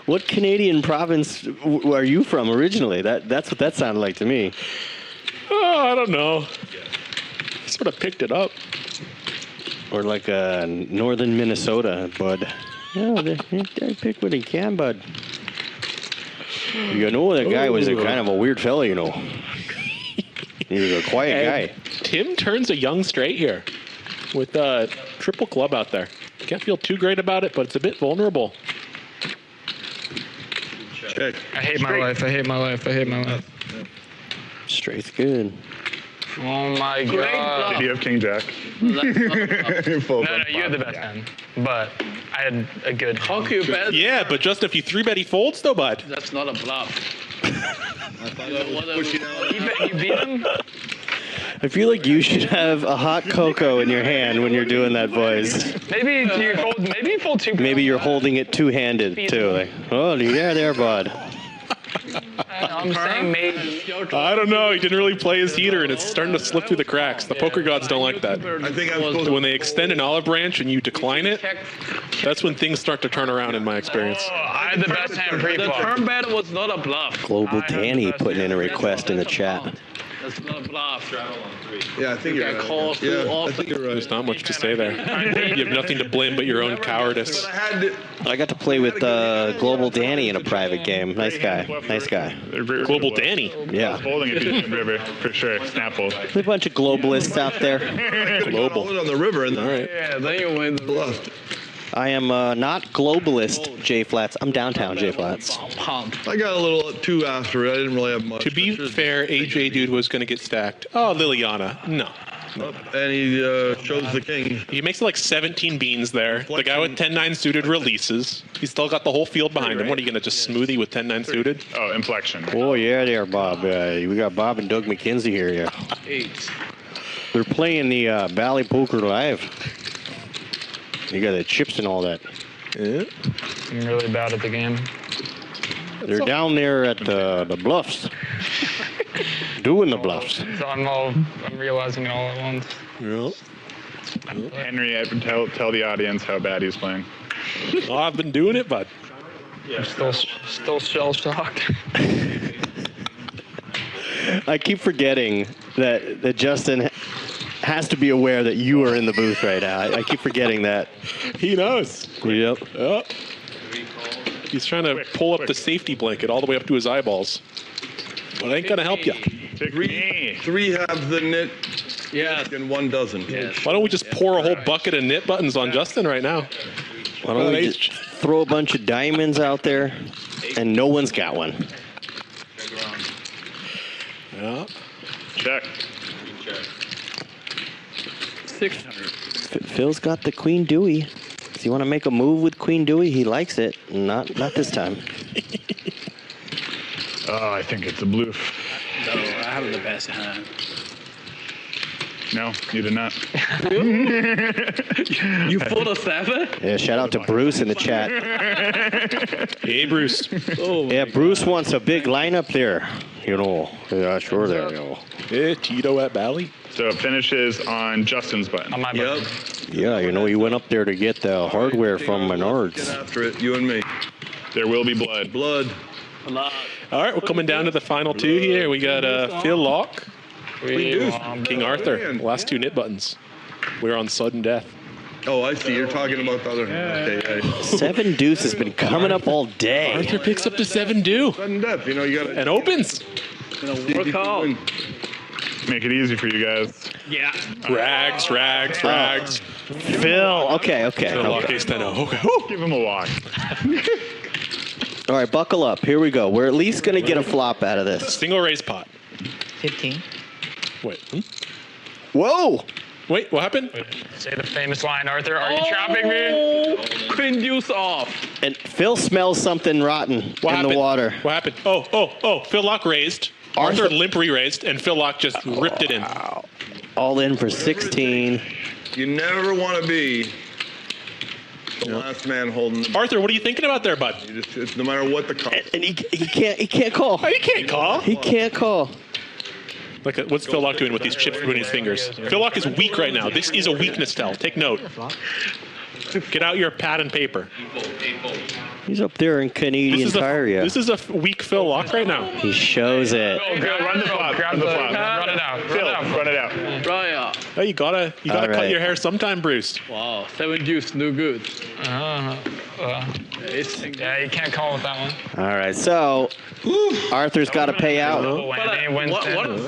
What Canadian province are you from originally? That's what that sounded like to me. Oh, I don't know. Sort of picked it up. Or like northern Minnesota, bud. Yeah, they pick what he can, bud. You know, that guy was a kind of a weird fella, you know. He was a quiet guy. Tim turns a young straight here with a triple club out there. Can't feel too great about it, but it's a bit vulnerable. Check. I hate my life. I hate my life. I hate my life. Straight's good. Oh my god. Did you have King Jack? No, you had the best hand. But I had a good hand. How can you bet? Yeah, but just if you 3-bet, he folds though, bud. That's not a bluff. You beat him? I feel like you should have a hot cocoa in your hand when you're doing that, boys. Maybe you fold two. Maybe you're holding it two-handed, too. Like, oh, yeah, there, bud. I'm saying maybe. I don't know. He didn't really play his heater, and it's starting to slip through the cracks. The poker gods don't like that. I think I'm supposed When they extend an olive branch and you decline it, that's when things start to turn around, in my experience. Oh, I had the best hand The pre-flop. turn bet was not a bluff. Global Danny putting in a request in the chat. That's not a bluff. Yeah, I think you're right. Call too Yeah, I often. think you're right. There's not much to say there. You have nothing to blame but your own cowardice. I got to play with Global Danny in a private game. Nice guy. Nice guy. Global Danny. Yeah. Holding it to the river, for sure. Snapple. There's a bunch of globalists out there. Global. On the river, and All right. Yeah, then you win the bluff. I am not globalist J Flats. I'm downtown J Flats. pump. I got a little too after it. I didn't really have much. To be fair, AJ dude was going to get stacked. Oh, Liliana. No. And he shows the king. He makes like 17 beans there. The guy with 10-9 suited releases. He's still got the whole field behind him. What are you going to just smoothie with 10-9 suited? Oh, inflection. Oh, yeah, there, Bob. We got Bob and Doug McKenzie here. Yeah. 8. They're playing the Bally Poker Live. You got the chips and all that. Yeah. I'm really bad at the game. They're down there at the bluffs. Doing the bluffs. So I'm realizing it all at once. Yeah. Henry, tell the audience how bad he's playing. Oh, I've been doing it, bud. I'm still shell-shocked. I keep forgetting that Justin has to be aware that you are in the booth right now. I keep forgetting that. He knows. Yep. Yep. He's trying to pull up the safety blanket all the way up to his eyeballs. But it ain't going to help you. Three have the knit. Yeah. And one doesn't. Why don't we just pour a whole bucket of knit buttons on Justin right now? Why don't we just throw a bunch of diamonds out there, and no one's got one. Yeah. Check. 600. Phil's got the Queen Dewey. Does he want to make a move with Queen Dewey? He likes it. Not this time. Oh, I think it's a bloof. No, I have the best hand. No, you did not. You pulled a 7? Yeah, shout out to Bruce in the chat. Hey, Bruce. Oh, yeah, Bruce wants a big lineup there. You know, yeah, sure there, you know. Yeah, Tito at Bally. So it finishes on Justin's button. On my button. Yeah, you know, he went up there to get the hardware from Menards. Get after it, you and me. There will be blood. Blood. All right, we're coming down to the final two here. We got Phil Locke, King Arthur. Last two knit buttons. We're on sudden death. Oh, I see. You're talking about the other hand. Okay, 7 deuce has been coming up all day. Arthur picks up the 7 deuce. Sudden death. You know, you got to. And opens. Work out. Make it easy for you guys. Yeah. Rags. Phil, okay. Phil Locke ace 10. Okay. Give him a walk. All right, buckle up. Here we go. We're at least going to get a flop out of this. Single raise pot. 15. Wait. Whoa! Wait, what happened? Say the famous line, Arthur. Are you trapping me? Queen deuce off. And Phil smells something rotten in the water. What happened? Oh. Phil Locke raised. Arthur limp re-raised, and Phil Locke just ripped it in. All in for 16. You never want to be the last man holding the... Arthur, what are you thinking about there, bud? It's no matter what the call. And he can't call. Oh, he can't call. He can't call. Look at what's Phil Locke doing with these chips between his fingers. Phil Locke is weak right now. This is a weakness tell. Take note. Get out your pad and paper. He's up there in Canadian Tire, yeah. This is a weak Phil Locke right now. He shows it. Go, run the flop. Grab the flop. Run it out. Phil, run it out. Right out. Hey, you gotta cut your hair sometime, Bruce. Wow, 7 deuce, no good. Yeah, you can't call with that one. All right, so Arthur's got to pay out.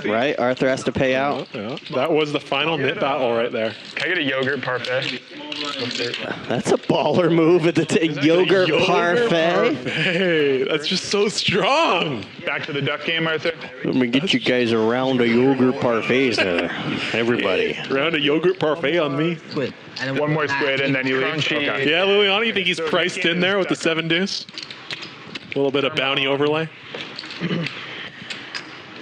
Right? Arthur has to pay out. Yeah. That was the final knit battle right there. Can I get a yogurt parfait? That's a baller move at the yogurt parfait. Hey, that's just so strong. Back to the duck game, Arthur. Let me get you guys a round of yogurt parfaits there. Everybody. Round of yogurt parfait on me. Squid. One more squid and then you leave. Okay. Yeah, Liliana, you think he's priced in there with the 7 deuce? A little bit of bounty overlay.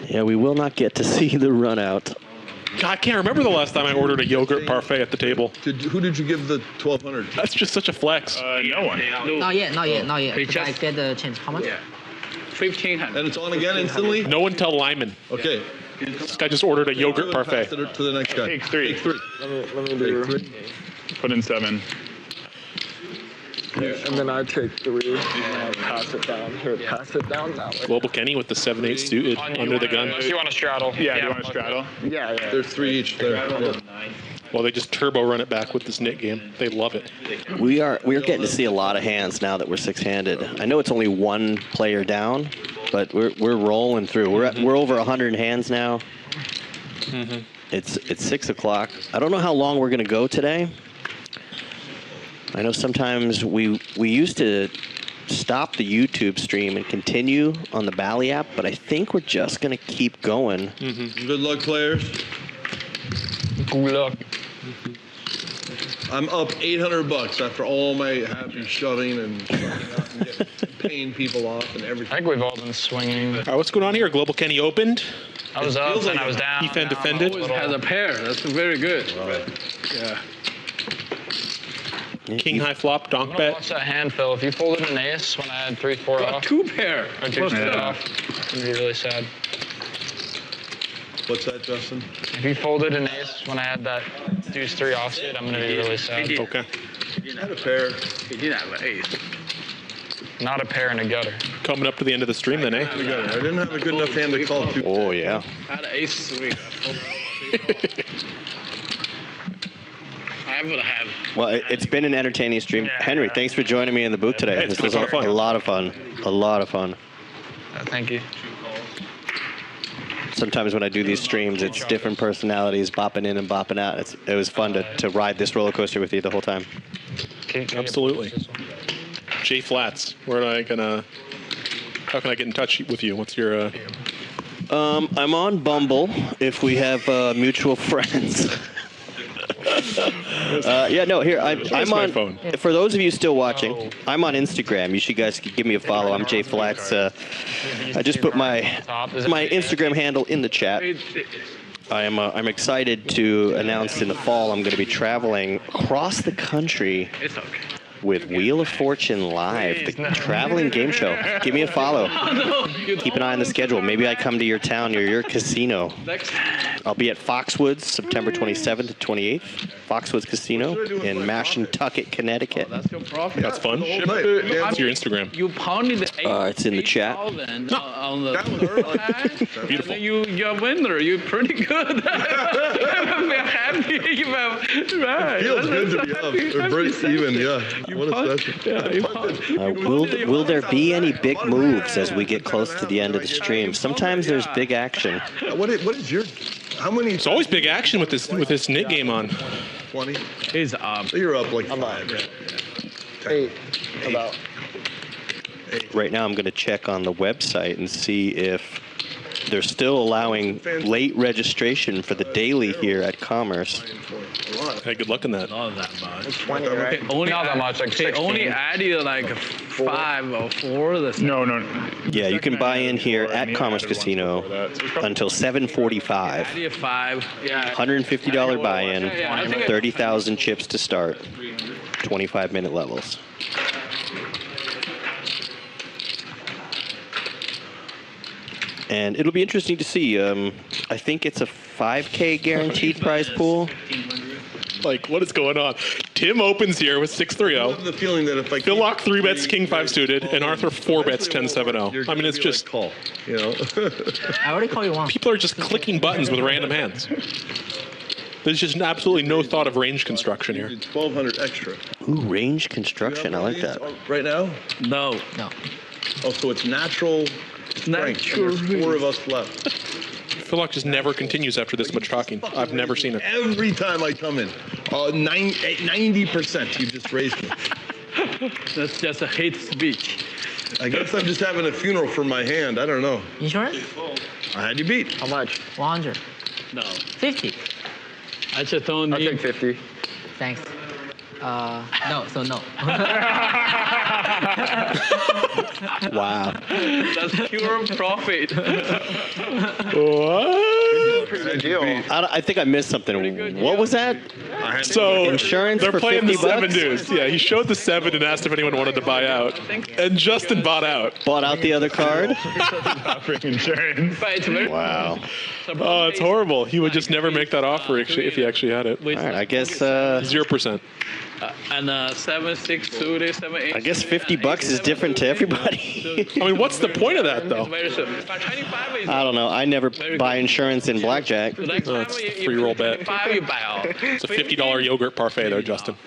Yeah, we will not get to see the run out. God, I can't remember the last time I ordered a yogurt parfait at the table. Who did you give the 1,200? That's just such a flex. No one. Not yet. Because I get the change. How much? 1,500. And it's on again instantly? No one tell Lyman. Okay. This guy just ordered a yogurt parfait. Pass it to the next guy. Take 3. Take 3. Let me do it. Put in 7. And then I take 3 and pass it down. Here, pass it down that way. Global Kenny with the 7-8 suited under the gun. You want to straddle? Yeah, you want to straddle? Yeah. There's 3 each there. Yeah. Well, they just turbo run it back with this knit game. They love it. We are getting to see a lot of hands now that we're 6-handed. I know it's only one player down, but we're rolling through. We're over 100 hands now. Mm-hmm. It's 6 o'clock. I don't know how long we're gonna go today. I know sometimes we used to stop the YouTube stream and continue on the Bally app, but I think we're just gonna keep going. Mm-hmm. Good luck, players. Good luck. I'm up $800 after all my happy shoving and paying people off and everything. I think we've all been swinging. All right, what's going on here? Global Kenny opened. I was up and I was down. Efan defended. Has a pair. That's very good. Yeah. King high flop, donk I'm gonna bet. watch that hand, Phil. If you folded an ace when I had 3-4 Got off, 2 pair. or 2 off, it'd be really sad. What's that, Justin? If you folded an ace when I had that deuce 3 offsuit, I'm gonna be really sad. Okay. Not a pair. He did have an ace. Not a pair and a gutter. Coming up to the end of the stream then, eh? I didn't have a good enough hand to call 2. Oh yeah. I had an ace 3. would have. Well, it's been an entertaining stream. Henry, thanks for joining me in the booth today. Hey, it's this was been a ton of fun. a lot of fun. A lot of fun. Thank you. Sometimes when I do these streams, it's different personalities bopping in and bopping out. It was fun to ride this roller coaster with you the whole time. Absolutely. Jay Flats, how can I get in touch with you? What's your... I'm on Bumble if we have mutual friends. I'm on. phone. For those of you still watching, I'm on Instagram. You guys could give me a follow. I'm Jay Flats. I just put my Instagram handle in the chat. I'm excited to announce in the fall I'm going to be traveling across the country with Wheel of Fortune Live, the traveling game show. Give me a follow. Keep an eye on the schedule. Maybe I come to your town or your casino. I'll be at Foxwoods September 27th to 28th. Foxwoods Casino in Mashantucket, Connecticut. That's fun. What's your Instagram? You pounded it's in the chat. on the beautiful. You're a winner. You're pretty good. We're happy. Right. Feels good to be up. Or break even, yeah. What a session. Will there be any big moves as we get close to the end of the stream? Sometimes there's big action. What is your... How many... It's always big action with this knit game on. 20? He's You're up like 5. 8. About. Right now I'm going to check on the website and see if they're still allowing late registration for the daily here at Commerce. Hey, good luck in that. Not that much. 20, right? Only not that much, like 16. They only added like 5 or 4. No. Yeah, you can buy in here at Commerce Casino until 7:45. Added 5. Yeah. $150 buy-in, 30,000 chips to start, 25-minute levels. And it'll be interesting to see. I think it's a 5K guaranteed prize pool. Like, what is going on? Tim opens here with 6-3-0. I love the feeling that if I Phil Lock 3 bets King 5 suited, and Arthur 4 bets 10-7-0. I mean, it's just call. You know, I already call you one. people are just clicking buttons with random hands. There's just absolutely no thought of range construction here. 1,200 extra. Ooh, range construction. I like that. Right now? No. Oh, so it's natural strength. There's 4 of us left. Phil Lock just never continues after this much talking. I've never seen it. Every time I come in, 90% you just raised me. That's just a hate speech. I guess I'm just having a funeral for my hand. I don't know. Insurance? I had you beat. How much? 100. No. 50. I just don't I'll need. take 50. Thanks. No, so no. Wow. That's pure profit. What? Good deal. I think I missed something. What was that? So Insurance they're for playing the 50 7 bucks? dudes. Yeah, he showed the 7 and asked if anyone wanted to buy out. And Justin bought out. Bought out the other card? Offering insurance. But it's very Wow. Oh, it's horrible. He would just never make that offer if he actually had it. All right, I guess 0%. And 7, 6 suited, 7, 8. I guess 50 bucks is different to everybody. I mean, what's the point of that, though? Very soon. But 25 is. I don't know. I never buy insurance in blackjack. Next time it's a you- free roll bet. 25 you buy out. It's a $50 yogurt parfait there, Justin.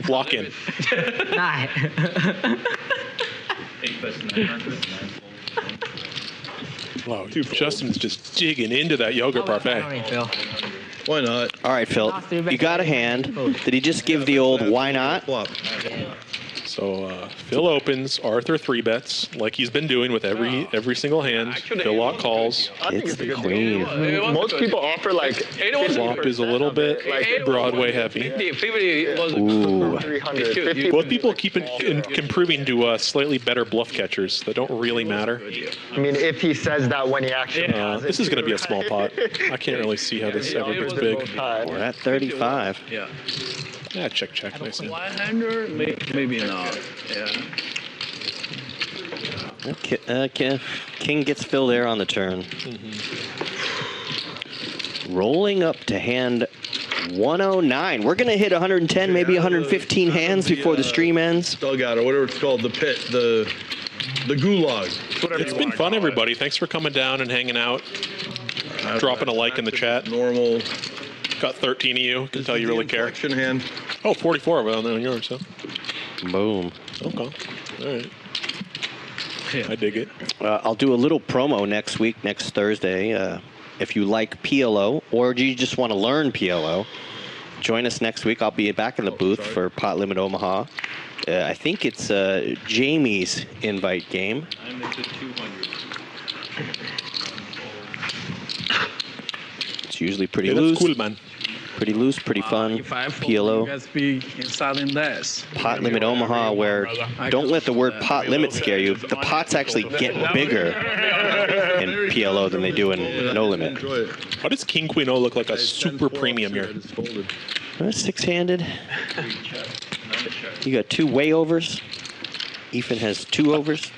Lock in. Nah. 8 bets 900. Wow, Justin's just digging into that yogurt parfait. Sorry, Phil. Why not? All right, Phil. You got a hand. Did he just give the old why not? Flop. So Phil opens, Arthur 3 bets, like he's been doing with every single hand. Phil Lock calls. It's the queen. Most people offer like Flop is a little bit Broadway heavy. 50 was Ooh. 300. 50. Both people keep improving to slightly better bluff catchers that don't really matter. I mean, if he says that when he actually has it. This is going to be a small pot. I can't really see how this ever gets big. We're at 35. Yeah. Yeah, check. Nice hand. 100, maybe not. Yeah. Okay. King gets Phil there on the turn. Rolling up to hand 109. We're going to hit 110, maybe 115 hands before the stream ends. Dugout or whatever it's called, the pit, the gulag. It's been fun, everybody. Thanks for coming down and hanging out. Dropping a like in the chat. Normal. got 13 of you. Can tell you really care. Hand. Oh, 44 of it on yours, so. Boom. Okay. All right. I dig it. I'll do a little promo next week, next Thursday. If you like PLO or do you just want to learn PLO, join us next week. I'll be back in the booth for Pot Limit Omaha. I think it's Jamie's invite game. I'm into 200. It's usually pretty Yeah, loose. that's cool, man. Pretty loose, pretty fun. If I PLO. you guys be inside in this. Pot Limit Omaha, where don't let the word pot limit scare you. The pots actually get bigger in PLO than they do in No Limit. How does King Queen O look like a super premium here? Six-handed. You got 2 way overs. Efan has 2 overs.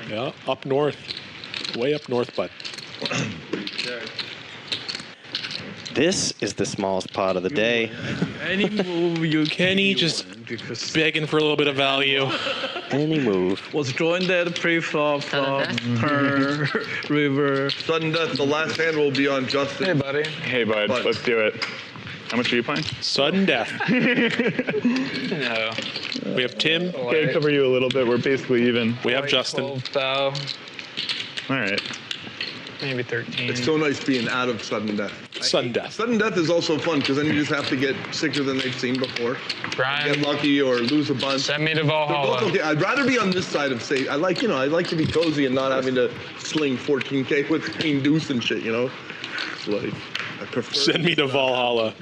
Yeah, up north. Way up north, bud. This is the smallest pot of the day. Any move you Kenny just begging for a little bit of value. Any move. Was drawing that pre-flop, flop, turn, river. Sudden death. The last hand will be on Justin. Hey, buddy. Hey, bud. Let's do it. How much are you playing? Sudden death. No. We have Tim. Okay, cover you a little bit. We're basically even. We have Justin. 12,000. All right. Maybe 13. It's so nice being out of sudden death. Sudden death. Sudden death is also fun because then you just have to get sicker than they've seen before. Brian, Get lucky or lose a bunch. send me to They're Valhalla. both okay. I'd rather be on this side of say. I like to be cozy and not having to sling 14K with queen deuce and shit. It's like I prefer. Send me to Valhalla.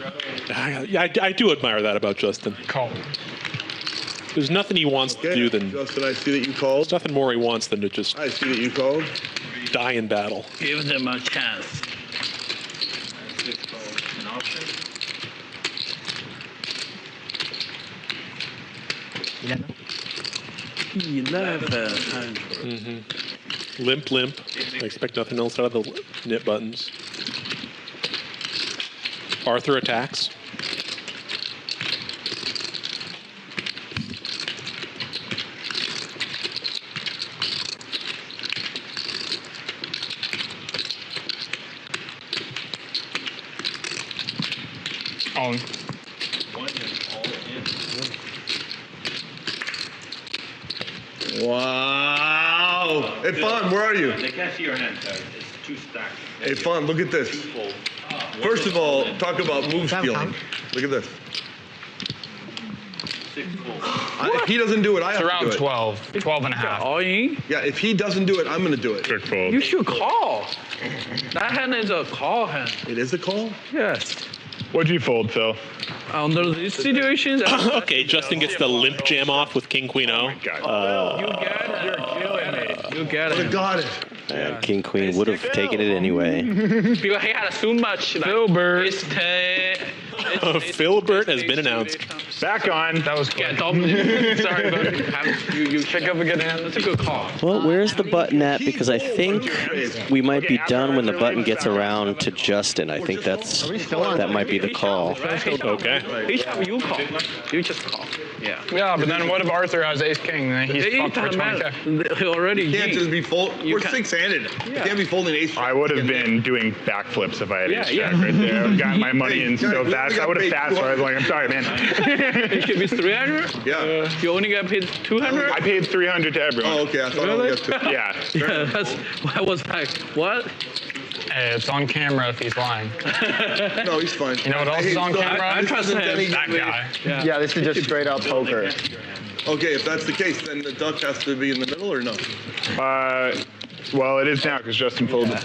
I do admire that about Justin. Call. There's nothing he wants to do than. Justin, I see that you called. There's nothing more he wants than to just I see that you called. die in battle. Give them a chance. 6 calls. An option. 1100. Limp. I expect nothing else out of the knit buttons. Arthur attacks. On. Wow. Hey, Fawn, where are you? They can't see your hand, guys. It's 2 stacks. Hey, Fawn, look at this. First of all, talk about move stealing. Look at this. 6 fold. If he doesn't do it, I It's have to around do it. 12, 12 and a half. All in? Yeah, if he doesn't do it, I'm going to do it. Trick fold. You should call. That hand is a call hand. It is a call? Yes. What'd you fold, Phil? Under these situations, Okay, Justin gets the limp jam off with King Queen O. you get it. You're killing me. You get I it. got it. And King Queen would have taken it anyway. Because he had so much. Like, Filbert. Philbert has been announced. Back on. That was quick. Yeah, dominant. Sorry, buddy. You Pick up a good hand. That's a good call. Well, where's the button at? Because I think we might be done when the button gets around to Justin. I think that might be the call. Okay. Each time you call, you just call. Yeah. Yeah, but then what if Arthur has ace king? Then he's fucked for 20K. He already You can't just be fold. We're can't- six-handed. You can't be folding ace. I would have been doing backflips if I had ace Yeah, jack right there. I would have gotten my money in Hey, so guys, fast. we I would have got fast. So I was like, I'm sorry, man. It should be 300? Yeah. You only got paid 200? I paid 300 to everyone. Oh, okay. I thought I Really? only got 2. Yeah. Yeah, that's, I was like, what? Hey, it's on camera if he's lying. No, he's fine. You know what else is on camera? I trust him. That guy. Yeah, this is just straight up poker. Okay, if that's the case, then the duck has to be in the middle or no? Well, it is now because Justin folded.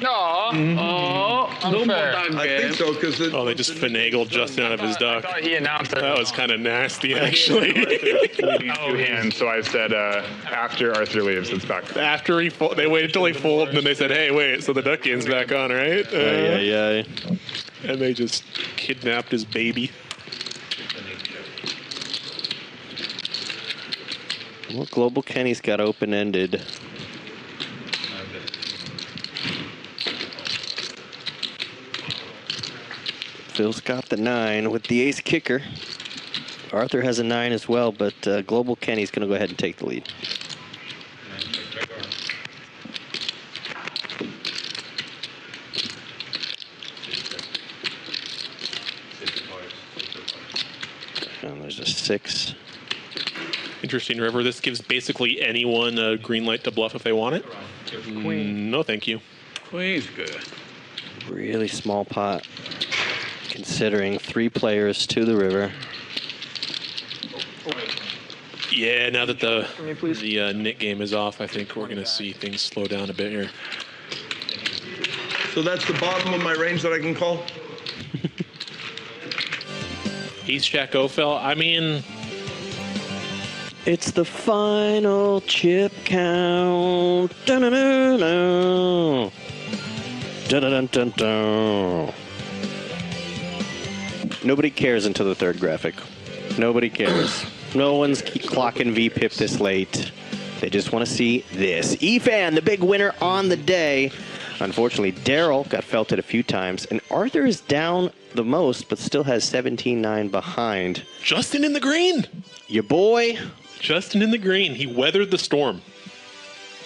No. Oh, no more Unfair. that I game. think so, because Oh, they just finagled Justin out of his I duck. thought he announced it. That was kind of nasty, actually. Leading 2 hands, so I said after Arthur leaves, it's back. After they waited till he folded, and then they said, "Hey, wait, so the duck game's back on, right?" Yeah. And they just kidnapped his baby. Well, Global Kenny's got open-ended. Phil's got the 9 with the ace kicker. Arthur has a 9 as well, but Global Kenny's going to go ahead and take the lead. 6. Interesting river. This gives basically anyone a green light to bluff if they want it. No, thank you. Queen's good. Really small pot, considering 3 players to the river. Yeah, now that the knit game is off, I think we're going to see things slow down a bit here. So that's the bottom of my range that I can call? Ace Jack O-Fell. I mean, it's the final chip count. Dun-dun-dun-dun. Dun-dun-dun-dun-dun. Nobody cares until the 3rd graphic. Nobody cares. No one's clocking VPIP this late. They just want to see this. Efan, the big winner on the day. Unfortunately, Daryl got felted a few times, and Arthur is down the most, but still has 17-9 behind. Justin in the green. Your boy. Justin in the green. He weathered the storm.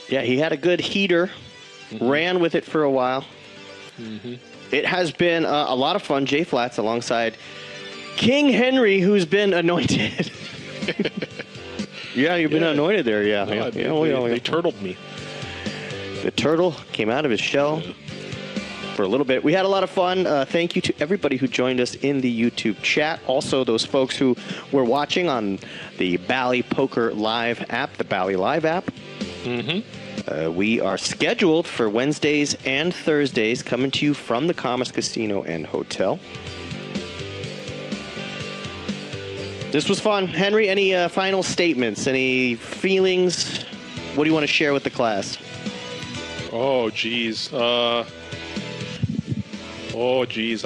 Yeah, he had a good heater. Ran with it for a while. It has been a lot of fun. Jay Flats alongside King Henry, who's been anointed. Yeah, you've been anointed there, yeah. They turtled me. The turtle came out of his shell for a little bit. We had a lot of fun. Thank you to everybody who joined us in the YouTube chat. Also, those folks who were watching on the Bally Poker Live app, the Bally Live app. We are scheduled for Wednesdays and Thursdays, coming to you from the Commerce Casino and Hotel. This was fun. Henry, any final statements? Any feelings? What do you want to share with the class? Oh, geez. I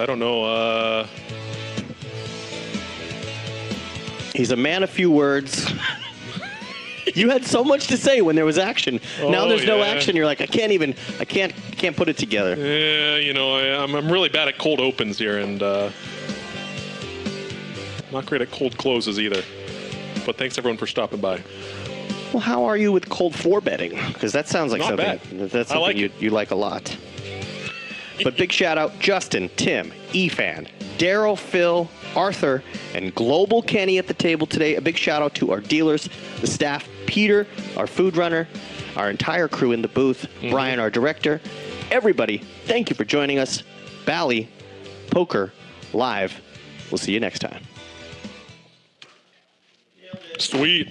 don't know. He's a man of few words. You had so much to say when there was action. Now there's no action. You're like, I can't put it together. Yeah, you know, I'm really bad at cold opens here, and not great at cold closes either. But thanks everyone for stopping by. Well, how are you with cold 4 betting? Because that sounds like Not something bad. that's I something like you like a lot. But big shout out Justin, Tim, Efan, Daryl, Phil, Arthur, and Global Kenny at the table today. A big shout out to our dealers, the staff, Peter, our food runner, our entire crew in the booth, Brian, our director. Everybody, thank you for joining us. Bally Poker Live. We'll see you next time. Sweet.